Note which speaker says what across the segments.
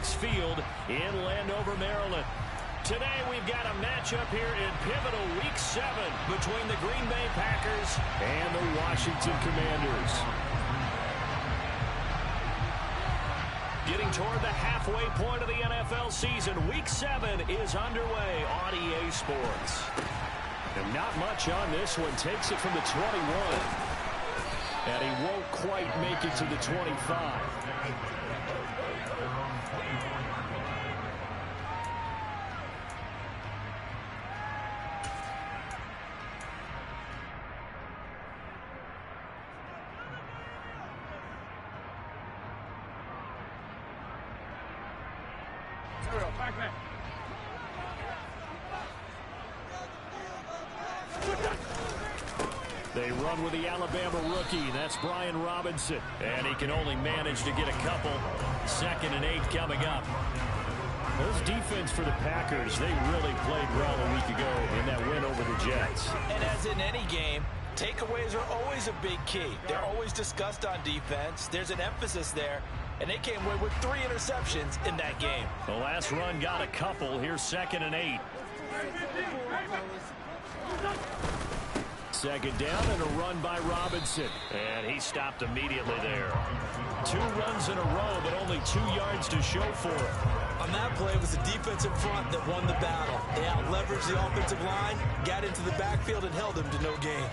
Speaker 1: Banks Field in Landover, Maryland. Today we've got a matchup here in pivotal Week 7 between the Green Bay Packers and the Washington Commanders. Getting toward the halfway point of the NFL season, Week 7 is underway on EA Sports. And not much on this one. Takes it from the 21. And he won't quite make it to the 25. They run with the Alabama rookie. That's Brian Robinson. And he can only manage to get a couple. 2nd and 8 coming up. This defense for the Packers, they really played well a week ago in that win over the Jets.
Speaker 2: And as in any game, takeaways are always a big key. They're always discussed on defense. There's an emphasis there. And they came away with 3 interceptions in that game.
Speaker 1: The last run got a couple. Here's 2nd and 8. 2nd down and a run by Robinson. And he stopped immediately there. 2 runs in a row, but only 2 yards to show for it.
Speaker 2: On that play, it was the defensive front that won the battle. They out-leveraged the offensive line, got into the backfield, and held them to no gain.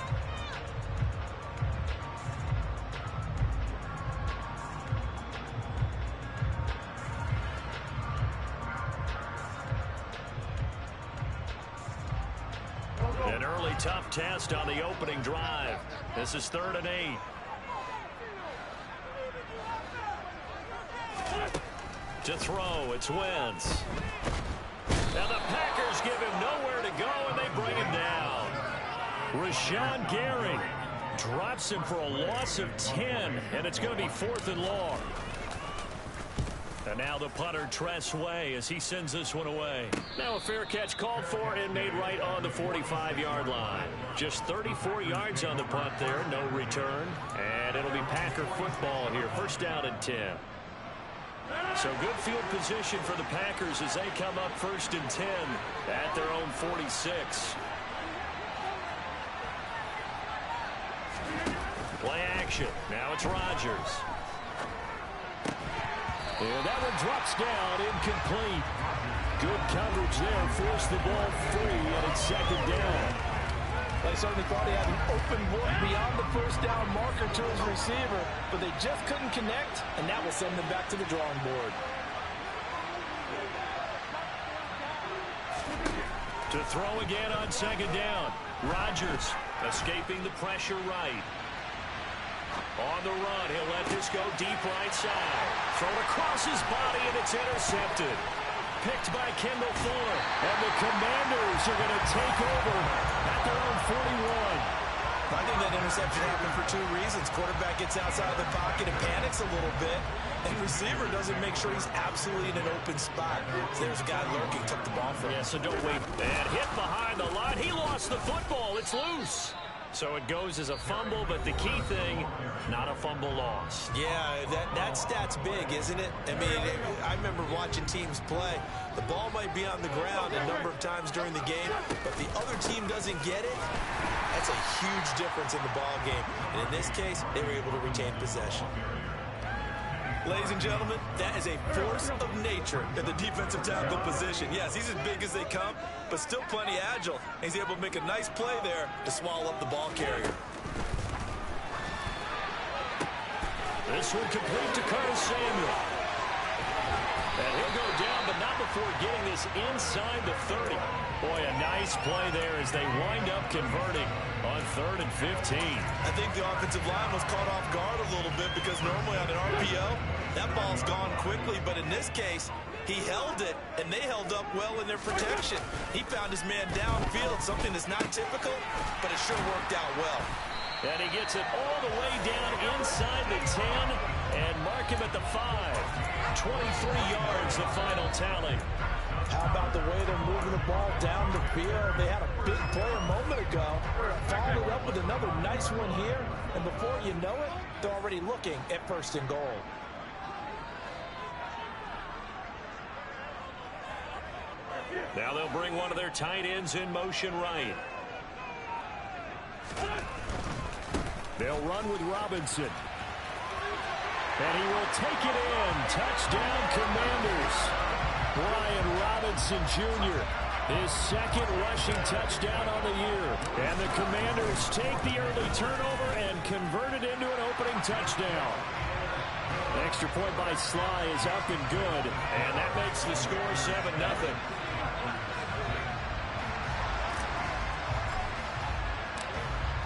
Speaker 1: An early tough test on the opening drive. This is 3rd and 8. To throw, it's Wentz. Now the Packers give him nowhere to go, and they bring him down. Rashawn Gary drops him for a loss of 10, and it's going to be 4th and long. And now the punter, Tress Way, as he sends this one away. Now a fair catch called for and made right on the 45-yard line. Just 34 yards on the punt there, no return. And it'll be Packer football here, 1st down and 10. So good field position for the Packers as they come up 1st and 10 at their own 46. Play action. Now it's Rodgers. And that one drops down, incomplete. Good coverage there, forced the ball free, and it's 2nd down.
Speaker 2: They certainly thought he had an open look beyond the 1st down marker to his receiver, but they just couldn't connect, and that will send them back to the drawing board.
Speaker 1: To throw again on 2nd down. Rodgers escaping the pressure right. On the run, he'll let this go deep right side. Thrown across his body, and it's intercepted. Picked by Kendall Fuller. And the Commanders are going to take over at their own 41.
Speaker 2: I think that interception happened for 2 reasons. Quarterback gets outside of the pocket and panics a little bit. And receiver doesn't make sure he's absolutely in an open spot. So there's a guy lurking, took the ball from him.
Speaker 1: Yeah, so don't wait. And hit behind the line. He lost the football. It's loose. So it goes as a fumble, but the key thing, not a fumble lost.
Speaker 2: Yeah, that stat's big, isn't it? I mean, I remember watching teams play. The ball might be on the ground a number of times during the game, but the other team doesn't get it. That's a huge difference in the ball game. And in this case, they were able to retain possession. Ladies and gentlemen, that is a force of nature in the defensive tackle position. Yes, he's as big as they come, but still plenty agile. He's able to make a nice play there to swallow up the ball carrier.
Speaker 1: This one complete to Curtis Samuel. And he'll go down, but not before getting this inside the 30. Boy, a nice play there as they wind up converting on 3rd and 15.
Speaker 2: I think the offensive line was caught off guard a little bit because normally on an RPO, that ball's gone quickly. But in this case, he held it, and they held up well in their protection. He found his man downfield, something that's not typical, but it sure worked out well.
Speaker 1: And he gets it all the way down inside the 10 and mark him at the 5. 23 yards, the final tally.
Speaker 2: How about the way they're moving the ball down the field? They had a big play a moment ago. Followed up with another nice one here. And before you know it, they're already looking at 1st and goal.
Speaker 1: Now they'll bring one of their tight ends in motion right. They'll run with Robinson. And he will take it in. Touchdown, Commanders. Brian Robinson Jr., his second rushing touchdown on the year. And the Commanders take the early turnover and convert it into an opening touchdown. The extra point by Sly is up and good. And that makes the score 7-0.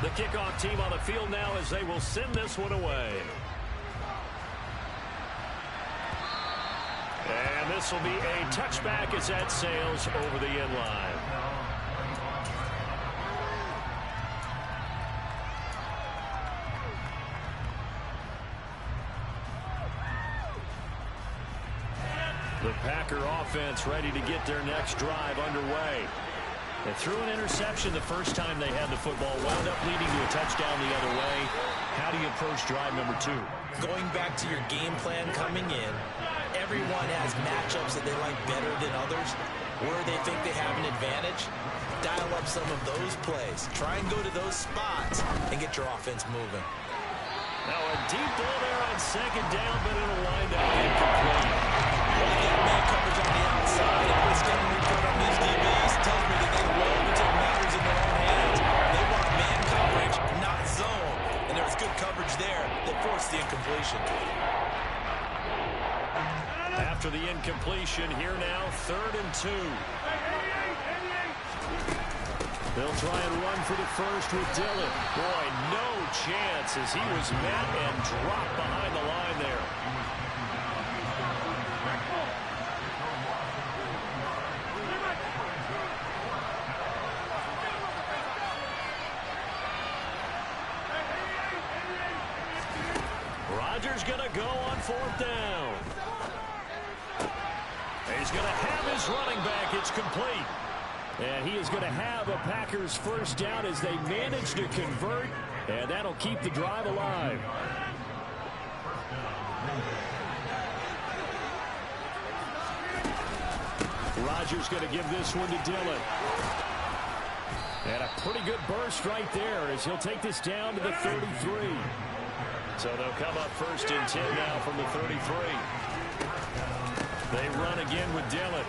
Speaker 1: The kickoff team on the field now as they will send this one away. And this will be a touchback as that sails over the end line. The Packer offense ready to get their next drive underway. They threw an interception the first time they had the football, wound up leading to a touchdown the other way. How do you approach drive number 2?
Speaker 2: Going back to your game plan coming in, everyone has matchups that they like better than others. Where they think they have an advantage, dial up some of those plays. Try and go to those spots and get your offense moving.
Speaker 1: Now a deep ball there on second down, but it'll wind up incomplete.
Speaker 2: Well, they got man coverage on the outside, and what's getting report on these DBs tells me that they love to take matters in their own hands. They want man coverage, not zone. And there was good coverage there that forced the incompletion.
Speaker 1: After the incompletion, here now, 3rd and 2. They'll try and run for the first with Dillon. Boy, no chance as he was met and dropped behind the line there. Rodgers going to go on 4th down. He's going to have his running back. It's complete. And he is going to have a Packers first down as they manage to convert. And that'll keep the drive alive. Rodgers going to give this one to Dillon. And a pretty good burst right there as he'll take this down to the 33. So they'll come up 1st and 10 now from the 33. They run again with Dillon.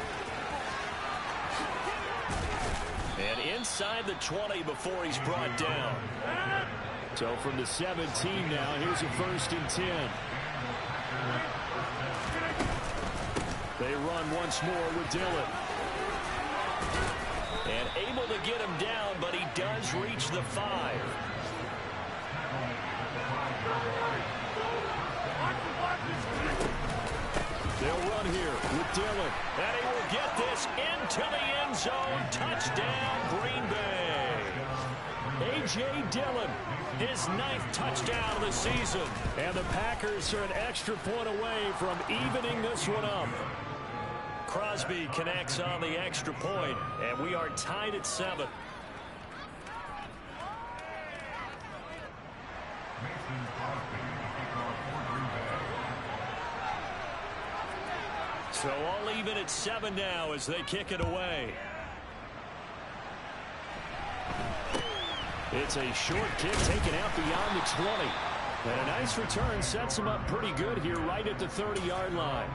Speaker 1: And inside the 20 before he's brought down. So from the 17 now, here's a 1st and 10. They run once more with Dillon. And able to get him down, but he does reach the 5. They'll run here with Dillon. And he will get this into the end zone. Touchdown, Green Bay. A.J. Dillon, his 9th touchdown of the season. And the Packers are an extra point away from evening this one up. Crosby connects on the extra point, and we are tied at 7. So all even at 7 now as they kick it away. It's a short kick taken out beyond the 20. And a nice return sets them up pretty good here right at the 30-yard line.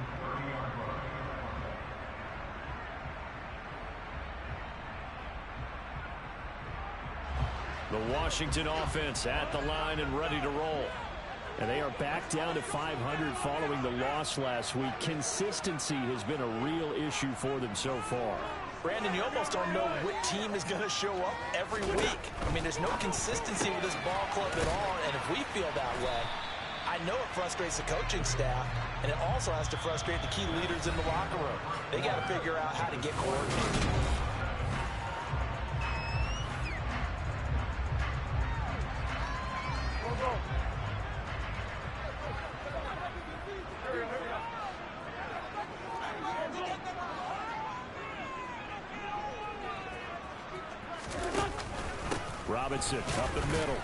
Speaker 1: The Washington offense at the line and ready to roll. And they are back down to 500 following the loss last week. Consistency has been a real issue for them so far.
Speaker 2: Brandon, you almost don't know what team is going to show up every week. I mean, there's no consistency with this ball club at all, and if we feel that way, I know it frustrates the coaching staff, and it also has to frustrate the key leaders in the locker room. They got to figure out how to get coordinated.
Speaker 1: Robinson up the middle.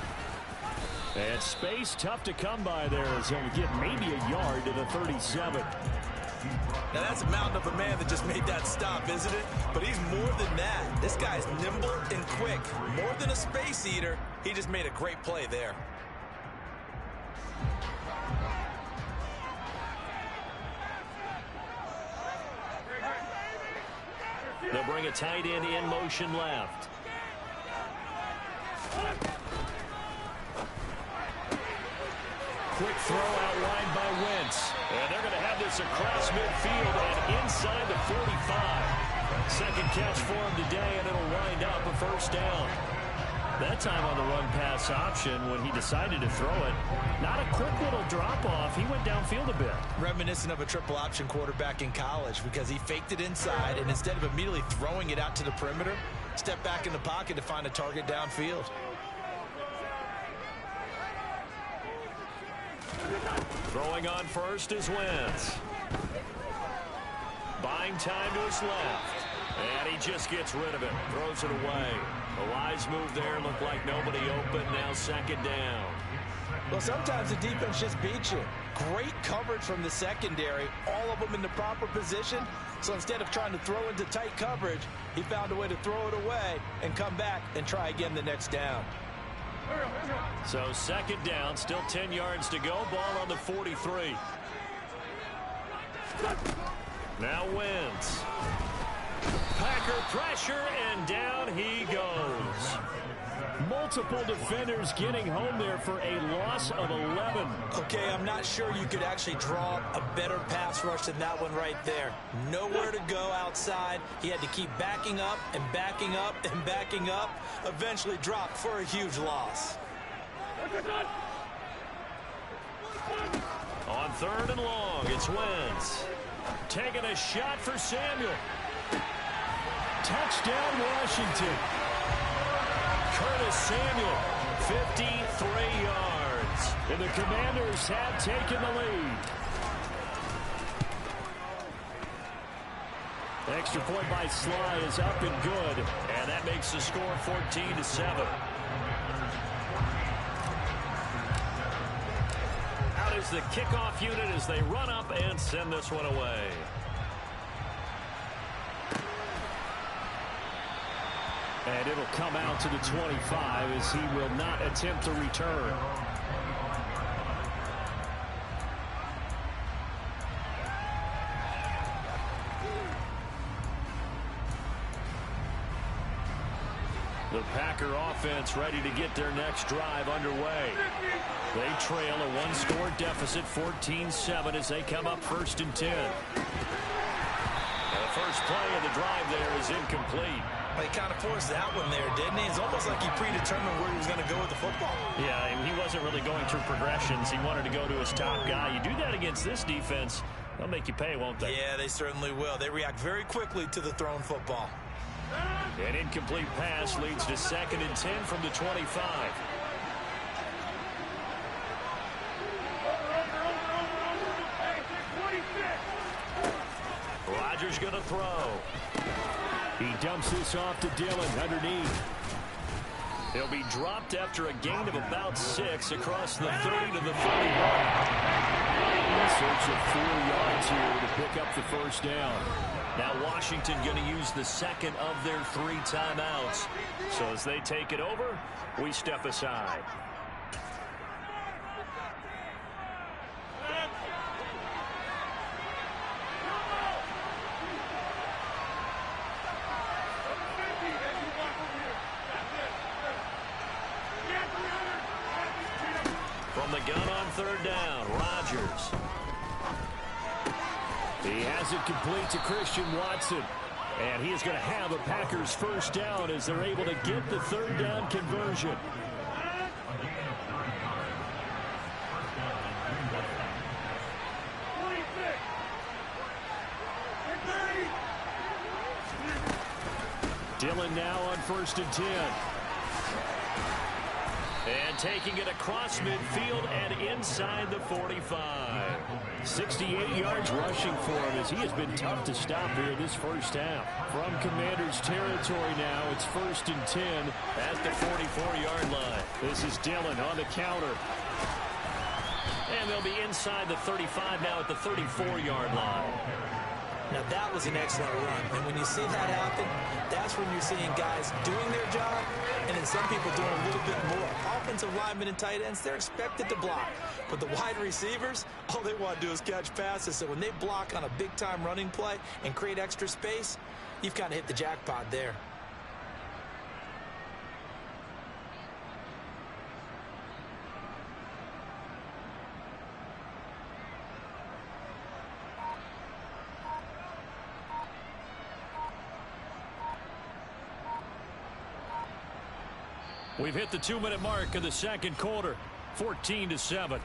Speaker 1: And space tough to come by there as he'll get maybe a yard to the 37.
Speaker 2: Now, that's a mountain of a man that just made that stop, isn't it? But he's more than that. This guy's nimble and quick. More than a space eater, he just made a great play there.
Speaker 1: They'll bring a tight end in motion left. Quick throw out wide by Wentz. And they're going to have this across midfield and inside the 45. Second catch for him today, and it'll wind up a first down. That time on the run-pass option when he decided to throw it. Not a quick little drop-off. He went downfield a bit.
Speaker 2: Reminiscent of a triple option quarterback in college because he faked it inside, and instead of immediately throwing it out to the perimeter, stepped back in the pocket to find a target downfield.
Speaker 1: Throwing on first is Wentz. Buying time to his left. And he just gets rid of it. Throws it away. A wise move there. Looked like nobody open. Now second down.
Speaker 2: Well, sometimes the defense just beats you. Great coverage from the secondary. All of them in the proper position. So instead of trying to throw into tight coverage, he found a way to throw it away and come back and try again the next down.
Speaker 1: So second down, still 10 yards to go. Ball on the 43. Now Wentz. Packer pressure, and down he goes. Multiple defenders getting home there for a loss of 11.
Speaker 2: Okay, I'm not sure you could actually draw a better pass rush than that one right there. Nowhere to go outside. He had to keep backing up and backing up and backing up. Eventually dropped for a huge loss.
Speaker 1: On third and long, it's Wentz. Taking a shot for Samuel. Touchdown, Washington. Curtis Samuel, 53 yards. And the Commanders have taken the lead. Extra point by Sly is up and good. And that makes the score 14-7. Out is the kickoff unit as they run up and send this one away. And it'll come out to the 25 as he will not attempt to return. The Packer offense ready to get their next drive underway. They trail a one-score deficit, 14-7, as they come up first and 10. The first play of the drive there is incomplete.
Speaker 2: He kind of forced that one there, didn't he? It's almost like he predetermined where he was going to go with the football.
Speaker 1: Yeah, he wasn't really going through progressions. He wanted to go to his top guy. You do that against this defense, they'll make you pay, won't they?
Speaker 2: Yeah, they certainly will. They react very quickly to the thrown football.
Speaker 1: An incomplete pass leads to second and 10 from the 25. Rodgers going to throw. He dumps this off to Dillon underneath. He'll be dropped after a gain of about 6 across the 30 to the 31. In search of 4 yards here to pick up the first down. Now Washington going to use the second of their 3 timeouts. So as they take it over, we step aside. From the gun on third down, Rodgers. He has it complete to Christian Watson. And he is going to have a Packers first down as they're able to get the third down conversion. Dillon now on first and 10. And taking it across midfield and inside the 45. 68 yards rushing for him as he has been tough to stop here this first half. From Commanders territory now, it's first and 10 at the 44-yard line. This is Dillon on the counter. And they'll be inside the 35 now at the 34-yard line.
Speaker 2: Now, that was an excellent run. And when you see that happen, that's when you're seeing guys doing their job and then some people doing a little bit more. Offensive linemen and tight ends, they're expected to block. But the wide receivers, all they want to do is catch passes. So when they block on a big-time running play and create extra space, you've kind of hit the jackpot there.
Speaker 1: We've hit the 2-minute mark of the second quarter, 14-7.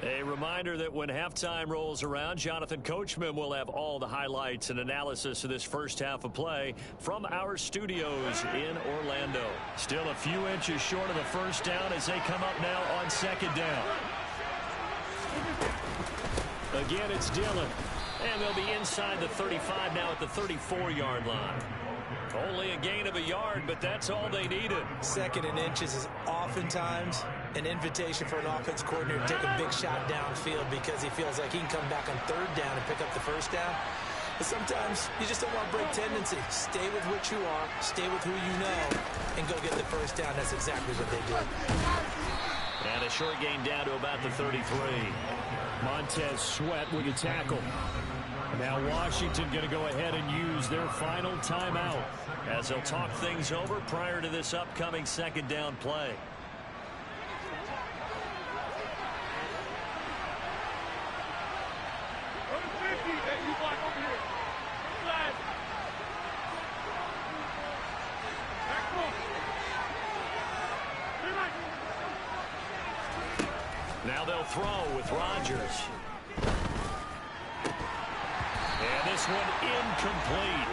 Speaker 1: A reminder that when halftime rolls around, Jonathan Coachman will have all the highlights and analysis of this first half of play from our studios in Orlando. Still a few inches short of the first down as they come up now on second down. Again, it's Dillon. And they'll be inside the 35 now at the 34-yard line. Only a gain of a yard, but that's all they needed.
Speaker 2: Second and inches is oftentimes an invitation for an offense coordinator to take a big shot downfield because he feels like he can come back on third down and pick up the first down. But sometimes you just don't want to break tendency. Stay with what you are, stay with who you know, and go get the first down. That's exactly what they did.
Speaker 1: And a short gain down to about the 33. Montez Sweat with a tackle. Now Washington going to go ahead and use their final timeout as they'll talk things over prior to this upcoming second down play. Now they'll throw with Rodgers. And this one incomplete.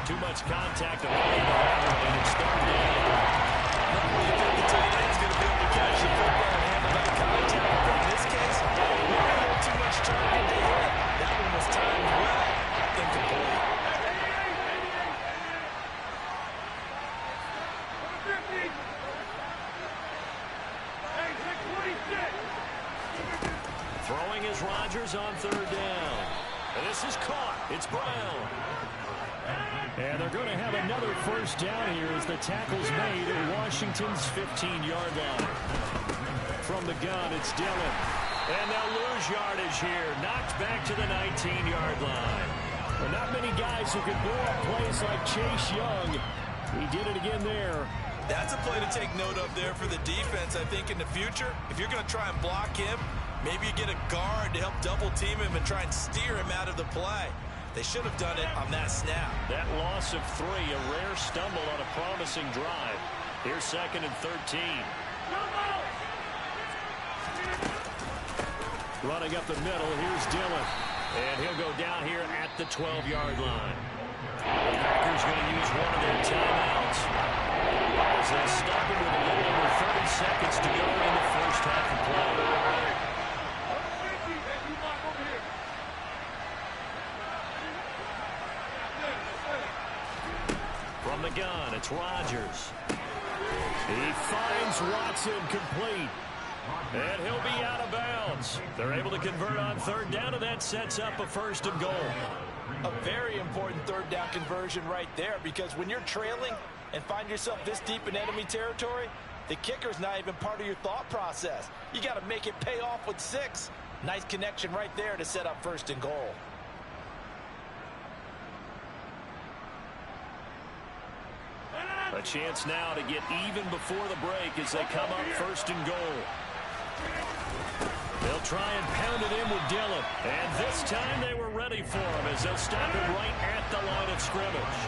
Speaker 1: Too much contact on the and it's third down.
Speaker 2: The tight end's going to be able to catch the football and handle that contact. But in this case, we had too much target to hit. That one was timed well. Incomplete.
Speaker 1: Throwing is Rodgers on third down. And this is caught. It's Brown. And they're going to have another first down here as the tackle's made at Washington's 15-yard line. From the gun, it's Dillon. And they'll lose yardage here. Knocked back to the 19-yard line. Well, not many guys who can blow up plays like Chase Young. He did it again there.
Speaker 2: That's a play to take note of there for the defense. I think in the future, if you're going to try and block him, maybe you get a guard to help double-team him and try and steer him out of the play. They should have done it on that snap.
Speaker 1: That loss of 3, a rare stumble on a promising drive. Here's second and 13. Running up the middle, here's Dillon. And he'll go down here at the 12-yard line. The Packers going to use one of their timeouts as they stop him with a little over 30 seconds to go in the first half of play. From the gun, it's Rodgers. He finds Watson complete. And he'll be out of bounds. They're able to convert on third down, and that sets up a first and goal.
Speaker 2: A very important third down conversion right there, because when you're trailing and find yourself this deep in enemy territory, the kicker's not even part of your thought process. You got to make it pay off with 6. Nice connection right there to set up first and goal.
Speaker 1: A chance now to get even before the break as they come up first and goal. They'll try and pound it in with Dillon. And this time they were ready for him as they'll stop him right at the line of scrimmage.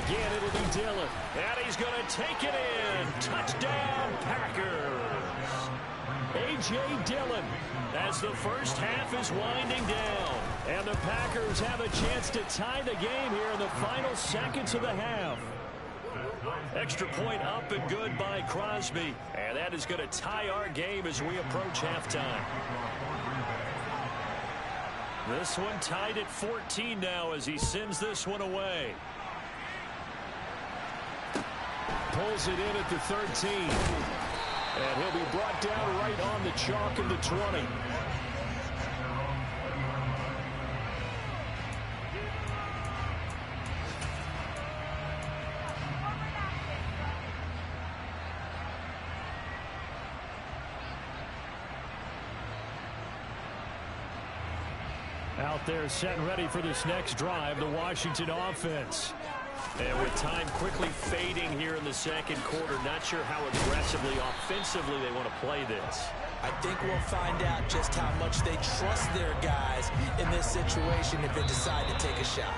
Speaker 1: Again, it'll be Dillon. And he's going to take it in. Touchdown, Packers. A.J. Dillon as the first half is winding down. And the Packers have a chance to tie the game here in the final seconds of the half. Extra point up and good by Crosby. And that is going to tie our game as we approach halftime. This one tied at 14 now as he sends this one away. Pulls it in at the 13. And he'll be brought down right on the chalk of the 20. Out there set and ready for this next drive, the Washington offense. And with time quickly fading here in the second quarter, not sure how aggressively, offensively they want to play this.
Speaker 2: I think we'll find out just how much they trust their guys in this situation if they decide to take a shot.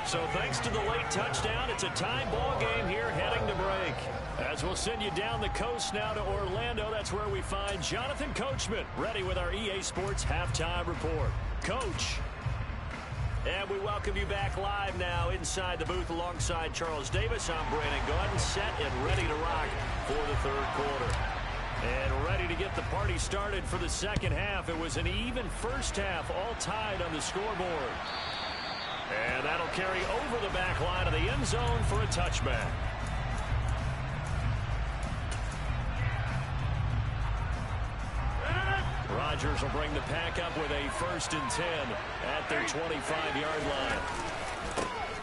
Speaker 1: So thanks to the late touchdown, it's a tie ball game here heading to break. As we'll send you down the coast now to Orlando, that's where we find Jonathan Coachman, ready with our EA Sports Halftime Report. Coach. And we welcome you back live now inside the booth alongside Charles Davis. I'm Brandon Gaudin, set and ready to rock for the third quarter. And ready to get the party started for the second half. It was an even first half, all tied on the scoreboard. And that'll carry over the back line of the end zone for a touchback. Rodgers will bring the pack up with a 1st and 10 at their 25-yard line.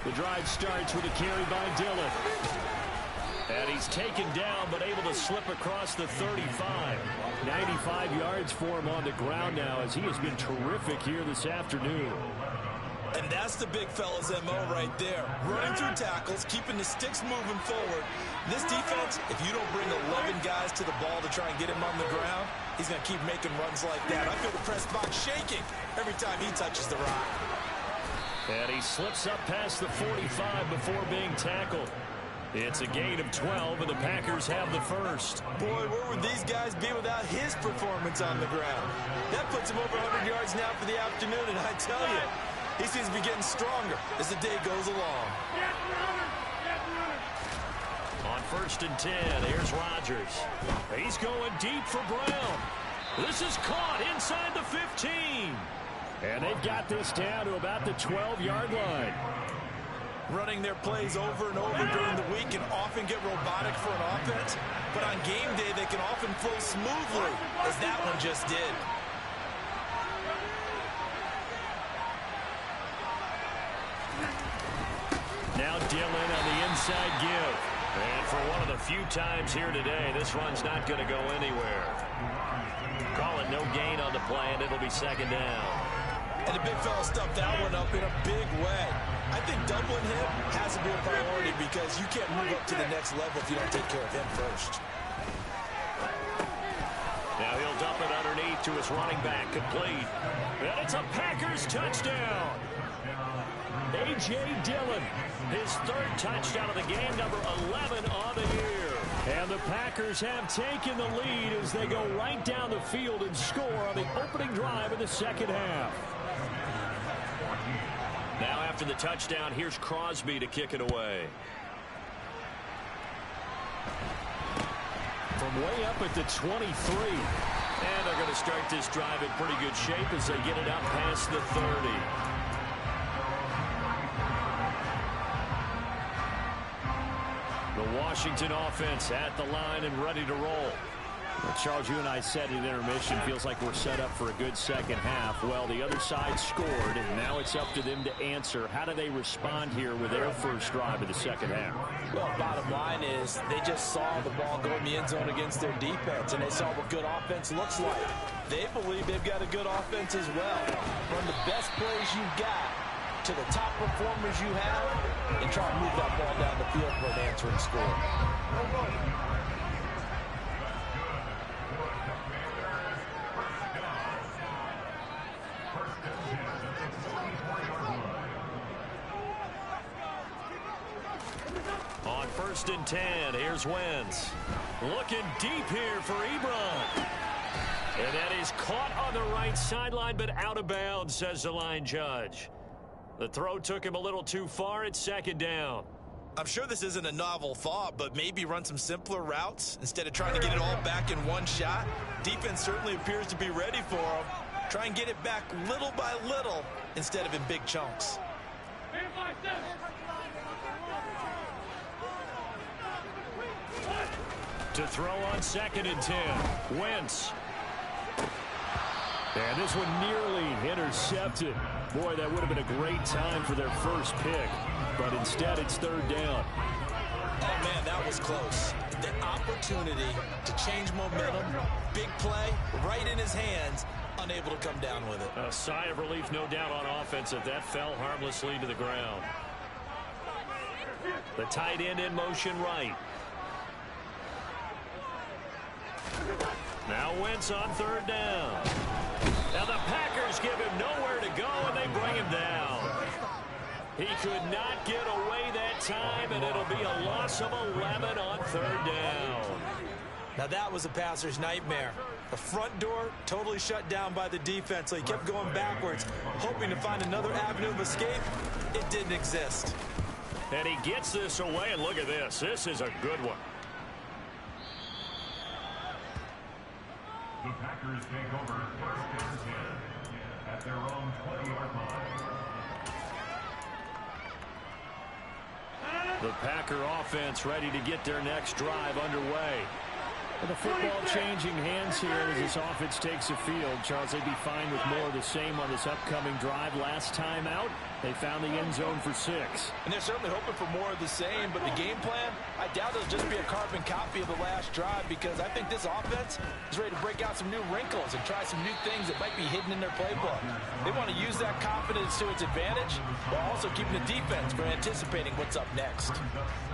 Speaker 1: The drive starts with a carry by Dillon. And he's taken down but able to slip across the 35. 95 yards for him on the ground now as he has been terrific here this afternoon.
Speaker 2: And that's the big fella's MO right there. Running through tackles, keeping the sticks moving forward. This defense, if you don't bring 11 guys to the ball to try and get him on the ground, he's going to keep making runs like that. I feel the press box shaking every time he touches the rock.
Speaker 1: And he slips up past the 45 before being tackled. It's a gain of 12, and the Packers have the first.
Speaker 2: Boy, where would these guys be without his performance on the ground? That puts him over 100 yards now for the afternoon, and I tell you, he seems to be getting stronger as the day goes along.
Speaker 1: On 1st and 10, here's Rodgers. He's going deep for Brown. This is caught inside the 15. And they've got this down to about the 12-yard line.
Speaker 2: Running their plays over and over during the week can often get robotic for an offense, but on game day they can often flow smoothly, as that one just did.
Speaker 1: Now Dillon on the inside give. And for one of the few times here today, this run's not going to go anywhere. Call it no gain on the play, and it'll be 2nd down.
Speaker 2: And the big fella stuffed that one up in a big way. I think doubling him has to be a priority because you can't move up to the next level if you don't take care of him first.
Speaker 1: Now he'll dump it underneath to his running back, complete. And it's a Packers touchdown. A.J. Dillon, his 3rd touchdown of the game, number 11 on the year. And the Packers have taken the lead as they go right down the field and score on the opening drive of the second half. Now after the touchdown, here's Crosby to kick it away. From way up at the 23. And they're going to start this drive in pretty good shape as they get it up past the 30. The Washington offense at the line and ready to roll. Well, Charles, you and I said in intermission, feels like we're set up for a good second half. Well, the other side scored, and now it's up to them to answer. How do they respond here with their first drive of the second half?
Speaker 2: Well, bottom line is they just saw the ball go in the end zone against their defense, and they saw what good offense looks like. They believe they've got a good offense as well. Run the best plays you've got to the top performers you have, and try to move that ball down the field for an answering score.
Speaker 1: On 1st and 10, here's Wentz. Looking deep here for Ebron. And that is caught on the right sideline, but out of bounds, says the line judge. The throw took him a little too far. It's 2nd down.
Speaker 2: I'm sure this isn't a novel thought, but maybe run some simpler routes instead of trying to get it all back in one shot. Defense certainly appears to be ready for him. Try and get it back little by little instead of in big chunks.
Speaker 1: To throw on 2nd and 10. Wentz. And this one nearly intercepted. Boy, that would have been a great time for their first pick. But instead, it's 3rd down.
Speaker 2: Oh, man, that was close. The opportunity to change momentum, big play, right in his hands, unable to come down with it.
Speaker 1: A sigh of relief, no doubt, on offense if that fell harmlessly to the ground. The tight end in motion right. Now Wentz on 3rd down. Now the Packers give him nowhere to go, and they bring him down. He could not get away that time, and it'll be a loss of 11 on 3rd down.
Speaker 2: Now that was a passer's nightmare. The front door totally shut down by the defense, so he kept going backwards, hoping to find another avenue of escape. It didn't exist.
Speaker 1: And he gets this away, and look at this. This is a good one.
Speaker 3: The Packers take over 1st and 10 at their own 20-yard line.
Speaker 1: The Packer offense ready to get their next drive underway. The football changing hands here as this offense takes the field. Charles, they'd be fine with more of the same on this upcoming drive. Last time out, they found the end zone for 6.
Speaker 4: And they're certainly hoping for more of the same, but the game plan, I doubt it'll just be a carbon copy of the last drive, because I think this offense is ready to break out some new wrinkles and try some new things that might be hidden in their playbook. They want to use that confidence to its advantage while also keeping the defense from anticipating what's up next.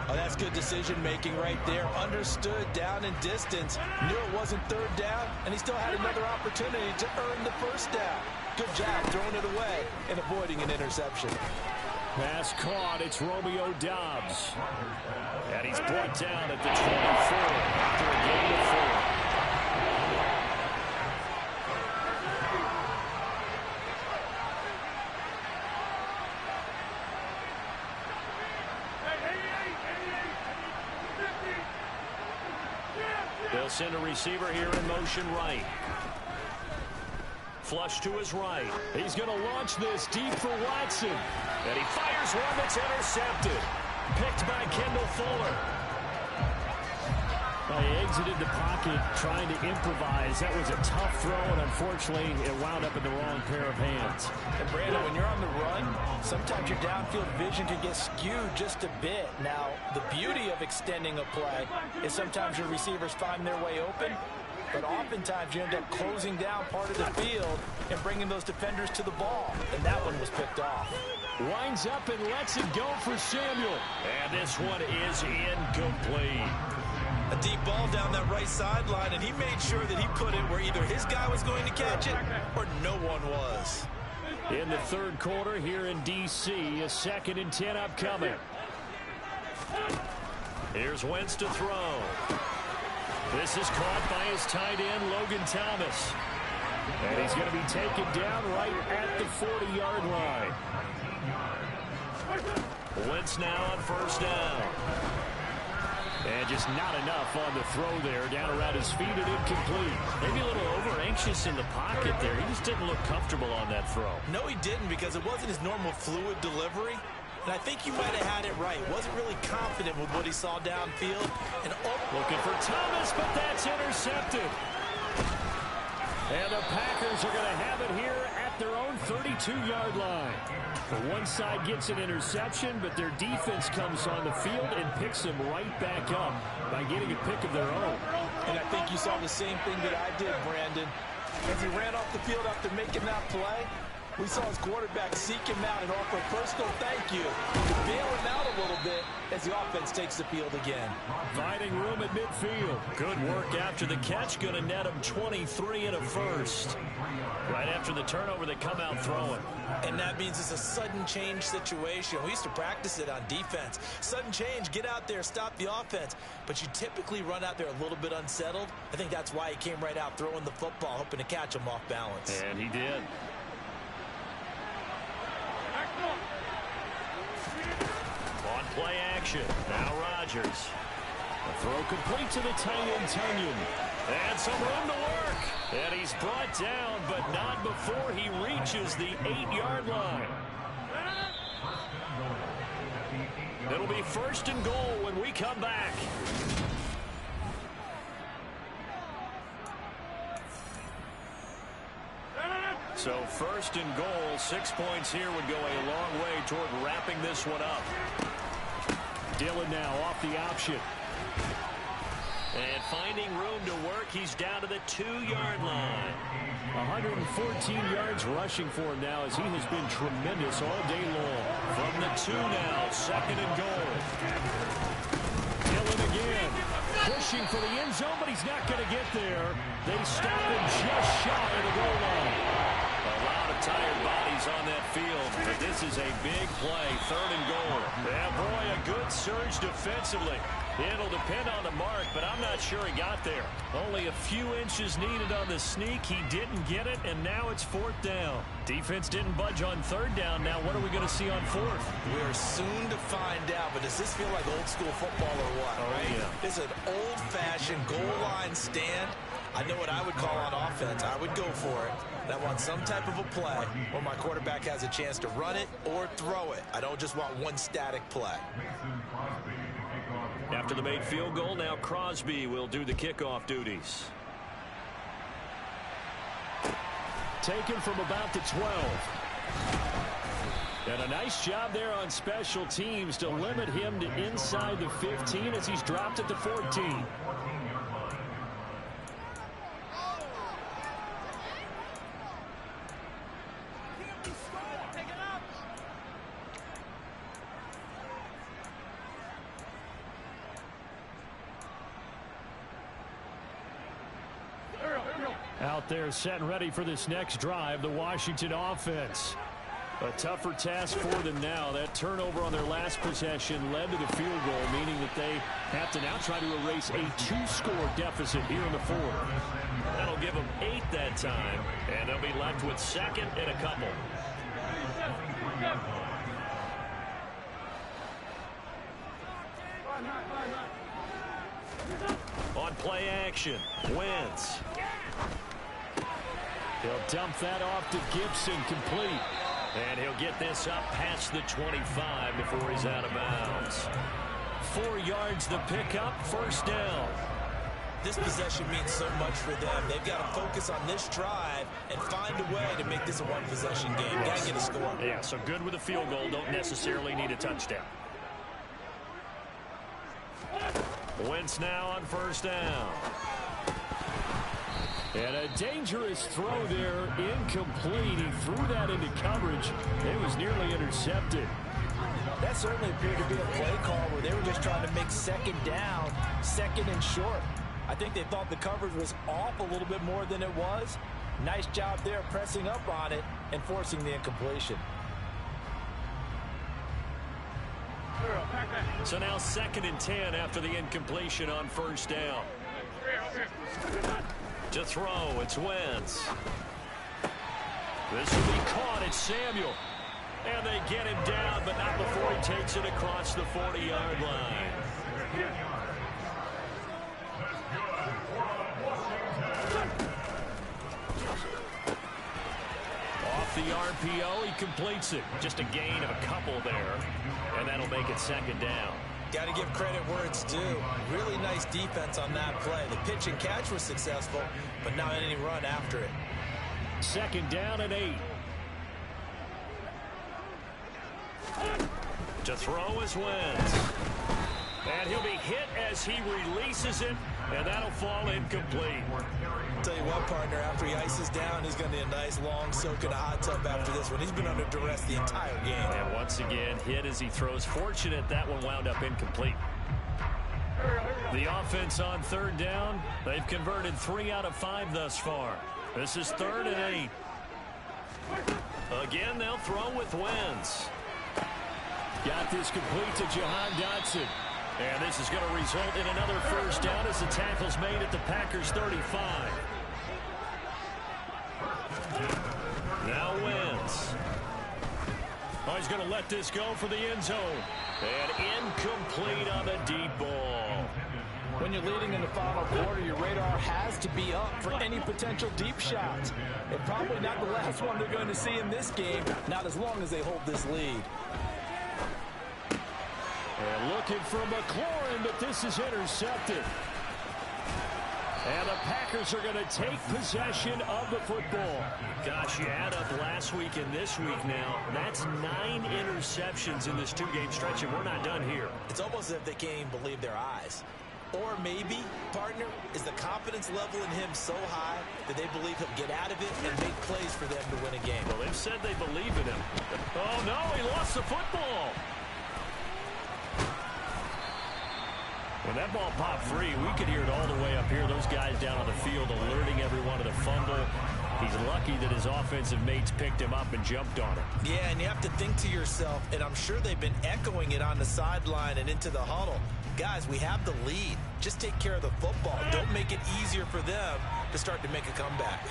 Speaker 2: Oh, that's good decision-making right there. Understood down and distance. Knew it wasn't 3rd down, and he still had another opportunity to earn the 1st down. Good job throwing it away and avoiding an interception.
Speaker 1: Pass caught. It's Romeo Doubs. And he's brought down at the 24 after a gain of 4. They'll send a receiver here in motion right. Flush to his right. He's going to launch this deep for Watson. And he fires one that's intercepted. Picked by Kendall Fuller. Well, he exited the pocket trying to improvise. That was a tough throw, and unfortunately, it wound up in the wrong pair of hands.
Speaker 4: And Brandon, when you're on the run, sometimes your downfield vision can get skewed just a bit. Now, the beauty of extending a play is sometimes your receivers find their way open, but oftentimes you end up closing down part of the field and bringing those defenders to the ball, and that one was picked off.
Speaker 1: Winds up and lets it go for Samuel. And this one is incomplete.
Speaker 2: A deep ball down that right sideline, and he made sure that he put it where either his guy was going to catch it or no one was.
Speaker 1: In the 3rd quarter here in D.C., a 2nd and 10 upcoming. Here's Wentz to throw. This is caught by his tight end, Logan Thomas. And he's going to be taken down right at the 40-yard line. Wentz now on 1st down. And just not enough on the throw there. Down around his feet and incomplete. Maybe a little over-anxious in the pocket there. He just didn't look comfortable on that throw.
Speaker 2: No, he didn't, because it wasn't his normal fluid delivery. And I think you might have had it right. Wasn't really confident with what he saw downfield. And
Speaker 1: looking for Thomas, but that's intercepted. And the Packers are going to have it here at their own 32-yard line. The one side gets an interception, but their defense comes on the field and picks them right back up by getting a pick of their own.
Speaker 4: And I think you saw the same thing that I did, Brandon. As he ran off the field after making that play, we saw his quarterback seek him out and offer a personal thank you to bail him out a little bit as the offense takes the field again.
Speaker 1: Finding room at midfield. Good work after the catch. Going to net him 23 and a first. Right after the turnover, they come out throwing.
Speaker 2: And that means it's a sudden change situation. We used to practice it on defense. Sudden change, get out there, stop the offense. But you typically run out there a little bit unsettled. I think that's why he came right out throwing the football, hoping to catch him off balance.
Speaker 1: And he did. On play action. Now Rodgers. A throw complete to the tight end, Tunyon. And some room to work. And he's brought down, but not before he reaches the 8-yard line. It'll be 1st and goal when we come back. So first and goal, 6 points here would go a long way toward wrapping this one up. Dillon now off the option. And finding room to work, he's down to the 2-yard line. 114 yards rushing for him now as he has been tremendous all day long. From the 2 now, second and goal. Dillon again, pushing for the end zone, but he's not going to get there. They stop him just shy of the goal line. A lot of tired bodies on that field, but this is a big play, third and goal. Yeah, boy, a good surge defensively. It'll depend on the mark, but I'm not sure he got there. Only a few inches needed on the sneak. He didn't get it, and now it's fourth down. Defense didn't budge on third down. Now what are we going to see on fourth?
Speaker 2: We're soon to find out, but does this feel like old school football or what?
Speaker 1: Oh,
Speaker 2: right?
Speaker 1: Yeah.
Speaker 2: It's an old-fashioned goal line stand. I know what I would call on offense. I would go for it. And I want some type of a play where my quarterback has a chance to run it or throw it. I don't just want one static play.
Speaker 1: After the made field goal, now Crosby will do the kickoff duties. Taken from about the 12. And a nice job there on special teams to limit him to inside the 15 as he's dropped at the 14. Out there set and ready for this next drive, the Washington offense. A tougher task for them now. That turnover on their last possession led to the field goal, meaning that they have to now try to erase a 2-score deficit here in the fourth. That'll give them 8 that time, and they'll be left with second and a couple. On play action, Wentz. He'll dump that off to Gibson, complete. And he'll get this up past the 25 before he's out of bounds. 4 yards the pickup, first down.
Speaker 2: This possession means so much for them. They've got to focus on this drive and find a way to make this a one-possession game. Got to get a score.
Speaker 1: Yeah, so good with a field goal. Don't necessarily need a touchdown. Wentz now on first down. And a dangerous throw there, incomplete. He threw that into coverage. It was nearly intercepted.
Speaker 4: That certainly appeared to be a play call where they were just trying to make second down, second and short. I think they thought the coverage was off a little bit more than it was. Nice job there pressing up on it and forcing the incompletion.
Speaker 1: So now second and 10 after the incompletion on first down. To throw, it's Wentz. This will be caught, it's Samuel. And they get him down, but not before he takes it across the 40-yard line. Off the RPO, he completes it. Just a gain of a couple there, and that'll make it second down.
Speaker 2: Got to give credit where it's due. Really nice defense on that play. The pitch and catch was successful, but not any run after it.
Speaker 1: Second down and 8. To throw is Wentz. And he'll be hit as he releases it, and that'll fall incomplete.
Speaker 2: Tell you what, partner, after he ices down, he's going to need a nice long soak in a hot tub after this one. He's been under duress the entire game.
Speaker 1: And once again, hit as he throws. Fortunate that one wound up incomplete. The offense on third down, they've converted 3 out of 5 thus far. This is third and 8. Again, they'll throw with Wentz. Got this complete to Jahan Dotson. And this is going to result in another first down as the tackle's made at the Packers' 35. Now Wentz. Oh, he's going to let this go for the end zone. And incomplete on the deep ball.
Speaker 4: When you're leading in the final quarter, your radar has to be up for any potential deep shots. And probably not the last one they're going to see in this game, not as long as they hold this lead.
Speaker 1: And looking for McLaurin, but this is intercepted. And the Packers are going to take possession of the football. Gosh, you add up last week and this week now. That's 9 interceptions in this 2-game stretch, and we're not done here.
Speaker 2: It's almost as if they can't even believe their eyes. Or maybe, partner, is the confidence level in him so high that they believe he'll get out of it and make plays for them to win a game.
Speaker 1: Well, they've said they believe in him. Oh, no, he lost the football. When that ball popped free, we could hear it all the way up here. Those guys down on the field alerting everyone of the fumble. He's lucky that his offensive mates picked him up and jumped on him.
Speaker 2: Yeah, and you have to think to yourself, and I'm sure they've been echoing it on the sideline and into the huddle. Guys, we have the lead. Just take care of the football. Don't make it easier for them to start to make a comeback.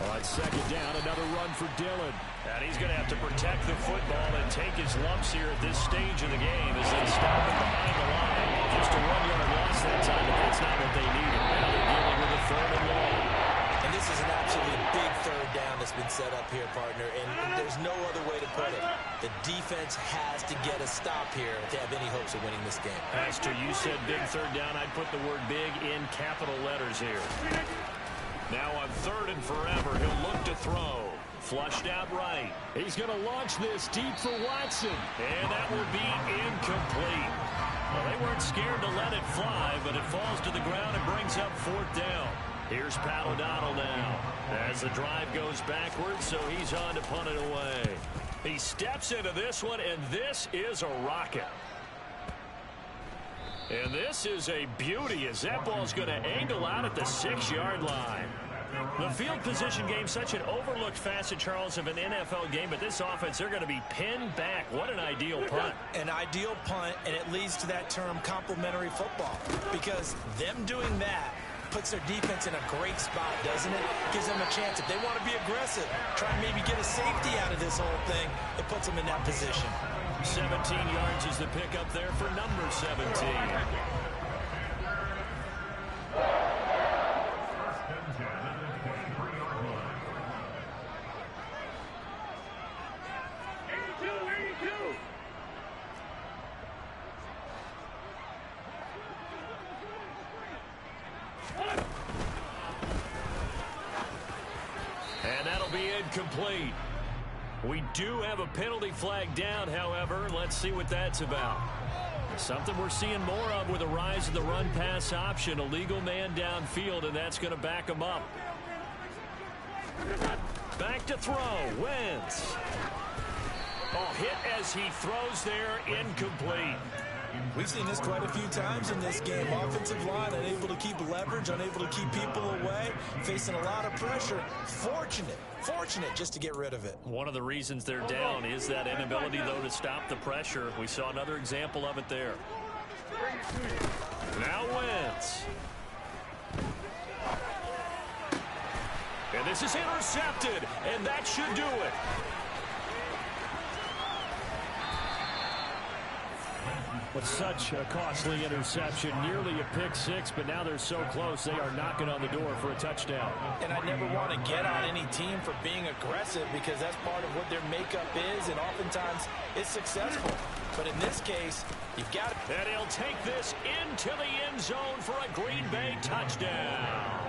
Speaker 1: On second down, another run for Dillon. And he's going to have to protect the football and take his lumps here at this stage of the game as they stop him behind the line. Just a 1-yard loss that time, but that's not what they needed. Now they're dealing with a 3rd and long.
Speaker 2: And this is an absolutely big 3rd down that's been set up here, partner, and there's no other way to put it. The defense has to get a stop here to have any hopes of winning this game.
Speaker 1: Pastor, you said big 3rd down. I'd put the word big in capital letters here. Now on 3rd and forever, he'll look to throw. Flushed out right. He's going to launch this deep for Watson. And that will be incomplete. Well, they weren't scared to let it fly, but it falls to the ground and brings up 4th down. Here's Pat O'Donnell now as the drive goes backwards, so he's on to punt it away. He steps into this one, and this is a rocket. And this is a beauty as that ball's going to angle out at the 6-yard line. The field position game, such an overlooked facet, Charles, of an NFL game, but this offense, they're going to be pinned back. What an ideal punt.
Speaker 2: An ideal punt, and it leads to that term complementary football, because them doing that puts their defense in a great spot, doesn't it? Gives them a chance. If they want to be aggressive, try and maybe get a safety out of this whole thing, it puts them in that position.
Speaker 1: 17 yards is the pickup there for number 17. And that'll be incomplete. We do have a penalty flag down, however. Let's see what that's about. Something we're seeing more of with the rise of the run-pass option. A legal man downfield, and that's going to back him up. Back to throw. Wentz. Oh, hit as he throws there. Incomplete.
Speaker 2: We've seen this quite a few times in this game. Offensive line unable to keep leverage, unable to keep people away, facing a lot of pressure. Fortunate just to get rid of it.
Speaker 1: One of the reasons they're down is that inability, though, to stop the pressure. We saw another example of it there. Now Wentz. And this is intercepted, and that should do it. With such a costly interception, nearly a pick six, but now they're so close they are knocking on the door for a touchdown.
Speaker 4: And I never want to get on any team for being aggressive because that's part of what their makeup is, and oftentimes it's successful. But in this case, you've got to...
Speaker 1: And he'll take this into the end zone for a Green Bay touchdown.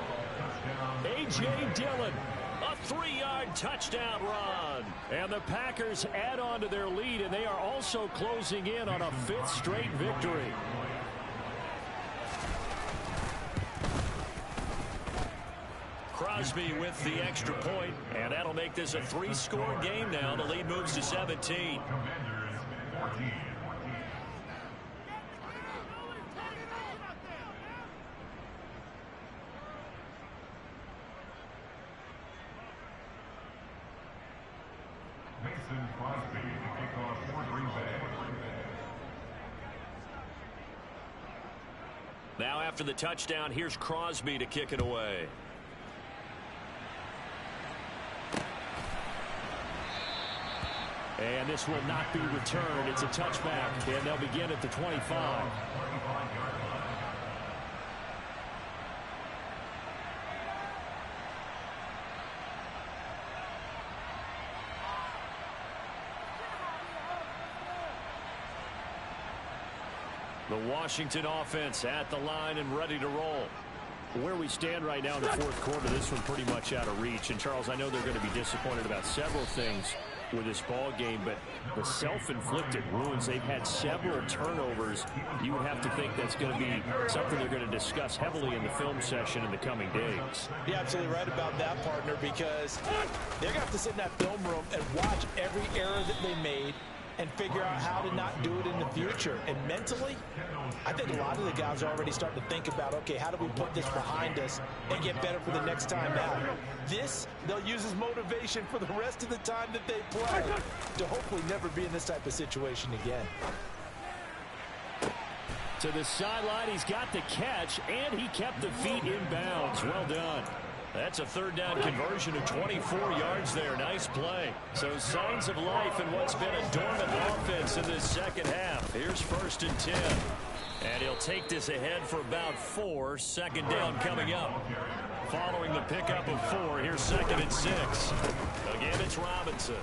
Speaker 1: A.J. Dillon, a 3-yard touchdown run. And the Packers add on to their lead, and they are also closing in on a 5th straight victory. Crosby with the extra point, and that'll make this a 3-score game now. The lead moves to 17. Now after the touchdown, here's Crosby to kick it away. And this will not be returned. It's a touchback, and they'll begin at the 25. The Washington offense at the line and ready to roll. Where we stand right now in the fourth quarter, this one pretty much out of reach. And, Charles, I know they're going to be disappointed about several things with this ball game, but the self-inflicted wounds, they've had several turnovers. You would have to think that's going to be something they're going to discuss heavily in the film session in the coming days.
Speaker 4: You're absolutely right about that, partner, because they're going to have to sit in that film room and watch every error that they made and figure out how to not do it in the future. And mentally, I think a lot of the guys are already starting to think about, okay, how do we put this behind us and get better for the next time out? This, they'll use as motivation for the rest of the time that they play to hopefully never be in this type of situation again.
Speaker 1: To the sideline, he's got the catch, and he kept the feet in bounds. Well done. That's a third down conversion of 24 yards there. Nice play. So signs of life in what's been a dormant offense in this second half. Here's 1st and 10. And he'll take this ahead for about 4. Second down coming up. Following the pickup of 4, here's 2nd and 6. Again, it's Robinson.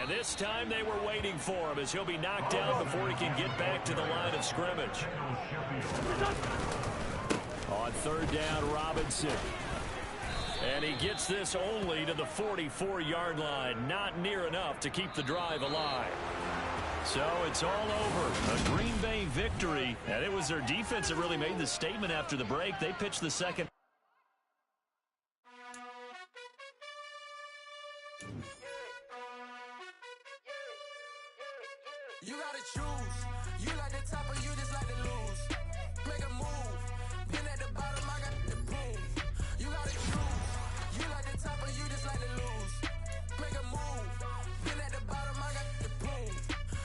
Speaker 1: And this time they were waiting for him as he'll be knocked out before he can get back to the line of scrimmage. On 3rd down, Robinson. And he gets this only to the 44-yard line. Not near enough to keep the drive alive. So it's all over. A Green Bay victory. And it was their defense that really made the statement after the break. They pitched the second.
Speaker 5: You gotta choose. You like the top or you just like to lose. Make a move. Been at the bottom, I got the boom. You gotta choose. You like the top or you just like to lose. Make a move. Been at the bottom, I got the boom.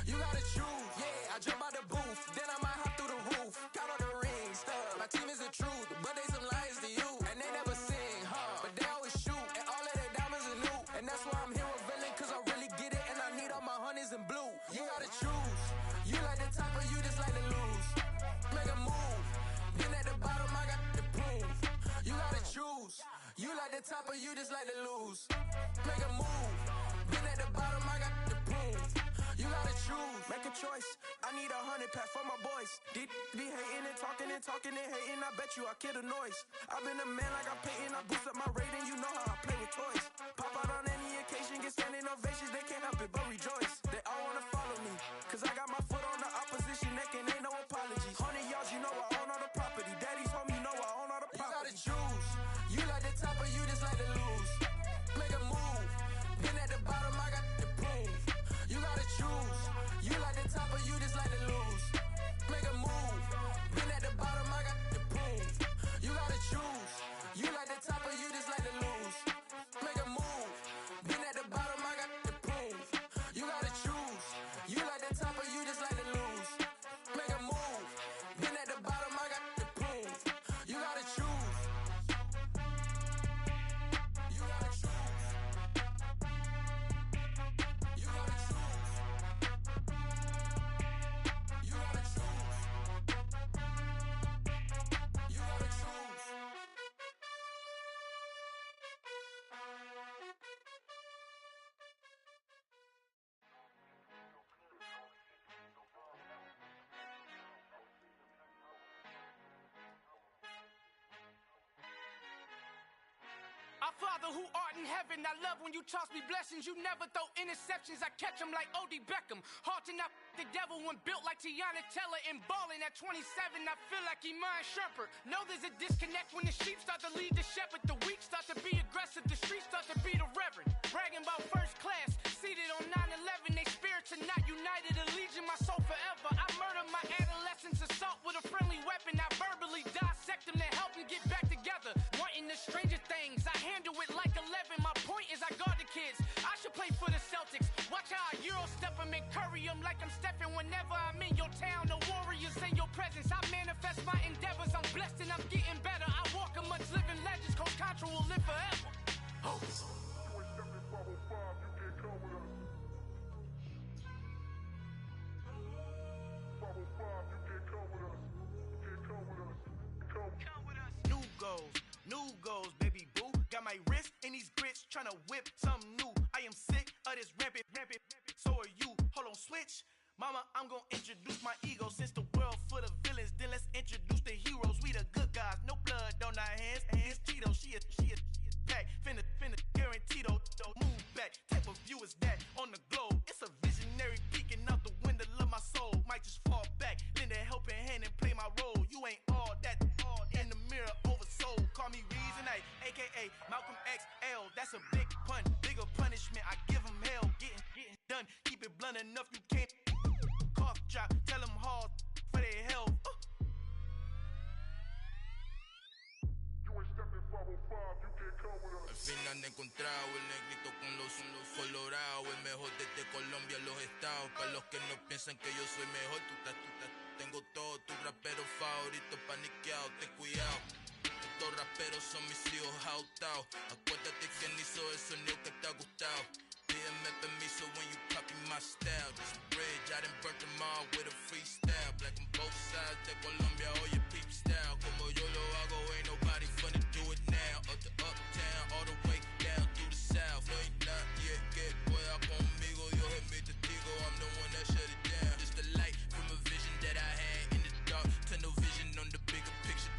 Speaker 5: You gotta choose. Yeah, I jump out the booth. Then I might hop through the roof. Count all the rings. My team is the truth, but they some liars to you. And they never sing, but they always shoot. And all of their diamonds are new. And that's why I'm here with villain, cause I really get it. And I need all my honeys in blue. You gotta choose. You like the top or you just like to lose. Make a move. Been at the bottom, I got the boom. You gotta choose. You like the top or you just like to lose. Make a move. Been at the bottom, I got the boom. You gotta choose. Make a choice. I need 100 pack for my boys. Deep be hating and talking and hating. I bet you I kill the noise. I've been a man like I'm Peyton. I boost up my rating. You know how I play with toys. Pop out on any occasion, get standing ovations. They can't help it but rejoice. They all wanna follow me, cause I got my foot on the opposition neck and ain't no apologies. 100 yards, you know I own all the property. Daddy's home, you know I own all the property. You gotta choose. You like the top or you just like to lose. Make a move. Been at the bottom, I got the boom. You gotta choose. You like the top or you just like to lose. Make a move. Been at the bottom, I got the boom. You gotta choose. You like the top or you just like to lose. Make a move. Been at the bottom, I got the boom. You gotta choose. You like the top or you just like to lose. Make a move. Been at the bottom, I got the boom. You gotta choose. You gotta choose. You gotta choose. You gotta choose. You gotta choose.
Speaker 6: Our Father who art in heaven, I love when you toss me blessings. You never throw interceptions, I catch them like O.D. Beckham. Hard to not the devil when built like Tiana Teller and balling at 27, I feel like Iman Shumpert. Know there's a disconnect when the sheep start to lead the shepherd. The weak start to be aggressive, the streets start to be the reverend. Bragging about first class, seated on 9/11. They spirits are not united, allegiance my soul forever. I murder my adolescence, assault with a friendly weapon. I verbally dissect them to help them get back together. Wanting the stranger things, I handle it like 11. My point is I guard the kids. I should play for the Celtics. Watch how I Euro step them and curry them like I'm Stephen. Whenever I'm in your town, the Warriors in your presence. I manifest my endeavors. I'm blessed and I'm getting better. I walk amongst living legends. Coach Contra will live forever. Oh.
Speaker 5: New goals, baby boo. Got my wrist in these grits, tryna whip something new. I am sick of this rampant. So are you. Hold on, switch. Mama, I'm gonna introduce my ego since the world full of villains.
Speaker 7: villains, then let's introduce the heroes. We the good guys, no blood on our hands. Hands Tito, she a pack. Finna guaranteed, move back. Type of view is that on the globe? It's a visionary peeking out the window of my soul. Might just fall back, lend a helping hand and play my role. You ain't all that in the mirror oversold. Call me Reason A, aka Malcolm XL. That's a big pun, bigger punishment. I give him hell, getting done. Keep it blunt enough, you can't cough drop. Tell them hard for their health.
Speaker 8: Al fin han encontrado el negrito con los colorados, el mejor desde Colombia, los estados. Para los que no piensan que yo soy mejor, tengo todo, tu rapero favorito paniqueado, ten cuidado. Estos raperos son mis hijos jautados. Acuérdate quién hizo el sonido que te ha gustado. Pídeme permiso when you copy my style. This bridge, I done burnt them all with a freestyle. Black on both sides de Colombia, oye peep style. Como yo lo hago, ain't nobody finna do it now. Up to uptown, all the way down through the south. No hay nadie que pueda conmigo, Dios es mi testigo. I'm the one that shut it down. Just the light from a vision that I had in the dark. Tunnel vision on the bigger picture.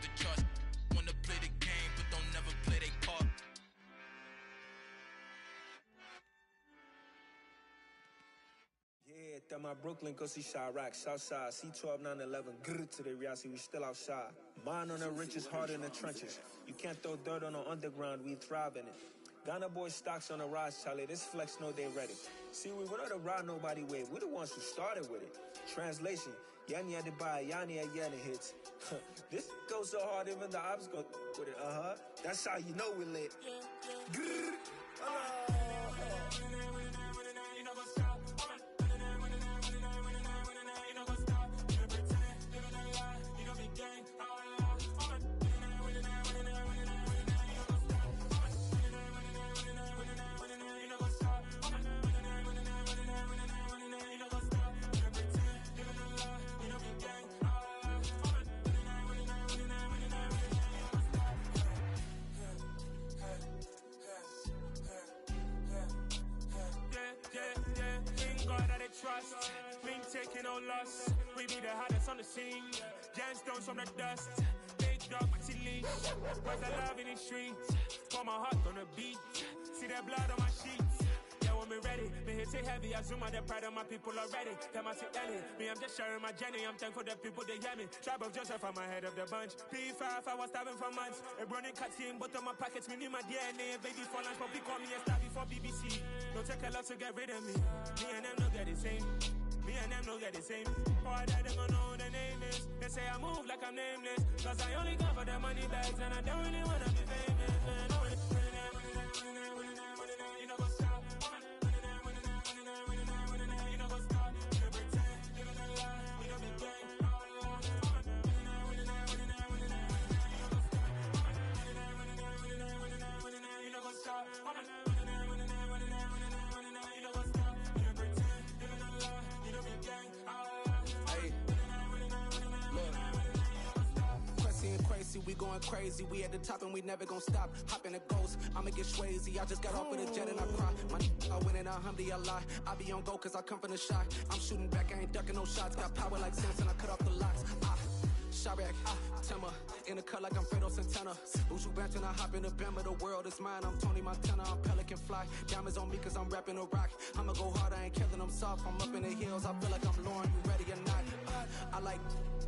Speaker 8: The charts wanna play the game, but don't never play their part.
Speaker 9: Yeah, that my Brooklyn, go see Chirac, Southside, C12, 911, grrr to the reality, we still outside. Mine on the riches, heart in the trenches. You can't throw dirt on the underground, we thrive in it. Ghana boys stocks on the rise, Charlie, this flex know they ready. See, we were not to ride nobody with, we the ones who started with it. Translation, Yani had to buy, Yani had Yanni hits. This goes so hard, even the ops go with it, That's how you know we lit. Grrr,
Speaker 10: Trust, we ain't taking no loss. We be the hottest on the scene. Gemstones from the dust. Big dog, but leash. Where's the love in the streets? Pour my heart on the beat. See that blood on my sheets. Yeah, when we ready, me hit it heavy. I zoom out the pride of my people already. Them I see Ellie. Me, I'm just sharing my journey. I'm thankful that people they hear me. Tribe of Joseph, I'm ahead of the bunch. P5, I was starving for months. A running cutscene, but on my pockets, me knew my DNA. Baby for lunch, but we call me a star before BBC. Don't take a lot to get rid of me. Me and them don't get the same. Me and them don't get the same. Boy, that they gonna know who the name is. They say I move like I'm nameless. Cause I only come for the money bags and I don't really wanna be famous. Man, you know what's up. You know what's up. You pretend, living a lie. We don't be gang. You know what's up.
Speaker 11: We going crazy, we at the top and we never gon' stop. Hop in a ghost, I'ma get swayzy. I just got off with a jet and I cry. My I win in a Humvee, I lie. I be on go cause I come from the shot. I'm shooting back, I ain't ducking no shots. Got power like Samson, I cut off the locks. Chirac, Timber, in the cut like I'm Fredo Santana. Buju Banton, I hop in the Bama, the world is mine. I'm Tony Montana, I'm Pelican Fly. Diamonds on me cause I'm rapping a rock. I'ma go hard, I ain't killing them soft. I'm up in the hills, I feel like I'm Lauren, you ready or not? I like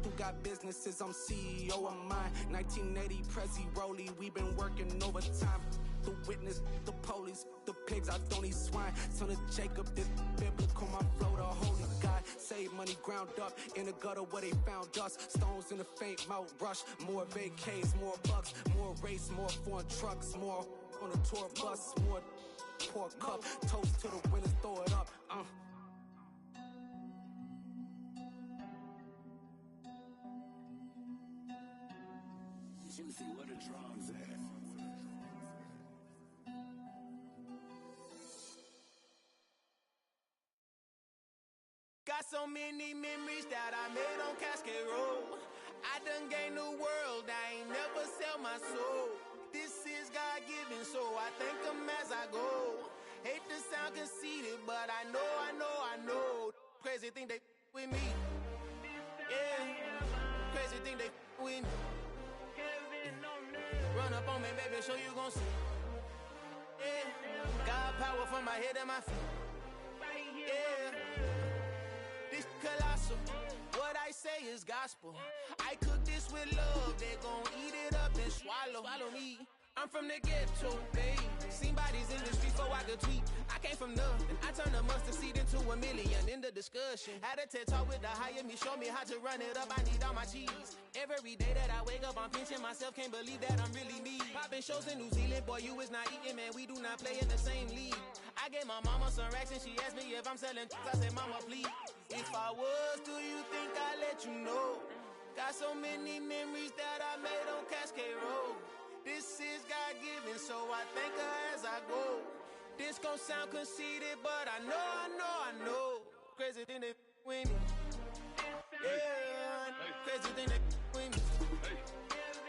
Speaker 11: who got businesses, I'm CEO of mine. 1980, Prezi Rolly, we been working overtime. The witness, the police, the pigs, I don't eat swine. Son of Jacob, this biblical, my flow, the holy God. Save money ground up in the gutter where they found us. Stones in the faint Mount Rush. More vacays, more bucks, more race, more foreign trucks, more on the tour bus, more pour cup. Toast to the winners, throw it up.
Speaker 12: Juicy, what the drums at?
Speaker 7: Got so many memories that I made on Cascade Road. I done gained the world, I ain't never sell my soul. This is God-given, so I thank him as I go. Hate to sound conceited, but I know. Crazy thing they with me. Yeah.
Speaker 6: on me, baby, so you gon' see. Yeah, God power from my head to my feet. Yeah, this colossal. What I say is gospel. I cook this with love. They gon' eat it up and swallow me. I'm from the ghetto, babe. Seen bodies in the streets before I could tweet. I came from nothing. I turned a mustard seed into a million in the discussion. Had a TED talk with the higher me, show me how to run it up. I need all my cheese. Every day that I wake up, I'm pinching myself. Can't believe that I'm really me. Popping shows in New Zealand, boy, you is not eating, man. We do not play in the same league. I gave my mama some racks and she asked me if I'm selling. I said, mama, please. If I was, do you think I'd let you know? Got so many memories that I made on Cascade Road. This is God-given, so I thank her as I go. This gon' sound conceited, but I know. Crazy thing they with me. Yeah, crazy thing they with me.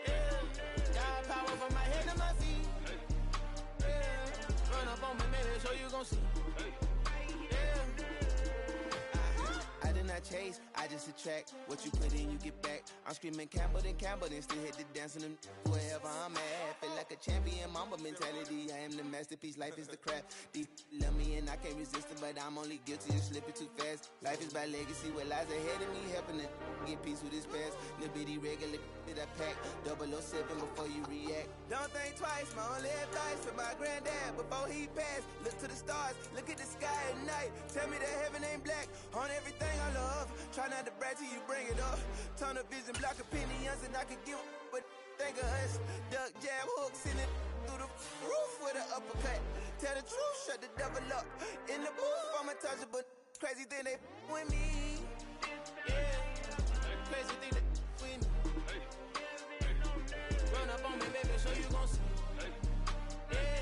Speaker 6: Yeah, got power from my head to my feet. Yeah, run up on me, baby, so you gon' see. Yeah. I did not chase, I just attract. What you put in, you get back. I'm screaming Campbell, then still hit the dance and them wherever I'm at. Feel like a champion, mamba mentality. I am the masterpiece, life is the crap. These love me and I can't resist it, but I'm only guilty of slipping too fast. Life is by legacy, what lies ahead of me, helping to get peace with this past. Little bitty regular that I pack, 007 before you react. Don't think twice, my only advice for my granddad before he passed. Look to the stars, look at the sky at night. Tell me that heaven ain't black on everything I love. Try not to brag till you bring it up. Tunnel vision, block opinions, and I can give but think of us. Duck, jab, hooks in it through the roof with an uppercut. Tell the truth, shut the devil up. In the booth, I'm untouchable. Crazy thing they with me. Yeah, crazy thing they with me. Run up on me, baby, so you gon' see. Yeah,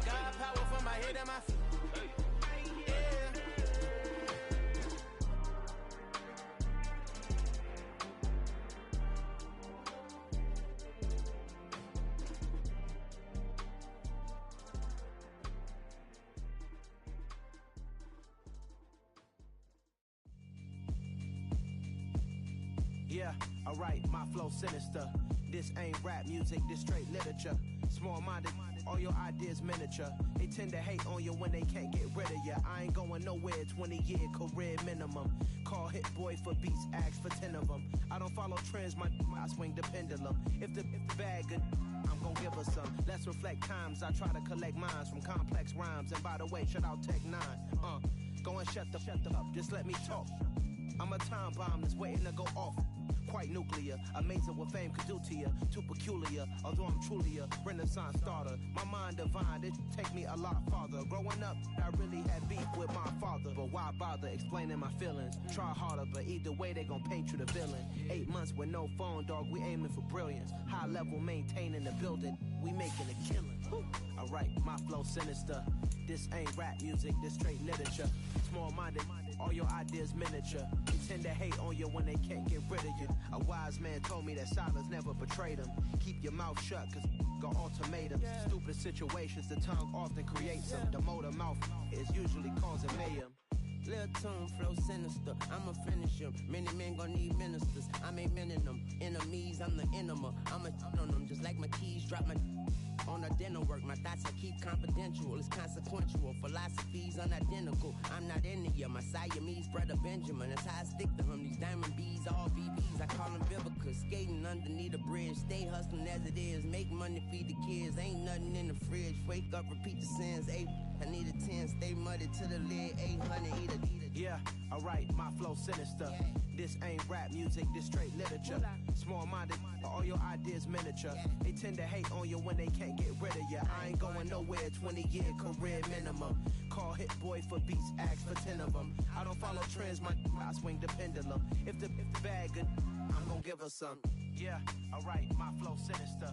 Speaker 6: got power from my head to my feet.
Speaker 13: Yeah, alright, my flow sinister. This ain't rap music, this straight literature. Small-minded, all your ideas miniature. They tend to hate on you when they can't get rid of you. I ain't going nowhere, 20-year career minimum. Call Hit Boy for beats, ask for 10 of them. I don't follow trends, I swing the pendulum. If the bag good, I'm gon' give her some. Let's reflect times, I try to collect minds from complex rhymes. And by the way, shout out Tech 9. Go and shut the up, just let me talk. I'm a time bomb that's waiting to go off. Quite nuclear, amazing what fame could do to you. Too peculiar, although I'm truly a renaissance starter. My mind divine, it take me a lot farther. Growing up, I really had beef with my father. But why bother explaining my feelings? Try harder, but either way they gon' paint you the villain. 8 months with no phone, dog, we aiming for brilliance. High level maintaining the building, we making a killing. Alright, my flow sinister. This ain't rap music, this straight literature. Small-minded, all your ideas miniature. They tend to hate on you when they can't get rid of you. A wise man told me that silence never betrayed him. Keep your mouth shut, cause got ultimatums. Stupid situations, the tongue often creates them. The motor mouth is usually causing mayhem.
Speaker 14: Lil' tune, flow sinister, I'ma finish him. Many men gon' need ministers, I'm aiming them. Enemies, I'm the enema, I'ma on them. Just like my keys, drop my on a dinner work. My thoughts I keep confidential, it's consequential. Philosophies unidentical, I'm not into ya. My Siamese brother Benjamin, that's how I stick to him. These diamond bees, all BBs, I call them Vivica. Skating underneath a bridge, stay hustling as it is. Make money, feed the kids, ain't nothing in the fridge. Wake up, repeat the sins, I need a 10, stay muddy to the lid, 800, eat a.
Speaker 13: Yeah, alright, my flow sinister. This ain't rap music, this straight literature. Small-minded, all your ideas miniature. They tend to hate on you when they can't get rid of you. I ain't going nowhere, 20-year career minimum. Call Hit Boy for beats, ask for 10 of them. I don't follow trends, I swing the pendulum. If the bag good, I'm gon' give her some. Yeah, alright, my flow sinister.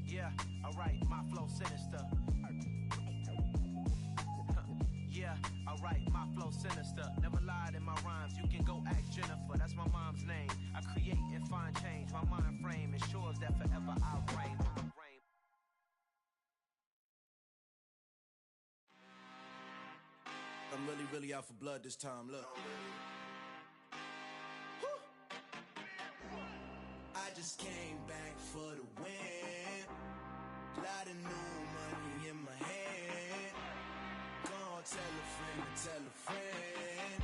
Speaker 13: Yeah, alright, my flow sinister. Yeah, alright, my flow sinister. Never lied in my rhymes, you can go ask Jennifer, that's my mom's name. I create and find change, my mind frame ensures that forever I'll reign.
Speaker 15: I'm really out for blood this time, look. I just just came back for the win. Lot of new money in my hand. Gonna tell a friend to tell a friend.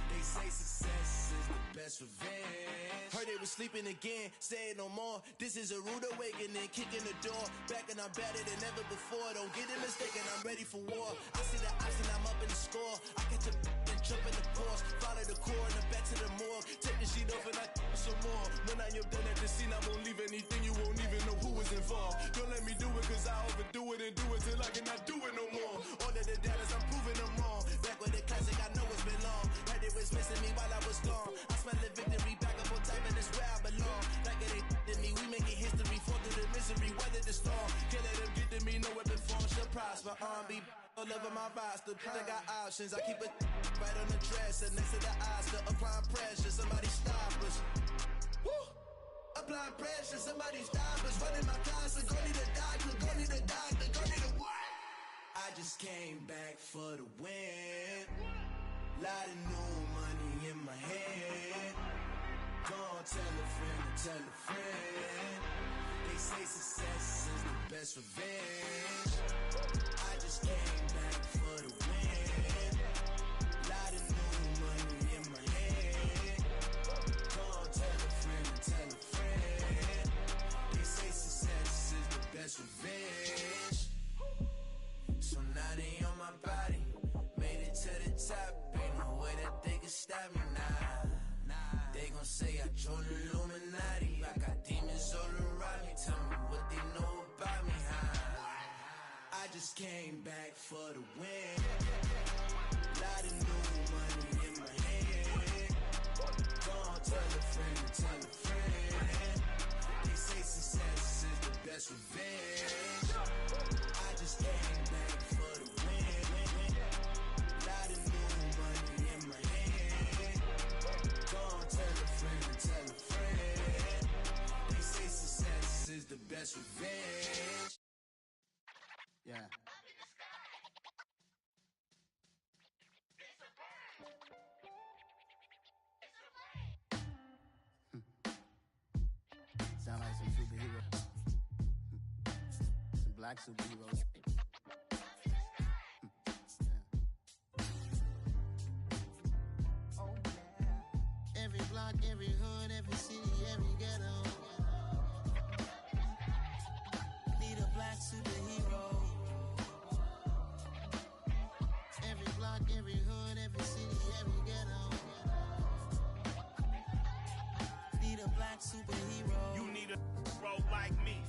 Speaker 15: They say success is the best revenge. Heard they was sleeping again, say it no more. This is a rude awakening, kicking the door. Back and I'm better than ever before. Don't get it mistaken, I'm ready for war. I see the option, I'm up in the score. I catch a and jump in the course. Follow the core and the back to the morgue. Take the sheet off and I some more. When I am done at the scene, I won't leave anything. You won't even know who was involved. Don't let me do it cause I overdo it and do it till I cannot do it no more. All of the doubters, I'm proving them wrong. Back with the classic, I know it's been long. Heard it was missing me while I was gone. I smell the victory back up on top and it's where I belong. Like it ain't to me, we making history. Fall through the misery, weather the storm. Can't let them get to me, no weapon form shall prosper. Be all over my roster, I got options. I keep it right on the dresser, next to the Oscar. Applying pressure, somebody stop us. Woo! Applying pressure, somebody stop us. Running my closet, go need a doctor, go need a doctor, go need a what? I just came back for the win. Lot of new money in my hand. Gonna tell a friend to tell a friend. They say success is the best revenge. I just came back for the win. Lot of new money in my hand. Gonna tell a friend to tell a friend. They say success is the best revenge. So now they on my body. Made it to the top. Ain't no way that they can stop me now. They gon' say I joined the Illuminati. I got demons all around me. Tell me what they know about me, huh? I just came back for the win. Lot of new money in my hand. Gonna tell a friend to tell a friend. They say success is the best revenge. I just came back for the win. Lot of new money in my hand. Gonna tell a friend to tell a friend. They say success is the best revenge.
Speaker 13: Yeah. Sound like some superheroes. Some black superheroes. Oh, yeah. Every block, every hood, every city, every ghetto. Need a black superhero. Every block, every hood, every city, every ghetto. Need a black superhero.
Speaker 16: You need a hero like me.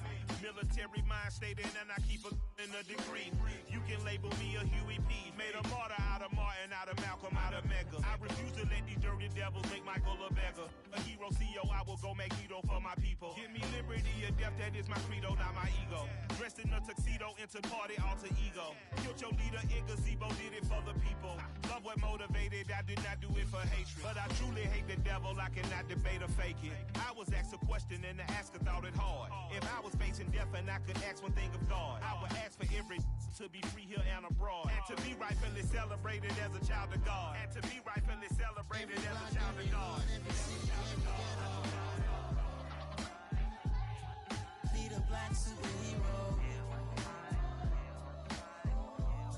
Speaker 16: Military mind stated and I keep in a degree. You can label me a Huey P. Made a martyr out of Martin, out of Malcolm, out of Mega. I refuse to let these dirty devils make Michael a beggar. A hero CEO, I will go Magneto for my people. Give me liberty or death, that is my credo, not my ego. Dressed in a tuxedo, into party, alter ego. Killed your leader in gazebo, did it for the people. Love what motivated, I did not do it for hatred. But I truly hate the devil, I cannot debate or fake it. I was asked a question and the asker thought it hard. If I was facing death and I could ask one thing of God, I would ask for every to be free here and abroad. And to be rightfully celebrated as a child of God. And to be rightfully celebrated as a child of God.
Speaker 11: Need a black superhero.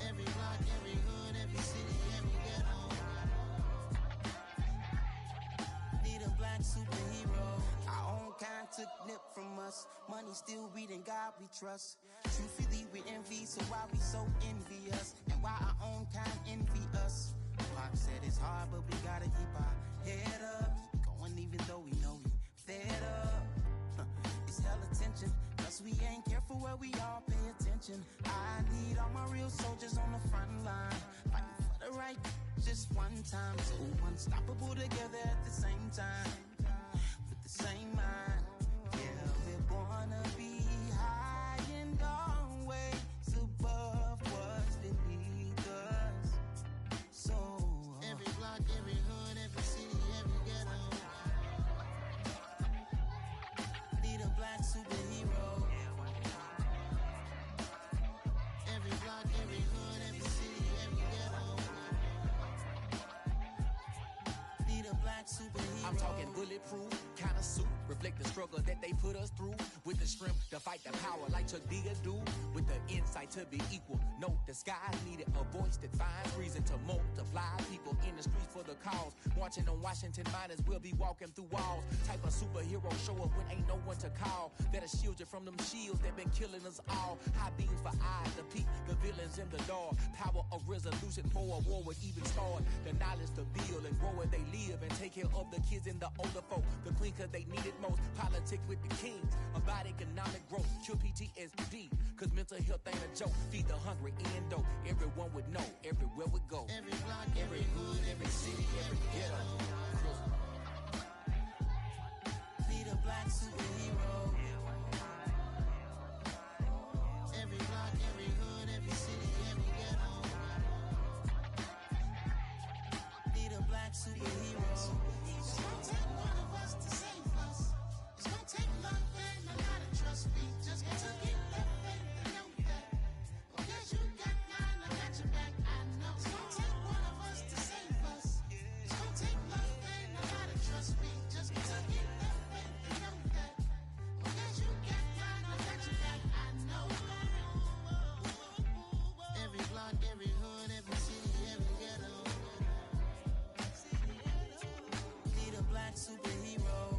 Speaker 11: Every block, every hood, every city, every ghetto. Need a black superhero. Our own kind took nip from us. Money still reading God we trust. Truthfully we envy, so why we so envious? And why our own kind envy us? Pac said it's hard, but we gotta keep our head up. Going even though we know we fed up. It's hell attention, cause we ain't careful where we all pay attention. I need all my real soldiers on the front line, fighting for the right just one time. So unstoppable together at the same time, with the same mind. Yeah, we're gonna be high and always above what's beneath us. So every block, every hood, every city, every ghetto. Need a black superhero. Every block, every hood, every city, every ghetto. Need a black superhero.
Speaker 17: I'm talking bulletproof, kind of suit, reflect the struggle that they put us through. With the strength to fight the power like Chuck D do. With the insight to be equal. Note the skies needed a voice that finds reason to multiply. People in the streets for the cause. Marching on Washington, might as well be walking through walls. Type of superhero show up when ain't no one to call. That'll shield you from them shields that been killing us all. High beams for eyes to peek the villains in the dark. Power of resolution for a war would even start. The knowledge to build and grow where they live and take care of the kids and the older folk. The queen cause they need it most. Politics with the kings about economic growth. Cure PTSD cause mental health ain't a joke. Feed the hungry in dope. Everyone would know everywhere we go.
Speaker 18: Every block, every hood, every city, every ghetto. Be the black superhero. Every block, every hood, every city, every ghetto. Be the black superhero. It's gonna take one of us to save us. It's gonna take love and a lot of trust. We just got to get that faith and know that. Because you got mine, I got your back. I know. It's gonna take one of us to save us. It's gonna take love and a lot of trust. We just got to get that faith and know that. Because you got mine, I got your back. I know. Every block, every hood, every city, every ghetto. Be the black superhero.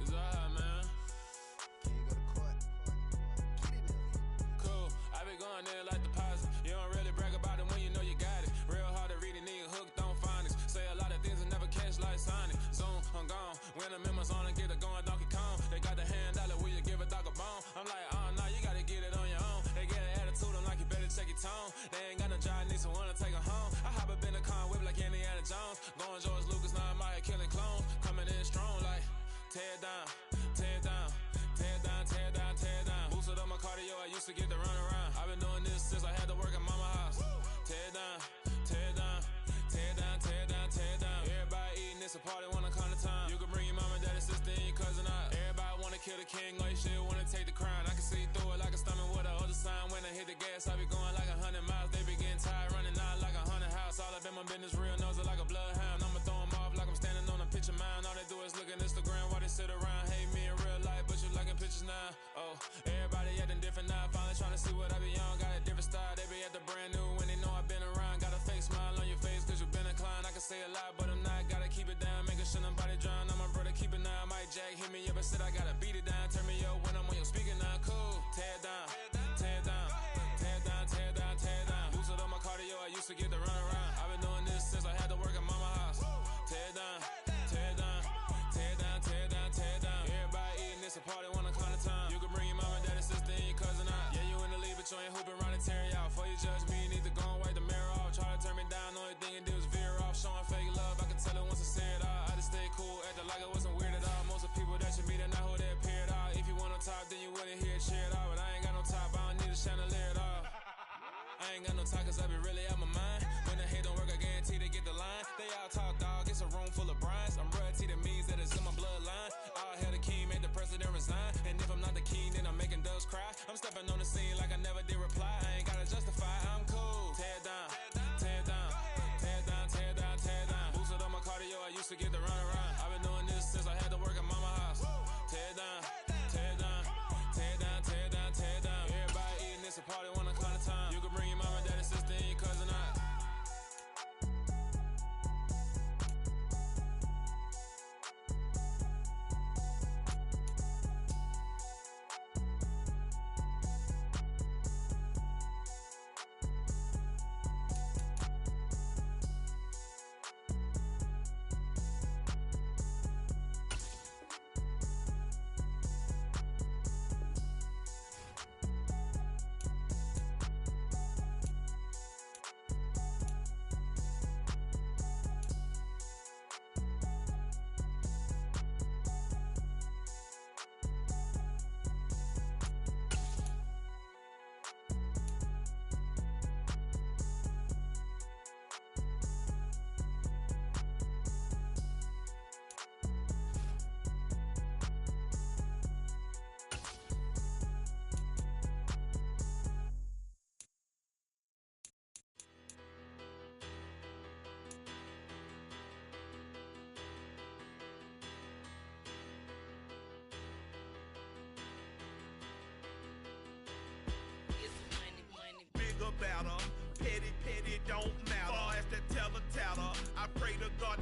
Speaker 10: It's alright, man. Cool. I be going there like deposit. You don't really brag about it when you know you got it. Real hard to read a nigga hooked on phonics. Say a lot of things and never catch like Sonic. Zoom, I'm gone. When the members on and get it going Donkey Kong. They got the hand dollar, will you give a dog a bone? I'm like, oh no, you gotta get it on your own. They get an attitude, I'm like, you better check your tone. They ain't got no job, need someone to take her home. I hop up in the car, whip like Indiana Jones. Going George Lucas, now I'm out here killing clones. Coming in strong like, tear down, tear down, tear down, tear down, tear down. Boosted up my cardio, I used to get to run around. I've been doing this since I had to work at mama house. Tear down, tear down, tear down, tear down, tear down. Everybody eating, it's a party, wanna come to time. You can bring your mama, daddy, sister, and your cousin out. Everybody wanna kill the king, or you shit wanna take the crown. I can see through it like a stomach with a other sign. When I hit the gas, I be going like 100 miles. They be getting tired, running out like 100 house. All up in my business, real nose it like a bloodhound. I'ma throw 'em off like I'm standing on a picture mound. All they do is look at Instagram while they sit around. Hate me in real life, but you liking pictures now. Oh, everybody acting different now. Finally trying to see what I be on. Got a different style, they be at the brand new when they know I've been around. Got a fake smile on your face cause you been inclined. I can say a lot, but I'm not. Gotta keep it down, making sure nobody drown. I'm my brother, keep it now. Mike Jack hit me up and said I gotta beat it down. Turn me up when I'm on your speaker now. Cool, tear down, tear down, tear down, tear down, tear down. Boosted up my cardio, I used to get to run around. I've been doing this since I had to work at mama house. Tear down, tear down, tear down, tear down, tear down. Everybody eating, it's a party, wanna come to time. You can bring your mama, daddy, sister, and your cousin out. Yeah, you in the league, but you ain't hooping around and tearing out. Before you judge me, you need to go and wipe the mirror off. Try to turn me down, only thing it did was veer off. Showing fake love, I can tell it once I say it all. I just stay cool, acting like it wasn't weird at all. Most of the people that you meet are not who they appear at all. If you want on top, then you wouldn't hear it cheer at all. But I ain't got no top, I don't need a chandelier at all. I ain't got no talk cause I be really out my mind. When the hate don't work, I guarantee they get the line. They all talk dog, it's a room full of brinds. I'm royalty, that means that it's in my bloodline. All hell the king, made the president resign. And if I'm not the king, then I'm making doves cry. I'm stepping on the scene like I never did reply. I ain't gotta justify, I'm cool. Tear down, tear down, tear down, tear down, tear down. Boosted up my cardio, I used to get to run around. I've been doing this since I had to work at mama house. Tear down, tear down, tear down, tear down, tear down. Everybody eating, it's a party, wanna come to time. You can bring your mama, daddy, sister, and your cousin out.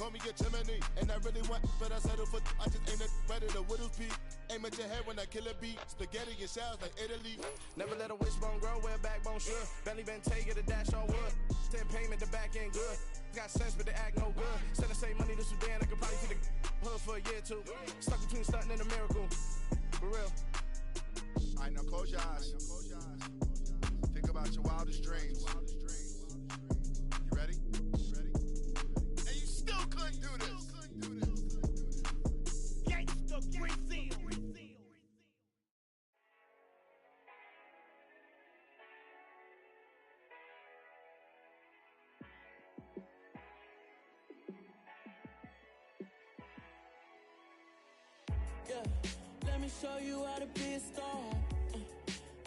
Speaker 19: call me a chimney. And I really want, but I settle for, I just ain't ready to Whittles peak. Aim at your head when I kill a beat. Spaghetti and shells like Italy.
Speaker 20: Never let a wishbone grow where a backbone should. Bentley Bentayga, the dash on wood. 10 payment, the back end good. Got sense, but the act no good. Send the same money to Sudan, I could probably see the hood for a year or two. Stuck between stunting and a miracle. For real.
Speaker 19: I know, close your eyes. Think about your wildest dreams. You ready? And you still couldn't do this. Gangsta Brazil.
Speaker 21: Yeah, let me show you how to be a star.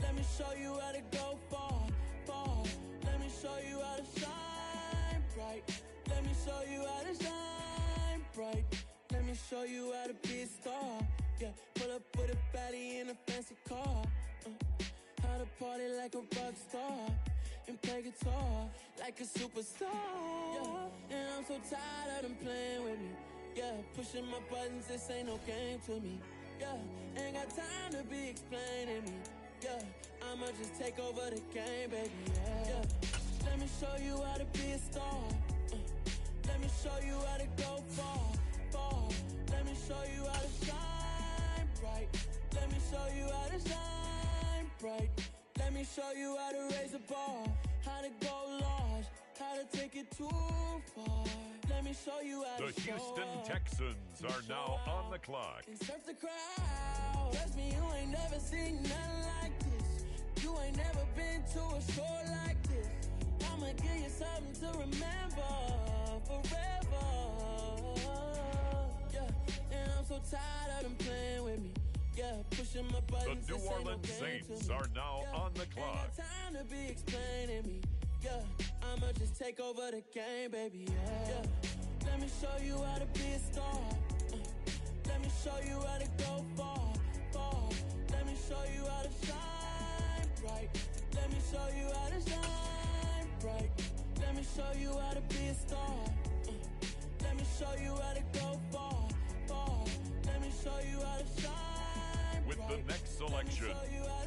Speaker 21: Let me show you how to go far, far. Let me show you how to shine bright. Let me show you how to shine bright. Let me show you how to be a star. Yeah, pull up with a baddie in a fancy car. How to party like a rock star and play guitar like a superstar. Yeah, and I'm so tired of them playing with me. Yeah, pushing my buttons, this ain't no game to me. Yeah, ain't got time to be explaining me. Yeah, I'ma just take over the game, baby. Yeah, let me show you how to be a star. Let me show you how to go far, far. Let me show you how to shine bright. Let me show you how to shine bright. Let me show you how to raise the bar, how to go large, how to take it too far. Let me show you how
Speaker 1: the
Speaker 21: to
Speaker 1: Houston Texans are now on the clock.
Speaker 21: And surf the crowd. Trust me, you ain't never seen nothing like this. You ain't never been to a show like this. I'ma give you something to remember forever. Yeah, and I'm so tired of them playing with me. Yeah, pushing my buttons.
Speaker 1: The New Orleans Saints are now on the clock.
Speaker 21: Ain't got time to be explaining me. Yeah, I'ma just take over the game, baby. Yeah, let me show you how to be a star. Let me show you how to go far, far. Let me show you how to shine bright. Let me show you how to shine bright. Let me show you how to be a star. Let me show you how to go far, far. Let me show you how to shine
Speaker 1: With
Speaker 21: bright.
Speaker 1: the next selection,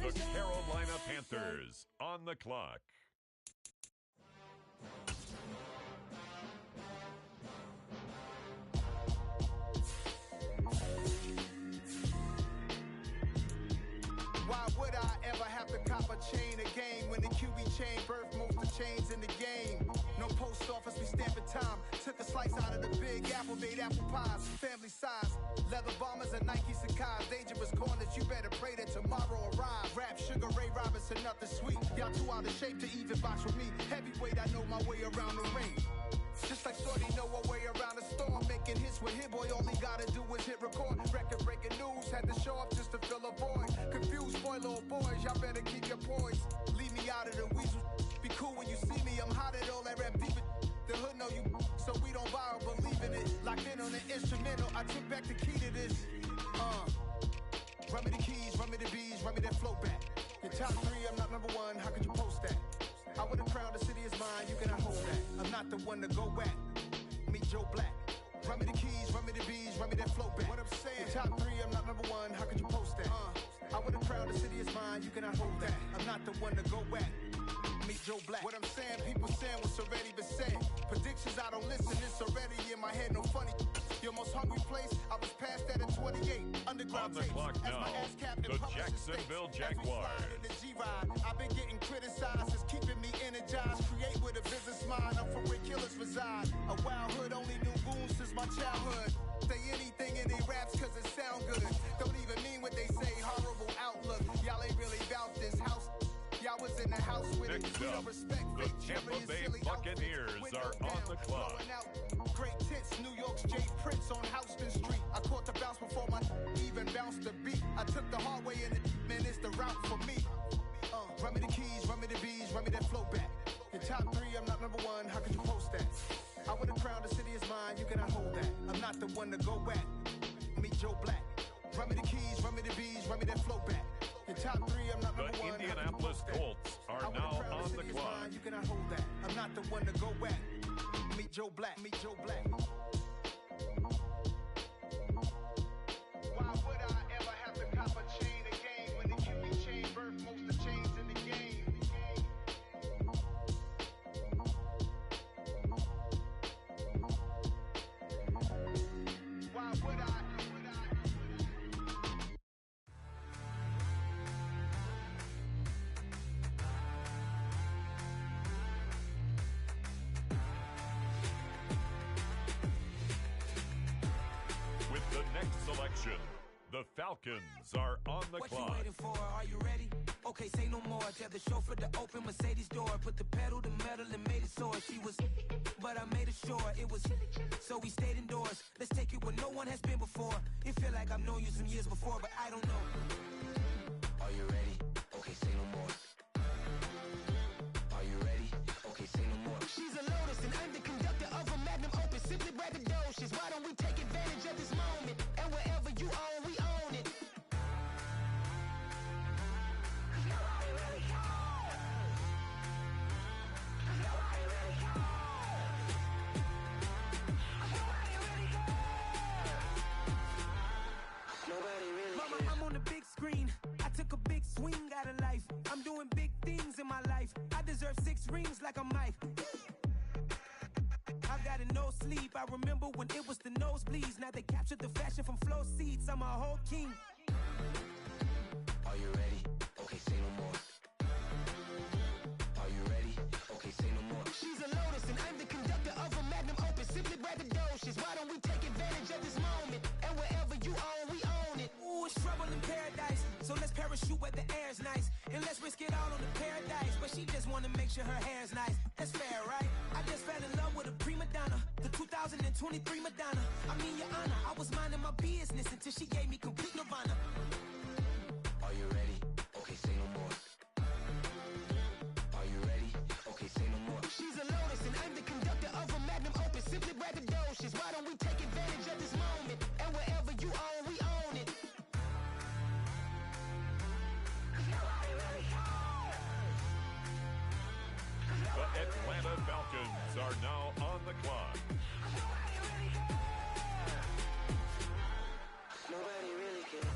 Speaker 1: the Carolina Panthers on the clock.
Speaker 22: Why would I ever have to cop a chain again when the QB chain birthed most of the chains in the game? No post office, we stamping time. Took a slice out of the big apple, made apple pies, family size. Leather bombers and Nike Sacai's. Dangerous corners, you better pray that tomorrow arrives. Rap, Sugar Ray Robinson, nothing sweet. Y'all too out of shape to even box with me. Heavyweight, I know my way around the ring. Just like Shorty know her way around the storm. Making hits with Hit Boy, all he gotta do is hit record. Record breaking news, had to show up just to fill a void. Confused boy, little boys, y'all better keep your poise. Leave me out of the weasel. Be cool when you see me, I'm hot at all that rap deep. The hood know you, so we don't borrow, believe in it. Locked in on the instrumental, I took back the key to this. Run me the keys, run me the bees, run me that flow back. Your top three, I'm not number one, how could you post that? I would've crowned the city is mine, you cannot hold that. I'm not the one to go back. Meet Joe Black. Run me the keys, run me the bees, run me that flow back. What I'm saying, your top three, I'm not number one, how could you post that? I would've crowned the city is mine, you cannot hold that. I'm not the one to go back. Meet Joe Black. What I'm saying, people saying what's already been said. Predictions, I don't listen, it's already in my head, no funny. Your most hungry place, I was past that at 28. Underground
Speaker 1: On the clock now, the Jacksonville Jaguars.
Speaker 22: I've been getting criticized, it's keeping me energized. Create with a business mind, I'm from where killers reside. A wild hood, only knew goons since my childhood. Say anything in they raps cause it sound good. Don't even mean what they say, horrible outlook. Y'all ain't really about this house. Y'all was in the house with it. We don't respect
Speaker 1: the Tampa Bay Buccaneers are on the clock.
Speaker 22: Great tits, New York's Jay Prince on Houston Street. I caught the bounce before my even bounced the beat. I took the hard way in it, man, it's the route for me. Run me the keys, run me the bees, run me that flow back. Your top three, I'm not number one, how could you post that? I would've crowned the city is mine, you cannot hold that. I'm not the one to go back. Meet Joe Black. Run me the keys, run me the bees, run me that flow back. Your top three, I'm not number one.
Speaker 1: The Indianapolis Colts are now on the clock.
Speaker 22: You cannot hold that. I'm not the one to go back. Meet Joe Black. Meet Joe Black.
Speaker 2: action. The Falcons are on the
Speaker 21: What
Speaker 2: clock.
Speaker 21: you waiting for? Are you ready? Okay, say no more. Tell the chauffeur to open Mercedes door. Put the pedal to metal and made it soar. She was, but I made it sure it was. So we stayed indoors. Let's take it where no one has been before. It feel like I've known you some years before, but I don't know. Are you ready? Okay, say no more. Are you ready? Okay, say no more. She's a Lotus and I'm the conductor of a Magnum Opus. Simply braggadocious. Why don't we take advantage of this moment? And wherever you own, we own it. Mama, I'm on the big screen. I took a big swing out of life. I'm doing big things in my life. I deserve 6 rings like a Mike. I've got no sleep. I remember when it was the nosebleeds. Now they captured the fashion from flow seats. I'm a whole king. Are you ready? Okay, say no more. Are you ready? Okay, say no more. She's a Lotus and I'm the conductor of a Magnum Opus. Simply braggadocious. Why don't we take advantage of this moment? And wherever you own, we own it. Ooh, it's trouble in paradise. So let's parachute where the air's nice. And let's risk it all on the paradise. But she just wanna make sure her hair's nice. That's fair, right? I just fell in love with a prima donna. The 2023 Madonna. I mean, your honor, I was minding my business until she gave me complete nirvana. Are you ready? Okay, say no more. Are you ready? Okay, say no more. She's a Lotus and I'm the conductor of a Magnum Opus. Simply braggadocious. Why don't we take advantage of this moment? And wherever you own, we own it.
Speaker 2: The Atlanta Falcons are now on the clock.
Speaker 21: Nobody really cares.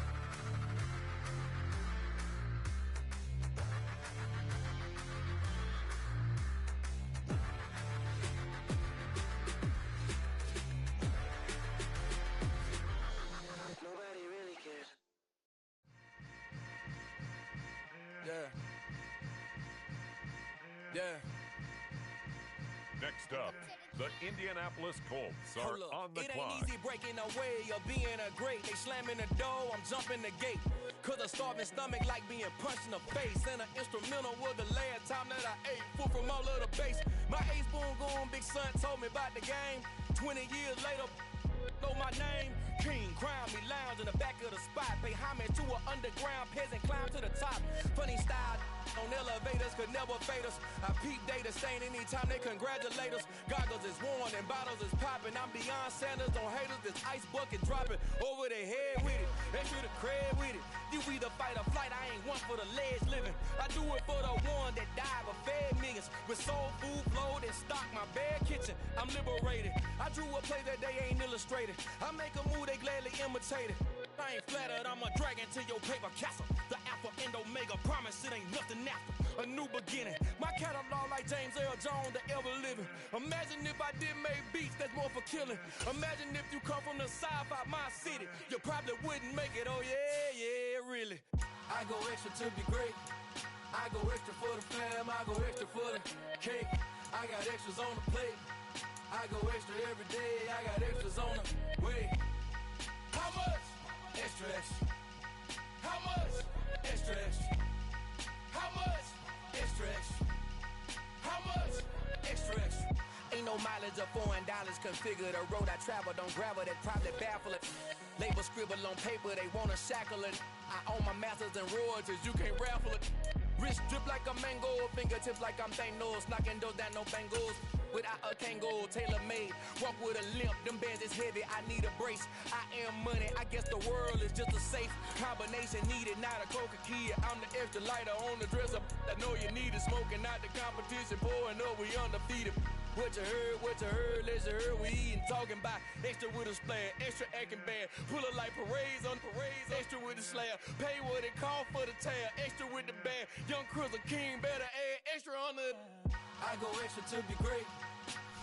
Speaker 21: Nobody really cares.
Speaker 3: Yeah.
Speaker 2: Next up, the Indianapolis Colts are
Speaker 3: Hold up.
Speaker 2: on the
Speaker 3: It
Speaker 2: clock.
Speaker 3: ain't easy breaking away or being a great. They slamming the door, I'm jumping the gate. Cause a starving stomach like being punched in the face. And an instrumental was the last time that I ate food from all of the base. My ace boom goon big son told me about the game. 20 years later, know my name. King, crown me, lounge in the back of the spot. Pay homage to an underground peasant, climb to the top. Funny style on elevators could never fade us. I peep data stain anytime they congratulate us. Goggles is worn and bottles is popping. I'm beyond Sanders on haters. This ice bucket dropping over their head with it. Extra the cred with it. You either fight or flight. I ain't one for the ledge living. I do it for the one that died but fed millions. With soul food flowed and stock my bare kitchen. I'm liberated. I drew a play that they ain't illustrated. I make a move they gladly imitated. I ain't flattered, I'm a dragon to your paper castle. The Alpha and Omega promise it ain't nothing after. A new beginning. My catalog like James Earl Jones, the ever living. Imagine if I did make beats that's more for killing. Imagine if you come from the sci-fi my city. You probably wouldn't make it, oh yeah, really. I go extra to be great. I go extra for the fam, I go extra for the cake. I got extras on the plate. I go extra every day, I got extras on the way. How much? Extra, extra. How much? Extra, extra. How much? Extra, extra. How much? Extra, extra. Ain't no mileage or $4 configure the road I travel. Don't gravel that probably baffle it. Label scribble on paper, they wanna shackle it. I own my masters and royalties, you can't raffle it. Wrist drip like a mango, fingertips like I'm Thanos. Knocking those down, no bangles. Without a Kango, tailor-made. Walk with a limp, them bands is heavy, I need a brace. I am money, I guess the world is just a safe combination needed, not a coca-key. I'm the extra lighter on the dresser. I know you need it, smoking out the competition, pouring up, we undefeated. What you heard, let's heard, we eating, talking about extra with a splash, extra acting bad, pull it like parades on parades, extra with the slab, pay what it cost for the tab, extra with the band, young Chris a king, better add extra on the. I go extra to be great,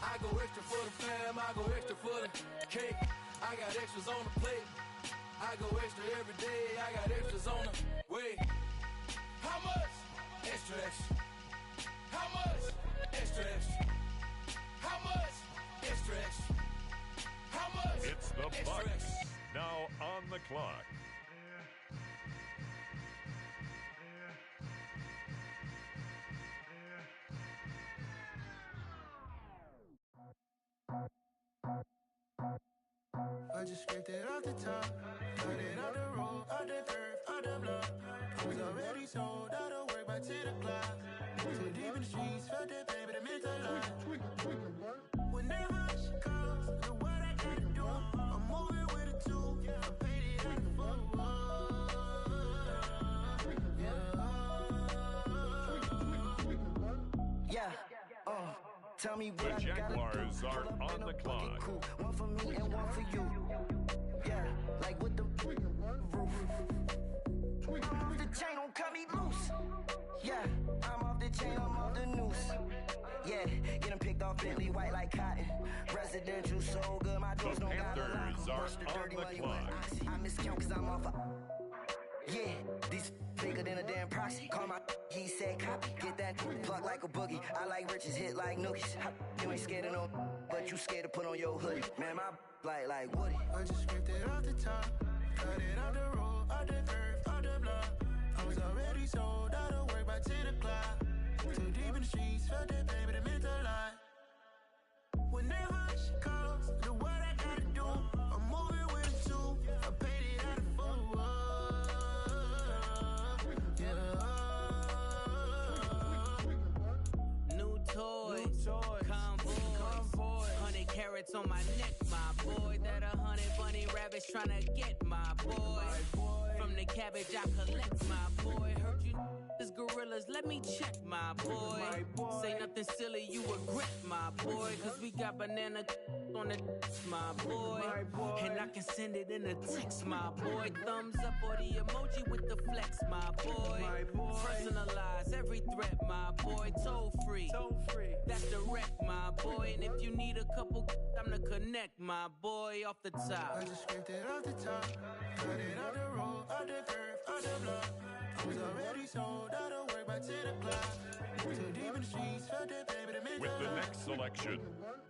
Speaker 3: I go extra for the fam, I go extra for the cake, I got extras on the plate, I go extra every day, I got extras on the way. How much? Extra, extra. How much? Extra, extra. How much? Extra, extra. How much?
Speaker 2: It's the
Speaker 3: Extra,
Speaker 2: Bucks
Speaker 3: extra.
Speaker 2: now on the clock.
Speaker 5: I just scraped it off the top, cut it out the road, out the curve, out the block. I was already sold, out of work by 10 o'clock. Too deep in the streets, felt that baby, that meant a lot. Whenever she calls, do what I gotta do. I'm moving with a two, I paid it out the full.
Speaker 4: Yeah, tell me what
Speaker 2: The
Speaker 4: I gotta
Speaker 2: Jaguars
Speaker 4: do.
Speaker 2: are on the clock.
Speaker 4: Cool. One for me and one for you. Yeah, like with the roof. I'm off the chain, don't cut me loose. Yeah, I'm off the chain, I'm off the noose. Yeah, getting picked off Bentley white like cotton. Residential so good, my doors don't got a lock.
Speaker 2: Panthers are
Speaker 4: Bust the
Speaker 2: on
Speaker 4: dirty
Speaker 2: the
Speaker 4: money
Speaker 2: clock.
Speaker 4: with Oxy. I miscount cause I'm off a... Yeah, these bigger than a damn proxy. Call my he said copy. Get that plug like a boogie. I like riches, hit like nookies. You ain't scared of no, but you scared to put on your hoodie. Man, my like Woody.
Speaker 5: I just scraped it off the top, cut it out the road, out the curve, out the block. I was already sold, out of work by 10 o'clock. Too deep in the streets, felt that baby, that meant a lot. Whenever she calls, do what I gotta do. I'm moving with a two, I paid it out of full.
Speaker 21: New toys, convoys, 100 carats on my neck, my boy. That 100 bunny rabbits tryna get my boy. From the cabbage I collect, my boy. Heard you is gorillas, let me check, my boy. Say nothing silly, you regret, my boy. Cause we got banana on the my boy. And I can send it in a text, my boy. Thumbs up or the emoji with the flex, my boy. Personalize every threat, my boy. Toll free. That's direct, my boy. And if you need a couple, I'm to connect, my boy, off the top.
Speaker 5: I just scraped it off the top, cut it out the road, out the curve, out the block. I was already sold, out of work by 10 o'clock. Too deep in the streets, felt that baby, that meant
Speaker 2: With
Speaker 5: a
Speaker 2: the
Speaker 5: lot.
Speaker 2: next selection,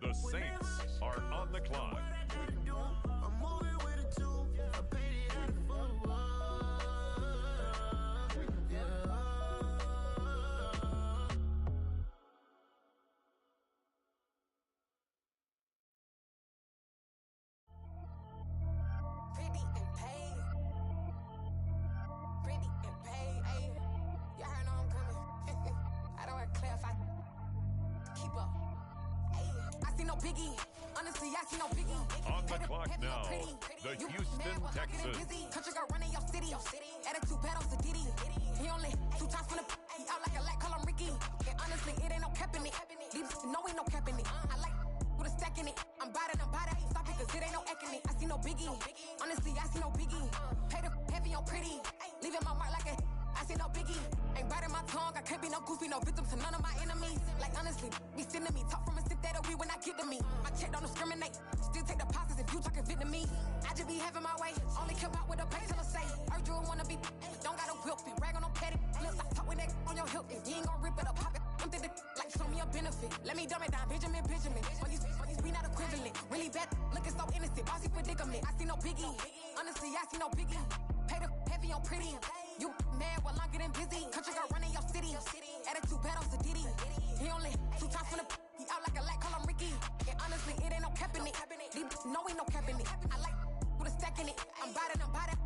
Speaker 2: the Saints are on the clock.
Speaker 5: I'm moving with a two, I paid it out of full.
Speaker 8: Pretty and paid. Pretty and paid, ayy. Y'all heard know I'm coming. I don't want to clarify. Keep up. Ayy. I see no biggie. Honestly, I see no biggie.
Speaker 2: On the clock now, the Houston Texans.
Speaker 8: Country girl running your city. Attitude bad on Diddy. He only 2 times from the he out like a light, call him Ricky. And honestly, it ain't no cap in it. These know ain't no cap in it. I like with a stack in it. I'm bad. Stop it, cause it ain't no eck in it. I see no biggie. Honestly, I see no biggie. Pay the heavy on pretty. Leaving my mark like a I see no biggie. Ain't biting my tongue. I can't be no goofy, no victim to none of my enemies. Like honestly, be sending me talk from a sit that we when I get to me. My check don't discriminate. Still take the pauses if you talking Vietnamese. I just be having my way. Only care about what the pay till I say. Urge you wanna be. Don't got a whip and rag on no petty. Lips like talk with that on your hip. If you ain't gon' rip it up, pop it. I'm thinking like show me a benefit. Let me dumb it down, Benjamin. For you, we not equivalent. Really bad, looking so innocent. Bossy predicament. I see no biggie. Honestly, I see no biggie. Pay the heavy on pretty. You mad while I'm getting busy. Country girl running your city. Attitude bad on Diddy. He only 2 times from the he out like a light, call him Ricky. And honestly, it ain't no cap in it. These know ain't no cap in it. I like with a stack in it. I'm bad.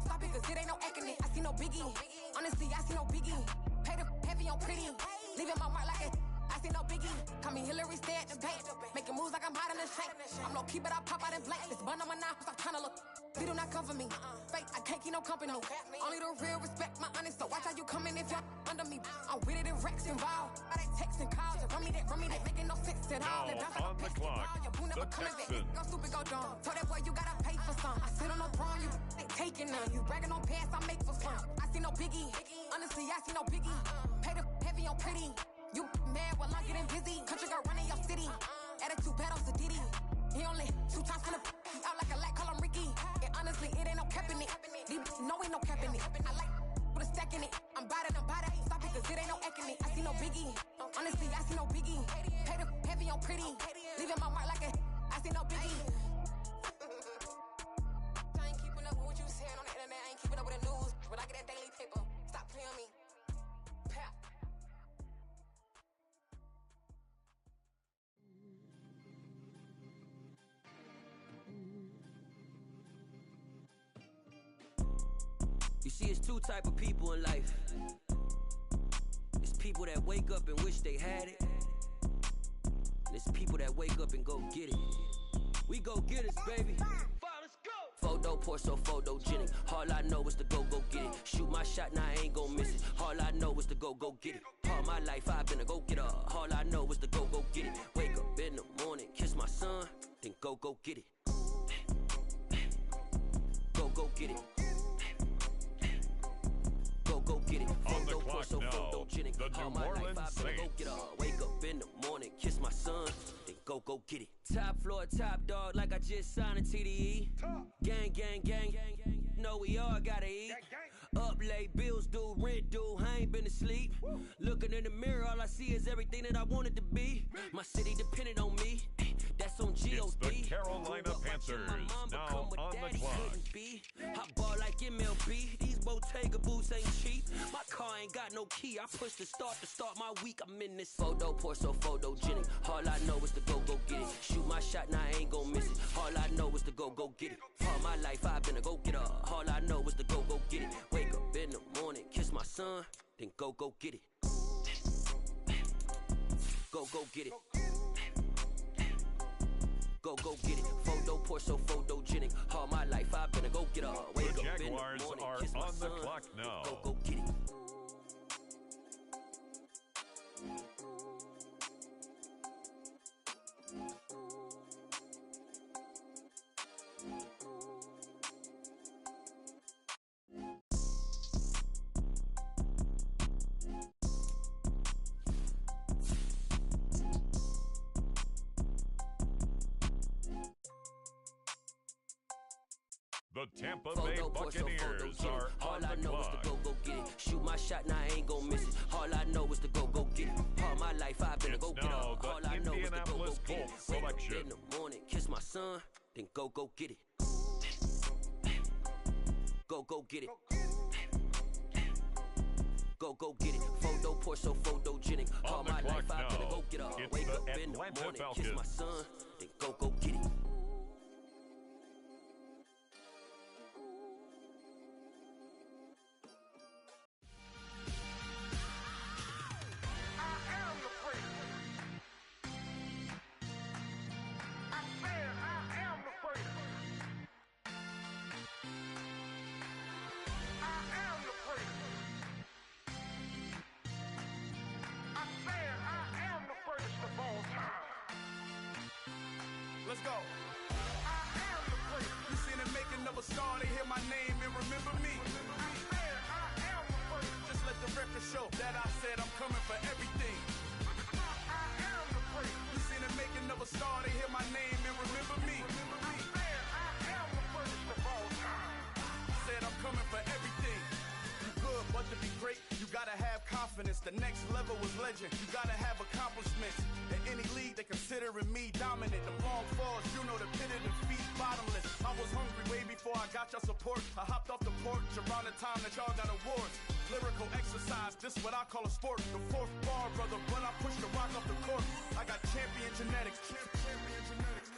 Speaker 8: Stop it, cause it ain't no eck in it. I see no biggie. Honestly, I see no biggie. Pay the heavy on pretty. Leaving my mark like a I see no biggie. Call me Hillary, stay at the bank. Making moves like I'm hiding the shank. I'm low key, but I pop out in blank. This bun on my knife, stop trying to look. They do not cover me. Fake, I can't keep no company. Only the real respect my honest. So watch how you coming if you're under me. I'm with it and Rex involved. I they texting calls. Run me that, making no sense at all.
Speaker 2: Now on the clock, the Texans.
Speaker 8: Go stupid, go dumb. Told that boy you gotta pay for some. I sit on no throne, you ain't taking none. You bragging on pants, I make for fun. I see no biggie. Honestly, I see no biggie. Pay the heavy on pretty. You mad while I'm getting busy. Country girl running your city. Attitude bad on Diddy. He only 2 times from the he out like a light, call him Ricky. And honestly, it ain't no cap in it. These know ain't no cap in it. I like with a stack in it. I'm bad. Stop it, cause it ain't no eck in it. I see no biggie. Honestly, I see no biggie. Pay the heavy on pretty. Leaving my mark like a I see no biggie. I ain't keeping up.
Speaker 9: You see, it's two type of people in life. It's people that wake up and wish they had it. And it's people that wake up and go get it. We go get it, baby. Photo poor, so photogenic. All I know is to go get it. Shoot my shot, now I ain't gon' miss it. All I know is to go get it. All my life I've been a go-getter. All I know is to go get it. Wake up in the morning, kiss my son, then go get it. Go get it. Go get it.
Speaker 2: On the
Speaker 9: Photo poor,
Speaker 2: clock
Speaker 9: so
Speaker 2: now,
Speaker 9: photogenic.
Speaker 2: the New
Speaker 9: All my life
Speaker 2: Orleans
Speaker 9: I've been a go-getter. Wake up in the morning, kiss my son, then go get it. Top floor, top dog, like I just signed a TDE. Gang. Know we all gotta eat. Up late, bills due, rent due, I ain't been asleep. Looking in the mirror, all I see is everything that I wanted to be. My city depended on me, that's on G.O.D.
Speaker 2: It's the Carolina Panthers, now on the clock.
Speaker 9: I ball like MLB, these Bottega boots ain't cheap. My car ain't got no key, I push the start to start my week. I'm in this photo poor, so photogenic. All I know is to go get it. Shoot my shot, now I ain't gon' miss it. All I know is to go get it. All my life I've been a go-getter. All I know is to go get it. Wake up in the morning, kiss my son, then go get it. Go get it. Go get it. Photo poor, so photogenic. All my life I've been a go-getter. Wake up in the
Speaker 2: Jaguars
Speaker 9: morning,
Speaker 2: are
Speaker 9: kiss my
Speaker 2: on the
Speaker 9: son,
Speaker 2: clock now.
Speaker 9: go get it.
Speaker 2: The Tampa Bay Buccaneers are on
Speaker 9: All I
Speaker 2: the
Speaker 9: know is
Speaker 2: clock.
Speaker 9: to go get it. Shoot my shot, now I ain't gon' miss it. All I know is to go get it. All my life I've been a
Speaker 2: It's
Speaker 9: go-getter.
Speaker 2: now the
Speaker 9: All I know is to go
Speaker 2: Indianapolis
Speaker 9: get it.
Speaker 2: Colts
Speaker 9: Wake up
Speaker 2: selection.
Speaker 9: in the morning, kiss my son, then go get it. Go get it. Go get it. Photo poor, so photogenic. All
Speaker 2: On the
Speaker 9: my life
Speaker 2: clock
Speaker 9: I've been a
Speaker 2: now,
Speaker 9: go-getter.
Speaker 2: it's
Speaker 9: Wake
Speaker 2: the
Speaker 9: up in the
Speaker 2: Atlanta
Speaker 9: morning, kiss my
Speaker 2: Falcons.
Speaker 9: son, then go get it.
Speaker 22: Let's go. You seen the making of a star, they hear my name and remember me. Just let the record show that I said I'm coming for everything. You seen the making of a star, they hear my name and remember me. Said I'm coming for everything. You good, but to be great, you gotta have confidence. The next level was legend. You gotta have accomplishments. In any league, they considering me dominant. The long falls, you know the pit of defeat, bottomless. I was hungry way before I got your support. I hopped off the porch around the time that y'all got awards. Lyrical exercise, this what I call a sport. The fourth bar, brother, when I push the rock off the court. I got champion genetics. Champion genetics.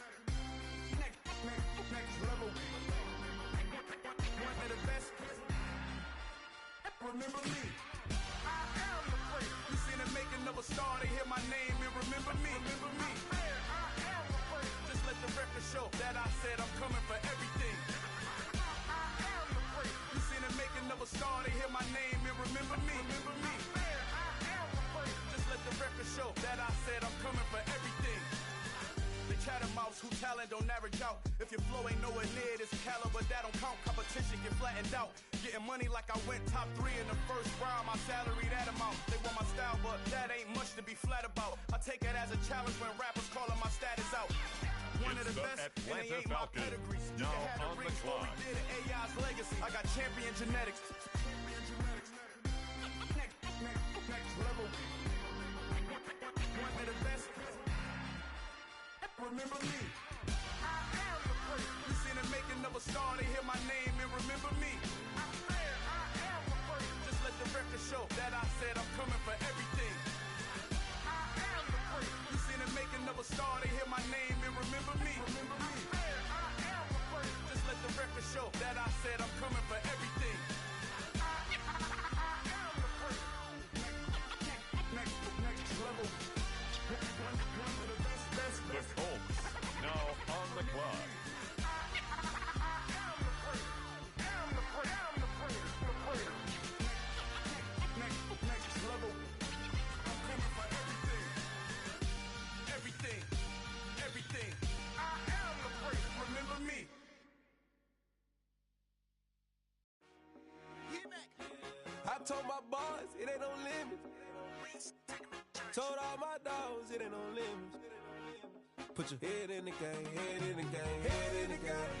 Speaker 22: Next level. One of the best. Remember me. I am the first. You seen the making of a star, they hear my name and remember me. Remember me. I am the first. Just let the record show that I said I'm coming for everything. I am the first. You seen the making of a star, they hear my name and remember me. Remember me. I am the first. Just let the record show that I said I'm coming for everything. The chattermouths who talent don't average out. If your flow ain't nowhere near this caliber, that don't count. Competition get flattened out. Getting money like I went top 3 in the first round. My salary that amount. They want my style, but that ain't much to be flat about. I take it as a challenge when rappers calling my status out. One of the best, and they ain't my pedigree. You can have the rings before we did it. AI's legacy. I got champion genetics. Next level. One of the best. Remember me. I am the first. You seen the making of a star, they hear my name and remember me. I am the first. Just let the record show that I said I'm coming for everything. I am the first. You seen the making of a star, they hear my name and remember me. Remember me. I am the first. Just let the record show that I said I'm coming for everything.
Speaker 21: ain't no limits. Told all my dogs, it ain't no limits. Put your head in the game, head in the game, head in the game.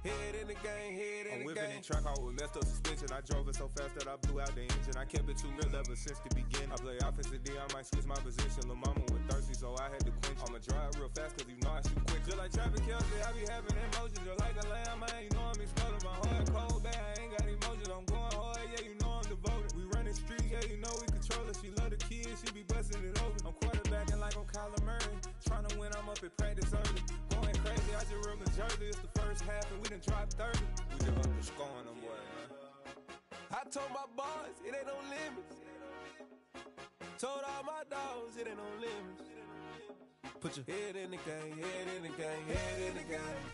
Speaker 21: Head in the game, head in the game. I'm whipping in track out with messed up suspension. I drove it so fast that I blew out the engine. I kept it too real ever since the beginning. I play offensive D, I might switch my position. Lil' mama was thirsty, so I had to quench. I'ma drive real fast, cause you know I shoot quick. Just like traffic Kelsey, I be having emotions. Just like a lamb, man, you know I'm exploding. My heart cold, bad, I ain't got emotions. I'm going hard, yeah, you know I'm devoted. We running streets, yeah, you know we control it. She love the kids, she be busting it over. I'm quarterbacking like I'm Kyler Murray. Trying to win, I'm up at practice early. Going crazy, I just real Jersey. It's the first half and we done dropped 30. We just up to scoring them, boy, man. I told my boys, it ain't no limits. Told all my dogs, it ain't no limits. Put your head in the game, head in the game, head in the game.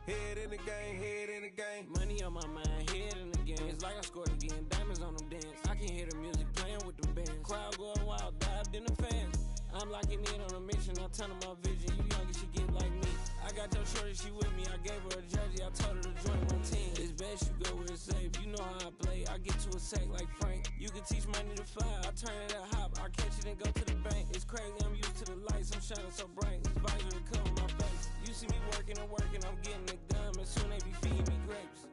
Speaker 21: Head in the game, head in the game.
Speaker 7: Money on my mind, head in the game. It's like I scored again, diamonds on them dance. I can hear the music playing with them bands. Crowd going wild, dived in the fans. I'm locking in on a mission, I'm telling my vision. You young, she get like me. I got your shorty, she with me. I gave her a jersey, I told her to join my team. It's best you go where it's safe. You know how I play. I get to a sack like Frank. You can teach money to fly. I turn it at hop. I catch it and go to the bank. It's crazy, I'm used to the lights. I'm shining so bright. This visor will cover my face. You see me working and working. I'm getting it done. And soon they be feeding me grapes.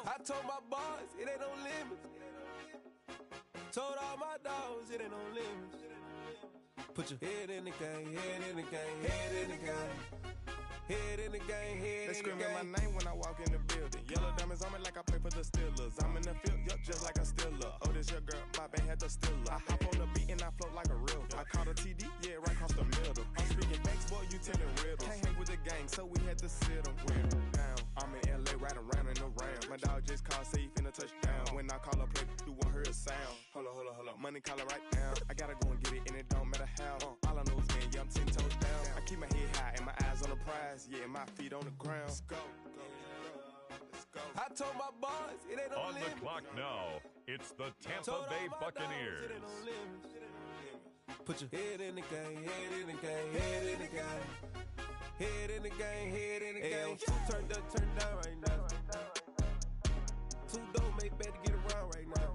Speaker 7: I told my boys, it ain't no limits. Told all my dogs, it ain't no limits. Put your head in the game, head in the game, head in the game. Head in the game, head in the game.
Speaker 20: They screaming my name when I walk in the building. Yellow diamonds on me like I play for the Steelers. I'm in the field, yup, just like a Steeler. Oh, this your girl, my band had the Steeler. I hop on the beat and I float like a river. I caught a TD, yeah, right across the middle. I'm speaking banks, boy, you telling riddles. Can't hang with the gang, so we had to sit them down. I'm in LA, riding around in the round. My dog just called, say he finna touchdown. When I call a play, you won't hear a sound. Hold up, money calling right now. I gotta go and get it, and it don't matter how. All I know is, man, yeah, I'm 10 toes down. I keep my head high and my eyes on the prize. Yeah, my feet on the ground. Let's go. I told my boys, it ain't no
Speaker 2: On
Speaker 7: limits.
Speaker 2: the clock now, it's the Tampa Bay Buccaneers.
Speaker 21: Put your head in the game, head in the game, head in the game. Head in the game, head in the game. Two turned up, turned down right now. Two don't make better get around right now.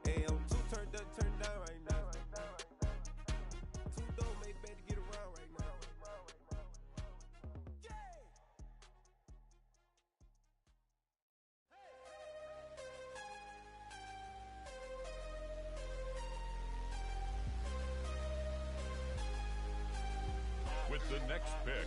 Speaker 21: Hey, I'm two turned up, turned down right now. Two don't make better get around right now.
Speaker 2: With the next pick,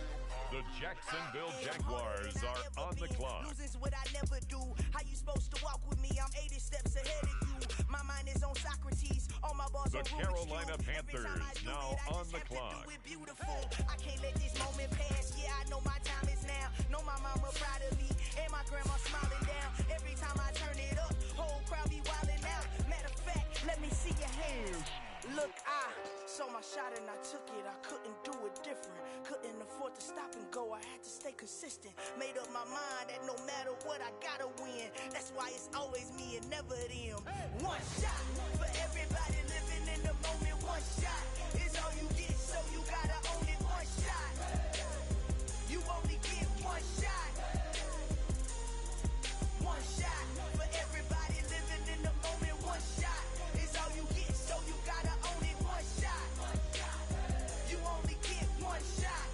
Speaker 2: the Jacksonville Jaguars are on the clock.
Speaker 12: Losing's what I never do. How you supposed to walk with me? I'm 80 steps ahead of you. My mind is on Socrates. All my balls
Speaker 2: The
Speaker 12: on
Speaker 2: Carolina Panthers now on the clock.
Speaker 12: Beautiful. I can't let this moment pass. Yeah, I know my time is now. Know my mama proud of me. And my grandma smiling down. Every time I turn it up, whole crowd be wildin' out. Matter of fact, let me see your hands. Look, I saw my shot and I took it. I couldn't do it different. Couldn't afford to stop and go. I had to stay consistent. Made up my mind that no matter what, I gotta win. That's why it's always me and never them. One shot for everybody living in the moment. One shot is all you get, so you gotta own it. One shot. You only get one shot. One shot for everybody living in the moment. One shot is all you get, so you gotta own it. One shot. You only get one shot.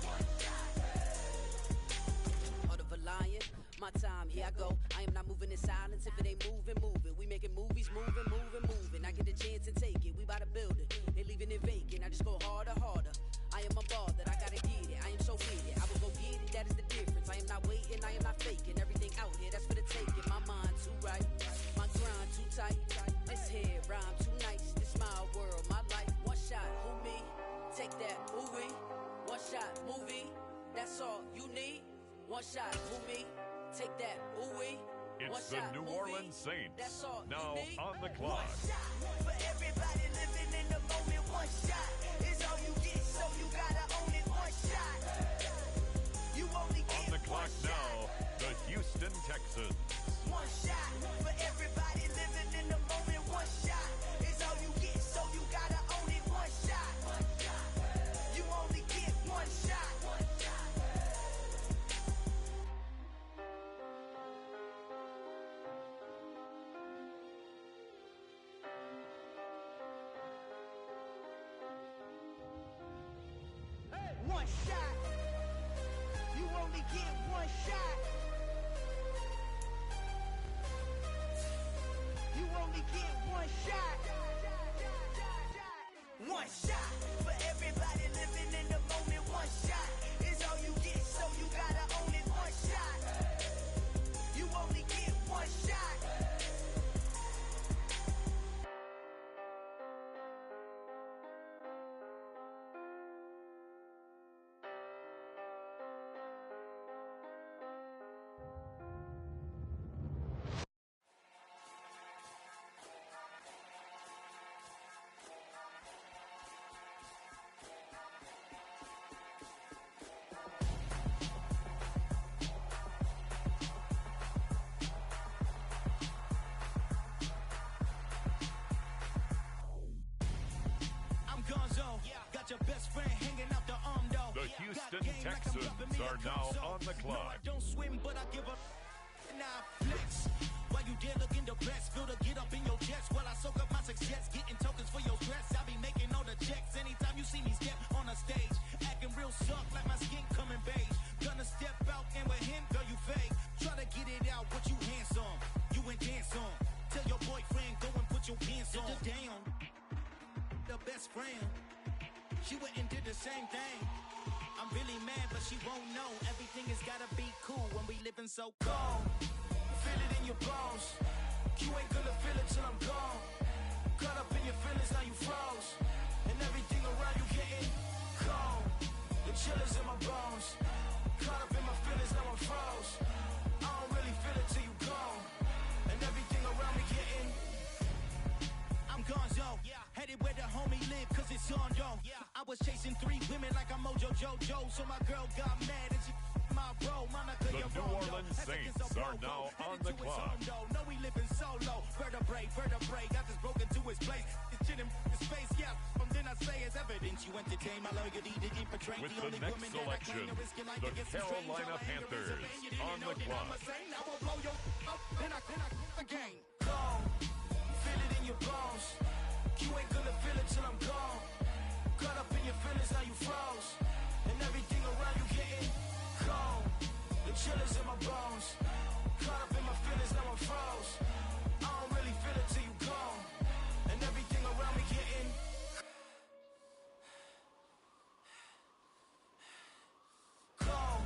Speaker 23: Order of a lion, my time, here I go. I am not moving in silence. If it ain't moving, moving. We making movies, moving, moving, moving. I get a chance to take it. We bout to build it. They leaving it vacant. I just go harder, harder. I am a ball that I gotta get it. I am so with it. I will go get it. That is the difference. I am not waiting. I am not faking. Everything out here, that's for the taking. My mind too right. My grind too tight. This head rhyme too nice. This my world, my life. One shot, who me? Take that, movie. One shot, movie. That's all you need. One shot, movie. Take that, ooh-wee.
Speaker 2: It's the New Orleans Saints now on the clock.
Speaker 12: One shot for everybody living in the moment. One shot is all you get, so you gotta own it. One shot. You only get
Speaker 2: On the clock
Speaker 12: one
Speaker 2: now, the Houston Texans.
Speaker 12: One shot for everybody living in the moment. One shot is all you get, so you gotta own it. One shot. You only get one shot. shot. You only get one shot. You only get one shot. One shot for everybody living in the moment. One shot is all you get, so you gotta own it. One shot. You only get one shot.
Speaker 3: Got your best friend hanging out the arm though.
Speaker 2: The Houston Texans are now on the clock.
Speaker 3: No, I don't swim, but I give up. Now flex. While you there looking depressed, feel to get up in your chest. While I soak up my success, getting tokens for your stress. I be making all the checks anytime you see me step on a stage. Acting real suck like my skin coming beige. Gonna step out and with him, girl, you fake. Try to get it out, but you handsome. You ain't dance on. Tell your boyfriend, go and put your pants on. Down. The best friend. She went and did the same thing. I'm really mad, but she won't know. Everything has gotta be cool when we living so cold.
Speaker 11: Feel it in your bones. You ain't gonna feel it till I'm gone. Caught up in your feelings, now you froze. And everything around you getting cold. The chill is in my bones. Caught up in my feelings, now I'm froze. I don't really feel it till you gone. And everything around me getting.
Speaker 3: I'm gonzo. Headed where the homie live, cause it's on though. I was chasing 3 women like I'm Mojo Jojo. So my girl got mad and she my bro. Monica,
Speaker 2: the New Orleans Saints are now on the clock.
Speaker 3: No, we living solo. Vertebrae. Got this broken to his place. It's chin in his face, yeah. From then I say it's evidence you entertain my loyalty to infiltrate.
Speaker 2: With the next selection, the Carolina Panthers on the clock.
Speaker 3: I will blow your up, then I again.
Speaker 11: Gone. Feel it in your bones. You ain't gonna feel it till I'm gone. Caught up in your feelings, now you froze. And everything around you getting cold. The chill is in my bones. Caught up in my feelings, now I'm froze. I don't really feel it till you gone. And everything around me getting cold.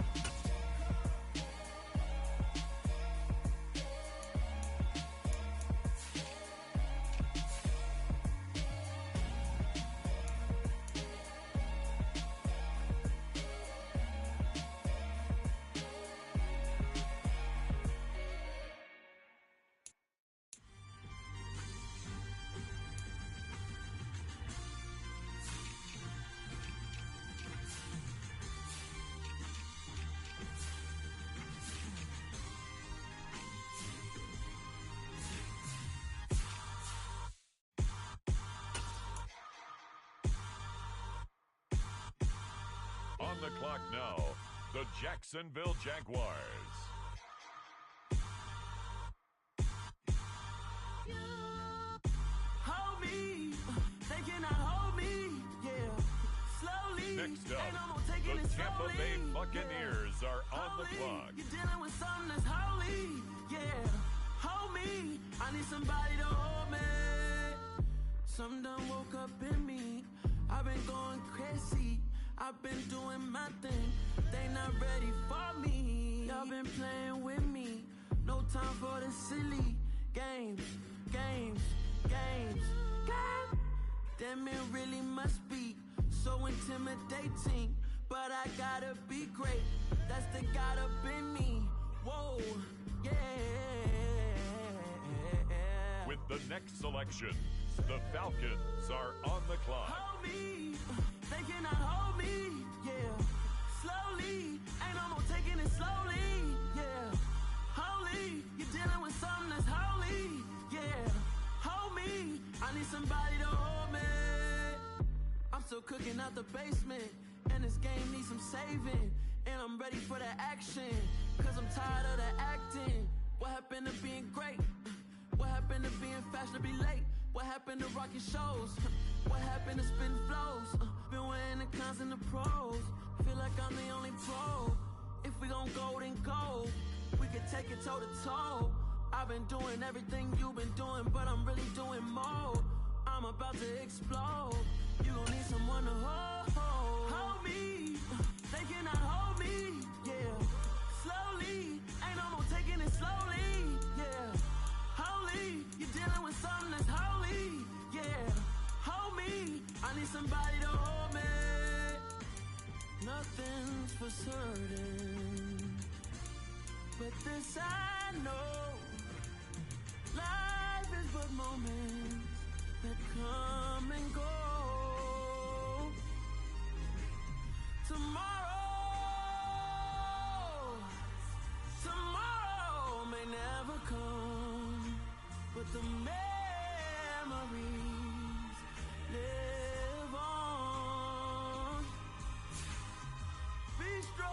Speaker 2: On the clock now, the Jacksonville Jaguars.
Speaker 21: Hold me, they cannot hold me, yeah. Slowly,
Speaker 2: Next up,
Speaker 21: ain't no more taking
Speaker 2: the
Speaker 21: it
Speaker 2: Tampa
Speaker 21: slowly,
Speaker 2: Bay Buccaneers
Speaker 21: yeah.
Speaker 2: are on the
Speaker 21: Holy,
Speaker 2: clock.
Speaker 21: you're dealing with something that's holy, yeah. Hold me, I need somebody to hold me. Something done woke up in me. I've been going crazy. I've been doing my thing. They not ready for me. Y'all been playing with me. No time for the silly games. Damn, it really must be so intimidating. But I gotta be great. That's the God up in me. Whoa, yeah.
Speaker 2: With the next selection, the Falcons are on the clock.
Speaker 21: Hold me, they cannot hold me, yeah. Slowly, ain't no more taking it slowly, yeah. Holy, you're dealing with something that's holy, yeah. Hold me, I need somebody to hold me. I'm still cooking out the basement, and this game needs some saving. And I'm ready for the action, cause I'm tired of the acting. What happened to being great? What happened to being fashionably late? What happened to rocking shows? What happened to spitting flows? Been wearing the cons and the pros. Feel like I'm the only pro. If we gon' go, then go. We can take it toe to toe. I've been doing everything you've been doing, but I'm really doing more. I'm about to explode. You gon' need someone to hold me. They cannot hold me, yeah. Slowly, ain't no more taking it slowly, yeah. Holy, you're dealing with something that's holy, yeah. Hold me, I need somebody to hold me. Nothing's for certain, but this I know. Life is but moments that come and go. Tomorrow may never come, but the memories live on. Be strong,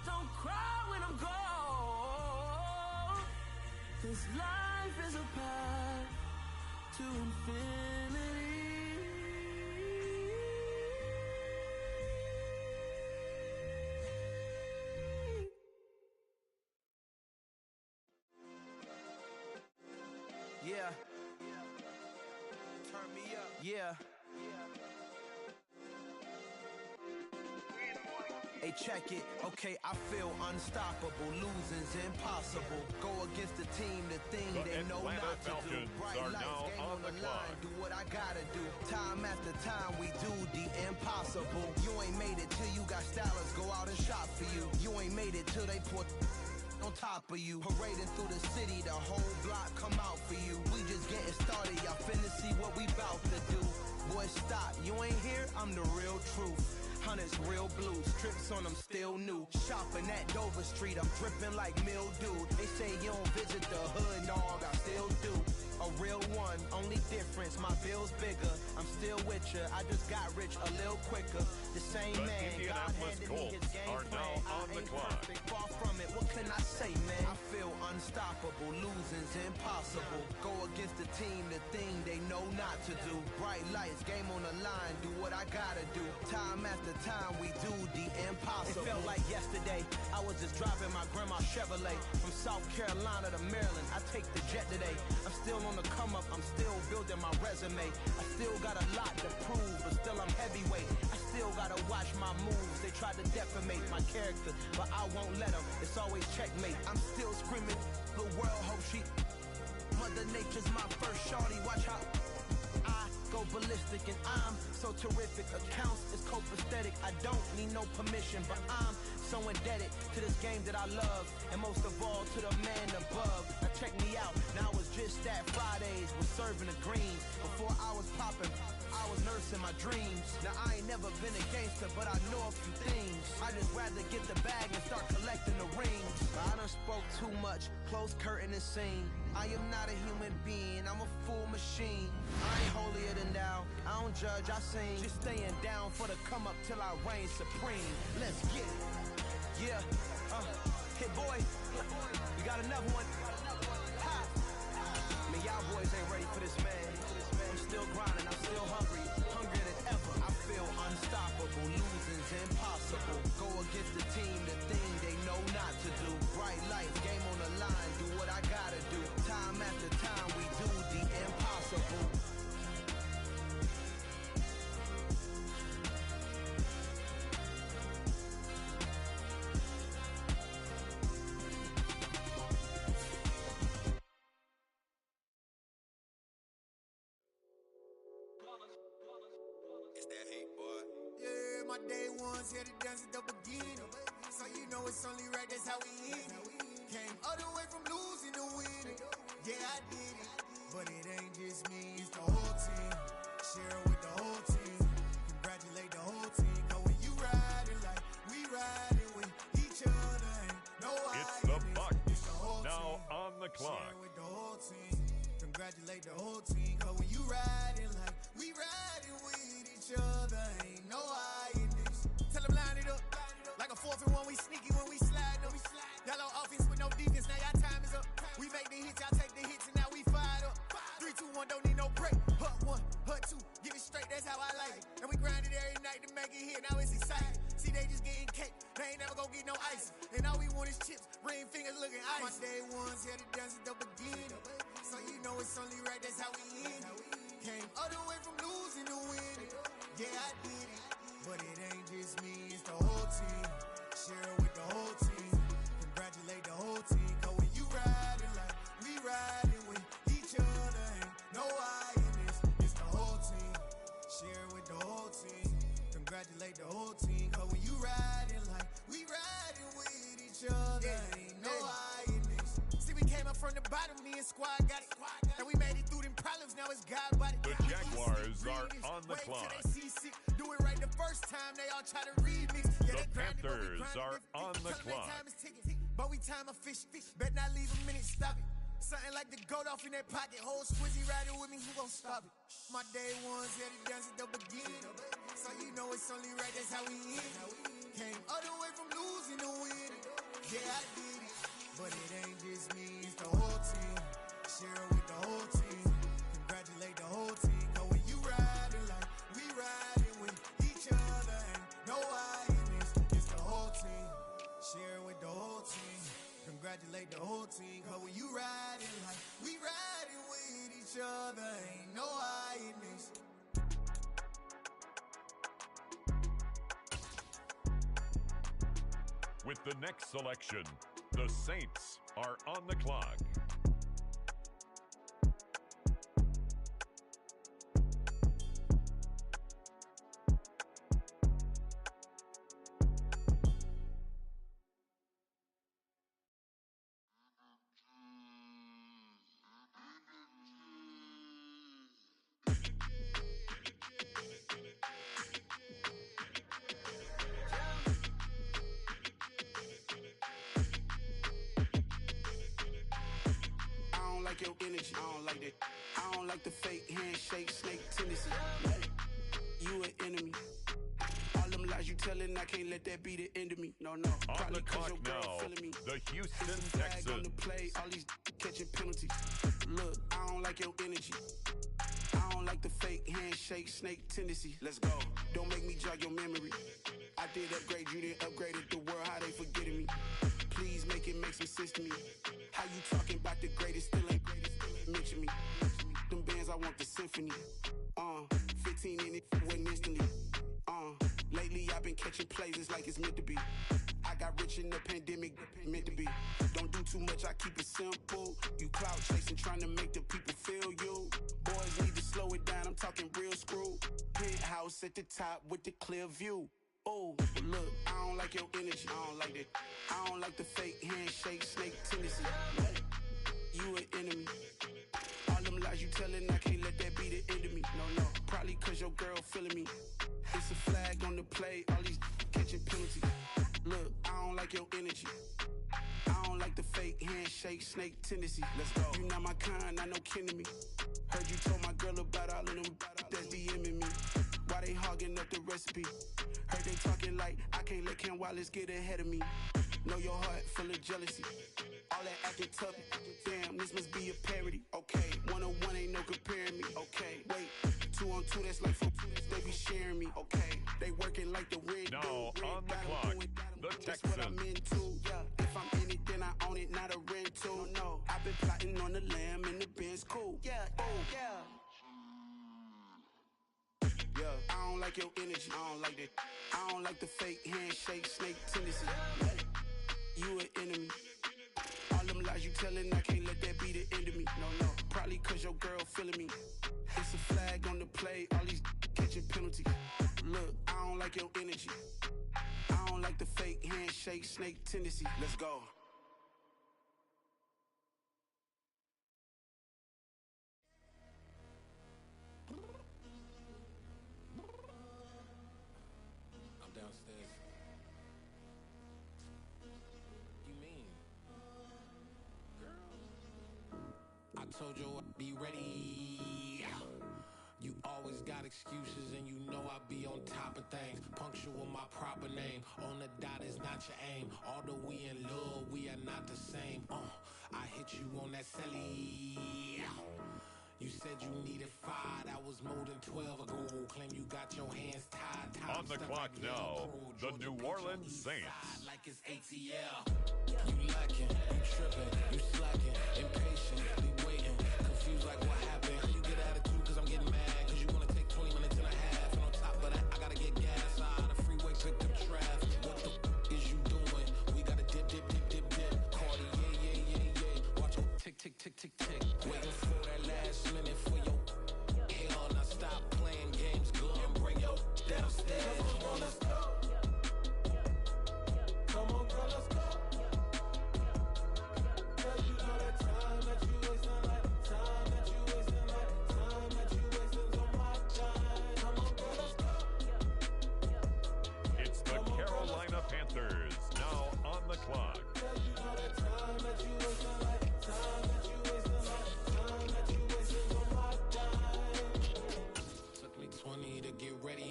Speaker 21: don't cry when I'm gone, 'cause life is a path to infinity.
Speaker 13: Yeah. Turn me up. Yeah. Hey, check it. Okay, I feel unstoppable. Losing's impossible. Go against the team, the thing
Speaker 2: The
Speaker 13: they know
Speaker 2: Atlanta
Speaker 13: not to do.
Speaker 2: Falcons
Speaker 13: Bright
Speaker 2: are
Speaker 13: lights,
Speaker 2: now
Speaker 13: game
Speaker 2: on the clock.
Speaker 13: line. Do what I gotta do. Time after time, we do the impossible. You ain't made it till you got stylists go out and shop for you. You ain't made it till they put on top of you. Parading through the city, the whole block come out for you. We just getting started, y'all finna see what we bout to do. Boy, stop, you ain't here, I'm the real truth. Hunters, real blue, strips on them still new. Shopping at Dover Street, I'm dripping like mildew. They say you don't visit the hood, dog, I still do. A real one, only difference, my bill's bigger. I'm still with ya, I just got rich a little quicker. The same
Speaker 2: The
Speaker 13: man, God
Speaker 2: Indianapolis
Speaker 13: handed me his
Speaker 2: Colts
Speaker 13: game
Speaker 2: are
Speaker 13: plan.
Speaker 2: now on
Speaker 13: I
Speaker 2: the
Speaker 13: ain't
Speaker 2: clock.
Speaker 13: perfect, far from it, what can I say, man? I feel unstoppable, losing's impossible. Go against the team, the thing they know not to do. Bright lights, game on the line, do what I gotta do. Time after time, we do the impossible. It felt like yesterday, I was just driving my grandma's Chevrolet. From South Carolina to Maryland, I take the jet today. I'm still on the come up, I'm still building my resume. I still got a lot to prove, but still I'm heavyweight. I still gotta watch my moves. They tried to defamate my character, but I won't let them. It's always checkmate. I'm still screaming, the world hope she. Mother Nature's my first shorty. Watch how I go ballistic, and I'm so terrific. Accounts is copacetic. I don't need no permission, but I'm so indebted to this game that I love, and most of all to the man above. Now check me out. Now it's just that Fridays was serving the green. Before I was popping, I was nursing my dreams. Now I ain't never been a gangster, but I know a few things. I just rather get the bag and start collecting the rings. I done spoke too much, close curtain and scene. I am not a human being, I'm a full machine. I ain't holier than thou, I don't judge, I sing. Just staying down for the come up till I reign supreme. Let's get it. Yeah, hit boy, we got another one. Ha! Man, y'all boys ain't ready for this, man. I'm still grinding, I'm still hungry, hungrier than ever. I feel unstoppable, losing's impossible. Go against the team, the thing they know not to do. Bright lights, game on the line, do what I gotta do. Time after time, we do the impossible.
Speaker 5: It's that hate, boy. Yeah, my day ones here to dance at the beginning. So you know it's only right, that's how we hit it. Came all the way from losing to winning. Yeah, I did it. But it ain't just me, it's the whole team. Share it with the whole team. Congratulate the whole team. Cause when you riding like we riding with each other, ain't no
Speaker 2: It's the Bucks.
Speaker 5: It's the whole
Speaker 2: Now
Speaker 5: team.
Speaker 2: on the clock.
Speaker 5: Share it with the whole team. Congratulate the whole team. Cause when you riding like we riding with each other, ain't no hiding this. Tell them line it up. Like a 4th and 1, we sneaky when we slide them. Y'all on offense with no defense, now y'all time is up. We make the hits, y'all take the hits, and now we fired up. 3, 2, 1, don't need no break. Hut 1, hut 2, get it straight, that's how I like it. And we grind it every
Speaker 6: now it's exciting. See, they just getting cake, they ain't never gonna get no ice. And all we want is chips, ring fingers looking ice. My day ones had to dance at the beginning, so you know it's only right, that's how we end it. Came all the way from losing to winning. Yeah, I did it, but it ain't just me, it's the whole team. Share it with the whole team. Congratulate the whole team. Cause when you riding like we riding with each other, ain't no I in this. It's the whole team. Share it with the whole team. Congratulate the whole team. Cause when you riding like we riding with each other, ain't no I in this. See, we came up from the bottom, me and squad got it. And we made it through them problems, now it's God body.
Speaker 2: The Jaguars are on the clock.
Speaker 6: Do it right the first time, they all try to remix. Yeah,
Speaker 2: The Panthers are on the clock.
Speaker 6: But we time a fish. Bet not leave a minute, stop it. Something like the goat off in that pocket. Whole squizzy riding with me, who gon' stop it? My day ones had it dance at the beginning. So you know it's only right, that's how we end it. Came all the way from losing to winning. Yeah, I did it. But it ain't just me, it's the whole team. Share it with the whole team. Congratulate the whole team. Cause when you riding like we riding with each other, ain't no I in this. It's the whole team. Share it with the whole team. Congratulate the whole team. Cause when you riding like we riding with each other, ain't no I in this.
Speaker 2: With the next selection, the Saints are on the clock.
Speaker 11: Your energy, I don't like that. I don't like the fake handshake, snake tendency. You an enemy. All them lies you telling, I can't let that be the end of me. No.
Speaker 2: On
Speaker 11: Probably
Speaker 2: the
Speaker 11: cause
Speaker 2: clock
Speaker 11: your girl
Speaker 2: now,
Speaker 11: feeling me.
Speaker 2: the Houston
Speaker 11: It's a flag
Speaker 2: Texans.
Speaker 11: on the play, all these catching penalties. Look, I don't like your energy. I don't like the fake handshake, snake tendency. Let's go. Don't make me jog your memory. I did upgrade, you didn't upgrade it. The world, how they forgetting me. Please make it make some sense to me. How you talking about the greatest, still ain't greatest, still ain't mention me. Them bands, I want the symphony. 15 in it, wasn't instantly. Lately I've been catching plays, it's like it's meant to be. I got rich in the pandemic, meant to be. Don't do too much, I keep it simple. You clout chasing, trying to make the people feel you. Boys need to slow it down, I'm talking real screw. Penthouse at the top with the clear view. Oh, look, I don't like your energy, I don't like that. I don't like the fake handshake, snake tendency. You an enemy. All them lies you telling, I can't let that be the end of me. No. Probably cause your girl feeling me. It's a flag on the play, all these catching penalties. Look, I don't like your energy. I don't like the fake handshake, snake tendency. Let's go. You not my kind, I know kin to me. Heard you told my girl about all of them that's DMing me. Why they hogging up the recipe? Heard they talking like I can't let Ken Wallace get ahead of me. Know your heart full of jealousy. All that acting tough, damn, this must be a parody. Okay, 1-on-1 ain't no comparing me. Okay, wait, 2-on-2, that's like 4-2, they be sharing me. Okay, they working like the red.
Speaker 2: Now on the clock, the
Speaker 11: That's what I'm
Speaker 2: Texans.
Speaker 11: into. Yeah, if I'm in it, then I own it, not a rental. No, I've been plotting on the lamb and the Benz cool. Yeah, I don't like your energy, I don't like that. I don't like the fake handshake, snake tendency. You an enemy. All them lies you telling, I can't let that be the end of me. No. Probably cause your girl feeling me. It's a flag on the play, all these catching penalties. Look, I don't like your energy. I don't like the fake handshake, snake tendency. Let's go.
Speaker 14: I'm downstairs. You mean? Girl. I told you I'd be ready. You always got excuses and you know I be on top of things. Punctual my proper name. On the dot is not your aim. Although we in love, we are not the same. I hit you on that celly. You said you needed 5, that was more than 12 ago. Claim you got your hands tied.
Speaker 2: On the clock now, the New Orleans Saints.
Speaker 14: Like it's ATL. You lacking, you tripping, you slacking, impatiently waiting, confused like what happened. How you get attitude cause I'm getting mad, cause you wanna take 20 minutes and a half. And on top of that, I gotta get gas out of the freeway, pick up traffic. What the is you doing? We gotta dip. Cardi, yeah. Watch your tick. Waiting for that last minute for your hell. Now stop playing games, go and bring your downstairs. Come on, let's go. Come on, girl, let's go. Girl, you know that time that you wasting, like time that you wasting, like time that you wasting on my time. Come on, girl, let's go.
Speaker 2: It's the Carolina Panthers now on the clock.
Speaker 14: Girl, you know that time that you wasting, like time that you wasting, like time that you wasting on my time. Took me 20 to get ready.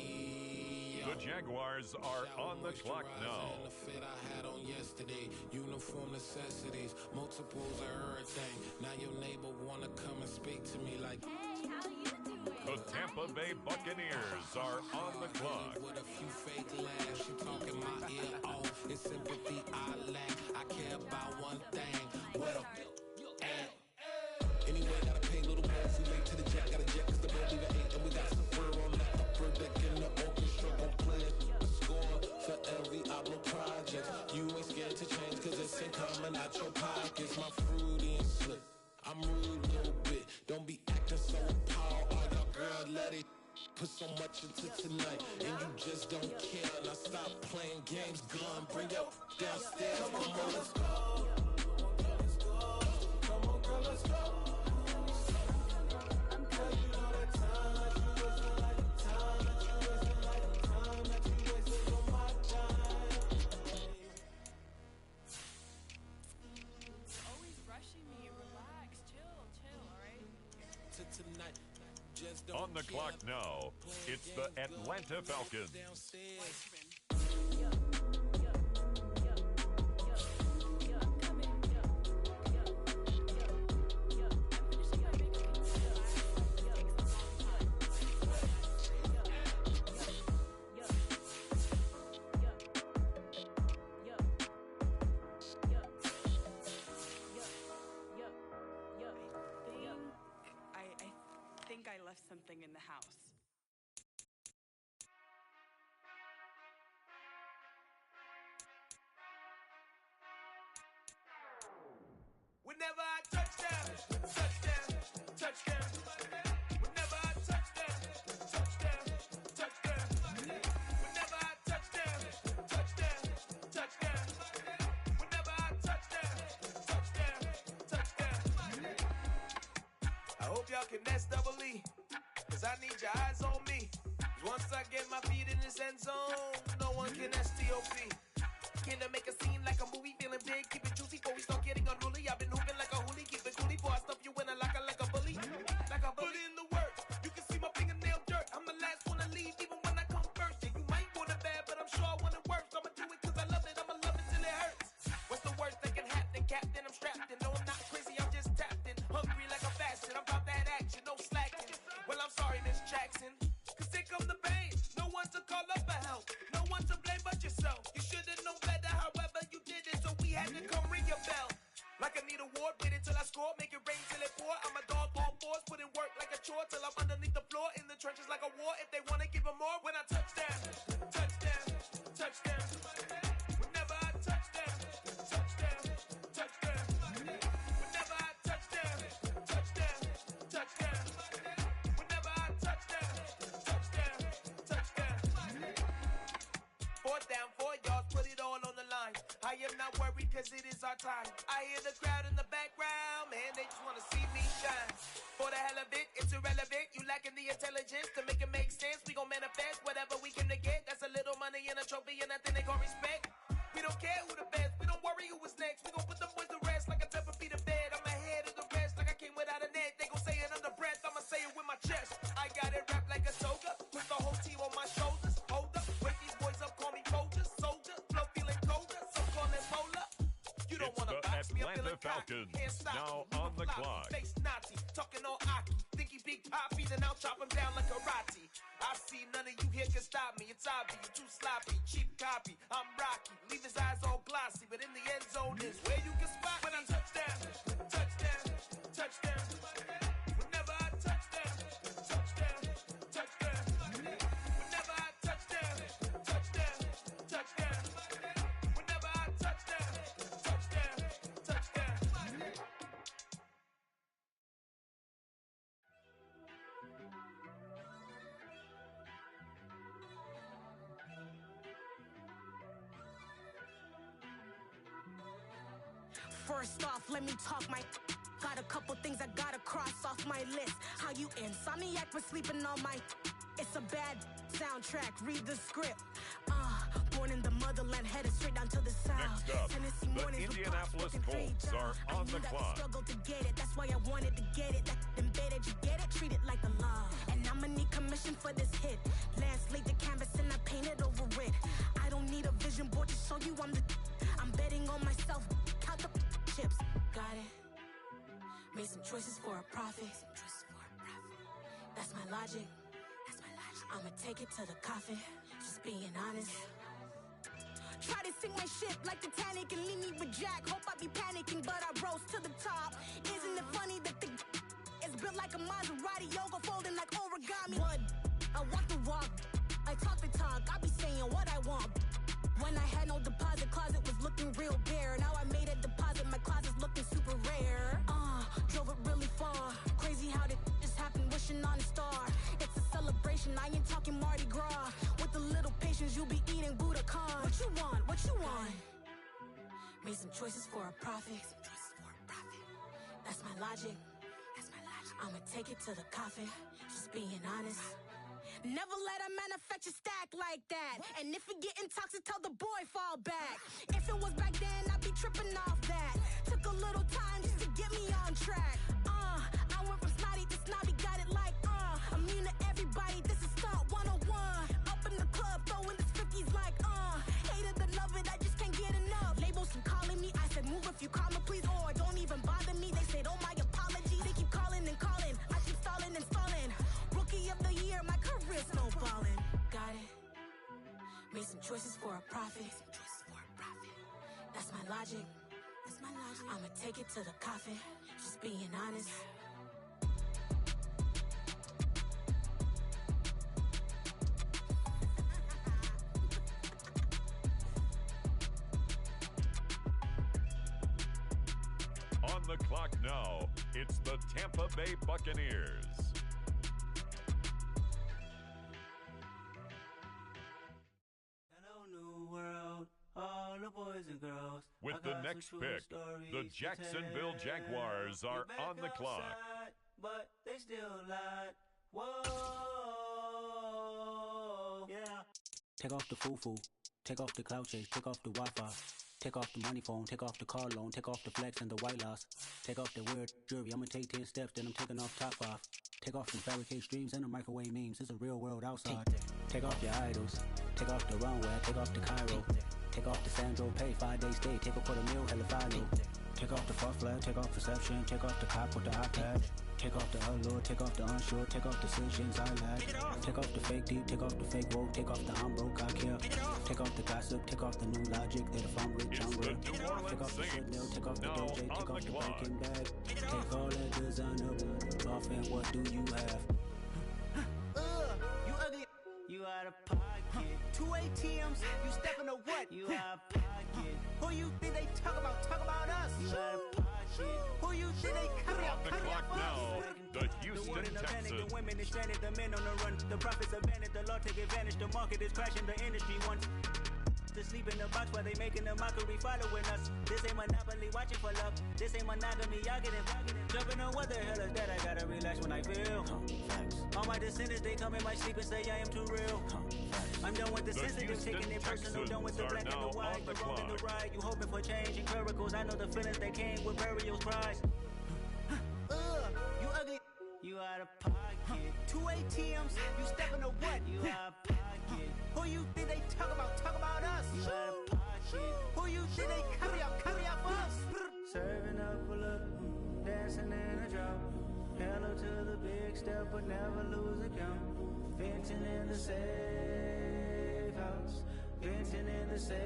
Speaker 2: The Jaguars are on the clock now.
Speaker 14: The fit I had on yesterday, uniform necessities, multiples of everything. Now your neighbor wanna come and speak to me like, hey, how you doing?
Speaker 2: The Tampa Bay Buccaneers are on the clock.
Speaker 14: With a few fake laughs, she talking my ear off. It's sympathy I lack. I care about one thing. What up? Anyway, gotta pay a little more. If we late to the jack, gotta jet cause the boat leave at 8. And we got some fur on the upper deck in the orchestra. Gon' play a score for every Ablo project. You ain't scared to change cause it's incoming out your pockets. My fruity and slick. I'm rude a little bit. Don't be acting so appalled. Oh, y'all girl, let it put so much into tonight. And you just don't care. Now stop playing games. Gun, bring your downstairs. Come on, let's go. Come on, girl, let's go. Girl, you know that time that you wasting, like time that you wasting, like time that you wasting on my time.
Speaker 15: Always rushing me. Relax, chill, all right?
Speaker 14: Tonight, just don't
Speaker 2: On the clock
Speaker 14: care.
Speaker 2: now, it's the Atlanta Falcons.
Speaker 15: I think I left something in the house.
Speaker 5: Whenever I touch down, whenever I touch down, whenever I touch down, whenever I touch down. I hope y'all can nest double E, cause I need your eyes on me. 'Cause once I get my feet in this end zone, no one can STOP. Can I make a scene like a movie, feeling big, keep it juicy before we start getting unruly. I've been hooping like a hoolie, keep it coolie before I stuff you in a locker like a bully. Like a bully. Put in the work, you can see my fingernail dirt. I'm the last one to leave, even when I come first. Yeah, you might want it bad, but I'm sure I want it worse. I'ma do it cause I love it, I'ma love it till it hurts. What's the worst that can happen, Captain? I'm strapped in, no I'm not crazy, I'm just tapped in. Hungry like a fashion, I'm about that action, no slacking. Well, I'm sorry, Miss Jackson, cause here come the pain. No one to call up for help, no one to blame but yourself. You should've known better, however you did it, so we had to come ring your bell. Like I need a ward, wait until I score, make it rain till it pour. I'm a dog, all fours, put in work like a chore till I'm underneath the floor, in the trenches like a war. If they wanna give them more, when I touch down. Whenever I touch down. Whenever I touch down. Whenever I touch down. 4th down, 4 yards, put it all on the line. I am not worried cause it is our time. I hear the crowd in the background, man, they just wanna see me shine. For the hell of it, it's irrelevant. You lacking the intelligence to make it make sense. We gon' manifest whatever we came to get. That's a little money and a trophy and nothing they gon' respect. We don't care who the best, we don't worry who was next. We gon' put them boys to rest like a 10 feet of bed. I'm ahead of the rest like I came without a net. They gon' say it under breath, I'ma say it with my chest. I got it wrapped like a toga, put the whole team on my shoulders. Hold up, wake these boys up, call me Folger, soldier, flow feeling colder, so call it Mola. You don't wanna box me, I'm feeling cocky.
Speaker 2: Falcons now on the clock.
Speaker 5: Face Nazi, talking all Aki. Think
Speaker 10: big poppies and I'll chop them down like karate. I see none of you here can stop me. It's obvious, you too sloppy, cheap copy. I'm Rocky, leave his eyes all glossy, but in the end zone is where you can spot when I touchdown, touchdown, touchdown. Whenever I touchdown, touchdown, touchdown. Whenever I touchdown, touchdown, touchdown. Whenever I touchdown, touchdown, touchdown.
Speaker 8: First off, let me talk my. Got a couple things I gotta cross off my list. How you insomniac for sleeping on my. It's a bad soundtrack. Read the script. Born in the motherland, headed straight down to the south.
Speaker 2: Next up,
Speaker 8: Tennessee
Speaker 2: the
Speaker 8: mornings with
Speaker 2: Indianapolis
Speaker 8: Pops working
Speaker 2: Colts
Speaker 8: free
Speaker 2: are
Speaker 8: job.
Speaker 2: on
Speaker 8: I
Speaker 2: the
Speaker 8: knew that
Speaker 2: clock.
Speaker 8: I struggled to get it. That's why I wanted to get it. That embedded, you get it? Treat it like a law. And I'ma need commission for this hit. Lance laid the canvas and I painted over it. I don't need a vision board to show you I'm the. I'm betting on myself. Count the chips. Got it. Made some choices for a profit. That's my logic. I'ma take it to the coffin. Just being honest. Try to sink my ship like Titanic and leave me with Jack. Hope I be panicking, but I rose to the top. Isn't it funny that the is built like a Maserati, yoga folding like origami? What? I walk the walk. I talk the talk. I be saying what I want. When I had no deposit, closet was looking real bare. Now I made a deposit, my closet's looking super rare. Drove it really far. Crazy how did just happen, wishing on a star. It's a celebration, I ain't talking Mardi Gras. With a little patience, you'll be eating Budokan. What you want? What you want? Made some choices for a profit. That's my logic. I'ma take it to the coffin. Just being honest. Never let a manufacture stack like that. And if it getting toxic, tell the boy fall back. If it was back then, I'd be tripping off that. Took a little time just to get me on track. I went from snotty to snobby, got it like, immune to everybody, this is stunt 101. Up in the club, throwing the 50s like, hated the love it, I just can't get enough. Labels keep calling me, I said move if you call me please, or don't even bother me. They said, oh my apologies, they keep calling and calling. I keep stalling and stalling. Rookie of the year, my career snowballing. Got it. Made some choices for a profit. That's my logic. I'ma take it to the coffin. Just being honest.
Speaker 2: On the clock now, it's the Tampa Bay Buccaneers.
Speaker 17: Hello, new world, all the boys and girls.
Speaker 2: With the next pick, the Jacksonville Jaguars are on the clock.
Speaker 17: Outside, but they still lied. Whoa, yeah.
Speaker 18: Take off the foo-foo, take off the cloud chase, take off the Wi-Fi. Take off the money phone, take off the car loan, take off the flex and the white loss. Take off the weird jewelry, I'ma take 10 steps, then I'm taking off top 5. Take off the fabricate streams and the microwave memes, it's a real world outside. Take off your idols, take off the runway, take off the Cairo. Take off the Sandro pay, 5-day stay, take a $250,000, hella final. Take off the far flag, take off perception, take off the cop with the iPad. Take off the allure, take off the unsure, take off decisions I lack. Take off the fake deep, take off the fake woke, take off the I'm broke, I care. Take off the gossip, take off the new logic that if I'm rich, I'm real. Take off the Chanel, take off the Doja, take off the Birkin bag. Take all that designer off and what do you have?
Speaker 17: You ugly. You out of pocket. 2 ATMs, you stepping to what? You out of pocket. Who you think they talk about? Talk about us. You out of pocket. Who you think they coming out?
Speaker 2: On the clock now, the Houston Texans.
Speaker 17: The women is stranded, the men on the run. The profits abandoned, the law take advantage. The market is crashing, the industry wants to sleep in the box while they making a mockery following us. This ain't monopoly, watching for love. This ain't monogamy, y'all getting jumping on what the hell is that? I gotta relax when I feel. All my descendants, they come in my sleep and say I am too real. I'm done with the sensitive, taking it personal, done with the black and the white, the wrong and the right. You hoping for change and miracles, I know the feelings that came with burials, cries. You ugly. You out of pocket. 2 ATMs, you stepping to what? You out of pocket. Who you think they talk about? Talk about us. You out of pocket. Who you think they coming out for us? Serving up a look, dancing in a drop. Hella
Speaker 21: up to the big step, but never lose account. Venting in the safe house. Venting in the safe.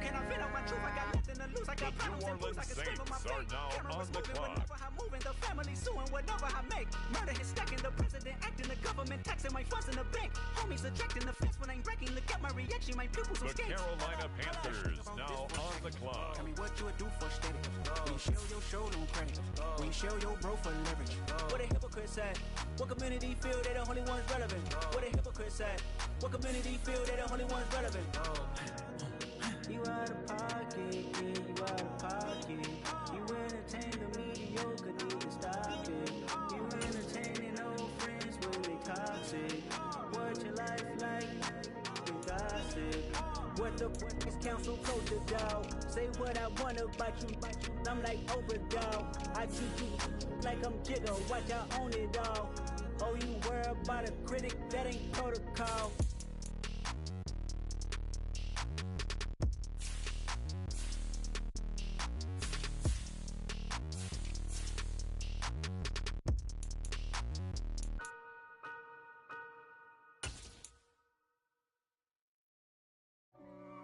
Speaker 17: Can I vent on my truth? I got nothing to lose. I got
Speaker 2: The
Speaker 17: problems
Speaker 2: New
Speaker 17: and booze. I
Speaker 2: Orleans
Speaker 17: can scream on my
Speaker 2: Saints are
Speaker 17: face.
Speaker 2: now
Speaker 17: Cameras
Speaker 2: on the
Speaker 17: moving
Speaker 2: clock.
Speaker 17: whenever I'm moving. The family suing whatever I make. Murder is stacking. The president acting. The government taxing my funds in the bank. Homies ejecting the fence when I'm breaking. Look at my reaction. My pupils will
Speaker 2: The
Speaker 17: skate.
Speaker 2: Carolina Panthers now on the clock.
Speaker 21: Tell me what you would do for steady. When you show your show, don't credit. When you show your bro for leverage.
Speaker 17: What a hypocrite said. What community feel they the only ones relevant? What a hypocrite said. What community feel they the only ones relevant?
Speaker 21: You out of pocket, yeah, you out of pocket. You entertain the mediocre, need to stop it. You entertaining old friends when they toxic. What your life like? You gossip.
Speaker 17: What the is council told the dog? Say what I want about you. I'm like Oprah, dog. I treat you like I'm Jigga. Watch I own it all. Oh, you worry about a critic? That ain't protocol.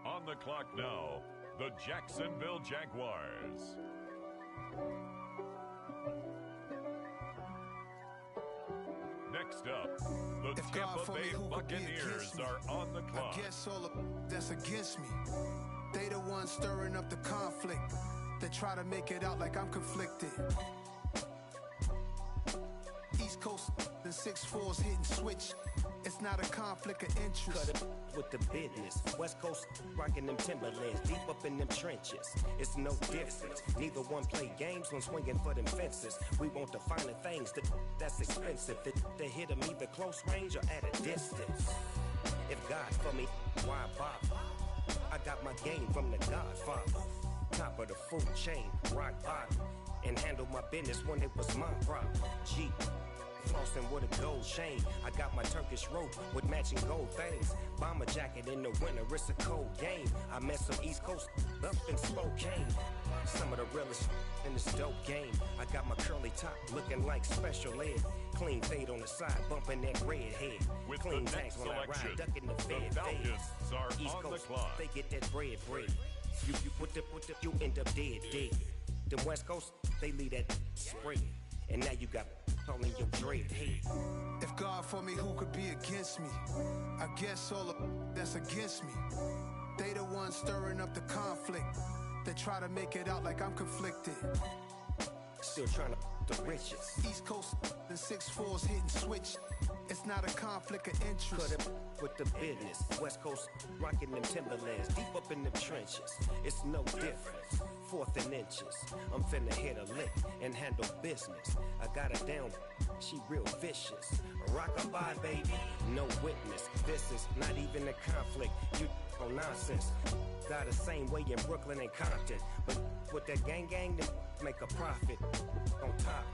Speaker 2: On the clock now, the Jacksonville Jaguars. Next up, the Tampa Bay Buccaneers are on the clock.
Speaker 22: I guess all of that's against me. They the ones stirring up the conflict. They try to make it out like I'm conflicted. East Coast, the 6'4s hitting switch. It's not a conflict of interest.
Speaker 1: Cut it with the business. West Coast rocking them Timberlands, deep up in them trenches. It's no difference. Neither one play games when swinging for them fences. We want the finer things that's expensive. That hit them either close range or at a distance. If God for me, why bother? I got my game from the Godfather. Top of the food chain, rock bottom. And handle my business when it was my problem. G. Flossing with a gold chain. I got my Turkish rope with matching gold things. Bomber jacket in the winter, it's a cold game. I met some East Coast up in Spokane. Some of the realest in this dope game. I got my curly top looking like special ed. Clean fade on the side, bumping that red head.
Speaker 2: With
Speaker 1: clean
Speaker 2: the
Speaker 1: tanks
Speaker 2: next
Speaker 1: when I
Speaker 2: selection,
Speaker 1: ride, ducking the fed
Speaker 2: Falcons
Speaker 1: feds.
Speaker 2: are
Speaker 1: East
Speaker 2: on the
Speaker 1: Coast,
Speaker 2: clock.
Speaker 1: they get that bread. You put the you end up dead. Them West Coast, they leave that spread. And now you got calling your dread head.
Speaker 22: If God for me, who could be against me? I guess all of that's against me. They the ones stirring up the conflict. They try to make it out like I'm conflicted.
Speaker 1: Still trying to the riches.
Speaker 22: East Coast, the 6'4s hitting switch. It's not a conflict of interest.
Speaker 1: Cut it with the business. West Coast rocking them Timberlands, deep up in them trenches. It's no difference. Fourth and inches. I'm finna hit a lick and handle business. I got her down. She real vicious. Rockabye, baby. No witness. This is not even a conflict. You on nonsense. Got the same way in Brooklyn and Compton. But with that gang, then make a profit. On top,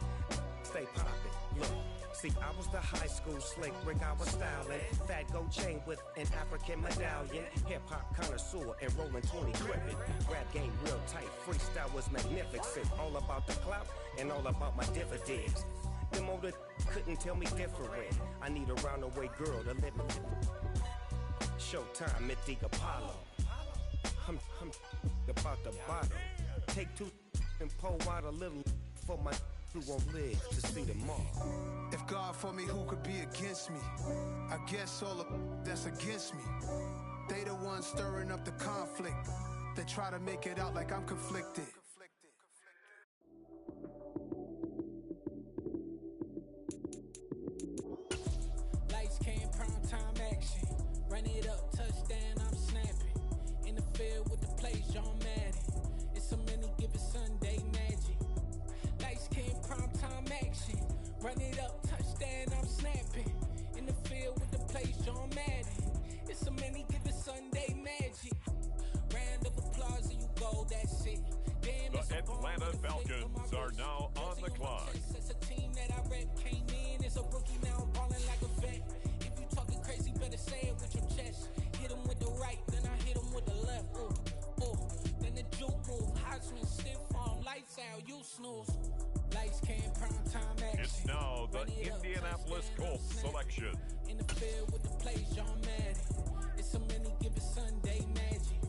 Speaker 1: stay poppin'. Look. See, I was the high school slick Rick, I was styling. Fat gold chain with an African medallion. Hip-hop connoisseur and rolling 20 cribbin'. Rap game real tight, freestyle was magnificent. All about the clout and all about my dividends. Them older couldn't tell me different. I need a roundaway girl to live with. Showtime, Mythic Apollo. I'm about the bottom. Take two and pull out a little for my who won't live to see tomorrow.
Speaker 22: If God for me, who could be against me? I guess all of that's against me. They the ones stirring up the conflict. They try to make it out like I'm conflicted.
Speaker 7: Lights came, prime time action. Run it up, touchdown, I'm snapping. In the field with the plays, John Madden. It's so many, give it Sunday magic. Lights came, prime time action. Run it up, touchdown, I'm snapping. In the field with the plays, John Madden. It's so many, give it Sunday magic. Round of applause and you go, that's it. Damn,
Speaker 2: the Atlanta Falcons are now on the clock.
Speaker 7: It's a team that I rep came in as a rookie, now I'm balling like a vet. If you talking crazy, better say it with your chest. Hit him with the right, then I hit him with the left. Then the juke move, Heisman stiff arm, lights out, you snooze.
Speaker 21: Lights came, prime time action.
Speaker 2: It's now the Indianapolis Colts selection.
Speaker 21: In the field with the plays, John Madden. It's a many given Sunday magic.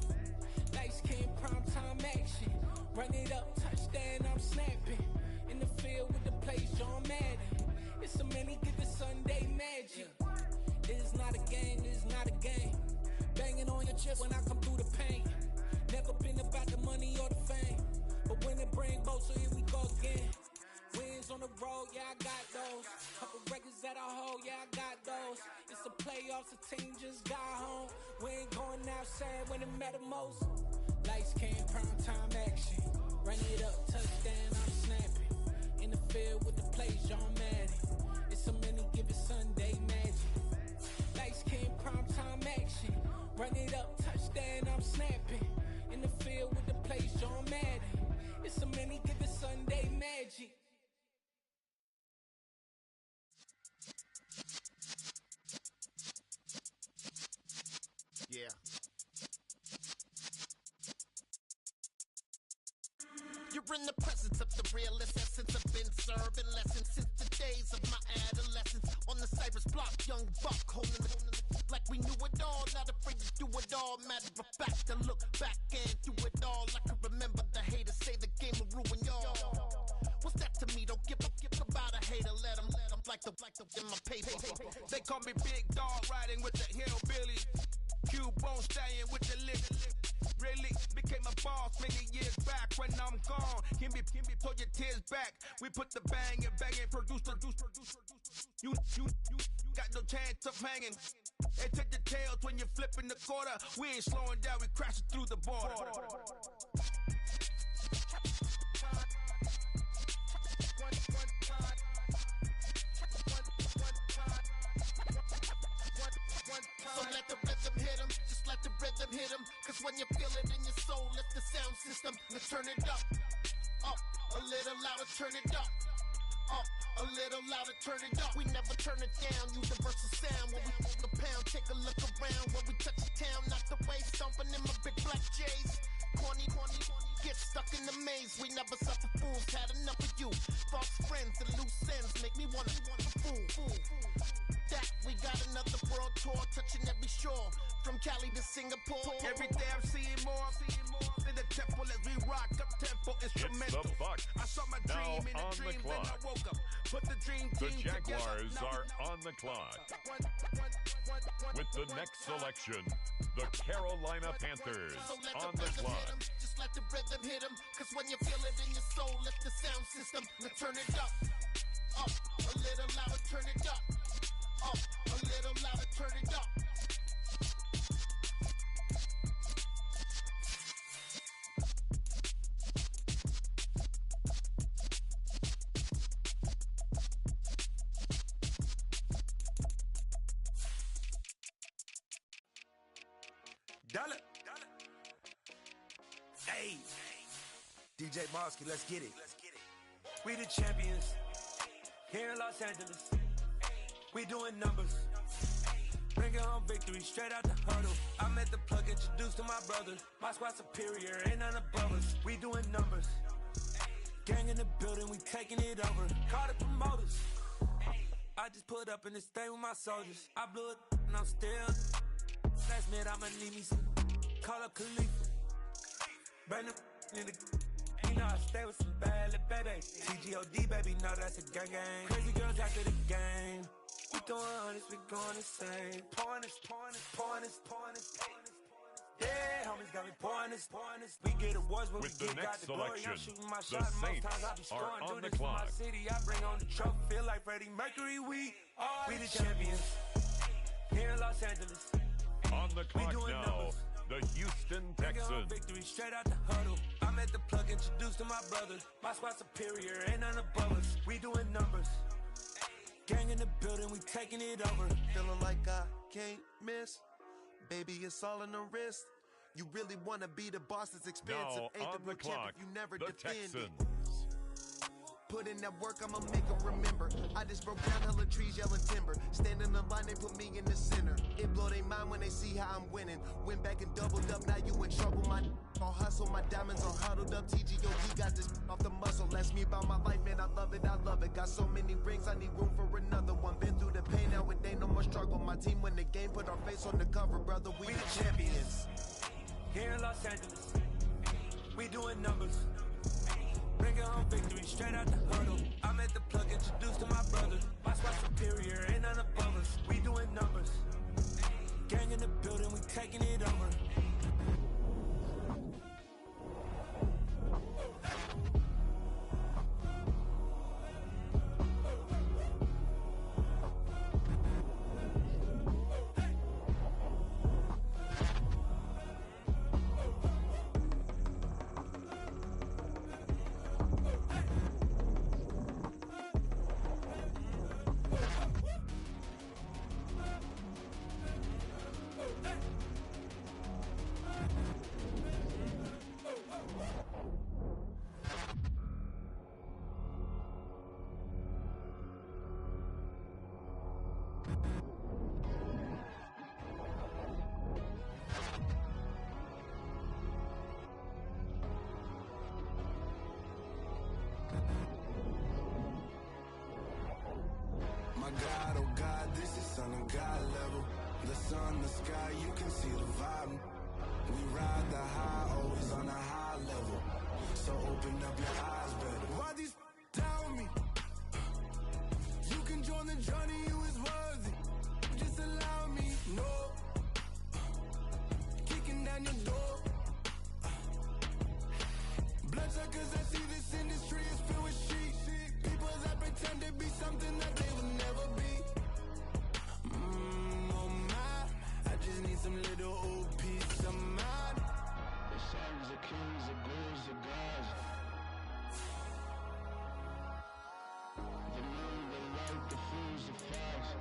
Speaker 21: Lights came, prime time action. Run it up, touchdown, I'm snapping. In the field with the plays, John Madden. It's a many given Sunday magic. This is not a game, this is not a game. Banging on your chest when I come through the paint. Never been about the money or the fame. But when it bring both, so here we go again. Wins on the road, yeah, I got those. Couple records that I hold, yeah, I got those. It's the playoffs, the team just got home. We ain't going outside when it matter most. Lights came, prime time action. Run it up, touchdown, I'm snapping. In the field with the plays, John Madden. It's a many given Sunday magic. Lights came, prime time action. Run it up, touchdown, I'm snapping. In the field with the plays, John Madden. It's a many given Sunday magic.
Speaker 4: Yeah. You're in the presence of the realest essence. I've been serving lessons since the days of my adolescence. On the Cypress block, young buck holding the like we knew it all, not afraid to do it all. Matter of fact, to look back and do it all. I can remember the haters say the game will ruin y'all. What's that to me? Don't give about a hater. Let them like the in my paper.
Speaker 20: They call me Big Dog, riding with the hillbilly. Q-Bone staying with the lick. Really became a boss many years back. When I'm gone, can be pull your tears back. We put the bang and produce. You got no chance of hanging. They take the tails when you're flipping the quarter. We ain't slowing down, we crashing through the border.
Speaker 4: So let the rhythm hit him, just let the rhythm hit him. Cause when you feel it in your soul, lift the sound system and turn it up. Up, a little louder, turn it up. Up, a little louder, turn it up. We never turn it down, universal sound. When we move the pound, take a look around. When we touch the town, knock the way, stomping in my big black J's. Corny, get stuck in the maze. We never suffer fools, had enough of you. False friends and loose ends make me wanna fool. That we got another world tour, touching every shore, from Cali to Singapore.
Speaker 20: Every day I'm seeing more in the temple as we rock up tempo instrumental.
Speaker 2: It's the Bucks.
Speaker 20: I saw my
Speaker 2: Now
Speaker 20: dream in a
Speaker 2: on
Speaker 20: dream,
Speaker 2: the
Speaker 20: then I
Speaker 2: clock.
Speaker 20: woke up. Put the dream
Speaker 2: The
Speaker 20: team
Speaker 2: Jaguars
Speaker 20: together.
Speaker 2: are on the clock. With the next selection, the Carolina Panthers
Speaker 4: So let
Speaker 2: on
Speaker 4: the
Speaker 2: the
Speaker 4: rhythm
Speaker 2: clock.
Speaker 4: hit 'em, just let the rhythm hit 'em. Cause when you feel it in your soul, lift the sound system and turn it up. Up, a little louder, turn it up. Up, a little louder, turn it up.
Speaker 16: Dollar. Hey, DJ Marsky, let's get it. We the champions here in Los Angeles. We doing numbers. Bringing home victory straight out the huddle. I'm at the plug, introduced to my brothers. My squad superior, ain't none above us. We doing numbers. Gang in the building, we taking it over. Call the promoters. I just put up in this thing with my soldiers. I blew it and I'm still. Last minute I'ma need me some. Call up Khalifa. Brand new in the. You know I stay with some bad little baby. TGOD baby, know that's a gang gang. Crazy girls after the game. We going honest, we going insane. Pouring this. Yeah, homies got me pouring this. We get awards when
Speaker 2: With
Speaker 16: we
Speaker 2: the
Speaker 16: get got
Speaker 2: next
Speaker 16: the glory. I'm
Speaker 2: selection,
Speaker 16: shooting my
Speaker 2: the
Speaker 16: shot. Most
Speaker 2: Saints
Speaker 16: times I be
Speaker 2: are
Speaker 16: scoring.
Speaker 2: on
Speaker 16: Do
Speaker 2: the
Speaker 16: this for my
Speaker 2: clock.
Speaker 16: city. I bring on the trophy. Feel like Freddie Mercury. We the champions here in Los Angeles.
Speaker 2: On the clock
Speaker 16: doing
Speaker 2: now,
Speaker 16: numbers.
Speaker 2: the Houston
Speaker 16: Bringing home
Speaker 2: Texans.
Speaker 16: victory straight out the huddle. I'm at the plug, introduced to my brothers. My squad superior, ain't none above us. We doing numbers. Gang in the building, we taking it over.
Speaker 19: Feeling like I can't miss. Baby, it's all in the wrist. You really wanna be the boss that's expensive.
Speaker 2: Now
Speaker 19: Ain't
Speaker 2: on
Speaker 19: the
Speaker 2: the
Speaker 19: real champ
Speaker 2: clock,
Speaker 19: if you never
Speaker 2: the
Speaker 19: defend it.
Speaker 2: Texans.
Speaker 19: Put in that work, I'ma make them remember. I just broke down hella trees, yelling timber. Stand in the line, they put me in the center. It blow their mind when they see how I'm winning. Went back and doubled up, now you in trouble, my All hustle, my diamonds are huddled up. TGOD got this off the muscle. That's me about my life, man. I love it, I love it. Got so many rings, I need room for another one. Been through the pain, now it ain't no more struggle. My team win the game, put our face on the cover, brother. We the champions.
Speaker 16: Here in Los Angeles, we doing numbers. Bringing home victory straight out the huddle. I'm at the plug, introduced to my brother. My spot superior, ain't none above us. We doing numbers. Gang in the building, we taking it over.
Speaker 9: God, oh God, this is Son of God level. The sun, the sky, you can see the vibe. We ride the high, always on a high level. So open up your eyes better.
Speaker 21: Why these tell me? You can join the journey, you is worthy. Just allow me, no. Kicking down your door. Bloodsuckers, I see this industry is filled with sheep. People that pretend to be something that they will never be. Oh my, I just need some little old peace of mind.
Speaker 9: The sons of kings, the ghouls, the gods. The moon, the light, the fools, the facts.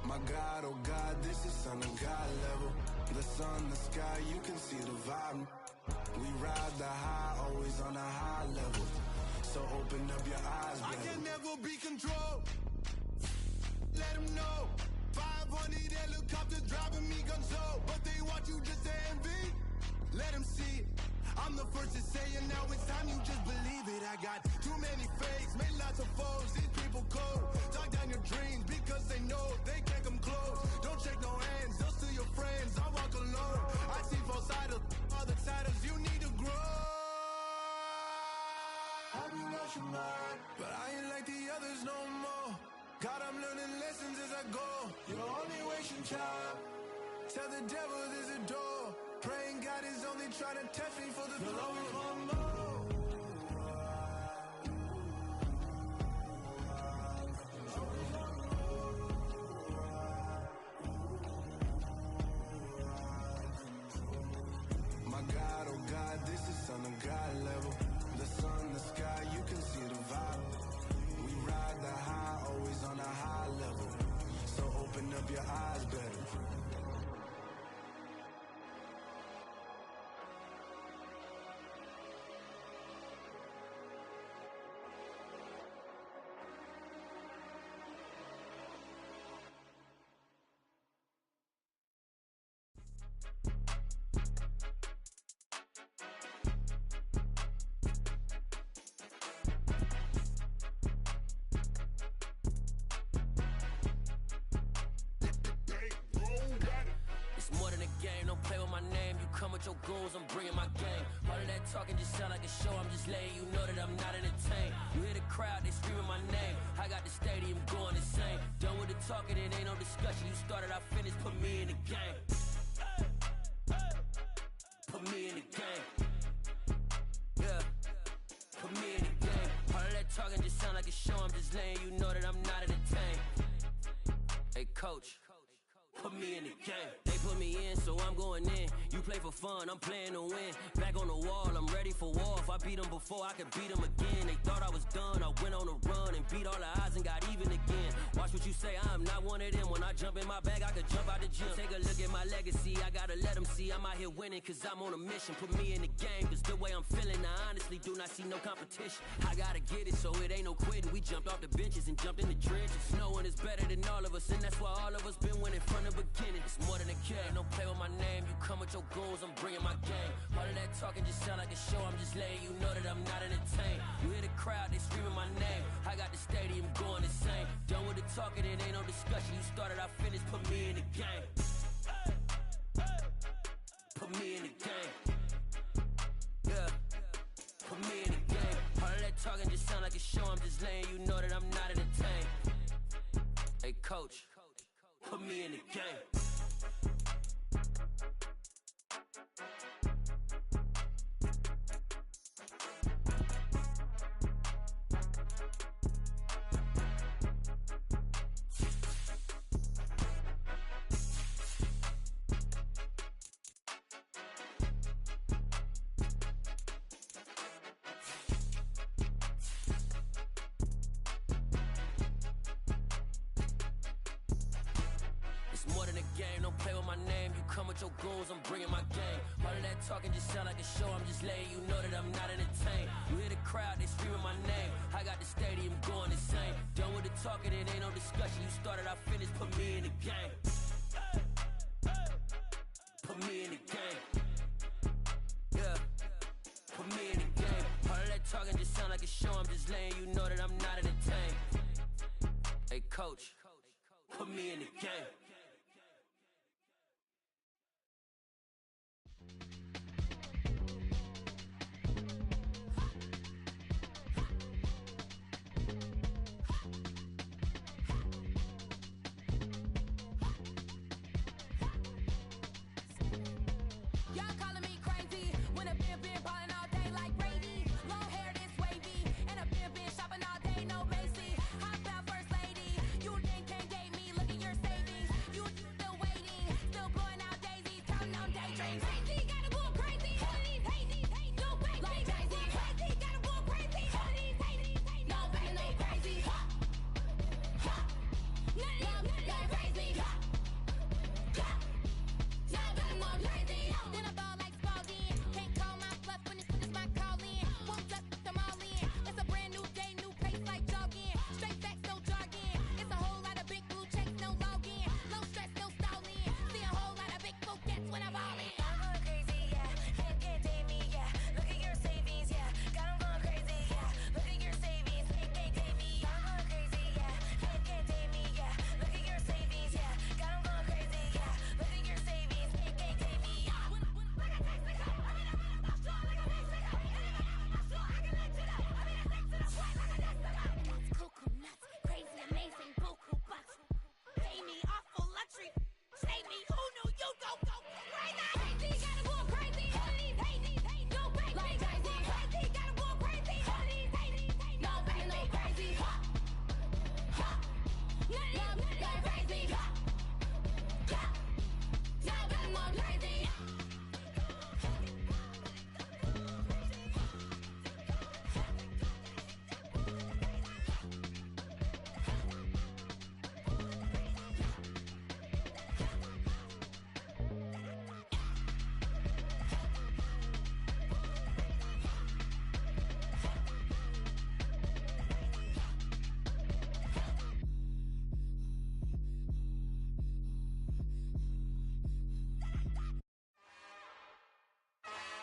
Speaker 9: My God, oh God, this is Son of God level. The sun, the sky, you can see the vibe. We ride the high, always on a high level. So open up your eyes, baby.
Speaker 21: I can never be controlled. Let them know. 500 helicopters driving me gunso. But they want you just to envy. Let them see it. I'm the first to say it, now it's time you just believe it. I got too many fakes, made lots of foes. These people cold. Talk down your dreams because they know they can't come close. Don't shake no hands, they'll steal your friends. I walk alone. I see both sides, other titles, you need to grow. Have you lost your mind? But I ain't like the others no more. God, I'm learning lessons as I go. You're only wasting time. Tell the devil there's a door. Praying God is only trying to test me for the throne.
Speaker 9: My God, oh God, this is Son of God level. The sun, the sky, you can see the vibe. We ride the high, always on a high level. So open up your eyes better.
Speaker 12: Your goals, I'm bringing my game. All of that talking just sound like a show. I'm just letting you know that I'm not entertained. You hear the crowd, they screaming my name. I got the stadium going insane. Done with the talking, it ain't no discussion. You started, I finished, put me in the game. Put me in the game. Yeah, put me in the game. All of that talking just sound like a show. I'm just letting you know that I'm not entertained. Hey, coach, put me in the game. They put me in, so I'm going in. You play for fun, I'm playing to win. Back on the wall, I'm ready for war. If I beat them before, I could beat them again. They thought I was done, I went on a run and beat all the odds and got even again. Watch what you say, I'm not one of them. When I jump in my bag, I could jump out the gym. Take a look at my legacy, I gotta let them see I'm out here winning, cause I'm on a mission. Put me in the game, cause the way I'm feeling, I honestly do not see no competition. I gotta get it, so it ain't no quitting. We jumped off the benches and jumped in the trenches. No one is better than all of us, and that's why all of us been winning from the beginning. It's more than a kid, no play with my name. with your goals, I'm bringing my game. All of that talking just sound like a show, I'm just letting you know that I'm not entertained. You hear the crowd, they screaming my name. I got the stadium going insane. Done with the talking, it ain't no discussion. You started, I finished, put me in the game. Put me in the game. Yeah, put me in the game. All of that talking just sound like a show, I'm just letting you know that I'm not entertained. Hey coach, put me in the game. More than a game, don't play with my name. You come with your goals, I'm bringing my game. All of that talking just sound like a show, I'm just letting you know that I'm not entertained. You hear the crowd, they screaming my name. I got the stadium going insane. Done with the talking, it ain't no discussion. You started, I finished, put me in the game. Put me in the game. Yeah, put me in the game. All of that talking just sound like a show, I'm just letting you know that I'm not entertained. Hey coach, put me in the game.
Speaker 8: Y'all calling me crazy when a been ballin' all day like Brady. Long hair this wavy, and a been shopping all day, no Macy. Hop out first lady, you think can't date me? Look at your savings, you still waiting, still blowing out daisies, counting on daydreams. Crazy, gotta go crazy. All of these hazy, no crazy. Like crazy, crazy, gotta go crazy. All of these hazy, no crazy, no crazy. None of them crazy. Y'all better go crazy. Then I ball like Spalding. Can't call my bluff when it's my call in. Won't just put them all in. It's a brand new day, new pace like jogging. Straight facts, no jargon. It's a whole lot of big blue checks, no login. No stress, no stalling. See a whole lot of big focus when I ball in. I'm going crazy, yeah. Can't date me, yeah. Look at your savings, yeah. Got 'em going crazy, yeah. Look at your savings, can't date me. I'm going crazy, yeah. Can't date me, yeah. Look at your savings, yeah. Got 'em going crazy, yeah. Look at your savings, can't date me. Cuckoo nuts, crazy, amazing, buku bucks. Pay me awful luxury. Save me, who knew you'd go crazy? Crazy, gotta go crazy. All of these hazy, no crazy. Like crazy, crazy, gotta go crazy. All of these hazy, no crazy, no crazy. None of them crazy. Y'all better go crazy.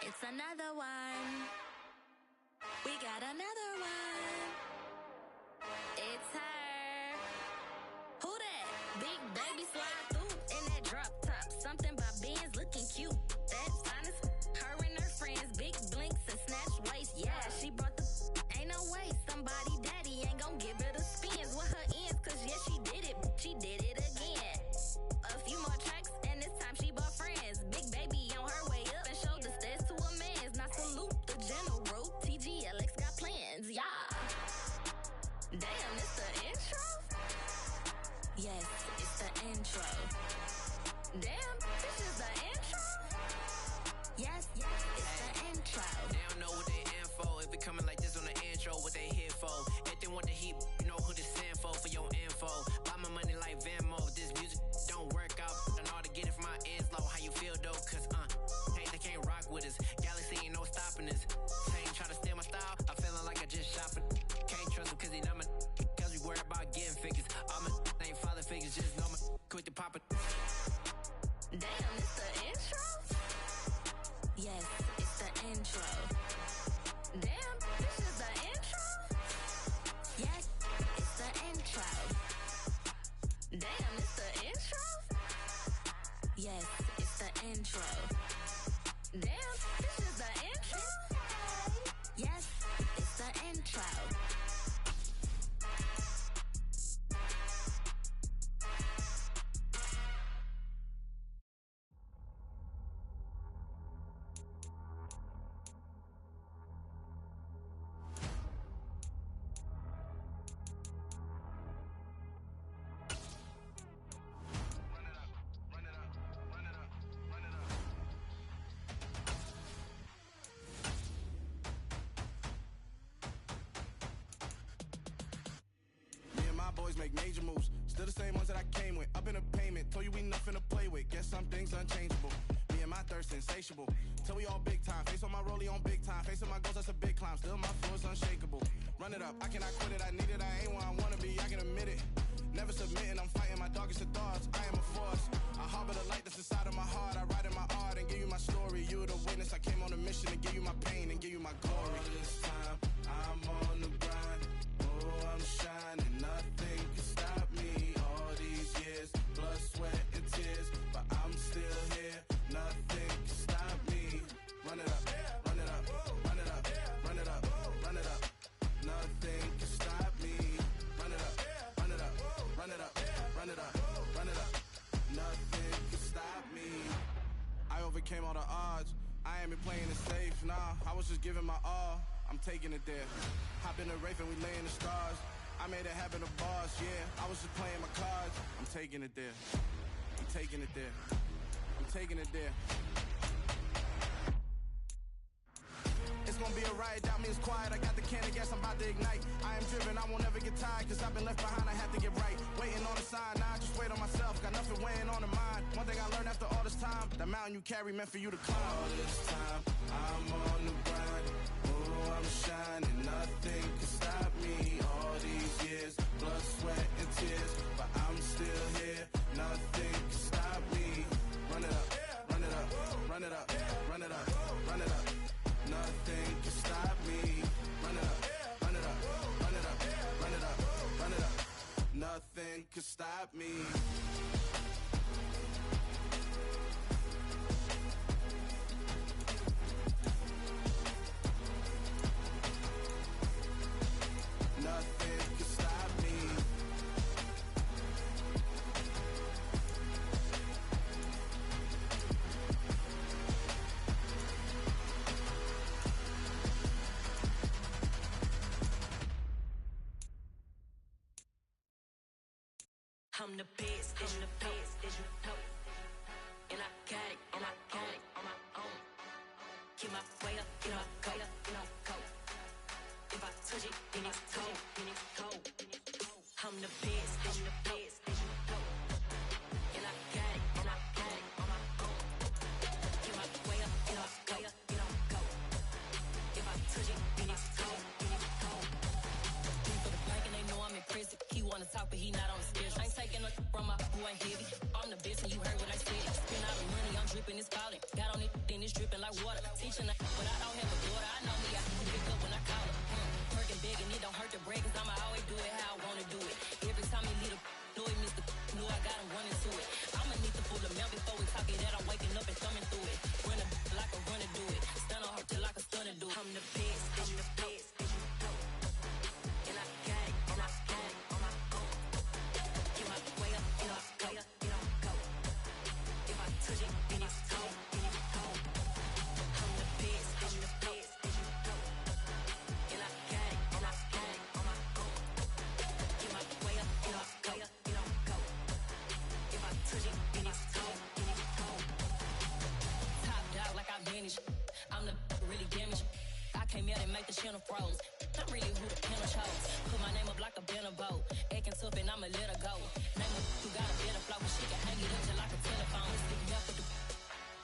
Speaker 3: It's another one. We got another one. It's her. Who that? Big baby slide through in that drop top. Something by Benz looking cute. That's honest. Her and her friends, big blinks and snatch waist. Yeah, she brought the. Ain't no way somebody daddy ain't gon' give her the spins with her ends. Cause yeah, she did it. She did it again. A few more tracks and this time she bought friends. Big baby on her way up and showed the stairs to a man's. Now salute the general. TGLX got plans, yeah. Damn, it's the intro? Yes, it's the intro. Damn, this is the intro? Yes, it's the intro.
Speaker 13: They don't know what they in for. If it coming like this on the intro, what they here for? If they want the heat, you know who to send for your info. Buy my money like Venmo. If this music don't work out, I know how to get it from my ends low. How you feel though? Cause hey, they can't rock with us. Galaxy ain't no stopping us. Ain't try to steal my style. I'm feeling like I just shopping. Can't trust them cause they not my. Cause we worry about getting figures. All my ain't father figures. Just know my quick to pop it.
Speaker 3: Damn, it's the intro? Yes, it's the intro. Damn, this is the intro? Yes, it's the intro.
Speaker 20: Boys make major moves, still the same ones that I came with. Up in a payment, told you we nothing to play with. Guess some things unchangeable. Me and my thirst insatiable. Till we all big time, face on my rollie on big time. Facing my goals, that's a big climb. Still my flow is unshakable. Run it up, I cannot quit it. I need it, I ain't where I wanna be. I can admit it. Never submitting, I'm fighting my darkest of thoughts. I am a force. I harbor the light that's inside of my heart. I write in my art and give you my story. You the witness. I came on a mission to give you my pain and give you my glory. All this time, I'm on the grind. Oh, I'm shining. Nothing can stop me. All these years, blood, sweat, and tears. But I'm still here. Nothing can stop me. Run it up, run it up, run it up, run it up, run it up. Nothing can stop me. Run it up, run it up, run it up, run it up, run it up. Nothing can stop me. I overcame all the odds. I ain't been playing it safe, nah. I was just giving my all. I'm taking it there. Hop in the Wraith and we lay in the stars. I made it happen, the boss, yeah. I was just playing my cards. I'm taking it there. I'm taking it there. I'm taking it there. It's gonna be a riot, doubt me it's quiet. I got the can of gas, I'm about to ignite. I am driven, I won't ever get tired. Cause I've been left behind, I have to get right. Waiting on the sign, now I just wait on myself. Got nothing weighing on the mind. One thing I learned after all this time, the mountain you carry meant for you to climb. All this time, I'm on the grind. Oh, I'm shining, nothing can stop me. All these years, blood, sweat, and tears. But I'm still here, nothing can stop me. Run it up, run it up, run it up, run it up, run it up. Nothing can stop me. Run it up, run it up, run it up, run it up, run it up. Nothing can stop me. Nothing can stop me.
Speaker 6: I'm the best, as you know, as you know. And I got it, and I got it on my own. Keep my way up, you know, go, you know, go. If I touch it, then it's cold, then it's cold. I'm the best, as you know, as you know. And I got it, and I got it on my own. Keep my way up, you know, go, you know, go. If I touch it, then it's cold, then it's cold. He for the blank and they know I'm impressive. He wanna talk, but he not on the schedule. I ain't taking nothing from my boy heavy. I'm the best and you heard what I said. Spend all the money, I'm dripping, it's falling. Got on it, then it's dripping like water. Teaching that, but I don't have a daughter. I know me, I can pick up when I call her. Working big and it don't hurt to break, cause I'ma always do it how I wanna do it. Every time he lead a know he missed the know I got him running to it. I'ma need to pull the mail before we talk it that I'm waking up and thumbing through it. Run a like a runner do it. Stun on her till like a stunner do it. I'm the best, I'm the best, as you know. And I got it, and I got it on my own. Get my way up, you know, go, you know, go. If I touch it, then it's cold, then it's cold. I'm the best, I'm the best, as you know. And I got it, and I got it on my own. Get my way up, you know, go, you know, go. If I touch it, then it's cold, then it's cold. Top dog like I manage. I'm the really damaged. I came out and make the channel froze. I'm really who the panel chose. Put my name up like a banner boat. Acting tough and I'ma let her go. Name her who got a better flow. She can hang it up just like a telephone. Stick me up with the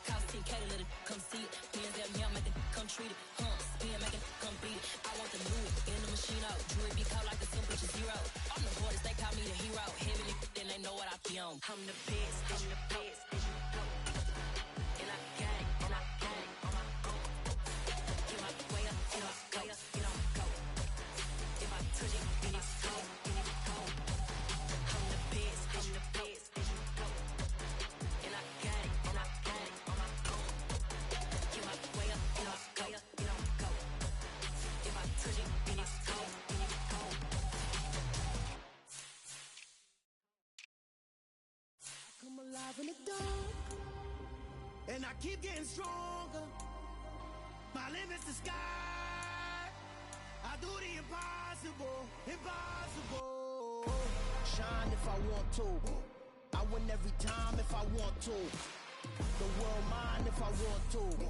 Speaker 6: cost 10K to let it come see it. Bands that me, I make it come treat it. Spin, make it come beat it. I want the new in the machine out. Jewelry be cold like the temperature zero. I'm the hardest, they call me the hero. Heavenly, then they know what I be on. I'm the best, I'm the best, as you know. And I got it, and I got it on my own. Get my way up, you know, go, you know, go. If I touch it, then it's cold, then it's cold. I'm the best.
Speaker 11: alive in the dark, and I keep getting stronger. My limit's the sky. I do the impossible, impossible. Shine if I want to. I win every time if I want to. The world mine if I want to.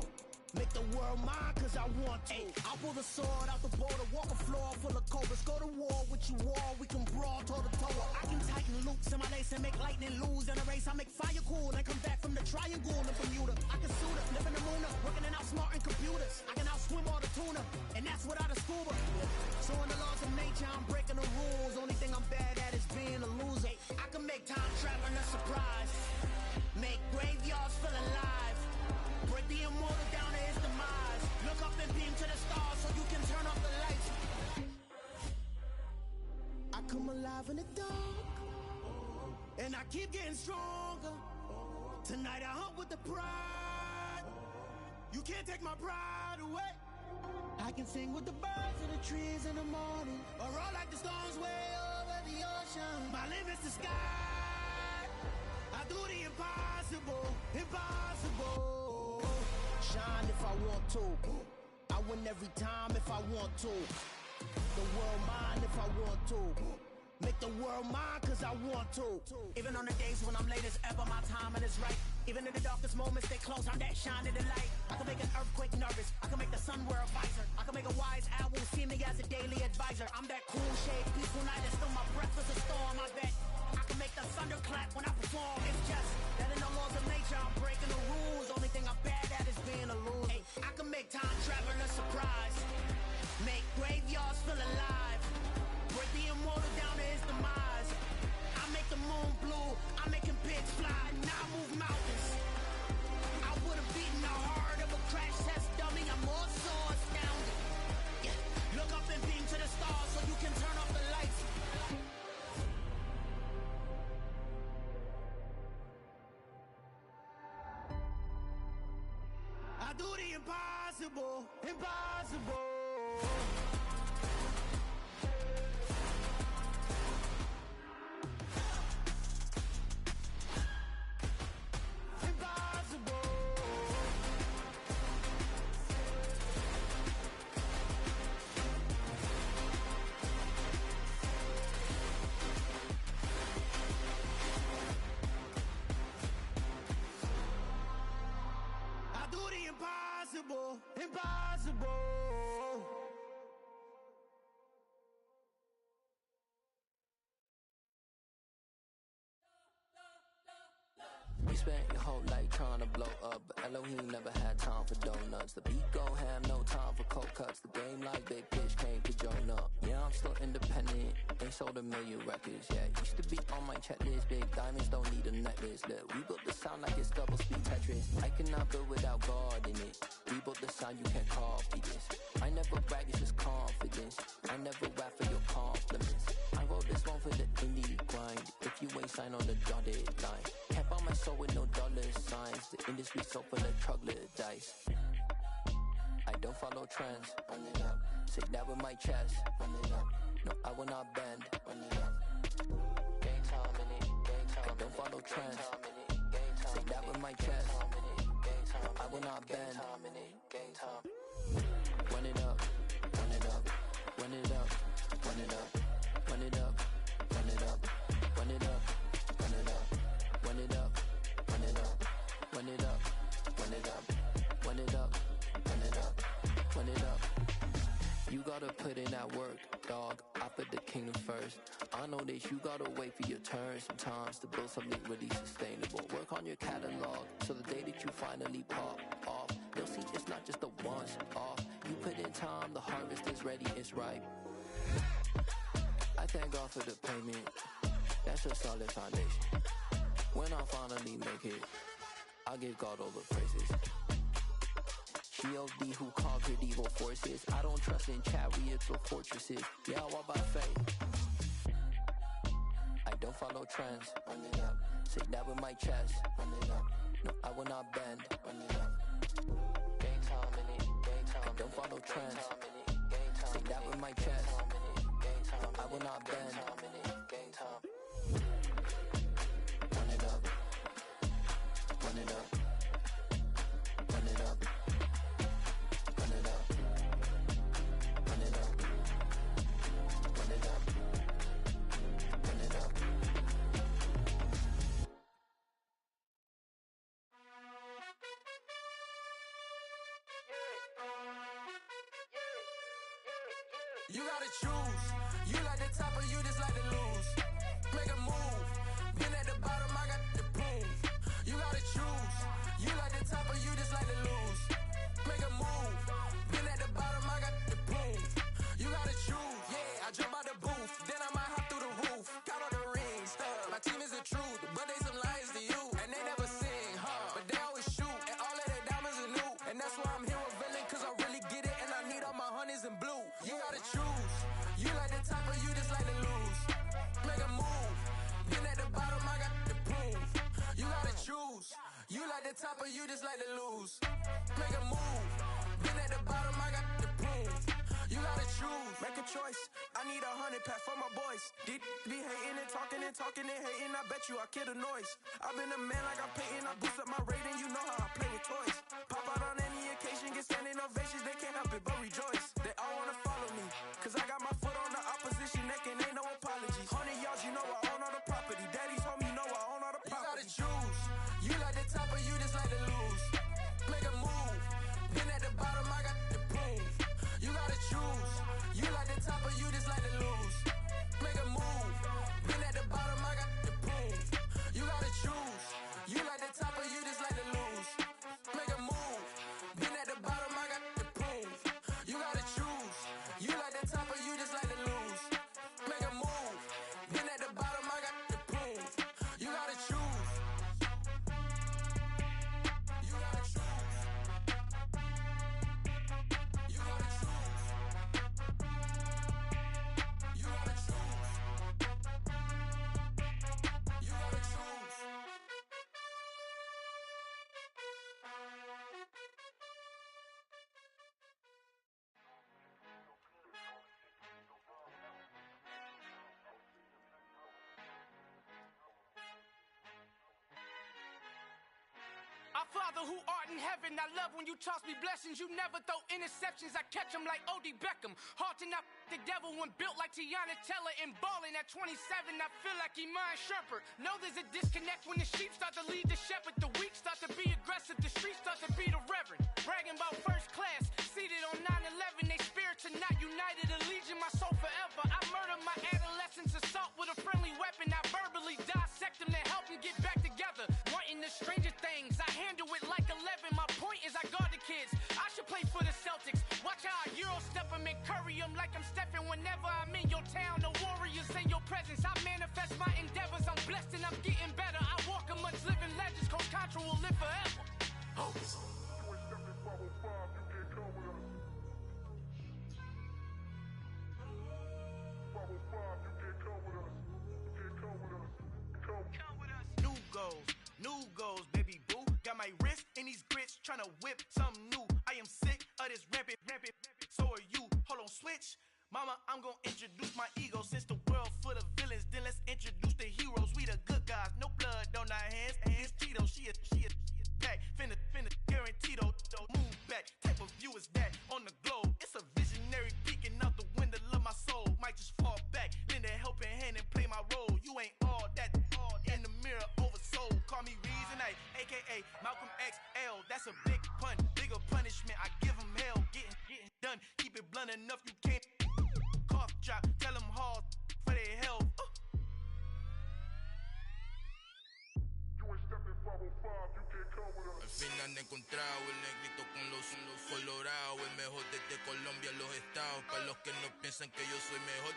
Speaker 11: Make the world mine cause I want to. I'll pull the sword out the border, walk a floor full of cobras. Go to war with you all, we can brawl toe to toe. I can tighten loops in my lace and make lightning lose in a race. I make fire cool and come back from the triangle in Bermuda. I can suit up, live in the moon up, working and outsmarting computers. I can outswim all the tuna, and that's without a scuba. So in the laws of nature, I'm breaking the rules. Only thing I'm bad at is being a loser. I can make time traveling a surprise, make graveyards feel alive, break the immortal down to his demise. Look up and beam to the stars so you can turn off the lights. I come alive in the dark, and I keep getting stronger. Tonight I hunt with the pride. You can't take my pride away. I can sing with the birds and the trees in the morning, or roll like the storms way over the ocean. My limit's the sky. I do the impossible, impossible. Shine if I want to. I win every time if I want to. The world mine if I want to. Make the world mine cause I want to. Even on the days when I'm late as ever, my timing is right. Even in the darkest moments, stay close, I'm that shining the light. I can make an earthquake nervous, I can make the sun wear a visor. I can make a wise owl see me as a daily advisor. I'm that cool shade, peaceful night, and still my breath is a storm, I bet. I can make the thunder clap when I perform. It's just that in the laws of nature, I'm breaking the rules. Only thing I'm bad at is being a loser. I can make time travel a surprise, make graveyards feel alive, break the immortal down to his demise. I make the moon blue, I'm making pigs fly, now I move mountains. I would've beaten the heart of a crash test dummy. I'm more so astounded. Yeah. Look up and beam to the stars so you can turn off the lights. I do the impossible, impossible. Impossible, impossible.
Speaker 12: You spent your whole life trying to blow up, but Elohim never had time for donuts. The beat go ham, no time for cold cuts. The game like Big Fish came to join up. Yeah, I'm still independent, ain't sold a million records yet. Used to be on my checklist, big diamonds don't need a necklace. Look, we built the sound like it's double speed Tetris. I cannot build without God in it. We built the sound, you can't copy this. I never brag, it's just confidence. I never rap for your compliments. I wrote this one for the indie grind. If you ain't signed on the dotted line, can't buy my soul with no dollar signs. The industry so full of troglodytes. I don't follow trends. Run it up. Say that with my chest. Run it up. No, I will not bend. Run it up. Game time in it. Game time. I don't follow trends. Say that with my chest. No, I will not bend. Game time. Run it up. Run it up. Run it up. Run it up. Run it up. Run it up. Run it up. Run it up. Run it up. Run it up. Run it up. Run it up. Run it up. Run it up. Run it up. You gotta put in that work, dog. I put the kingdom first. I know that you gotta wait for your turn sometimes to build something really sustainable. Work on your catalog so the day that you finally pop off, you'll see it's not just a once off. You put in time, the harvest is ready, it's ripe. I thank God for the payment. That's a solid foundation. When I finally make it, I'll give God all the praises. G.O.D. who conquered evil forces. I don't trust in chariots or fortresses. Yeah, I walk by faith. I don't follow trends. Run it up. Say that with my chest. Run it up. No, I will not bend. Run it up. Game time in it. Game time. I don't follow trends. Say that with my chest. No, I will not bend. Game time. Run it up.
Speaker 5: run it up, run it up, run it up, run it up, run it up, run it up.
Speaker 21: You gotta choose. You like the top or you just like to lose. Make a move. Been at the bottom, I got the proof. You gotta choose. You like the top or you just like to lose. Make a move. Been at the bottom, I got the proof. You gotta choose. Yeah, I jump out the booth, then I might hop through the roof. Count all the rings, my team is the truth, but they some liars to you. And they never sing, but they always shoot. And all of their diamonds are new. And that's why I'm here with villain, cause I really get it. And I need all my honeys in blue. You gotta choose. You like the top or you just like to lose. Make a move. Been at the bottom, I got the proof. You gotta choose. You like the top or you just like to lose. Make a move. Been at the bottom, I got the proof. You gotta choose. Make a choice. I need 100 pack for my boys. Deep be hating and talking and hating. I bet you I kill the noise. I've been a man like I'm Peyton. I boost up my rating. You know how I play with toys. Pop out on any occasion, get standing ovations. They can't help it but rejoice. They all wanna follow me, cause I got my foot on the opposition neck and ain't no apologies. 100 yards, you know I own all the property. Daddy's home, you know I own all the property. You gotta choose. You like the top or you just like to lose. Make a move. Been at the bottom, I got the proof. You gotta choose. You like the top or you just like to lose. Make a move. Been at the bottom, I got the proof. You gotta choose. You like the top or you just like to lose. Make a move. Been at the bottom, I got the proof. You gotta choose. You like the top or you just like to lose. Make a move. Been at the bottom, I got the proof. You gotta choose. You gotta choose. You gotta choose. You gotta choose. You gotta choose.
Speaker 14: Our Father who art in heaven, I love when you toss me blessings. You never throw interceptions, I catch them like O.D. Beckham. Hard to knock the devil when built like Tiana Teller and balling at 27. I feel like Iman Shumpert. Know there's a disconnect when the sheep start to lead the shepherd. The weak start to be aggressive, the streets start to be the reverend. Bragging about first class, seated on 9/11. They spirits are not united, a legion, my soul forever. I murder my adolescence, assault with a friendly weapon. I verbally dissect them to help them get back together. Wanting the stranger things, I handle it like 11. My point is I guard the kids. I should play for the Celtics. Watch how I Euro step them and curry them like I'm Stephen. Whenever I'm in your town, the Warriors in your presence. I manifest my endeavors. I'm blessed and I'm getting better. I walk amongst living legends. Coach Contra will live forever. Oh.
Speaker 15: New goals, baby boo. Got my wrist in these grits, tryna whip something new. I am sick of this rampant. So are you. Hold on, switch. Mama, I'm gonna introduce my ego. Since the world full of villains, then let's introduce the heroes. We the good guys, no blood on our hands. Hands Tito, she a back. Finna guaranteed. Move back. Type of view is that on the globe? It's a visionary peeking out the window of my soul. Might just fall back, lend a helping hand and play my role. You ain't all that. In the mirror, oversold. Call me Reason A, aka Malcolm XL. That's a big pun, bigger punishment. I give him hell, getting done. Keep it blunt enough, you can't. Cough drop, tell them hard for their health.
Speaker 23: Al fin han encontrado el negrito con los colorados, el mejor desde Colombia, los estados. Para los que no piensan que yo soy mejor,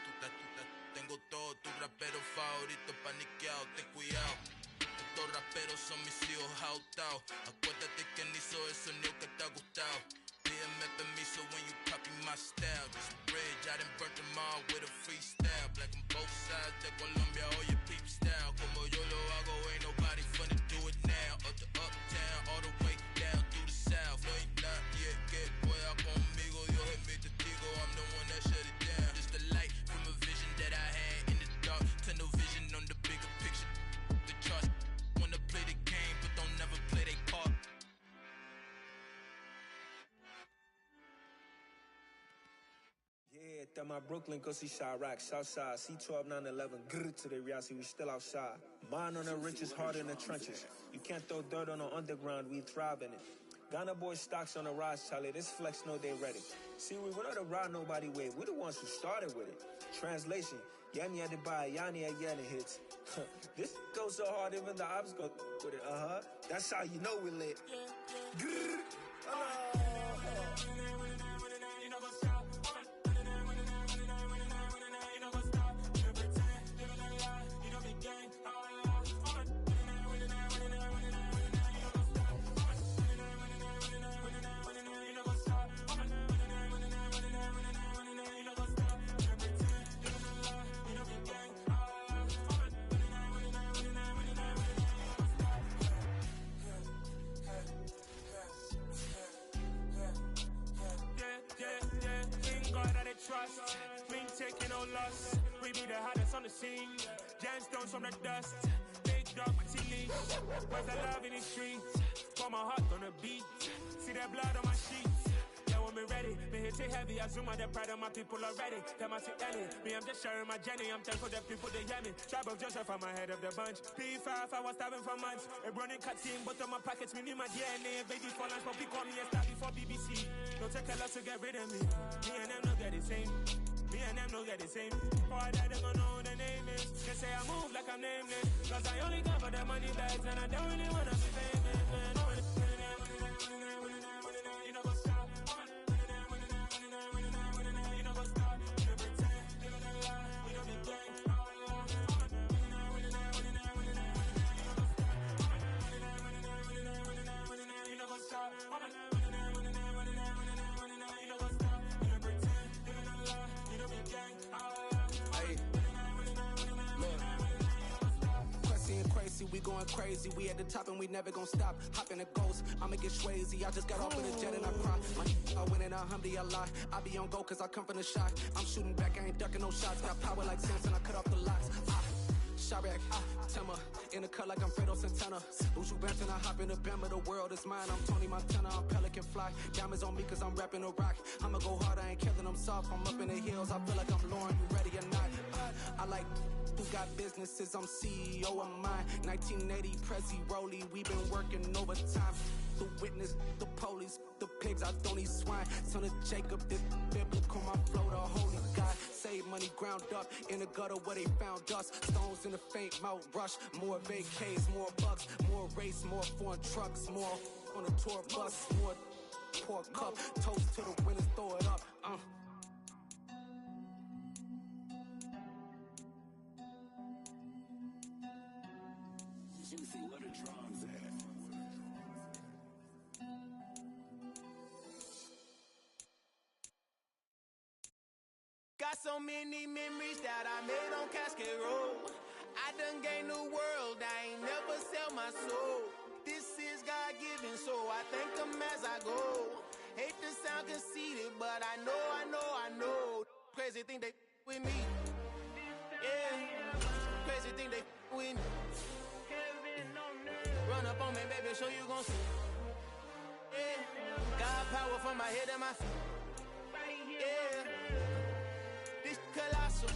Speaker 23: tengo todo, tus raperos favoritos paniqueados, ten cuidado. Estos raperos son mis hijos adoptados. Acuérdate quién hizo el sonido que te ha gustado. Pídeme permiso when you copy my style. This bridge, I done burnt them all with a freestyle. Black on both sides de Colombia, oye peep style. Como yo lo hago, ain't nobody finna do it now. Up to uptown, all the way down through the south. No ain't not yet, que pueda conmigo. Dios es mi testigo, I'm the one that shut it down. Just a light from a vision that I had in the dark. Tunnel vision on the bigger picture. The charts wanna play the game, but don't never play
Speaker 10: that my Brooklyn, go see Chirac, Southside, C12, 911, grr to the Riasi, we still outside. Mine on the riches, hard in the trenches. You can't throw dirt on the underground, we thrive in it. Ghana boys stocks on the rise, Charlie, this flex know they ready. See, we're not to ride nobody way, we're the ones who started with it. Translation, Yanni had to buy, Yanni had Yanni hits. This goes so hard, even the ops go with it, That's how you know we lit. Grr.
Speaker 17: Trust, we ain't taking no loss. We be the hottest on the scene. Gemstones from the dust. Big dog with leash. Where's the love in the streets? Pour my heart on the beat. See that blood on my sheets. Yeah, when we ready, me hit it heavy. I zoom out the pride of my people already. Them I see Ellie. Me, I'm just sharing my journey. I'm thankful that people they hear me. Tribe of Joseph, I'm ahead of the bunch. P5, I was starving for months. A running cutscene, but on my pockets, me need my DNA. Baby for lunch, but we call me a star before BBC. Don't take a lot to get rid of me. Me and them no get the same. Me and them no get the same. Boy, that they gonna know who the name is. They say I move like I'm nameless. Cause I only come for the money bags and I don't really wanna be famous, man. You know what's up? You know what's up? You pretend, live in a lie. We don't be gang. You know what's up?
Speaker 21: We going crazy, we at the top and we never gonna stop. Hop in a ghost, I'ma get swayzy. I just got off with a jet and I cry. I win in a Humvee, I lie. I be on go cause I come from the shot. I'm shooting back, I ain't ducking no shots. Got power like Samson, I cut off the locks. Chirac, Timmer, in the cut like I'm Fredo Santana. Buju Banton, I hop in the Bama, the world is mine. I'm Tony Montana, I'm Pelican Fly. Diamonds on me cause I'm rapping a rock. I'ma go hard, I ain't killing them soft. I'm up in the hills, I feel like I'm Lauren, you ready or not? I like who got businesses, I'm CEO of mine. 1980, Prezi Rolly, we been working overtime. The witness, the police, the pigs, I don't eat swine. Son of Jacob, this biblical, my flow, the holy God. Save money ground up in the gutter where they found dust. Stones in the faint mouth rush. More vacays, more bucks, more race, more foreign trucks, more on a tour bus, more pour cup. Toast to the winners, throw it up.
Speaker 18: Juicy, where the drums at?
Speaker 15: Got so many memories that I made on Cascade Road. I done gained the world, I ain't never sell my soul. This is God-given, so I thank him as I go. Hate to sound conceited, but I know. Crazy thing they with me. Yeah, crazy thing they with me. Run up on me, baby, show you gon' see. Yeah, got power from my head and my feet. Yeah, this colossal.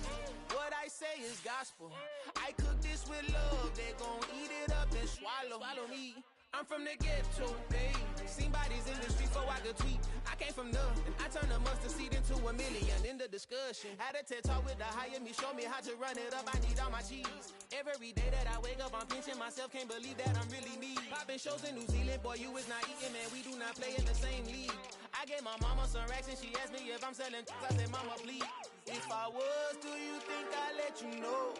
Speaker 15: What I say is gospel. I cook this with love. They gon' eat it up and swallow me. I'm from the ghetto, babe. Seen bodies in the streets so I could tweet. I came from nothing. I turned a mustard seed into $1 million in the discussion. Had a TED talk with the higher me, show me how to run it up. I need all my cheese. Every day that I wake up, I'm pinching myself. Can't believe that I'm really me. Popping shows in New Zealand, boy, you is not eating, man. We do not play in the same league. I gave my mama some racks and she asked me if I'm selling. I said, mama, please. If I was, do you think I'd let you know?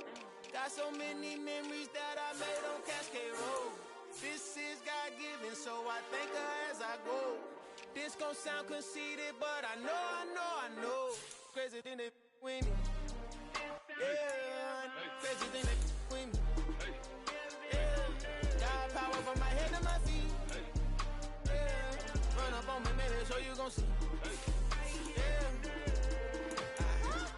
Speaker 15: Got so many memories that I made on Cascade Road. This is God-given, so I thank her as I go. This gon' sound conceited, but I know. Crazy thing they with me. Yeah, crazy thing they with me. Yeah, got power from my head to my feet. Yeah, run up on me, maybe so you gon' see. Yeah.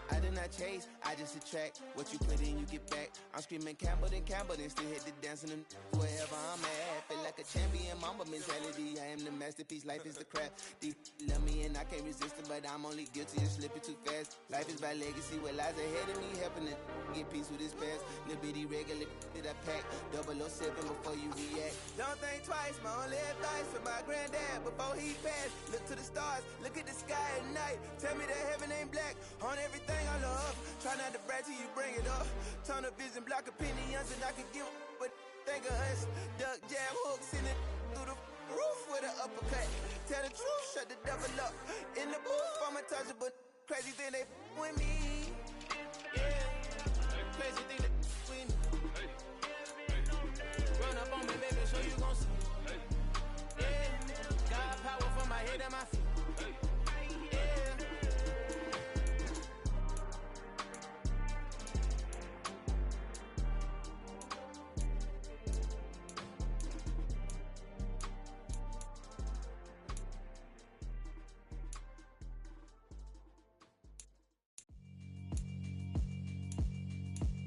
Speaker 15: I did not chase, I just attract. What you put in, you get back. I'm screaming Campbell, then still hit the dancing and wherever I'm at. Feel like a
Speaker 1: champion mamba mentality. I am the masterpiece, life is the crap. These love me and I can't resist it, but I'm only guilty of slipping too fast. Life is by legacy, what lies ahead of me, helping to get peace with this past. Little bitty regular that I pack, 007 before you react. Don't think twice, my only advice for my granddad before he passed. Look to the stars, look at the sky at night. Tell me that heaven ain't black on everything I love. Try not to brag till you bring it up. Tunnel vision, block opinions, and I can give but think of us. Duck jab hooks in it through the roof with an uppercut. Tell the truth, shut the devil up. In the booth, I'm untouchable. Crazy thing they with me. Yeah, crazy thing they with me. Run up on me, baby, so you gon' see. Yeah, got power from my head and my feet.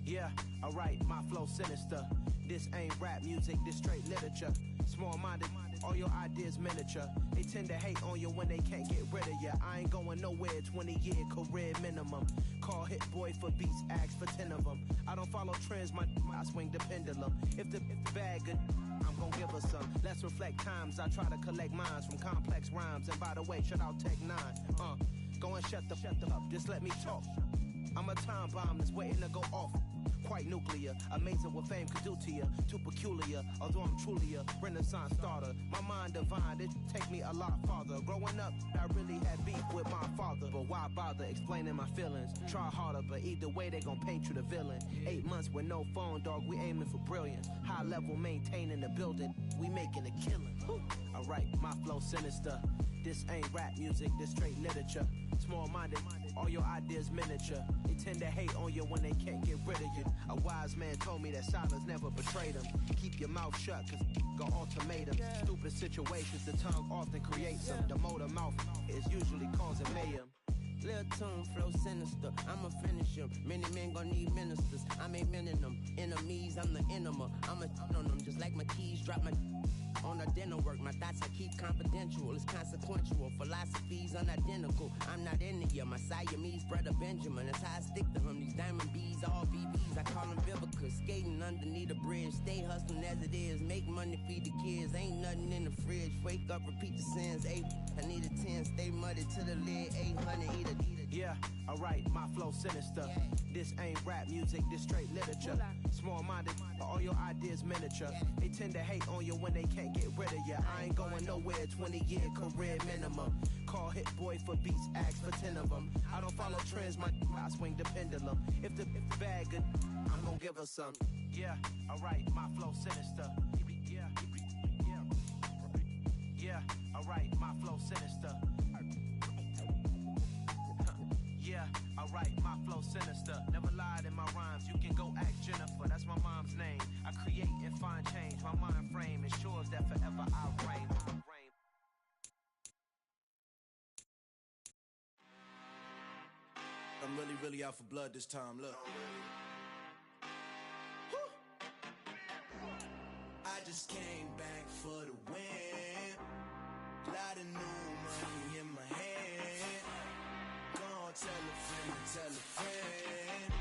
Speaker 18: Yeah, alright, my flow sinister. This ain't rap music, this straight literature. Small-minded, all your ideas miniature. They tend to hate on you when they can't get rid of you. I ain't going nowhere, 20-year career minimum. Call hit boy for beats, ask for 10 of them. I don't follow trends, I swing the pendulum. If the bag good, I'm gon' give her some. Let's reflect times, I try to collect minds from complex rhymes. And by the way, shut out Tech 9. Go and shut the up, just let me talk. I'm a time bomb that's waiting to go off. Quite nuclear, amazing what fame could do to you. Too peculiar, although I'm truly a renaissance starter. My mind divine, it take me a lot farther. Growing up, I really had beef with my father. But why bother explaining my feelings? Try harder, but either way they gon' paint you the villain. 8 months with no phone, dog, we aiming for brilliance. High level maintaining the building, we making a killing. Alright, my flow sinister. This ain't rap music, this straight literature. Small-minded, all your ideas miniature. They tend to hate on you when they can't get rid of you. A wise man told me that silence never betrayed him. Keep your mouth shut, cause got ultimatum. Stupid situations, the tongue often creates them. The motor mouth is usually causing mayhem.
Speaker 22: Lil' tune, flow sinister, I'ma finish him. Many men gon' need ministers, I'm aiming them. Enemies, I'm the enema, I'ma on them. Just like my keys, drop my on a dinner work. My thoughts I keep confidential, it's consequential. Philosophies unidentical, I'm not into ya. My Siamese brother Benjamin, that's how I stick to him. These diamond bees, all BBs, I call them Vivica. Skating underneath the bridge, stay hustling as it is. Make money, feed the kids, ain't nothing in the fridge. Wake up, repeat the sins, 8, I need a 10. Stay muddy to the lid, 800, eat a.
Speaker 18: Yeah, alright, my flow sinister. This ain't rap music, this straight literature. Small-minded, all your ideas miniature. They tend to hate on you when they can't get rid of you. I ain't going nowhere, 20-year career minimum. Call hit boy for beats, ask for 10 of them. I don't follow trends, I swing the pendulum. If the bag good, I'm gon' give her some. Yeah, alright, my flow sinister. Yeah, alright, my flow sinister. Yeah, alright, my flow sinister. Never lied in my rhymes, you can go ask Jennifer, that's my mom's name. I create and find change, my mind frame ensures that forever I'll reign. I'm really out for blood this time, look.
Speaker 9: I just came back for the win. Lot of new money in my hand. Gonna tell a friend.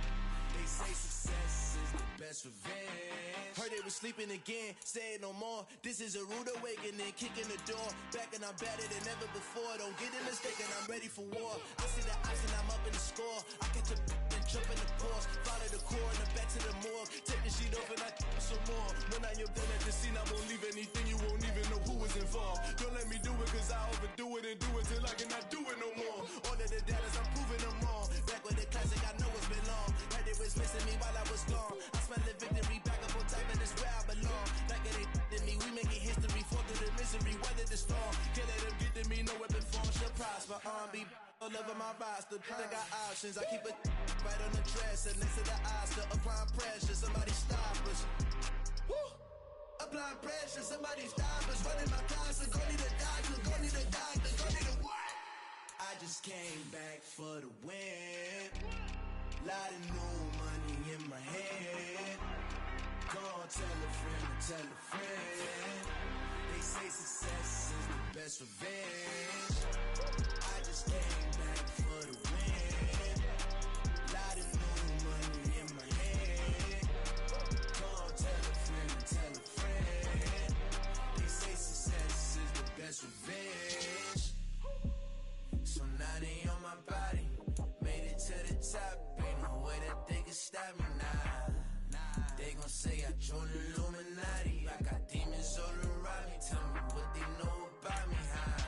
Speaker 9: They say success is the best revenge. Heard they was sleeping again, say it no more. This is a rude awakening, kicking the door. Back and I'm better than ever before. Don't get it mistaken, I'm ready for war. I see the option, I'm up in the score. I catch a and jump in the course. Follow the core and the back to the morgue. Take the sheet off and I some more. When I am done at the scene, I won't leave anything. You won't even know who is involved. Don't let me do it cause I overdo it and do it till I cannot do it no more. All of the datas, I'm proving them wrong. Back with the classic, I know it's been long. Heard it was missing me while I was gone. I smell the victory back up on top and it's where I belong. Like it ain't to me, we making history. Fall through the misery, weather the storm. Can't let them get to me, no weapon form shall prosper. R&B all over my roster, I got options. I keep it right on the dresser, next to the Oscar. Applying pressure, somebody stop us. Woo! Applying pressure, somebody stop us. Running my closet, go need a doctor, go need a doctor, go need a what? I just came back for the win. Lot of new money in my hand. Go tell a friend, best revenge. I just came back for the win. Lot of new money in my hand. Call, tell a friend, and tell a friend. They say success is the best revenge. So now they on my body. Made it to the top. Ain't no way that they can stop me now. They gon' say I joined the Illuminati. I got demons all around me. Tell me what they know about me, huh?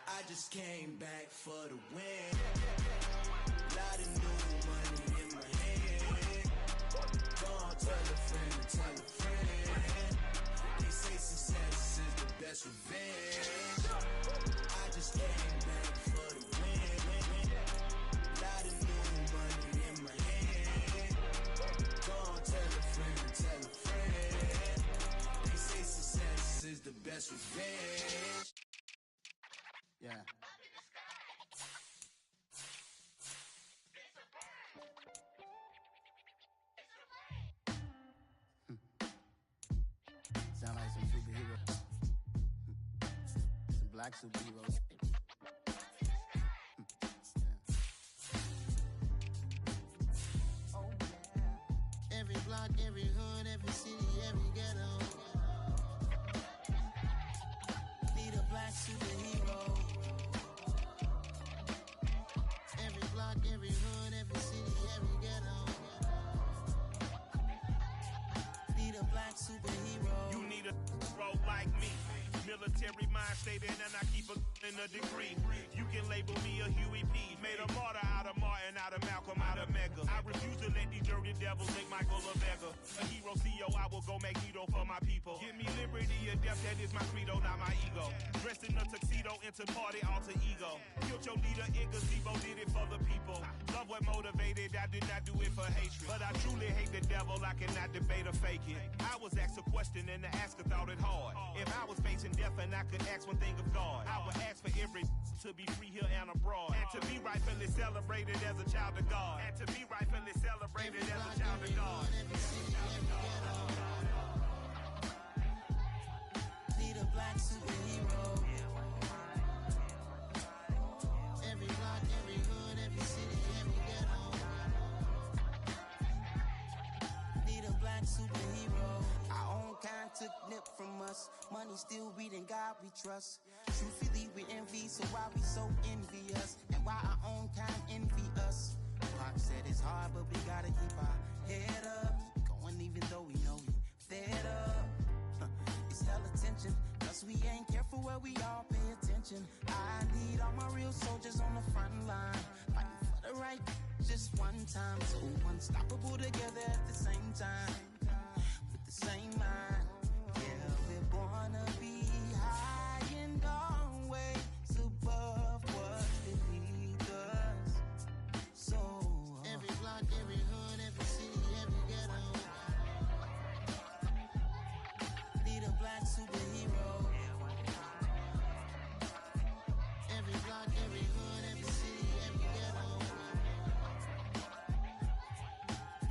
Speaker 9: I just came back for the win. Lot of new money in my hand. Go on, tell a friend and tell a friend. They say success is the best revenge. I just came back for the win. Lot of new money in my hand. Go on, tell a friend and tell a friend. They say success is the best revenge.
Speaker 18: Yeah. Sound like some superheroes. Some black superheroes. Oh, yeah. Every block, every hood, every city, every ghetto. Need a black superhero. Every block, every hood, every city, every ghetto. Need a black superhero.
Speaker 17: You need a bro like me. Military mind state and I keep in a degree. You can label me a Huey P. Made a martyr out of Martin, out of Malcolm, out of Mega. I refuse to let these dirty devils make Michael a beggar. A hero CEO, I will go Magneto for my people. Give me liberty or death, that is my credo, not my ego. Dressed in a tuxedo, into party, alter ego. Killed your leader, Igazebo, did it for the people. Love what motivated, I did not do it for hatred. But I truly hate the devil, I cannot debate or fake it. I was asked a question and the asker thought it hard. If I was facing death and I could ask one thing of God, I would ask for every to be free here and abroad. And to be rightfully celebrated as a child of God. And to be rightfully celebrated as a child of God.
Speaker 18: Need a black superhero. Every block, every hood, every city, every ghetto. Need a black superhero. Our own kind took nip from us. Money still reading God we trust. Truthfully we envy, so why we so envious? And why our own kind envy us? Pop said it's hard, but we gotta keep our head up. Going even though we know we fed up. It's hell attention, cause we ain't careful where we all pay attention. I need all my real soldiers on the front line, fighting for the right just one time. So unstoppable together at the same time, with the same mind. Yeah, we're born to be high and always above what beneath us. So every block, every hood, every city, every ghetto. Need a black superhero. Every block, every hood, every city, every ghetto.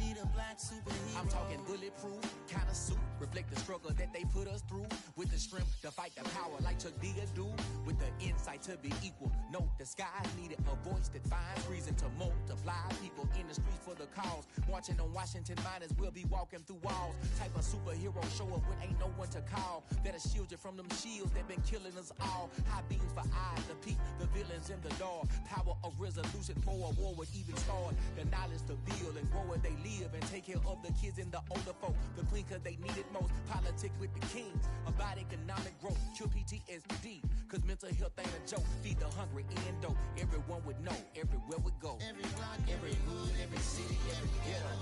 Speaker 18: Need a black superhero.
Speaker 2: I'm talking bulletproof, kind of suit, reflect the struggle that they put us through. With the strength to fight the power like Chuck D do. With the insight to be equal. Note the skies needed a voice that finds reason to multiply. People in the streets for the cause. Marching on Washington, might as well be walking through walls. Type of superhero show up when ain't no one to call. That'll shield you from them shields that been killing us all. High beams for eyes to peek the villains in the dark. Power of resolution for a war would even start. The knowledge to build and grow where they live and take care of the kids and the older folk. The clean cause they need it most. Politics with the kings. About economic growth. Cure PTSD. Cause mental health ain't a joke. Feed the hungry and dope. Everyone would know. Everywhere we go.
Speaker 18: Every block,
Speaker 2: every hood, every city, every ghetto.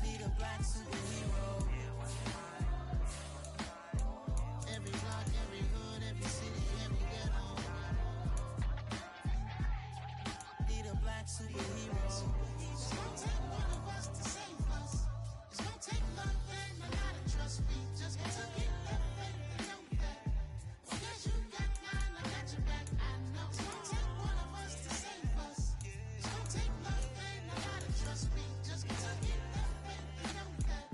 Speaker 18: Need a black superhero. Every block, every hood, every city, every ghetto. Need a black superhero. It's gonna take one of us to save us. It's gonna take love and a lot of trust. We just got to get that faith and know that. Because you got mine, I got your back. I know it's gonna take one of us to save us. It's gonna take love and a lot of trust. We just got to get that faith and know that.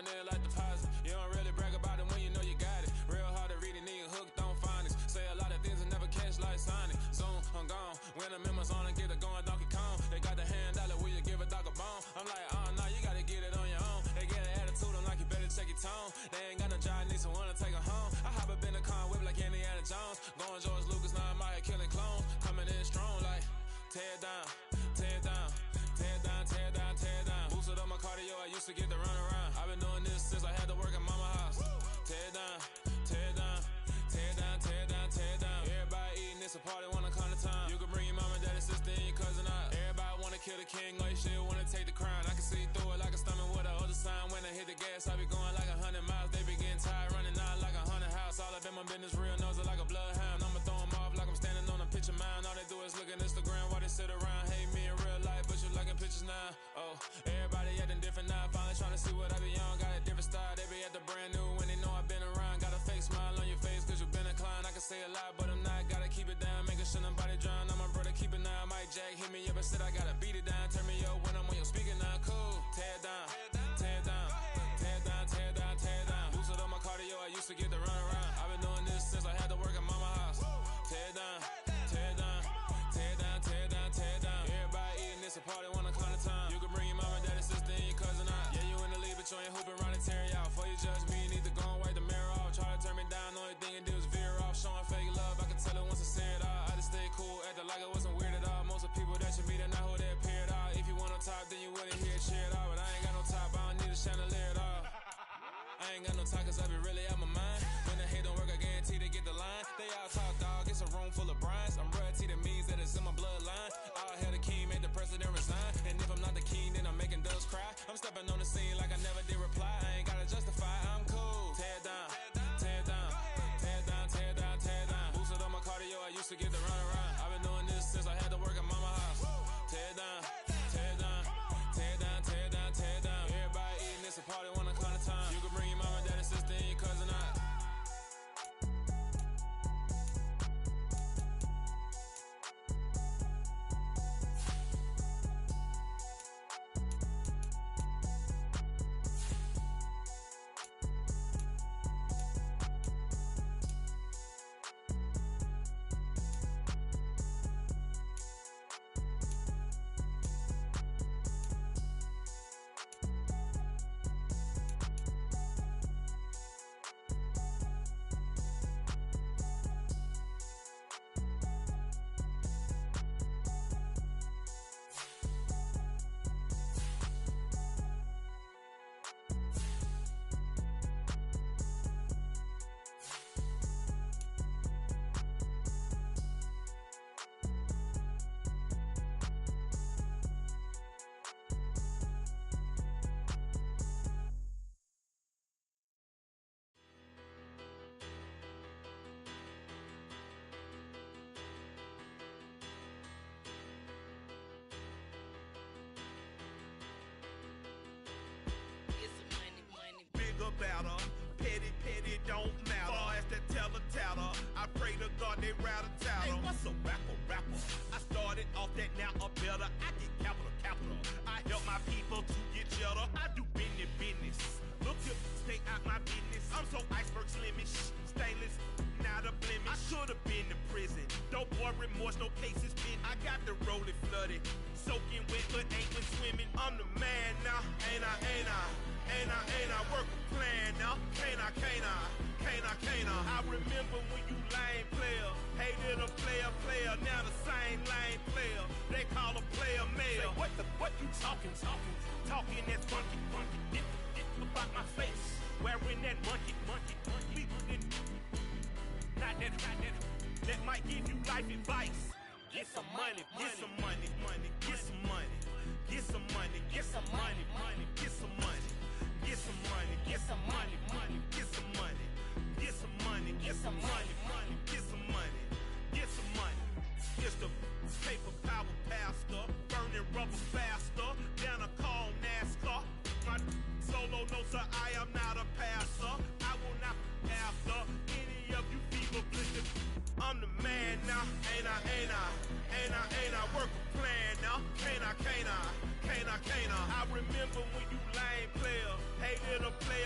Speaker 17: in like deposit. You don't really brag about it when you know you got it. Real hard to read a nigga hooked on phonics. Say a lot of things and never catch like Sonic. Zoom, I'm gone. When the members on and get it going Donkey Kong. They got the hand dollar, will you give a dog a bone? I'm like, nah, you gotta get it on your own. They get an attitude, I'm like, you better check your tone. They ain't got no job, need someone to take her home. I hop up in the car, whip like Indiana Jones. Going George Lucas, now I'm out here killing clones. Coming in strong like, tear down, tear down, tear down, tear down, tear down. Boosted up my cardio, I used to get to run around. I've been doing this since I had to work at mama house. Tear down, tear down, tear down, tear down, tear down. Everybody eating, it's a party, wanna come to time. You can bring your mama, daddy, sister, and your cousin out. Everybody wanna kill the king, or you shit wanna take the crown. I can see through it like a stomach with a other sign. When I hit the gas, I be going like 100 miles. They be getting tired, running out like 100 house. All up in my business, real nose like a bloodhound. I'ma throw them off like I'm standing on a picture mound. All they do is look at Instagram while they sit around. Hate me in real life, but you liking pictures now. Oh, everybody acting different now. Finally trying to see what I be on. Got a different style, they be at the brand new when they know I've been around. Got a fake smile on your face cause you been inclined. I can say a lot, but I'm not. Gotta keep it down, making sure nobody drown. I'm my brother, keep it now. Mike Jack hit me up and said I gotta beat it down. Turn me up when I'm on your speaker now. Cool, tear down, tear down, tear down, tear down, tear down. Boosted up my cardio, I used to get to run around. I've been doing this since I had to work at mama house. Tear down, tear down, tear down, tear down, tear down. Everybody eating, it's a party, wanna come to time. You can bring your mama, daddy, sister, and your cousin out. Yeah, you in the league, but you ain't hooping around and tearing out. Before you judge me, you need to go and wipe the mirror off. Try to turn me down, the only thing you do is veer off. Showing fake love, I can tell it once I say it all. I just stay cool, acting like it wasn't weird at all. Most of the people that you meet are not who they appear at all. If you want on top, then you wouldn't hear it cheer at all. But I ain't got no top, I don't need a chandelier at all. I ain't got no talk cause I be really out my mind. When the hate don't work, I guarantee they get the line. They all talk, dog, it's a room full of Bryans. I'm royalty, that means that it's in my bloodline. All hell the king, made the president resign. And if I'm not the king, then I'm making doves cry. I'm stepping on the scene like I never did reply. I ain't gotta justify, I'm cool. Tear down, tear down, tear down, tear down, tear down. Boosted up my cardio, I used to get to run around. I've been doing this since I had to work at mama house. Tear down, tear down, tear down, tear down, tear down. Everybody eating, it's a party, wanna come to time. You can bring your mama, daddy, sister, and your cousin out.
Speaker 4: Better, petty, petty don't matter. Far as the teller, I pray to God they rattle tattle. Hey, what's a rapper? I started off that, now I'm better. I get capital. I help my people to get cheddar. I do business. Look here, stay out my business. I'm so iceberg slimmish, stainless, not a blemish. I should have been to prison. Don't boy remorse, no cases pinned. I got the rolling flooded, soaking wet, but ain't been swimming. I'm the man now, ain't I? Work a plan now, can't I? I remember when you lame player, hated a player, now the same lame player. They call a player mayor. Say, what you talking? Talking that's funky. Dip about my face, wearing that monkey. Not that. That might give you life advice. Get some money. It's the paper power pastor, burning rubber faster, down a call NASCAR. My solo notes are I am not a passer. I will not after any of you fever blizzards. I'm the man now, ain't I? Work a plan now, can't I? I remember when you lame player, hated a player.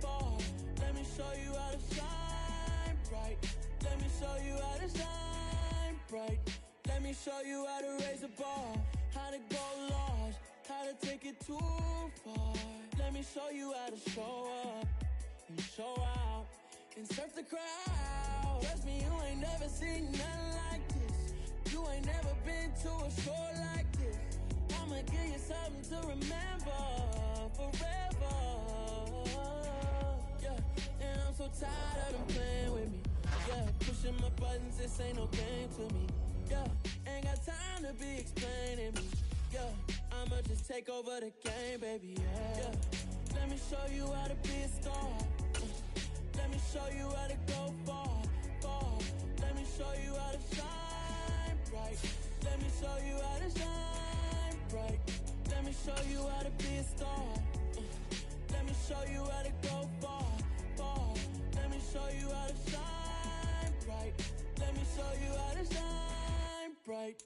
Speaker 21: me show you how to shine bright. Let me show you how to shine bright. Let me show you how to raise a bar, how to go large, how to take it too far. Let me show you how to show up and show out and surf the crowd. Trust me, you ain't never seen nothing like this. You ain't never been to a show like this. I'ma give you something to remember forever. Yeah, and I'm so tired of them playing with me. Yeah, pushing my buttons, this ain't no game to me. Yeah, ain't got time to be explaining me. Yeah, I'ma just take over the game, baby. Yeah, let me show you how to be a star. Let me show you how to go far, far. Let me show you how to shine bright. Let me show you how to shine bright. Let me show you how to be a star. Let me show you how to go far, far. Let me show you how to shine bright. Let me show you how to shine bright.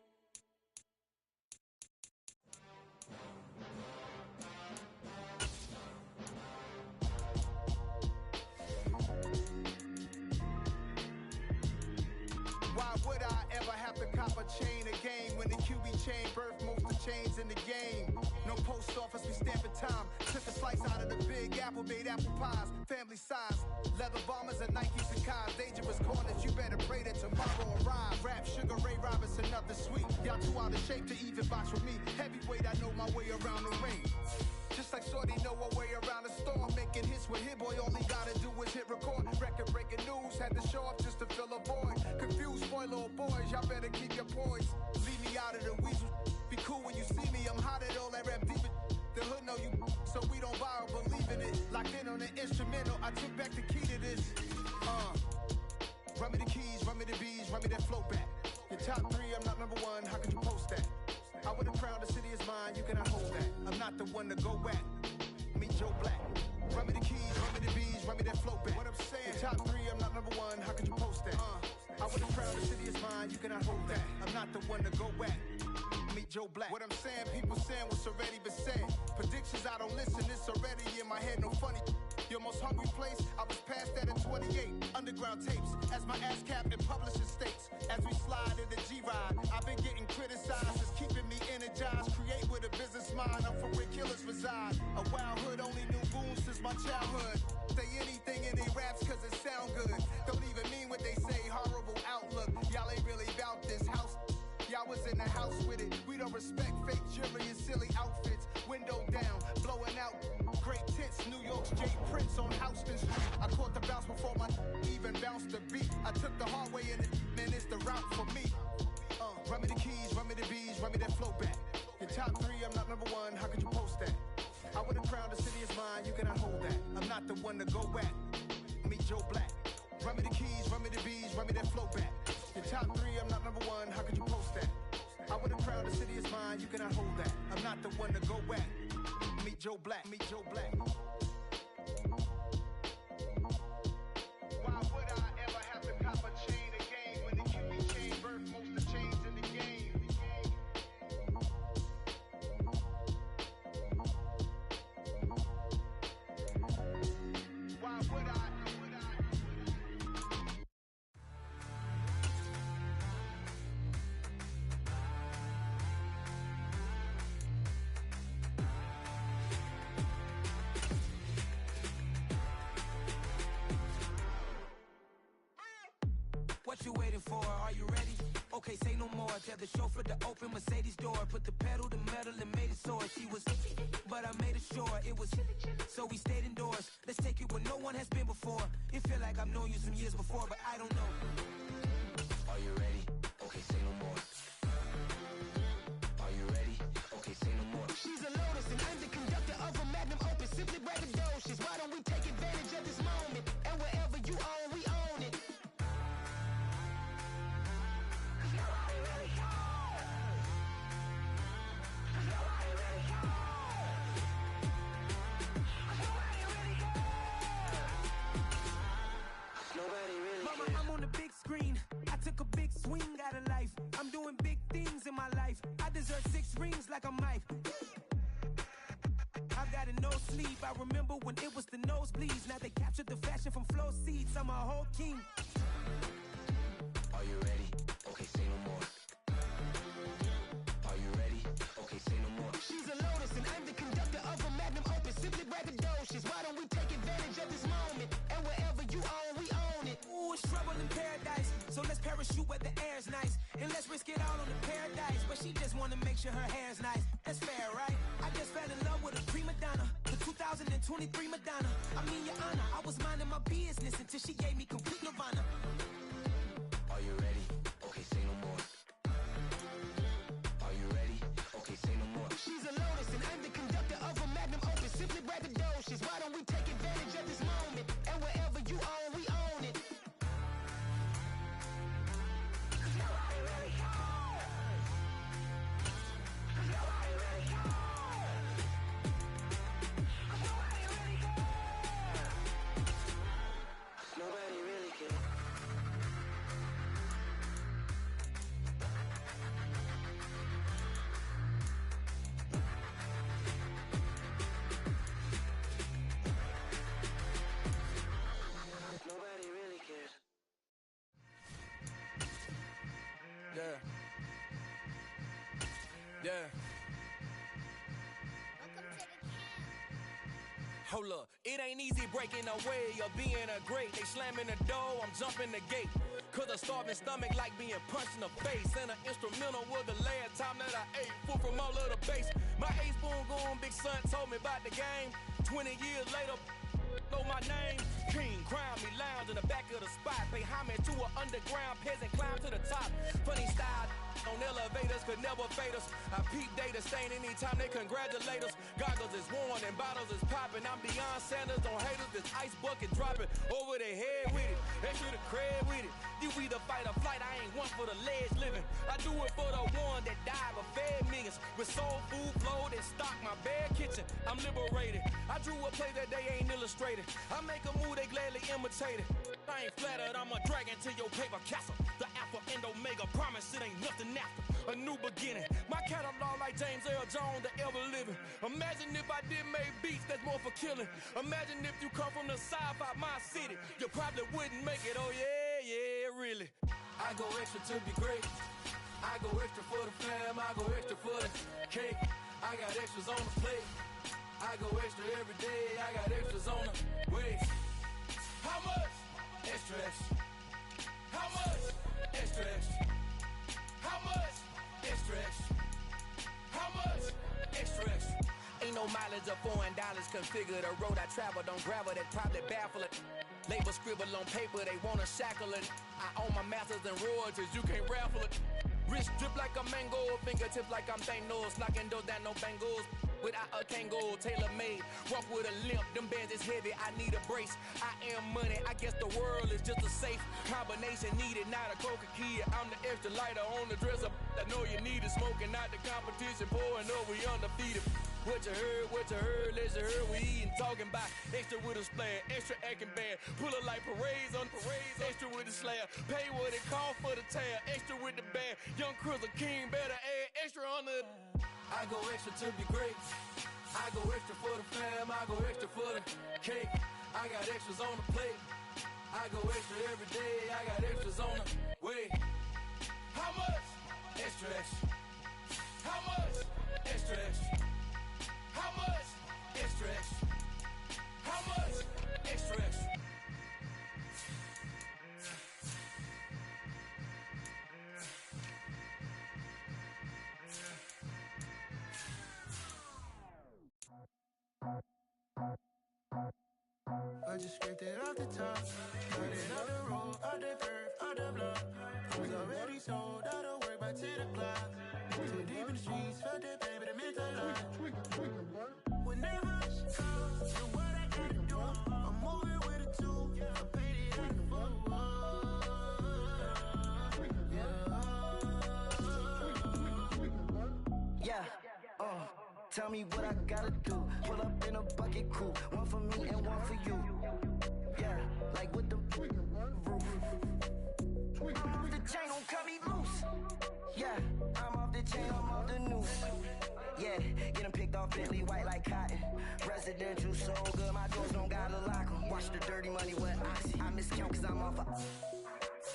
Speaker 8: Why would I ever have to cop a chain again when the QB chain birthed most of the chains in the game? No post office, we stamping time. Took a slice out of the big apple, made apple pies. Family size, leather bombers and Nikes and Kais. Dangerous corners, you better pray that tomorrow arrives. Rap, Sugar Ray Robinson, nothing sweet. Y'all too out of shape to even box with me. Heavyweight, I know my way around the ring. Just like Shorty know her way around the storm. Making hits with Hit Boy, all he gotta do is hit record. Record breaking news, had to show up just to fill a void. Confused, spoiled little boys, y'all better keep your poise. Leave me out of the weasel. Be cool when you see me, I'm hot at all that rap deep. The hood know you, so we don't borrow, believe in it. Locked in on the instrumental, I took back the key to this. Run me the keys, run me the bees, run me that flow back. Your top three, I'm not number one, how could you post that? I would've crowned the city is mine, you cannot hold that. I'm not the one to go back. Meet Joe Black. Run me the keys, run me the bees, run me that flow back. What I'm saying, your top three, I'm not number one, how could you post that? I would've crowned the city is mine, you cannot hold that. I'm not the one to go back. Meet Joe Black. What I'm saying, people saying what's already been said. Predictions, I don't listen, it's already in my head, no funny. Your most hungry place, I was past that at 28. Underground tapes, as my ass cap in publishing states. As we slide in the G-Ride, I've been getting criticized, it's keeping me energized. Create with a business mind, I'm for where killers reside. A wild hood, only knew goons since my childhood. Say anything in they raps cause it sound good. Don't even mean what they say, horrible outlook. Y'all ain't really about this house. Y'all was in the house with it. We don't respect fake jewelry and silly outfits. Window down, blowing out. Great tits, New York's J. Prince on Houston Street. I caught the bounce before my even bounced the beat. I took the hard way in it, man, it's the route for me. Run me the keys, run me the bees, run me that flow back. Your top three, I'm not number one, how could you post that? I would've crowned the city is mine, you cannot hold that. I'm not the one to go back. Meet Joe Black. Run me the keys, run me the bees, run me that flow back. Your top three, I'm not number one, how could you post that? I would've crowned the city is mine, you cannot hold that. I'm not the one to go back. Meet Joe Black, meet Joe Black. Why would I ever have to cop a chain again when the QB chain birthed most of the chains in the game? Why would I?
Speaker 12: What you waiting for? Are you ready? Okay, say no more. Tell the chauffeur to open Mercedes door. Put the pedal to metal and made it soar. She was, but I made it sure it was. So we stayed indoors. Let's take it where no one has been before. It feel like I've known you some years before, but I don't know. Are you ready? Okay, say no more. Are you ready? Okay, say no more.
Speaker 21: She's a Lotus and I'm the conductor of a Magnum Opus. Simply braggadocious. Why don't we take advantage of this moment? And wherever you own, we own it.
Speaker 12: Mama, I'm on the big screen. I took a big swing out of life. I'm doing big things in my life. I deserve 6 rings like a Mike. I've gotta know
Speaker 21: sleep. I remember when it was the nosebleeds. Now they captured the fashion from flow seats. I'm a whole king.
Speaker 9: Are you ready? Okay, say no more. Are you ready? Okay, say no more.
Speaker 21: She's a lotus and I'm the conductor of a magnum opus. Simply braggadocious. Why don't we take advantage of this moment? And wherever you own, we own it. Ooh, it's trouble in paradise. So let's parachute where the air's nice. And let's risk it all on the paradise. But she just wanna make sure her hair's nice. That's fair, right? I just fell in love with a prima donna. The 2023 Madonna. I mean, your honor, I was minding my business until she gave me complete nirvana.
Speaker 9: Are you ready? Okay, say no more. Are you ready? Okay, say no more.
Speaker 21: She's a lotus and I'm the conductor of a magnum opus. Simply braggadocious. Why don't we take advantage of this moment? And wherever you own, we own it. Nobody really cares. Nobody really cares. Nobody really cares.
Speaker 9: Nobody really cares. Nobody really cares.
Speaker 2: Yeah. Yeah. Hold up, it ain't easy breaking away or being a great. They slamming the door, I'm jumping the gate. Cause a starving stomach like being punched in the face. And an instrumental was the last time that I ate food from all of the bass. My ace boom goon big son told me about the game. 20 years later, know my name. King, crown me, lounge in the back of the spot. Pay homage to an underground peasant, climb to the top. Funny style on elevators could never fade us. I peep data stain anytime they congratulate us. Goggles is worn and bottles is popping. I'm beyond Sanders on haters. This ice bucket dropping over their head with it. They should have cred with it. You either fight or flight. I ain't one for the ledge living. I do it for the one that died but fed millions. With soul food flow that stock my bare kitchen. I'm liberated. I drew a play that they ain't illustrated. I make a move they gladly imitate it. I ain't flattered. I'm a dragon to your paper castle. The Alpha and Omega promise it ain't nothing after. A new beginning. My catalog like James Earl Jones, the ever living. Imagine if I did make beats that's more for killing. Imagine if you come from the south out my city. You probably wouldn't make it. Oh yeah, yeah, really. I go extra to be great. I go extra for the fam. I go extra for the cake. I got extras on the plate. I go extra every day. I got extras on the way. How much? Extra, extra. How much? Extra, extra. How much? Extra, extra. How much? Extra, extra. Ain't no mileage of $4 configure the road I travel. Don't gravel that probably baffle it. Label scribble on paper, they wanna shackle it. I own my masters and royalties, you can't raffle it. Wrist drip like a mango, fingertips like I'm Thanos. Knocking doors down, no bangles. Without a Kango, tailor-made. Walk with a limp, them bands is heavy, I need a brace. I am money, I guess the world is just a safe combination needed, not a coca key. I'm the extra lighter on the dresser. I know you need it, smoking out the competition, pouring up, we undefeated. What you heard, let's you heard, we eating, talking about extra with a splash, extra acting bad. Pull up like parades on parades, extra with the slab. Pay what it cost for the tab, extra with the band. Young Crizzle King, better add extra on the. I go extra to be great. I go extra for the fam, I go extra for the cake. I got extras on the plate. I go extra every day, I got extras on the way. How much? Extra, extra. How much? Extra, extra. How much? Extra, extra. How much? Extra, extra.
Speaker 11: I just scraped it off the top, got it off the road, off the curve, off the block. I was already sold, out of work by 10 o'clock. Too deep in the streets, felt that pain, but it meant a lot. Whenever she calls, do what I gotta do. I'm moving with a two, I paid it like a fool.
Speaker 13: Yeah, tell me what I gotta do. Pull up in a bucket crew, one for me and one for you. Yeah, like with the roof. I'm off the chain, don't cut me loose. Yeah, I'm off the chain, I'm off the noose. Yeah, getting picked off Bentley, white like cotton. Breast Presidential so good, my doors don't gotta lock 'em. Watch the dirty money with oxy. I miscount cause I'm off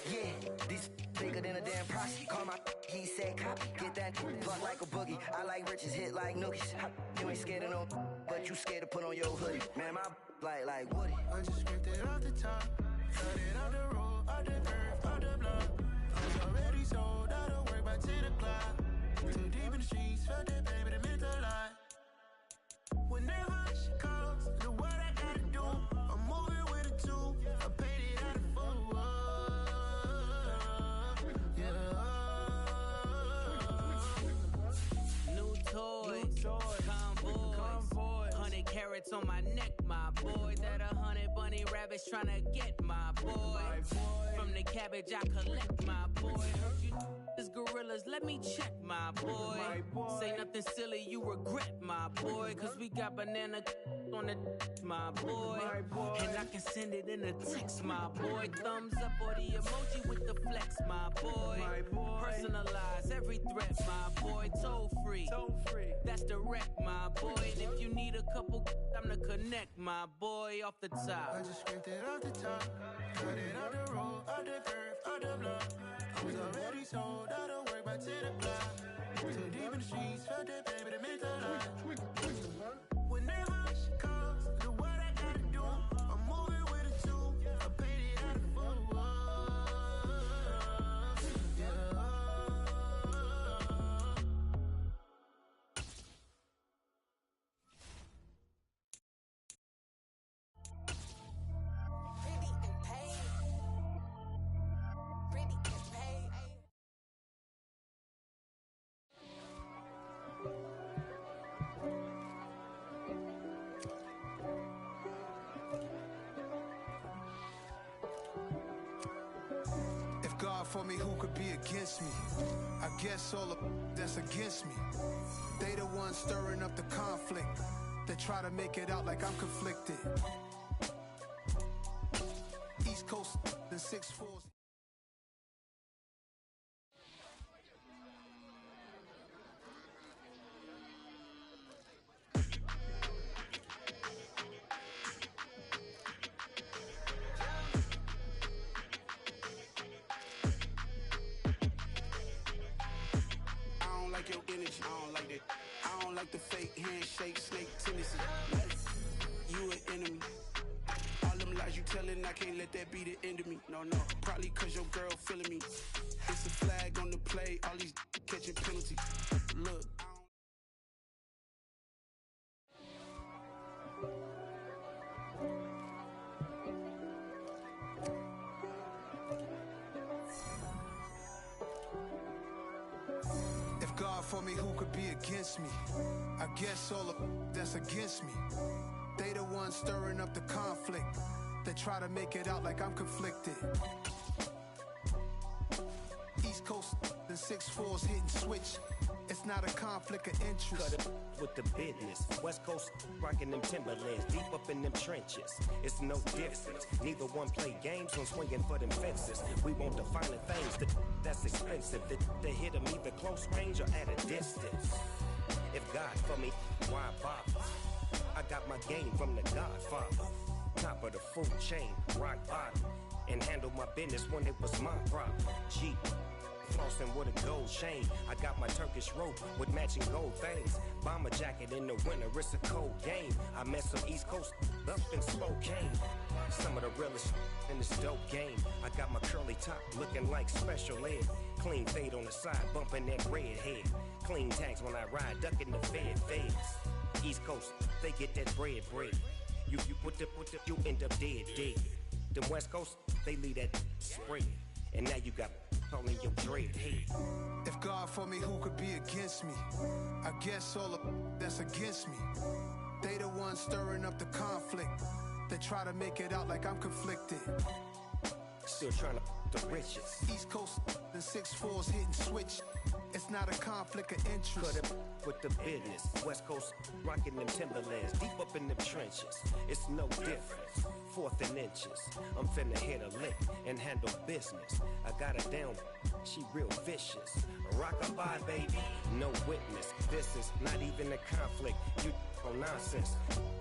Speaker 13: yeah, these bigger than a damn proxy. Call my he said copy. Get that plug like a boogie. I like riches, hit like nookies. You ain't scared of no, but you scared to put on your hoodie. Man, my like Woody.
Speaker 21: I just scraped it off the top. Cut it off the road, off the curve, off the block. I was already sold, out of work by 10 o'clock. Too deep in the streets, felt that baby, that meant a lot. When that hush comes, look what I gotta do. I'm moving with a two, I paid it out of full. Yeah.
Speaker 2: New toys, convoys, 100 carats on my neck, my boy. That 100 bunny rabbits tryna get my boy. From the cabbage I collect, my boy. Heard you is gorillas, let me check, my boy. Say nothing silly, you regret, my boy. Cause we got banana on the my boy. And I can send it in a text, my boy. Thumbs up or the emoji with the flex, my boy. Personalize every threat, my boy. Toll free, that's direct, my boy. And if you need a couple, I'm the connect, my boy. Off the top,
Speaker 21: I just scraped it off the top. Cut it off the road, off the curve, off the block. I was already sold, out of work by 10 o'clock. Too deep in the streets, felt that baby, that meant a lot. When that hush comes, look what I gotta do. I'm moving with a two, I paid it out of full.
Speaker 8: God for me, who could be against me? I guess all of that's against me. They the ones stirring up the conflict. They try to make it out like I'm conflicted. East Coast, the 6'4s.
Speaker 9: I don't like the fake handshake, snake tendency. You an enemy. All them lies you telling, I can't let that be the end of me. No, probably cause your girl feeling me. It's a flag on the play, all these catching penalties. Look,
Speaker 8: God for me, who could be against me? I guess all of that's against me. They the ones stirring up the conflict. They try to make it out like I'm conflicted. East Coast, the 6'4s hitting switch. It's not a conflict of interest.
Speaker 3: Cut it with the business. West Coast rocking them Timberlands, deep up in them trenches. It's no difference. Neither one play games when swinging for them fences. We want the finer things that's expensive. To hit them either close range or at a distance. If God for me, why bother? I got my game from the Godfather. Top of the food chain, rock bottom. And handle my business when it was my problem. G. Flossing with a gold chain. I got my Turkish rope with matching gold things. Bomber jacket in the winter, it's a cold game. I met some East Coast up in Spokane. Some of the realest in this dope game. I got my curly top looking like special ed. Clean fade on the side, bumping that red head. Clean tags when I ride, ducking the feds. East Coast, they get that bread. You you end up dead. Them West Coast, they leave that spread. And now you got all in your dread head.
Speaker 8: If God for me, who could be against me? I guess all of that's against me. They the ones stirring up the conflict. They try to make it out like I'm conflicted.
Speaker 3: Still trying to the riches.
Speaker 8: East Coast, the 6'4s hitting switch. It's not a conflict of interest.
Speaker 3: Cut it with the business. West Coast rocking them Timberlands, deep up in them trenches. It's no difference. 4th and inches. I'm finna hit a lick and handle business. I got her down, she real vicious. Rock-a-bye, baby, no witness. This is not even a conflict. You on nonsense.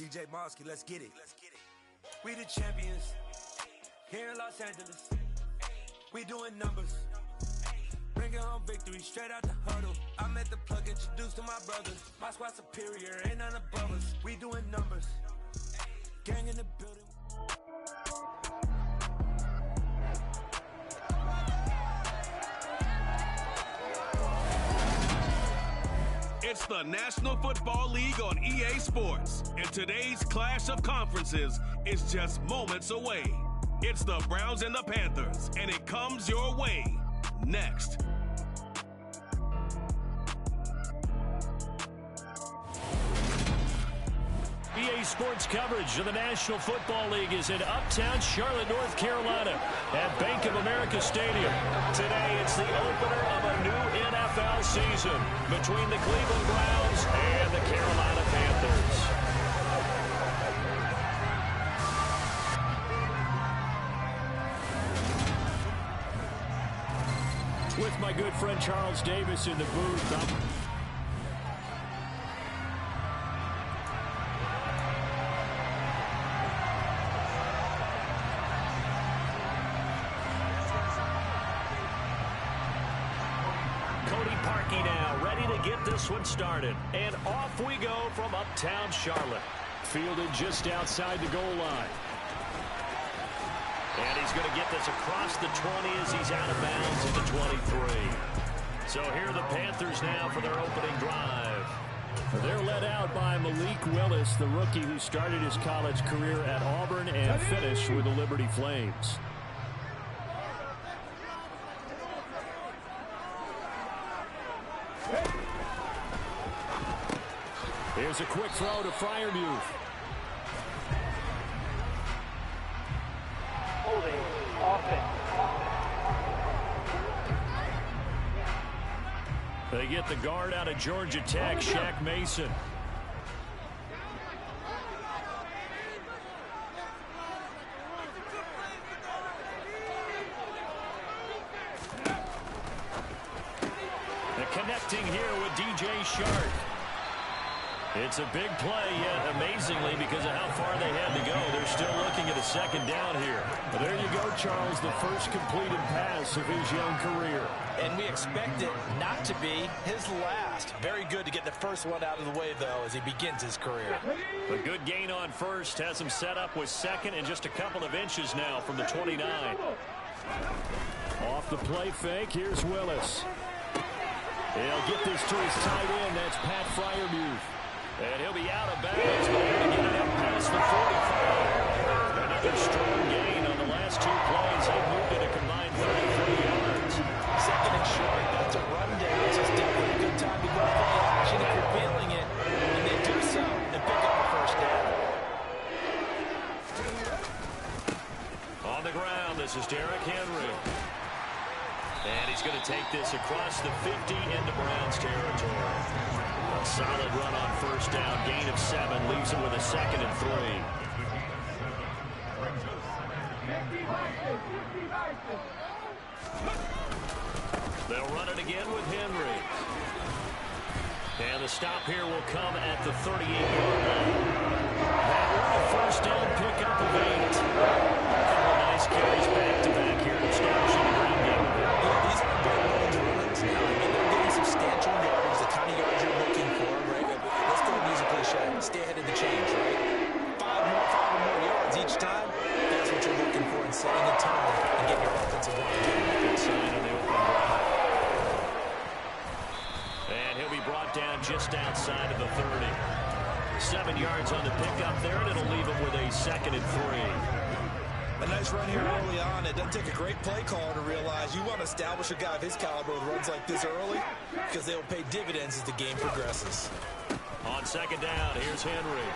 Speaker 5: DJ Mosky, let's get it. We the champions here in Los Angeles. We doing numbers. Bringing home victory straight out the huddle. I met the plug, introduced to my brothers. My squad superior, ain't none above us. We doing numbers. Gang in the building.
Speaker 4: It's the National Football League on EA Sports, and today's clash of conferences is just moments away. It's the Browns and the Panthers, and it comes your way next.
Speaker 16: EA Sports coverage of the National Football League is in uptown Charlotte, North Carolina at Bank of America Stadium. Today, it's the opener of a new NFL season between the Cleveland Browns and the Carolina Panthers. With my good friend Charles Davis in the booth, get this one started. And off we go from uptown Charlotte. Fielded just outside the goal line. And he's going to get this across the 20 as he's out of bounds at the 23. So here are the Panthers now for their opening drive. They're led out by Malik Willis, the rookie who started his college career at Auburn and finished with the Liberty Flames. Here's a quick throw to Freiermuth.
Speaker 19: Holding offense.
Speaker 16: They get the guard out of Georgia Tech, Shaq Mason. They're connecting here with DJ Shark. It's a big play, yet amazingly, because of how far they had to go, they're still looking at a second down here. But there you go, Charles, the first completed pass of his young career.
Speaker 24: And we expect it not to be his last. Very good to get the first one out of the way, though, as he begins his career.
Speaker 16: A good gain on first has him set up with second and just a couple of inches now from the 29. Off the play fake, here's Willis. He'll get this to his tight end, that's Pat Freiermuth. And he'll be out of bounds, but able to get it up past the 45. Another strong gain on the last two plays. They moved it a combined 33 yards.
Speaker 24: Second and short, that's a run down. This is definitely a good time to go play action if you're feeling it. And they do so and pick up a first down.
Speaker 16: On the ground, this is Derrick Henry. And he's going to take this across the 50 into Browns territory. A solid run on first down, gain of 7, leaves him with a second and 3. They'll run it again with Henry. And the stop here will come at the 38-yard line. That one, a first down pickup of 8. A couple of nice carries back-to-back here to establish the ground game.
Speaker 24: Yeah, these are big range runs now. I mean, they're getting substantial yardage, the kind of yards you're looking for, right? Let's go and use a cliche. Stay ahead of the change, right? 5 or more yards each time. That's what you're looking for in setting a tone and getting your offensive line.
Speaker 16: Good sign on the opening drive. And he'll be brought down just outside of the 30. 7 yards on the pickup there, and it'll leave him with a second and 3.
Speaker 24: A nice run here early on. It doesn't take a great play caller to realize you want to establish a guy of his caliber with runs like this early because they'll pay dividends as the game progresses.
Speaker 16: On second down, here's Henry.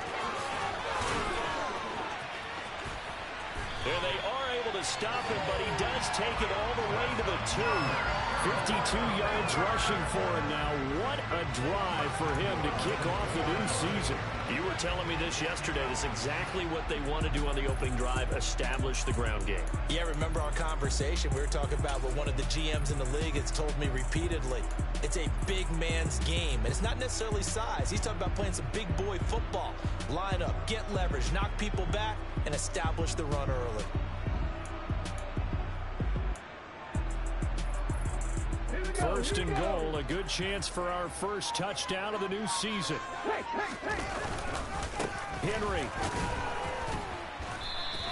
Speaker 16: There they are able to stop him, but he does take it all the way to the 2. 52 yards rushing for him now. What a drive for him to kick off the new season. You were telling me this yesterday. This is exactly what they want to do on the opening drive, establish the ground game.
Speaker 24: Yeah, remember our conversation? We were talking about what one of the GMs in the league has told me repeatedly. It's a big man's game, and it's not necessarily size. He's talking about playing some big boy football. line up, get leverage, knock people back, and establish the run early.
Speaker 16: First and goal, a good chance for our first touchdown of the new season. Henry.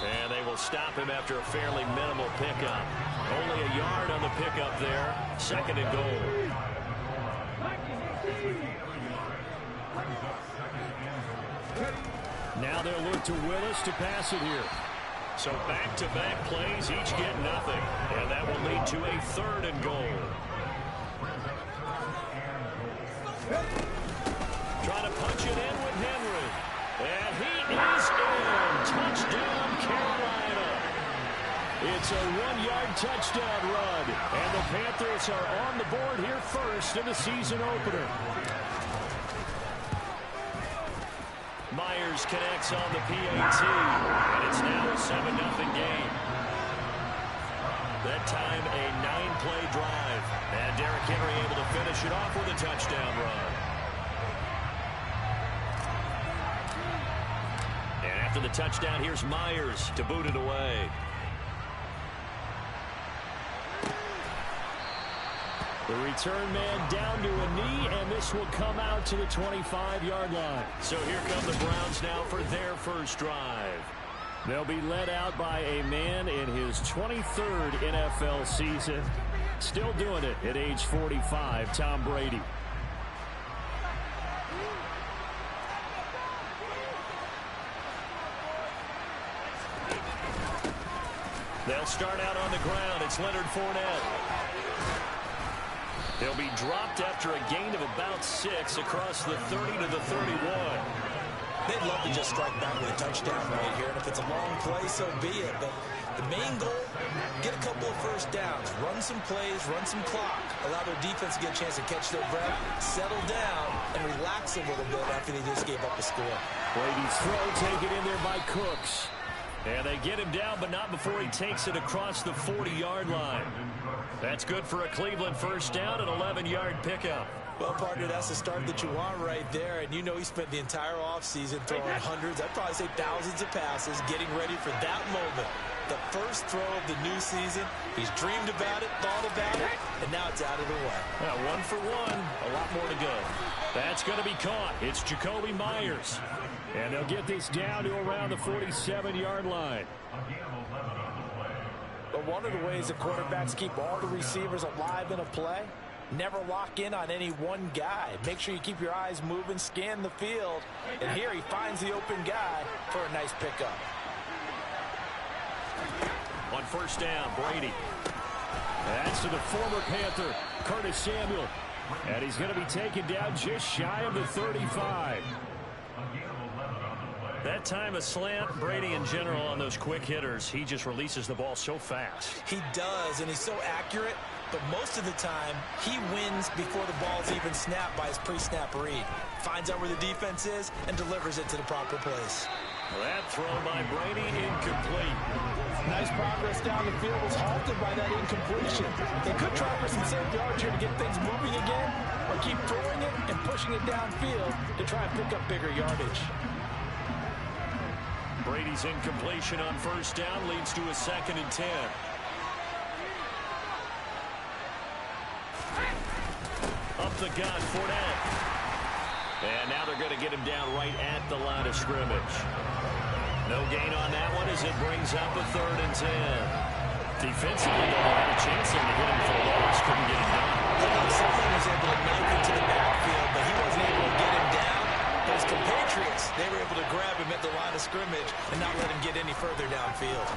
Speaker 16: And they will stop him after a fairly minimal pickup. Only a yard on the pickup there. Second and goal. Now they'll look to Willis to pass it here. So back-to-back plays, each get nothing. And that will lead to a third and goal. Trying to punch it in with Henry. And he is in. Touchdown, Carolina. It's a one-yard touchdown run. And the Panthers are on the board here first in the season opener. Myers connects on the PAT. And it's now a 7-0 game. That time a 9-play drive. And Derrick Henry able to finish it off with a touchdown run. And after the touchdown, here's Myers to boot it away. The return man down to a knee, and this will come out to the 25-yard line. So here come the Browns now for their first drive. They'll be led out by a man in his 23rd NFL season. Still doing it at age 45, Tom Brady. They'll start out on the ground. It's Leonard Fournette. He'll be dropped after a gain of about 6 across the 30 to the 31.
Speaker 24: They'd love to just strike back with a touchdown right here, and if it's a long play, so be it. But the main goal, get a couple of first downs, run some plays, run some clock, allow their defense to get a chance to catch their breath, settle down, and relax a little bit after they just gave up a score.
Speaker 16: Brady's throw taken in there by Cooks. And they get him down, but not before he takes it across the 40-yard line. That's good for a Cleveland first down, an 11-yard pickup.
Speaker 24: Well, partner, that's the start that you want right there. And you know he spent the entire offseason throwing hundreds, I'd probably say thousands of passes, getting ready for that moment. The first throw of the new season. He's dreamed about it, thought about it, and now it's out of the way.
Speaker 16: Well, 1 for 1, a lot more to go. That's going to be caught. It's Jacoby Myers. And they'll get this down to around the 47-yard line.
Speaker 24: But one of the ways that quarterbacks keep all the receivers alive in a play, never lock in on any one guy. Make sure you keep your eyes moving, scan the field. And here he finds the open guy for a nice pickup.
Speaker 16: On first down, Brady. That's to the former Panther, Curtis Samuel. And he's going to be taken down just shy of the 35. That time a slant, Brady in general on those quick hitters, he just releases the ball so fast.
Speaker 24: He does, and he's so accurate, but most of the time he wins before the ball's even snapped by his pre-snap read. Finds out where the defense is and delivers it to the proper place.
Speaker 16: That throw by Brady incomplete.
Speaker 24: Nice progress down the field was halted by that incompletion. They could try for some safe yards here to get things moving again, or keep throwing it and pushing it downfield to try and pick up bigger yardage.
Speaker 16: Brady's incompletion on first down leads to a 2nd and 10. Up the gun, Fournette. And now they're going to get him down right at the line of scrimmage. No gain on that one as it brings up a 3rd and 10. Defensively, though, they had a chance there to hit him for a loss. Couldn't get it done.
Speaker 24: Someone was able to knife into the backfield, but he wasn't able to get him down. But his compatriots, they were able to grab him at the line of scrimmage and not let him get any further downfield.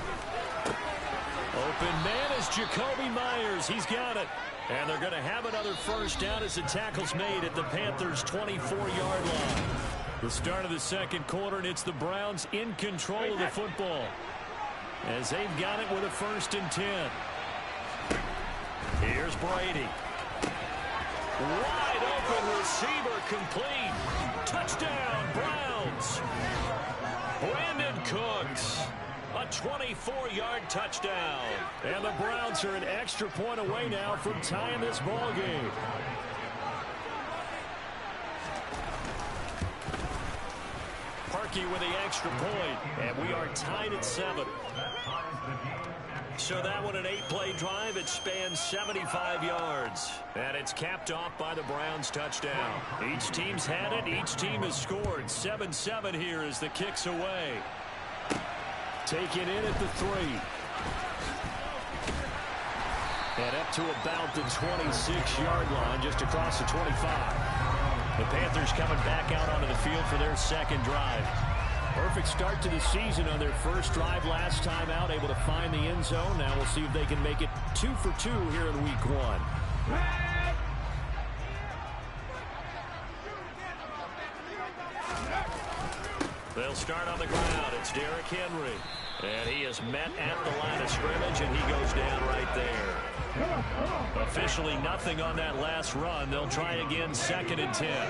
Speaker 16: Open man is Jacoby Myers. He's got it. And they're going to have another first down as the tackle's made at the Panthers' 24-yard line. The start of the second quarter, and it's the Browns in control of the football as they've got it with a 1st and 10. Here's Brady. Wide open receiver complete. Touchdown, Browns. Brandon Cooks. A 24-yard touchdown. And the Browns are an extra point away now from tying this ball game. Parkey with the extra point, and we are tied at 7. So that one, an 8-play drive. It spans 75 yards. And it's capped off by the Browns' touchdown. Each team's had it. Each team has scored. 7-7 here as the kick's away. Taken in at the 3. And up to about the 26-yard line, just across the 25. The Panthers coming back out onto the field for their second drive. Perfect start to the season on their first drive last time out, able to find the end zone. Now we'll see if they can make it 2 for 2 here in week 1. They'll start on the ground. It's Derrick Henry. And he is met at the line of scrimmage, and he goes down right there. Officially nothing on that last run. They'll try again, 2nd and 10.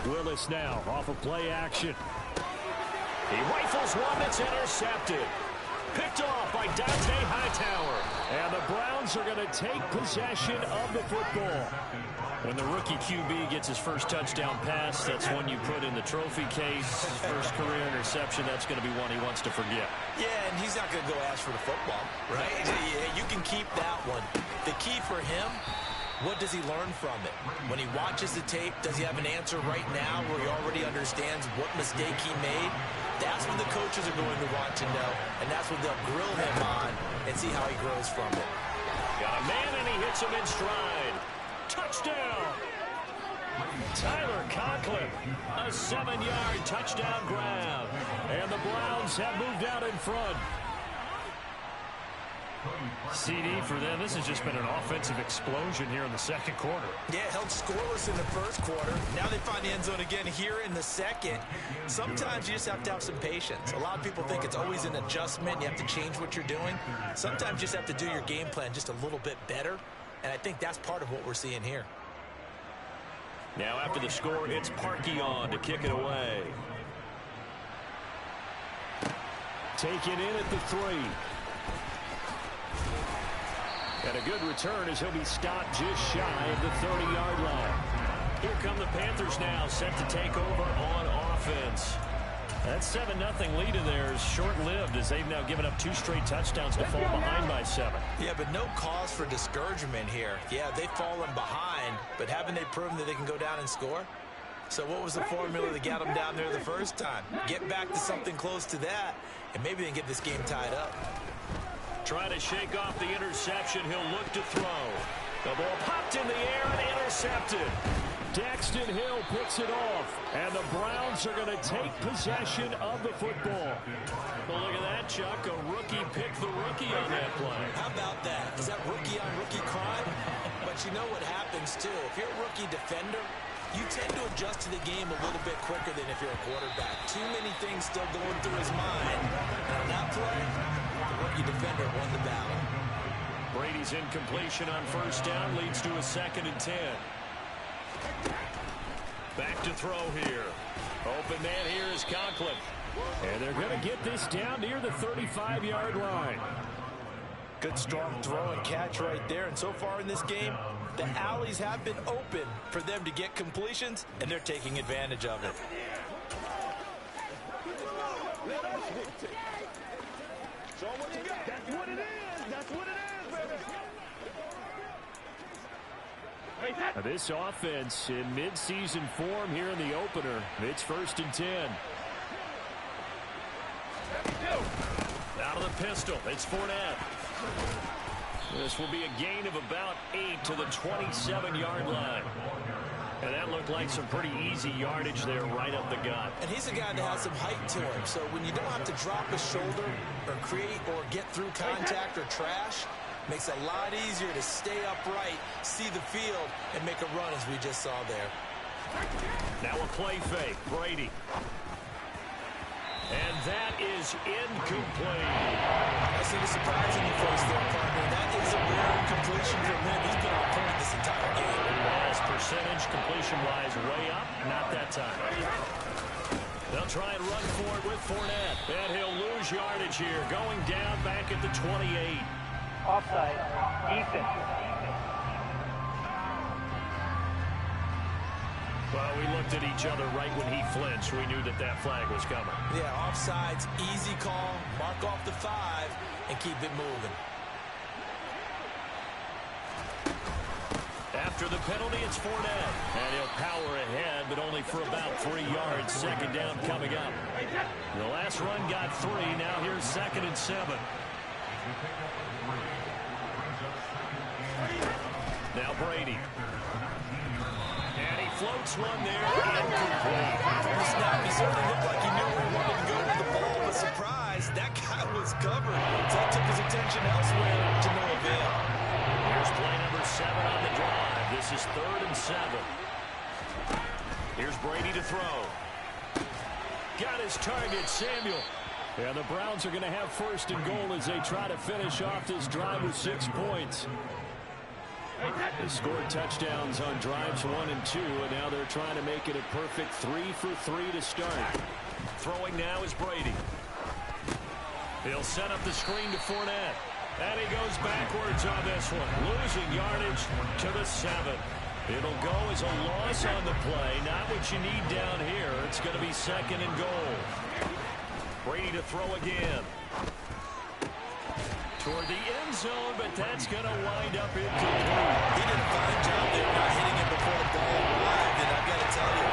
Speaker 16: Willis now off of play action. He rifles one that's intercepted. Picked off by Dante Hightower. And the Browns are going to take possession of the football. When the rookie QB gets his first touchdown pass, that's one you put in the trophy case. His first career interception, that's going to be one he wants to forget.
Speaker 24: Yeah, and he's not going to go ask for the football, right? You can keep that one. The key for him, what does he learn from it? When he watches the tape, does he have an answer right now where he already understands what mistake he made? That's what the coaches are going to want to know, and that's what they'll grill him on and see how he grows from it.
Speaker 16: Got a man, and he hits him in stride. Touchdown! Tyler Conklin, a 7-yard touchdown grab. And the Browns have moved out in front. CD for them. This has just been an offensive explosion here in the second quarter.
Speaker 24: Yeah, held scoreless in the first quarter. Now they find the end zone again here in the second. Sometimes you just have to have some patience. A lot of people think it's always an adjustment. You have to change what you're doing. Sometimes you just have to do your game plan just a little bit better. And I think that's part of what we're seeing here.
Speaker 16: Now after the score, it's Parkey on to kick it away. Taken in at the 3. And a good return as he'll be stopped just shy of the 30-yard line. Here come the Panthers now, set to take over on offense. That 7-0 lead in there is short-lived as they've now given up 2 straight touchdowns to fall behind by 7.
Speaker 24: Yeah, but no cause for discouragement here. Yeah, they've fallen behind, but haven't they proven that they can go down and score? So what was the formula that got them down there the first time? Get back to something close to that, and maybe they can get this game tied up.
Speaker 16: Trying to shake off the interception. He'll look to throw. The ball popped in the air and intercepted. Daxton Hill puts it off, and the Browns are going to take possession of the football. Well, look at that, Chuck. A rookie picked the rookie on that play.
Speaker 24: How about that? Is that rookie-on-rookie crime? But you know what happens, too. If you're a rookie defender, you tend to adjust to the game a little bit quicker than if you're a quarterback. Too many things still going through his mind. And on that play, the rookie defender won the battle.
Speaker 16: Brady's incompletion on first down leads to a 2nd and 10. Back to throw here. Open man here is Conklin. And they're going to get this down near the 35-yard line.
Speaker 24: Good strong throw and catch right there. And so far in this game, the alleys have been open for them to get completions, and they're taking advantage of it.
Speaker 10: Show what you got. That's what it is. That's what it is, baby.
Speaker 16: This offense in midseason form here in the opener. It's 1st and 10. Out of the pistol, it's Fournette. This will be a gain of about 8 to the 27-yard line. And that looked like some pretty easy yardage there right up the gut.
Speaker 24: And he's a guy that has some height to him. So when you don't have to drop a shoulder or create or get through contact or trash, makes it a lot easier to stay upright, see the field, and make a run as we just saw there.
Speaker 16: Now a play fake, Brady. And that is incomplete.
Speaker 24: I see the surprise in your face there, partner. That is a rare incompletion from him. He's been on point this entire game.
Speaker 16: His percentage, completion-wise, way up. Not that time. They'll try and run for it with Fournette. And he'll lose yardage here, going down back at the 28.
Speaker 14: Offside, defense.
Speaker 16: Well, we looked at each other right when he flinched. We knew that that flag was coming.
Speaker 24: Yeah, offsides, easy call, mark off the 5, and keep it moving.
Speaker 16: After the penalty, it's Fournette. And he'll power ahead, but only for about 3 yards. Second down coming up. The last run got 3. Now here's 2nd and 7. Now Brady. And he floats one there. Incomplete.
Speaker 24: The snap, he certainly looked like he knew where he wanted to go with the ball, but surprise, that guy was covered. So that took his attention elsewhere to no avail.
Speaker 16: Here's play number 7 on the drive. This is 3rd and 7. Here's Brady to throw. Got his target, Samuel. And the Browns are going to have 1st and goal as they try to finish off this drive with 6 points. They scored touchdowns on drives 1 and 2, and now they're trying to make it a perfect 3 for 3 to start. Throwing now is Brady. He'll set up the screen to Fournette. And he goes backwards on this one, losing yardage to the 7. It'll go as a loss on the play. Not what you need down here. It's going to be 2nd and goal. Brady to throw again. Toward the end zone, but that's going to wind up incomplete.
Speaker 24: He did a fine job there not hitting it before the ball arrived, and I've got to tell you,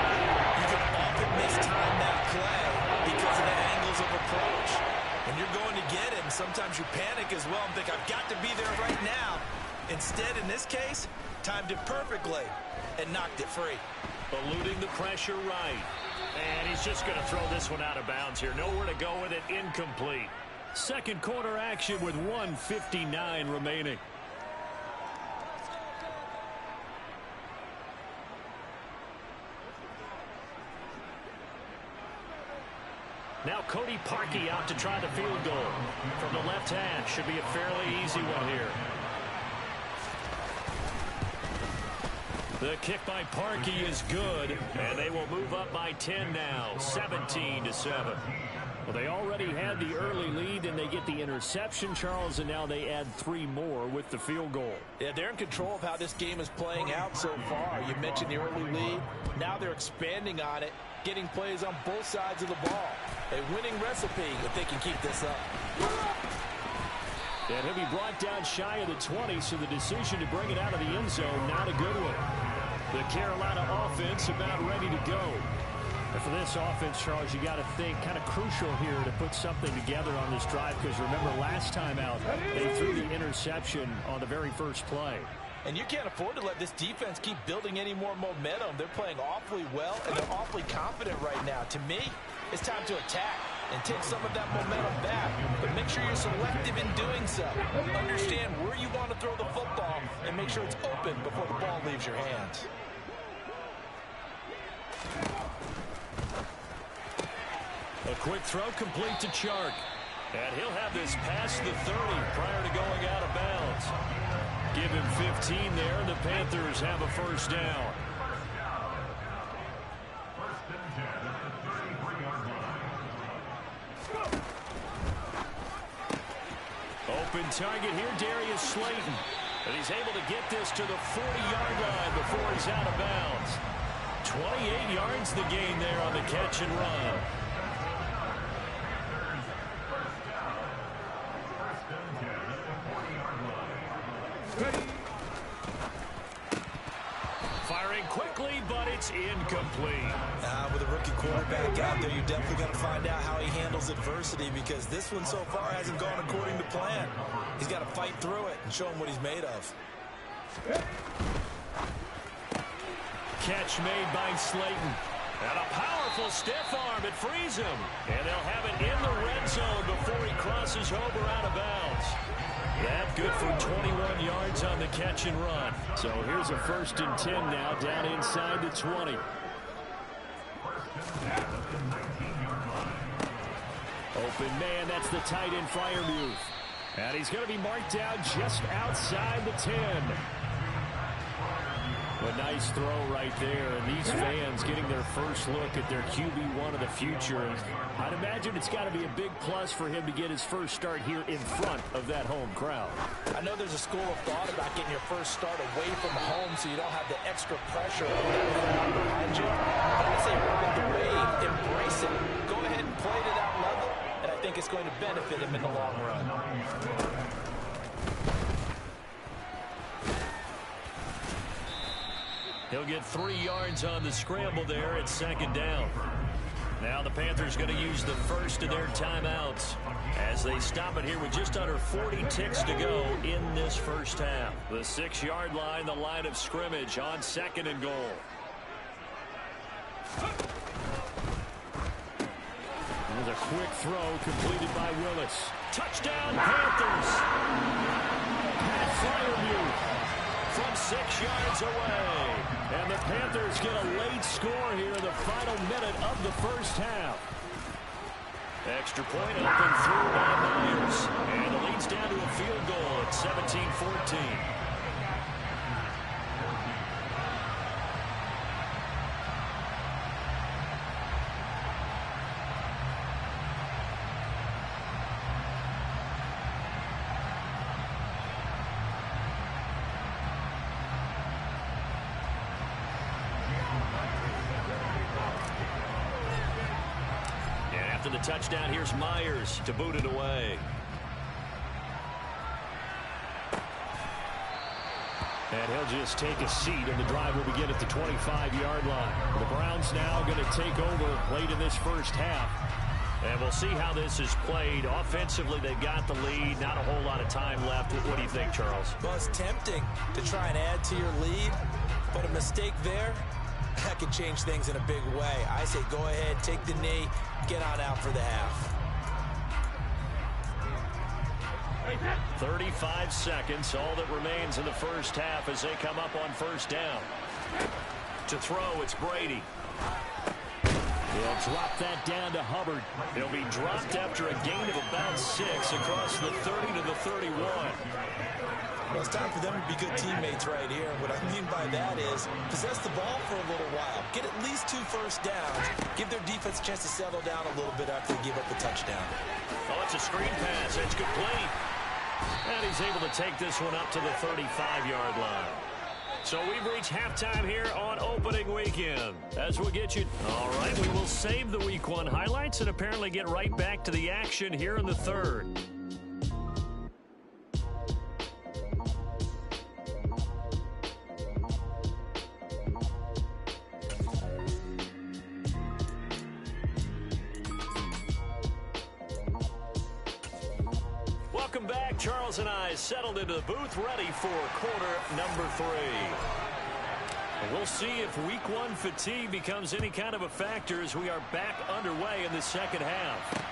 Speaker 24: you can often mistime that play because of the angles of approach. When you're going to get him, sometimes you panic as well and think, I've got to be there right now. Instead, in this case, timed it perfectly and knocked it free.
Speaker 16: Eluding the pressure right. And he's just going to throw this one out of bounds here. Nowhere to go with it. Incomplete. Second quarter action with 1:59 remaining. Now Cody Parkey out to try the field goal from the left hash. Should be a fairly easy one here. The kick by Parkey is good, and they will move up by 10 now, 17-7. Well, they already had the early lead, and they get the interception, Charles, and now they add 3 more with the field goal.
Speaker 24: Yeah, they're in control of how this game is playing out so far. You mentioned the early lead. Now they're expanding on it, getting plays on both sides of the ball. A winning recipe if they can keep this up.
Speaker 16: And he'll be brought down shy of the 20, so the decision to bring it out of the end zone, not a good one. The Carolina offense about ready to go. And for this offense, Charles, you got to think kind of crucial here to put something together on this drive, because remember last time out, they threw the interception on the very first play.
Speaker 24: And you can't afford to let this defense keep building any more momentum. They're playing awfully well, and they're awfully confident right now. To me, it's time to attack and take some of that momentum back. But make sure you're selective in doing so. Understand where you want to throw the football and make sure it's open before the ball leaves your hands.
Speaker 16: A quick throw complete to Chark. And he'll have this past the 30 prior to going out of bounds. Give him 15 there, and the Panthers have a first down. Open target here, Darius Slayton. And he's able to get this to the 40-yard line before he's out of bounds. 28 yards the gain there on the catch and run. Firing quickly, but it's incomplete.
Speaker 24: With a rookie quarterback out there, you definitely got to find out how he handles adversity, because this one so far hasn't gone according to plan. He's got to fight through it and show him what he's made of.
Speaker 16: Catch made by Slayton. And a powerful stiff arm. It frees him. And they'll have it in the red zone before he crosses over out of bounds. That good for 21 yards on the catch and run. So here's a 1st and 10 now down inside the 20. Open man, that's the tight end Freiermuth. And he's going to be marked down just outside the 10. A nice throw right there. And these fans getting their first look at their QB1 of the future. I'd imagine it's got to be a big plus for him to get his first start here in front of that home crowd.
Speaker 24: I know there's a school of thought about getting your first start away from home so you don't have the extra pressure of that crowd behind you. But I say ride the wave, embrace it. Go ahead and play to that level, and I think it's going to benefit him in the long run.
Speaker 16: He'll get 3 yards on the scramble there at second down. Now the Panthers going to use the first of their timeouts as they stop it here with just under 40 ticks to go in this first half. The 6-yard line, the line of scrimmage on second and goal. With a quick throw completed by Willis. Touchdown Panthers! Pat Fryermuth from 6 yards away. And the Panthers get a late score here in the final minute of the first half. Extra point open through by Myers. And it leads down to a field goal at 17-14. After the touchdown, here's Myers to boot it away. And he'll just take a seat, and the drive will begin at the 25-yard line. The Browns now going to take over late in this first half. And we'll see how this is played. Offensively, they've got the lead. Not a whole lot of time left. What do you think, Charles?
Speaker 24: Well, it's tempting to try and add to your lead, but a mistake there, that could change things in a big way. I say go ahead, take the knee, get on out for the half.
Speaker 16: 35 seconds, all that remains in the first half as they come up on first down. To throw, it's Brady. He'll drop that down to Hubbard. He'll be dropped after a gain of about 6 across the 30 to the 31.
Speaker 24: Well, it's time for them to be good teammates right here. What I mean by that is possess the ball for a little while. Get at least 2 first downs. Give their defense a chance to settle down a little bit after they give up the touchdown.
Speaker 16: Oh, it's a screen pass. It's complete. And he's able to take this one up to the 35-yard line. So we've reached halftime here on opening weekend. As we'll get you. All right, we will save the Week 1 highlights and apparently get right back to the action here in the third. Welcome back. Charles and I settled into the booth ready for quarter number 3. We'll see if Week 1 fatigue becomes any kind of a factor as we are back underway in the second half.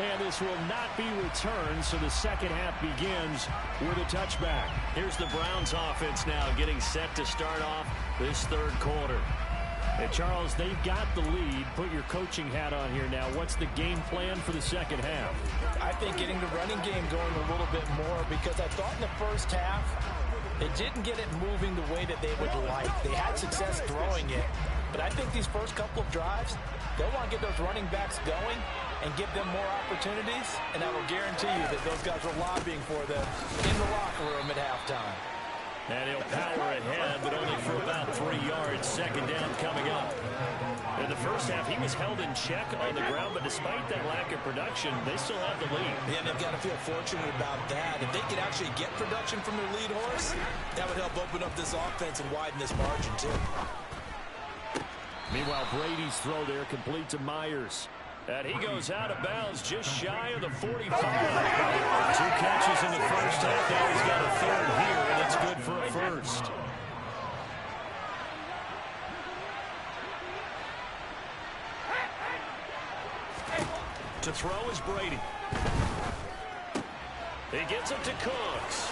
Speaker 16: And this will not be returned, so the second half begins with a touchback. Here's the Browns offense now getting set to start off this third quarter. And Charles, they've got the lead. Put your coaching hat on here now. What's the game plan for the second half?
Speaker 24: I think getting the running game going a little bit more, because I thought in the first half they didn't get it moving the way that they would like. They had success throwing it, but I think these first couple of drives, they'll want to get those running backs going and give them more opportunities, and I will guarantee you that those guys were lobbying for them in the locker room at halftime.
Speaker 16: And he'll power ahead, but only for about 3 yards. Second down coming up. In the first half, he was held in check on the ground, but despite that lack of production, they still have the lead.
Speaker 24: Yeah, they've got to feel fortunate about that. If they could actually get production from their lead horse, that would help open up this offense and widen this margin, too.
Speaker 16: Meanwhile, Brady's throw there complete to Myers. And he goes out of bounds just shy of the 45. 2 catches in the first half. Now he's got a third here, and it's good for a first. To throw is Brady. He gets it to Cooks.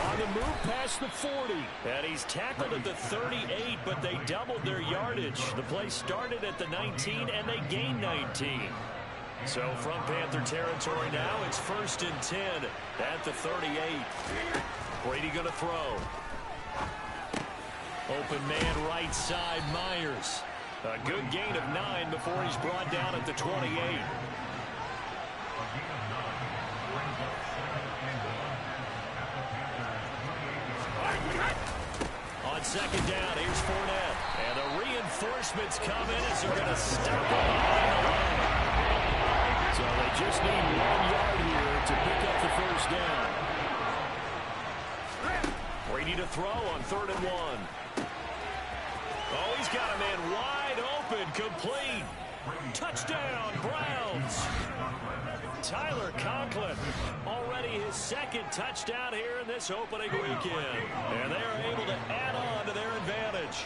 Speaker 16: On the move past the 40. And he's tackled at the 38, but they doubled their yardage. The play started at the 19, and they gained 19. So from Panther territory now, it's 1st and 10 at the 38. Brady going to throw. Open man right side, Myers. A good gain of 9 before he's brought down at the 28. On second down, here's Fournette. And the reinforcements come in as they're going to stop him behind the line. So they just need 1 yard here to pick up the first down. Brady to throw on 3rd and 1. Oh, he's got a man wide open, complete. Touchdown, Browns. Tyler Conklin, already his 2nd touchdown here in this opening weekend. And they are able to add on to their advantage.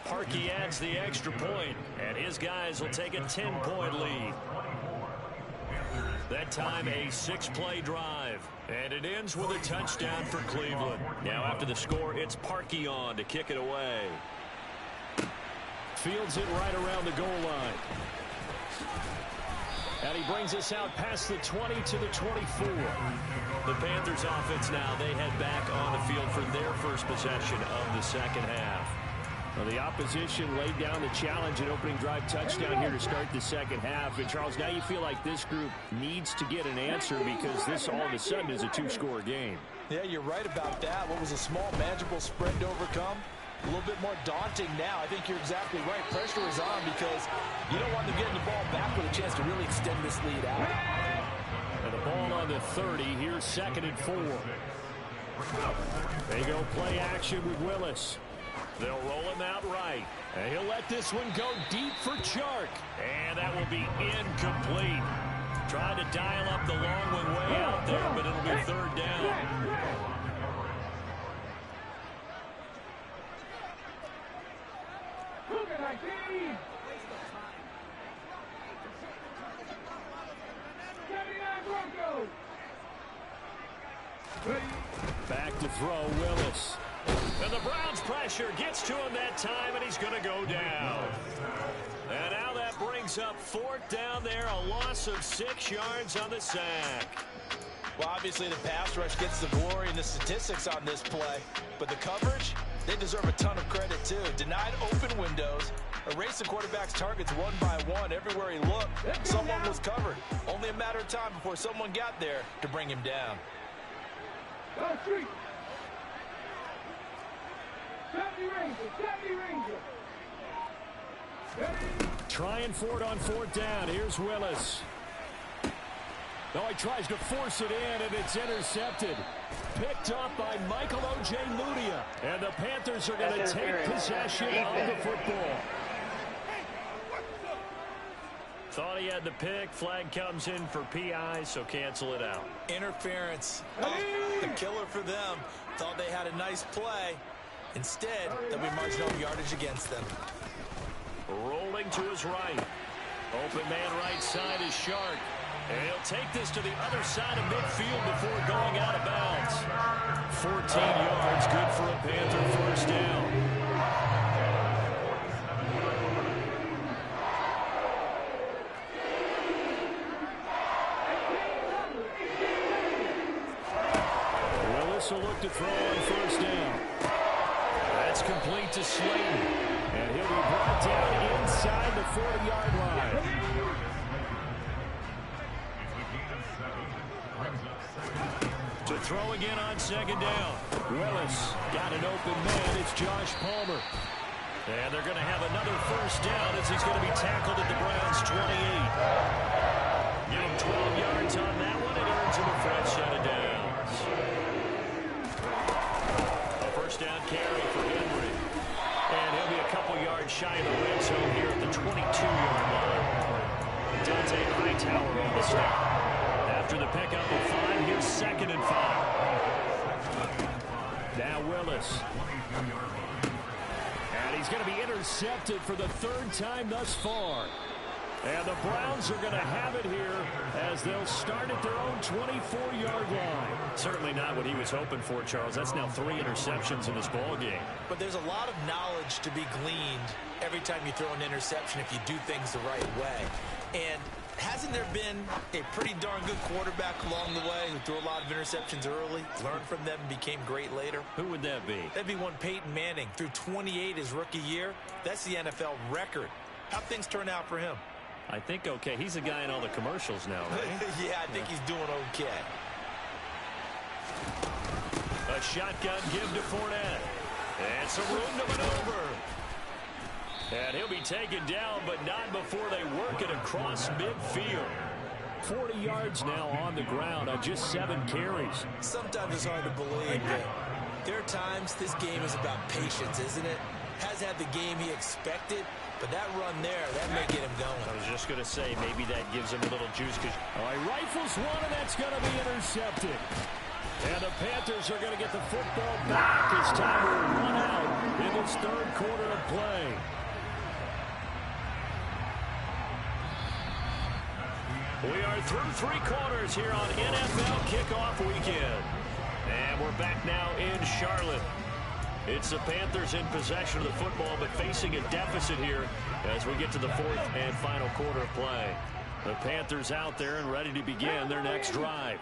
Speaker 16: Parkey adds the extra point, and his guys will take a 10-point lead. That time a 6-play drive, and it ends with a touchdown for Cleveland. Now after the score, it's Parkey on to kick it away. Fields it right around the goal line. And he brings us out past the 20 to the 24. The Panthers offense now, they head back on the field for their first possession of the second half. Well, the opposition laid down the challenge, an opening drive touchdown here to start the second half. And, Charles, now you feel like this group needs to get an answer because this all of a sudden is a 2-score game.
Speaker 24: Yeah, you're right about that. What was a small, manageable spread to overcome? A little bit more daunting now. I think you're exactly right. Pressure is on because you don't want them getting the ball back with a chance to really extend this lead out.
Speaker 16: And the ball on the 30. Here's 2nd and 4. They go play action with Willis. They'll roll him out right. And he'll let this one go deep for Chark. And that will be incomplete. Trying to dial up the long one way out there, but it'll be 3rd down. Back to throw, Willis. And the Browns pressure gets to him that time, and he's going to go down. And now that brings up 4th down there, a loss of 6 yards on the sack.
Speaker 24: Well, obviously the pass rush gets the glory and the statistics on this play, but the coverage, they deserve a ton of credit too. Denied open windows, erased the quarterback's targets one by one. Everywhere he looked, someone was covered. Only a matter of time before someone got there to bring him down.
Speaker 16: Trying for it on 4th down. Here's Willis. No, he tries to force it in, and it's intercepted. Picked up by Michael O.J. Mudia. And the Panthers are going to take possession of the football. Thought he had the pick. Flag comes in for PI, so cancel it out.
Speaker 24: Interference. Oh, the killer for them. Thought they had a nice play. Instead, there'll be marginal yardage against them.
Speaker 16: Rolling to his right. Open man right side is Shark. And he'll take this to the other side of midfield before going out of bounds. 14 yards, good for a Panther first down. Willis will look to throw on first down. That's complete to Slayton. And he'll be brought down inside the 40-yard line. To throw again on second down. Willis got an open man. It's Josh Palmer. And they're going to have another first down as he's going to be tackled at the Browns' 28. Give him 12 yards on that one. It earns him a fresh set of downs. A first down carry for Henry. And he'll be a couple yards shy of the red zone here at the 22-yard line. Dante Hightower on the snap. After the pickup of 5, here's 2nd and 5. Now Willis. And he's going to be intercepted for the 3rd time thus far. And the Browns are going to have it here as they'll start at their own 24-yard line. Certainly not what he was hoping for, Charles. That's now 3 interceptions in this ball game.
Speaker 24: But there's a lot of knowledge to be gleaned every time you throw an interception if you do things the right way. And hasn't there been a pretty darn good quarterback along the way who threw a lot of interceptions early, learned from them, and became great later?
Speaker 16: Who would that be?
Speaker 24: That'd be one Peyton Manning. Threw 28 his rookie year. That's the NFL record. How'd things turn out for him?
Speaker 16: I think okay. He's the guy in all the commercials now, right?
Speaker 24: Yeah, I think he's doing okay.
Speaker 16: A shotgun give to Fournette. And some room to maneuver. And he'll be taken down, but not before they work it across midfield. 40 yards now on the ground on just 7 carries.
Speaker 24: Sometimes it's hard to believe, but there are times this game is about patience, isn't it? Has had the game he expected, but that run there, that may get him going.
Speaker 16: I was just going to say, maybe that gives him a little juice. All right, rifles one, and that's going to be intercepted. And the Panthers are going to get the football back. It's time to run out in this third quarter of play. We are through 3 quarters here on NFL Kickoff Weekend. And we're back now in Charlotte. It's the Panthers in possession of the football, but facing a deficit here as we get to the 4th and final quarter of play. The Panthers out there and ready to begin their next drive.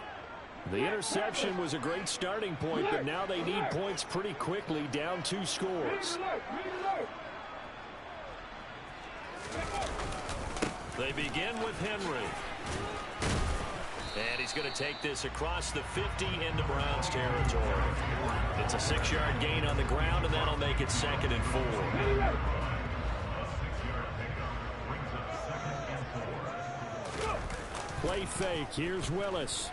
Speaker 16: The interception was a great starting point, but now they need points pretty quickly, down 2 scores. They begin with Henry. And he's going to take this across the 50 into Browns territory. It's a 6-yard gain on the ground, and that'll make it 2nd and 4. Play fake. Here's Willis.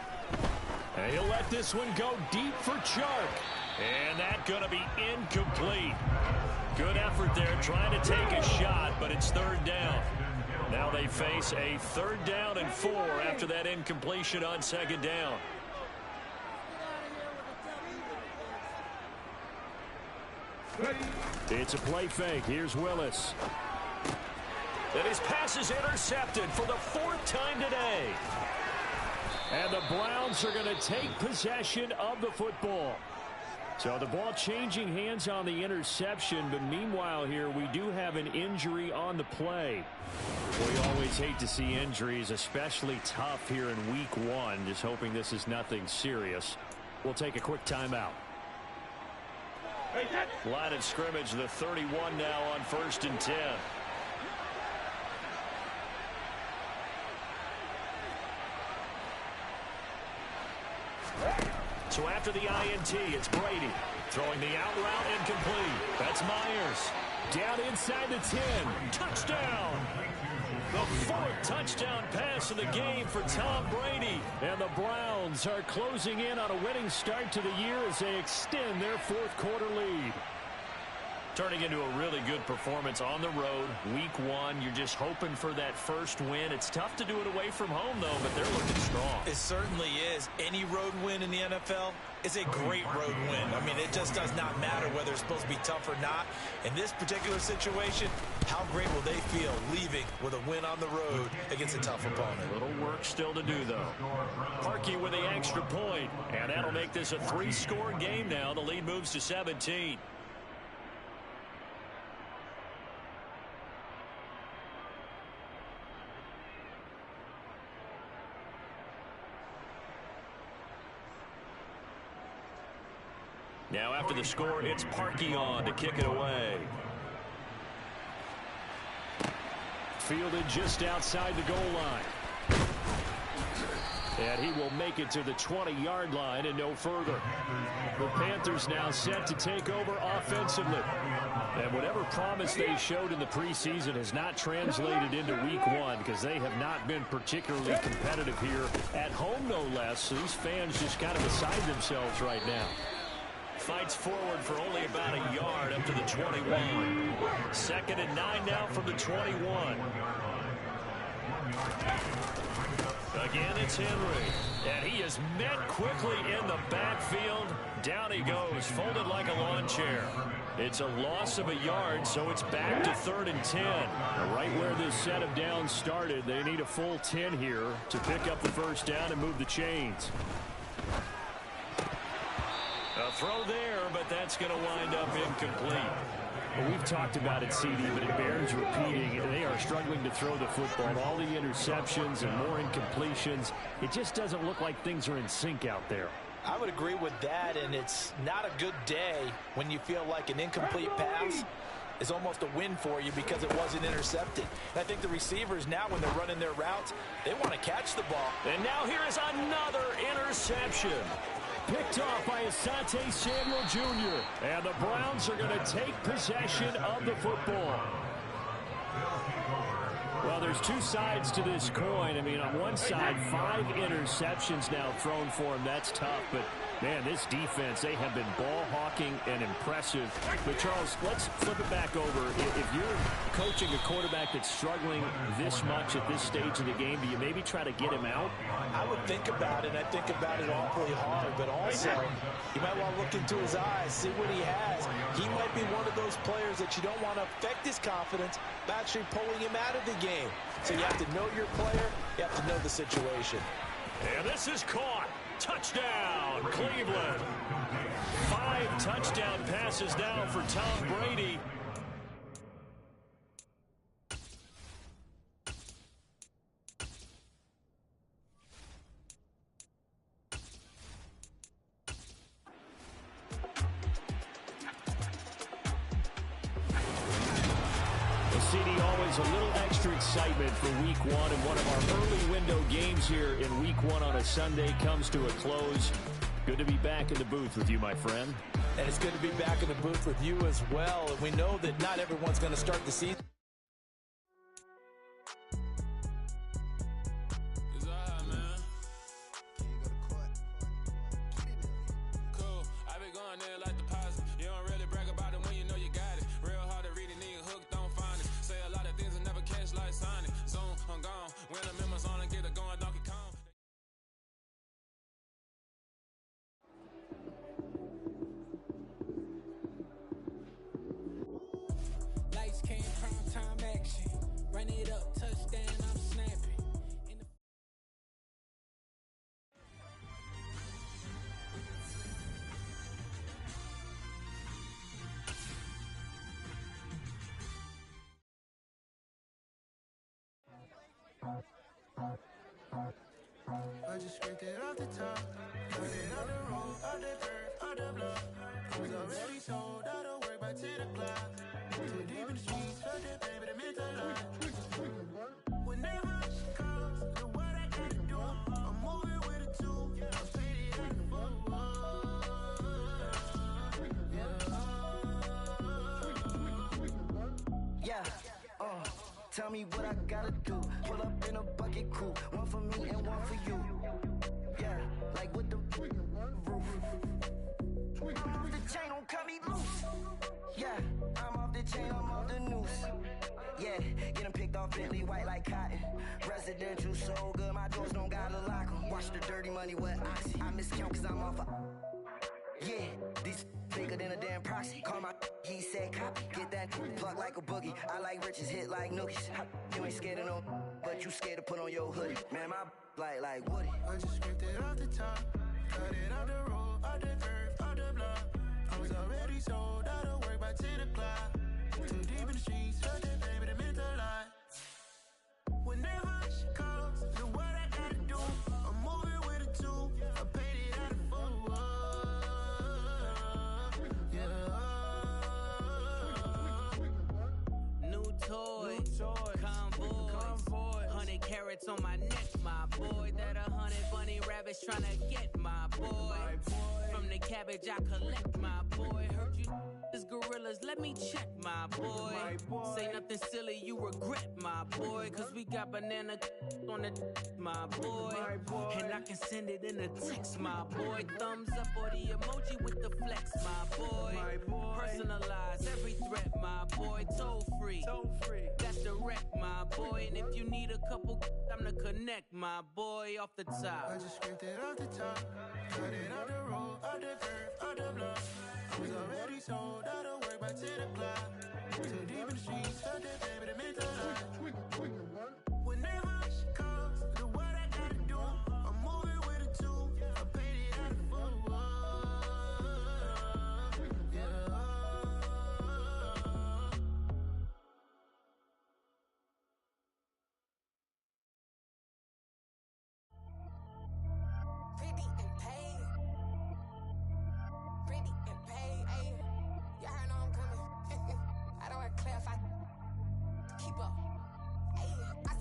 Speaker 16: And he'll let this one go deep for Chark. And that's going to be incomplete. Good effort there trying to take a shot, but it's 3rd down. Now they face a 3rd down and 4 after that incompletion on 2nd down. It's a play fake. Here's Willis. And his pass is intercepted for the 4th time today. And the Browns are going to take possession of the football. So the ball changing hands on the interception, but meanwhile here we do have an injury on the play. We always hate to see injuries, especially tough here in week 1. Just hoping this is nothing serious. We'll take a quick timeout. Line of scrimmage, the 31 now on 1st and 10. So after the INT, it's Brady. Throwing the out route incomplete. That's Myers. Down inside the 10. Touchdown. The 4th touchdown pass of the game for Tom Brady. And the Browns are closing in on a winning start to the year as they extend their 4th quarter lead. Turning into a really good performance on the road. Week 1, you're just hoping for that first win. It's tough to do it away from home, though, but they're looking strong.
Speaker 24: It certainly is. Any road win in the NFL is a great road win. I mean, it just does not matter whether it's supposed to be tough or not. In this particular situation, how great will they feel leaving with a win on the road against a tough opponent?
Speaker 16: A little work still to do, though. Parkey with the extra point, and that'll make this a 3-score game now. The lead moves to 17. Now after the score, it's Parkey on to kick it away. Fielded just outside the goal line. And he will make it to the 20-yard line and no further. The Panthers now set to take over offensively. And whatever promise they showed in the preseason has not translated into week 1 because they have not been particularly competitive here at home, no less. So these fans just kind of beside themselves right now. Fights forward for only about a yard up to the 21. 2nd and 9 now from the 21. Again, it's Henry. And he is met quickly in the backfield. Down he goes, folded like a lawn chair. It's a loss of a yard, so it's back to 3rd and 10. Right where this set of downs started, they need a full 10 here to pick up the first down and move the chains. A throw there, but that's going to wind up incomplete. Well, we've talked about it, CD, but it bears repeating. They are struggling to throw the football. All the interceptions and more incompletions. It just doesn't look like things are in sync out there.
Speaker 24: I would agree with that, and it's not a good day when you feel like an incomplete pass is almost a win for you because it wasn't intercepted. And I think the receivers now, when they're running their routes, they want to catch the ball.
Speaker 16: And now here is another interception. Picked off by Asante Samuel Jr. And the Browns are going to take possession of the football. Well, there's two sides to this coin. I mean, on one side, 5 interceptions now thrown for him. That's tough, but man, this defense, they have been ball hawking and impressive. But Charles, let's flip it back over. If you're coaching a quarterback that's struggling this much at this stage of the game, do you maybe try to get him out?
Speaker 24: I would think about it. I think about it awfully hard, but also you might want to look into his eyes, see what he has. He might be one of those players that you don't want to affect his confidence by actually pulling him out of the game. So you have to know your player, you have to know the situation.
Speaker 16: And this is caught. Touchdown, Cleveland. 5 touchdown passes now for Tom Brady. CD, always a little extra excitement for week 1, and one of our early window games here in week 1 on a Sunday comes to a close. Good to be back in the booth with you, my friend.
Speaker 24: And it's good to be back in the booth with you as well. And we know that not everyone's going to start the season.
Speaker 11: I just scraped it off the top, cut it on the road, on the curve, on the block. I was already sold out of work by 10 o'clock. Too deep in the streets, felt that pain, but it meant a lot. Whenever she calls, know what I gotta do. I'm moving with a 2, I'm faded out the
Speaker 13: tell me what I gotta do. Pull up in a bucket crew, one for me and one for you. Yeah, like with the roof. I'm off the chain, don't cut me loose. Yeah, I'm off the chain, I'm off the noose. Yeah, getting picked off Bentley white like cotton. Residential so good, my doors don't gotta lock 'em. Watch the dirty money with oxy. I miscount cause I'm off a... Yeah, these bigger than a damn proxy. Call my he said copy. Get that plug like a boogie. I like riches, hit like nookies. You ain't scared of no, but you scared to put on your hoodie. Man, my like Woody.
Speaker 11: I just scraped it off the top, cut it on the road, on the curve, on the block. I was already sold out of work by 10 o'clock. Too deep in the streets, felt that pain, but it meant a lot. Whenever she calls, know what I gotta do. I'm moving with a 2, I paid it out of full.
Speaker 22: New toy, convoy, 100 carats on my neck, my boy. That 100 bunny rabbits tryna get my boy. From the cabbage I collect, my boy. Heard you is gorillas, let me check, my boy. Say nothing silly, you regret, my boy. Cause we got banana on the my boy. And I can send it in a text, my boy. Thumbs up or the emoji with the flex, my boy. Personalize every threat, my boy. Toll free, that's direct, my boy. And if you need a couple, I'm the connect, my boy. Off the top,
Speaker 11: I just scraped it off the top, cut it on the road, on the curve, on the block. I was already sold out of work by 10 o'clock. Too deep in the streets, felt that pain, but it meant a lot. Whenever she calls, know what I gotta do. I'm moving with a 2, I paid it out of full.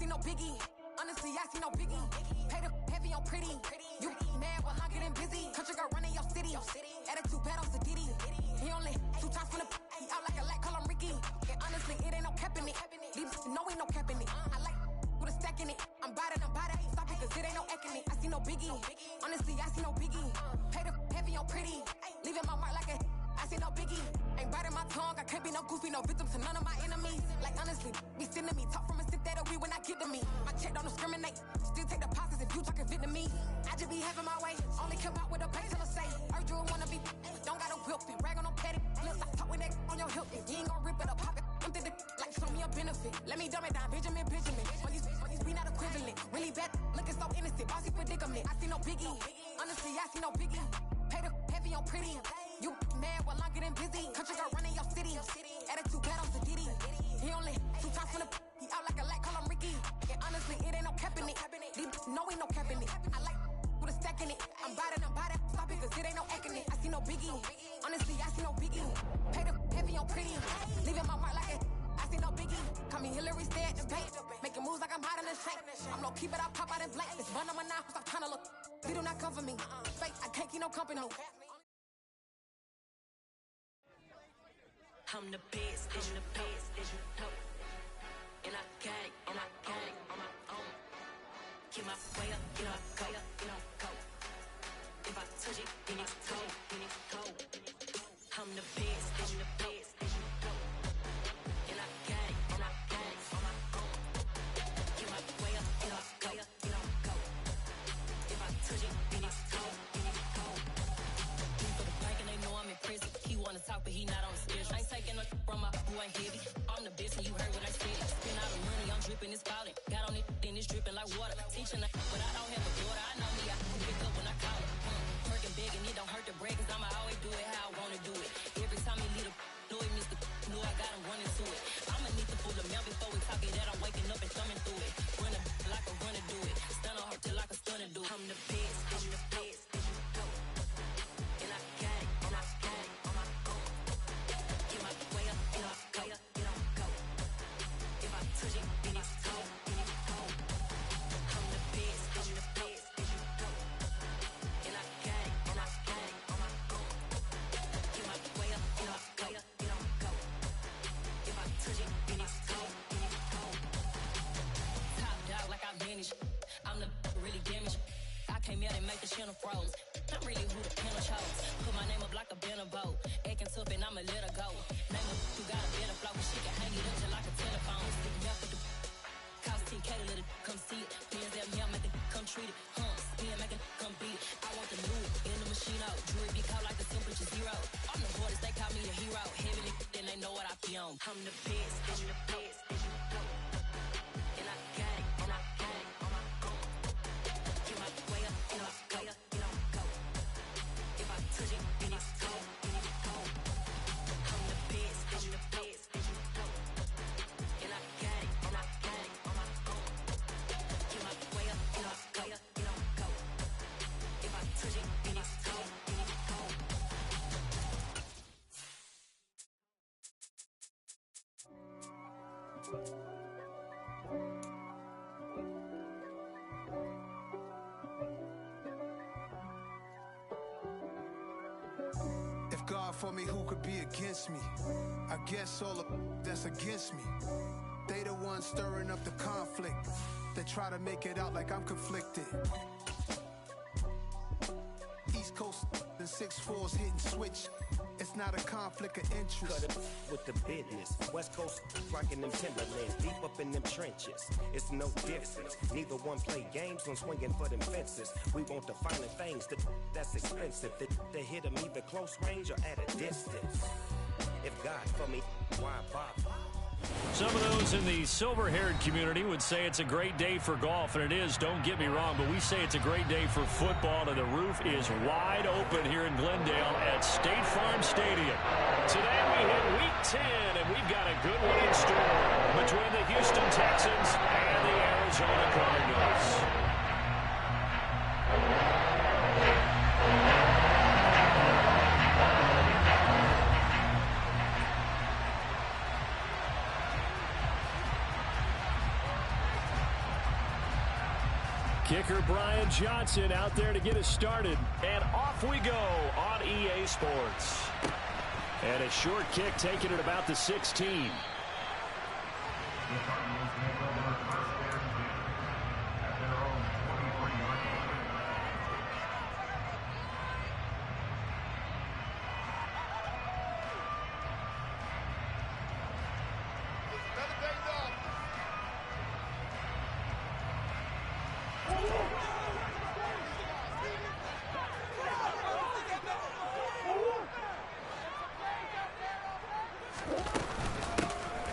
Speaker 14: see no biggie. Honestly, I see no biggie. Pay the heavy on pretty. You mad while I'm getting busy. Country girl running your city. Attitude bad on Sadiddy. He only 2 times from the he out like a light, call him Ricky. And honestly, it ain't no cap in it. These no ain't no cap in it. I like with a stack in it. I'm bout it. Stop it, cause it ain't no eck in it. I see no biggie. Honestly, I see no biggie. Pay the heavy on pretty. Leaving my mark like a I see no biggie. Ain't biting my tongue. I can't be no goofy, no victim to none of my enemies. Like honestly, be sending me talk from a sip that we when I get to me. My check don't discriminate. Still take deposits if you talking Vietnamese. I just be having my way. Only come out with a pay till I say. Urge you wanna be. Don't gotta whip it. Rag on petty. Lips I talk with that on your hip. You ain't gon' rip it up, pop it. Empty the like show me a benefit. Let me dumb it down, Benjamin. All these we not equivalent. Really bad, looking so innocent. Bossy predicament. I see no biggie. Honestly, I see no biggie. Pay the heavy on pretty. You mad while I'm getting busy. Country girl running your city. Attitude bad on Sadiddy. He only 2 times from the he out like a light, call him Ricky. And honestly, it ain't no cap in it. These no ain't no cap in it. I like with a stack in it. I'm bout it. Stop it, cause it ain't no eck in it. I see no biggie. Honestly, I see no biggie. Pay the heavy on pretty. Leaving my mark like a I see no biggie. Call me Hillary, stay at the bank. Making moves like I'm hot in the shank. I'm low, keep it up, pop out in blank. This bun on my knife, stop trying to look. They do not come for me. Fake, I can't keep no company.
Speaker 15: I'm the best, I'm the best, you know. And I gang, on my own. Get my way up, get up, go, go. If I touch it, then it's cold, I'm the best, I'm the best, you know. And I gang, on my own. Get my way up, get up, go, go. If I touch it, then it's cold, He for the bank and they know I'm in prison. He wanna talk, but he not on the schedule. I ain't taking no from my boo, ain't heavy. I'm the best and you heard what I said. Spend all the money, I'm dripping, it's spouting. Got on it, then it's dripping like water. Teaching but I don't have a daughter. I know me, I can pick up when I call it. Working big and it don't hurt the break, cause I'ma always do it how I wanna do it. Every time he lead a know it, Mr. Know I got him running to it. I'ma need to pull him out before we talk it that I'm waking up and thumbing through it. Run a like a runner do it. Stun on her till like a stunner do it. I'm the best, I'm the best, you know. And I gang, on my own. Get my way up, get up, go, go. If I touch it, then it's cold, I'm the best, I'm the best, you know. And I gang, on my own. Get my way up, get up, go, go. If I touch it, then it's cold, Top dog like I manage. I'm the really damaged. I came out and make the channel froze. I'm really who the panel chose. Put my name up like a banner boat. Acting tough and I'ma let her go. Name her who got a better flow. She can hang it up just like a telephone. Stick me up with the cost 10K to let it come see it. Bands that me, I make it come treat it. Spin, make it come beat it. I want the new in the machine out. Jewelry be caught like the temperature 0. I'm the hardest, they call me the hero. Heavily, then they know what I be on. I'm the best, I'm the best, you know. And I gang, on my own. Get my way up, get up, go, go. If I touch it, then it's cold, I'm the best, I'm the best, you know. And I gang, on my own. Get my way up, get up, go, go. If I touch it, then it's cold,
Speaker 8: If God for me, who could be against me? I guess all of that's against me. They the ones stirring up the conflict. They try to make it out like I'm conflicted. East Coast and 6'4's hitting switch. It's not a conflict of interest.
Speaker 3: Cut it with the business. West Coast rocking them Timberlands, deep up in them trenches. It's no difference. Neither one play games when swinging for them fences. We want the finer things that's expensive. They hit them either close range or at a distance. If God for me, why bother?
Speaker 16: Some of those in the silver-haired community would say it's a great day for golf, and it is, don't get me wrong, but we say it's a great day for football, and the roof is wide open here in Glendale at State Farm Stadium. Today we hit Week 10, and we've got a good one in store between the Houston Texans and the Arizona Cardinals. Kicker Brian Johnson out there to get us started. And off we go on EA Sports. And a short kick taken at about the 16.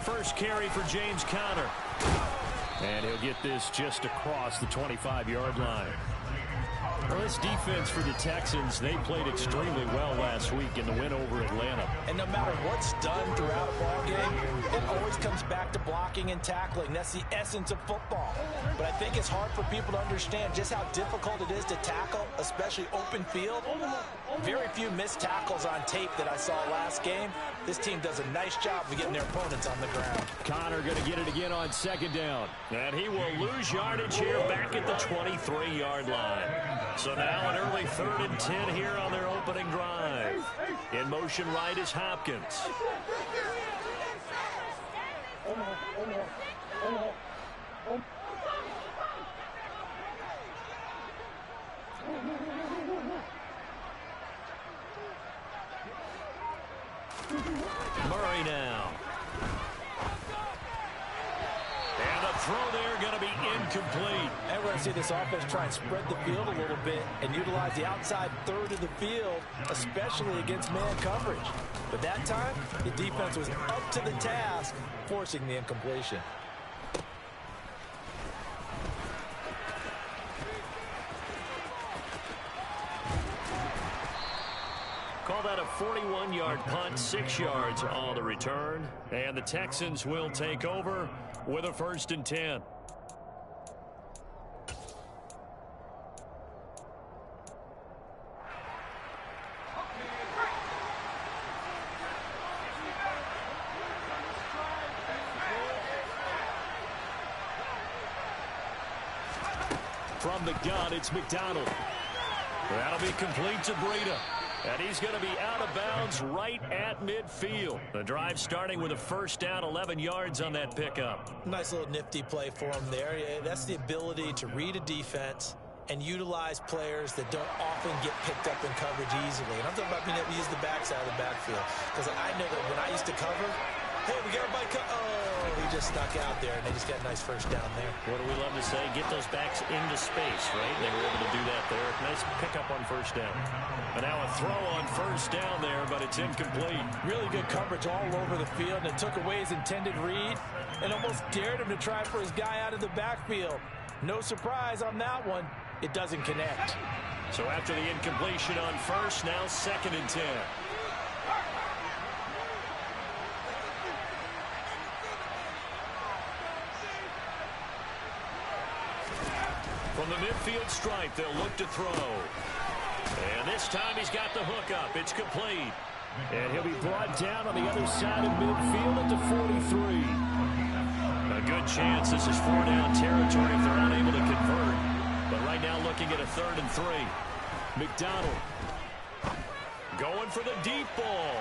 Speaker 16: First carry for James Conner. And he'll get this just across the 25-yard line. Well, this defense for the Texans, they played extremely well last week in the win over Atlanta.
Speaker 24: And no matter what's done throughout a ball game, it always comes back to blocking and tackling. That's the essence of football. But I think it's hard for people to understand just how difficult it is to tackle, especially open field. Very few missed tackles on tape that I saw last game. This team does a nice job of getting their opponents on the ground.
Speaker 16: Conner going to get it again on second down. And he will lose yardage here back at the 23-yard line. So now an early 3rd and 10 here on their opening drive. In motion right is Hopkins. Murray now. And the throw there going to be incomplete.
Speaker 24: And we're going to see this offense try and spread the field a little bit and utilize the outside third of the field, especially against man coverage. But that time, the defense was up to the task, forcing the incompletion.
Speaker 16: Call that a 41-yard punt, 6 yards on the return. And the Texans will take over with a 1st and 10. From the gun, it's McDonald. That'll be complete to Breida. And he's going to be out of bounds right at midfield. The drive starting with a 1st down, 11 yards on that pickup.
Speaker 24: Nice little nifty play for him there. That's the ability to read a defense and utilize players that don't often get picked up in coverage easily. And I'm talking about being able to use the backside of the backfield. Because I know that when I used to cover, hey, we got everybody oh, he just stuck out there, and they just got a nice 1st down there.
Speaker 16: What do we love to say? Get those backs into space, right? They were able to do that there. Nice pickup on 1st down. And now a throw on 1st down there, but it's incomplete.
Speaker 24: Really good coverage all over the field, and it took away his intended read and almost dared him to try for his guy out of the backfield. No surprise on that one. It doesn't connect.
Speaker 16: So after the incompletion on 1st, now 2nd and 10. From the midfield stripe, they'll look to throw. And this time he's got the hook up. It's complete. And he'll be brought down on the other side of midfield at the 43. A good chance this is 4-down territory if they're unable to convert. But right now looking at a 3rd and 3. McDonald going for the deep ball.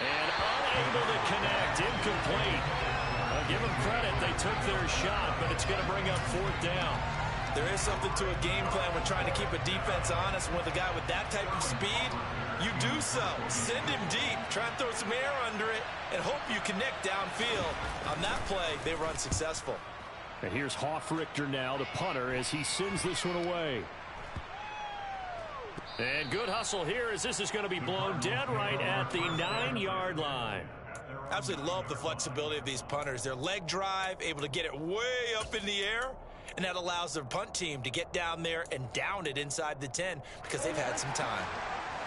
Speaker 16: And unable to connect. Incomplete. Give them credit. They took their shot, but it's going to bring up 4th down.
Speaker 24: There is something to a game plan when trying to keep a defense honest. With a guy with that type of speed, you do so. Send him deep. Try and throw some air under it and hope you connect downfield. On that play, they were unsuccessful.
Speaker 16: And here's Hoffrichter now, the punter, as he sends this one away. And good hustle here as this is going to be blown dead right at the 9-yard line.
Speaker 24: Absolutely love the flexibility of these punters. Their leg drive, able to get it way up in the air. And that allows their punt team to get down there and down it inside the 10 because they've had some time.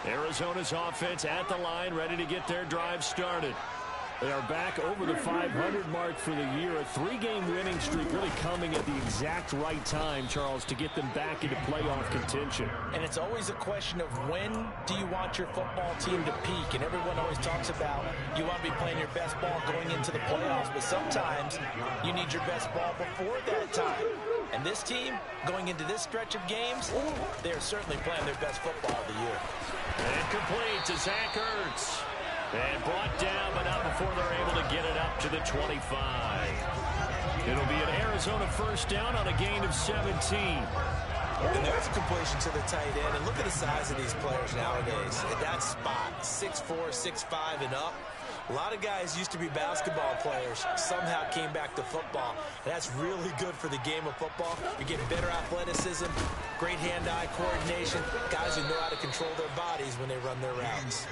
Speaker 16: Arizona's offense at the line, ready to get their drive started. They are back over the 500 mark for the year. A 3-game winning streak really coming at the exact right time, Charles, to get them back into playoff contention.
Speaker 24: And it's always a question of when do you want your football team to peak? And everyone always talks about you want to be playing your best ball going into the playoffs, but sometimes you need your best ball before that time. And this team, going into this stretch of games, they are certainly playing their best football of the year.
Speaker 16: And complete to Zach Ertz. And brought down, but not before they're able to get it up to the 25. It'll be an Arizona first down on a gain of 17.
Speaker 24: And there's a completion to the tight end. And look at the size of these players nowadays. At that spot, 6'4", 6'5", and up. A lot of guys used to be basketball players, somehow came back to football. And that's really good for the game of football. You're getting better athleticism, great hand-eye coordination, guys who know how to control their bodies when they run their routes.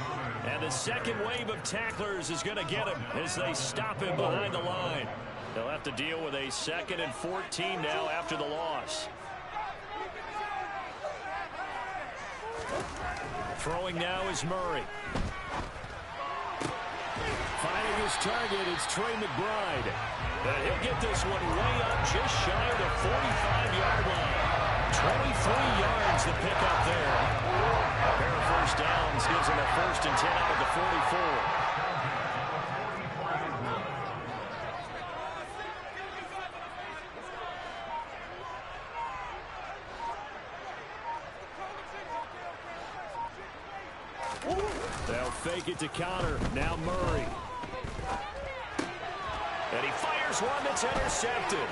Speaker 16: And the second wave of tacklers is going to get him as they stop him behind the line. They'll have to deal with a 2nd and 14 now after the loss. Throwing now is Murray. Finding his target, it's Trey McBride. And he'll get this one way up just shy of the 45-yard line. 23 yards to pick up there. A pair of first downs gives him a 1st and 10 out of the 44. They'll fake it to counter. Now Murray. And he fires one that's intercepted.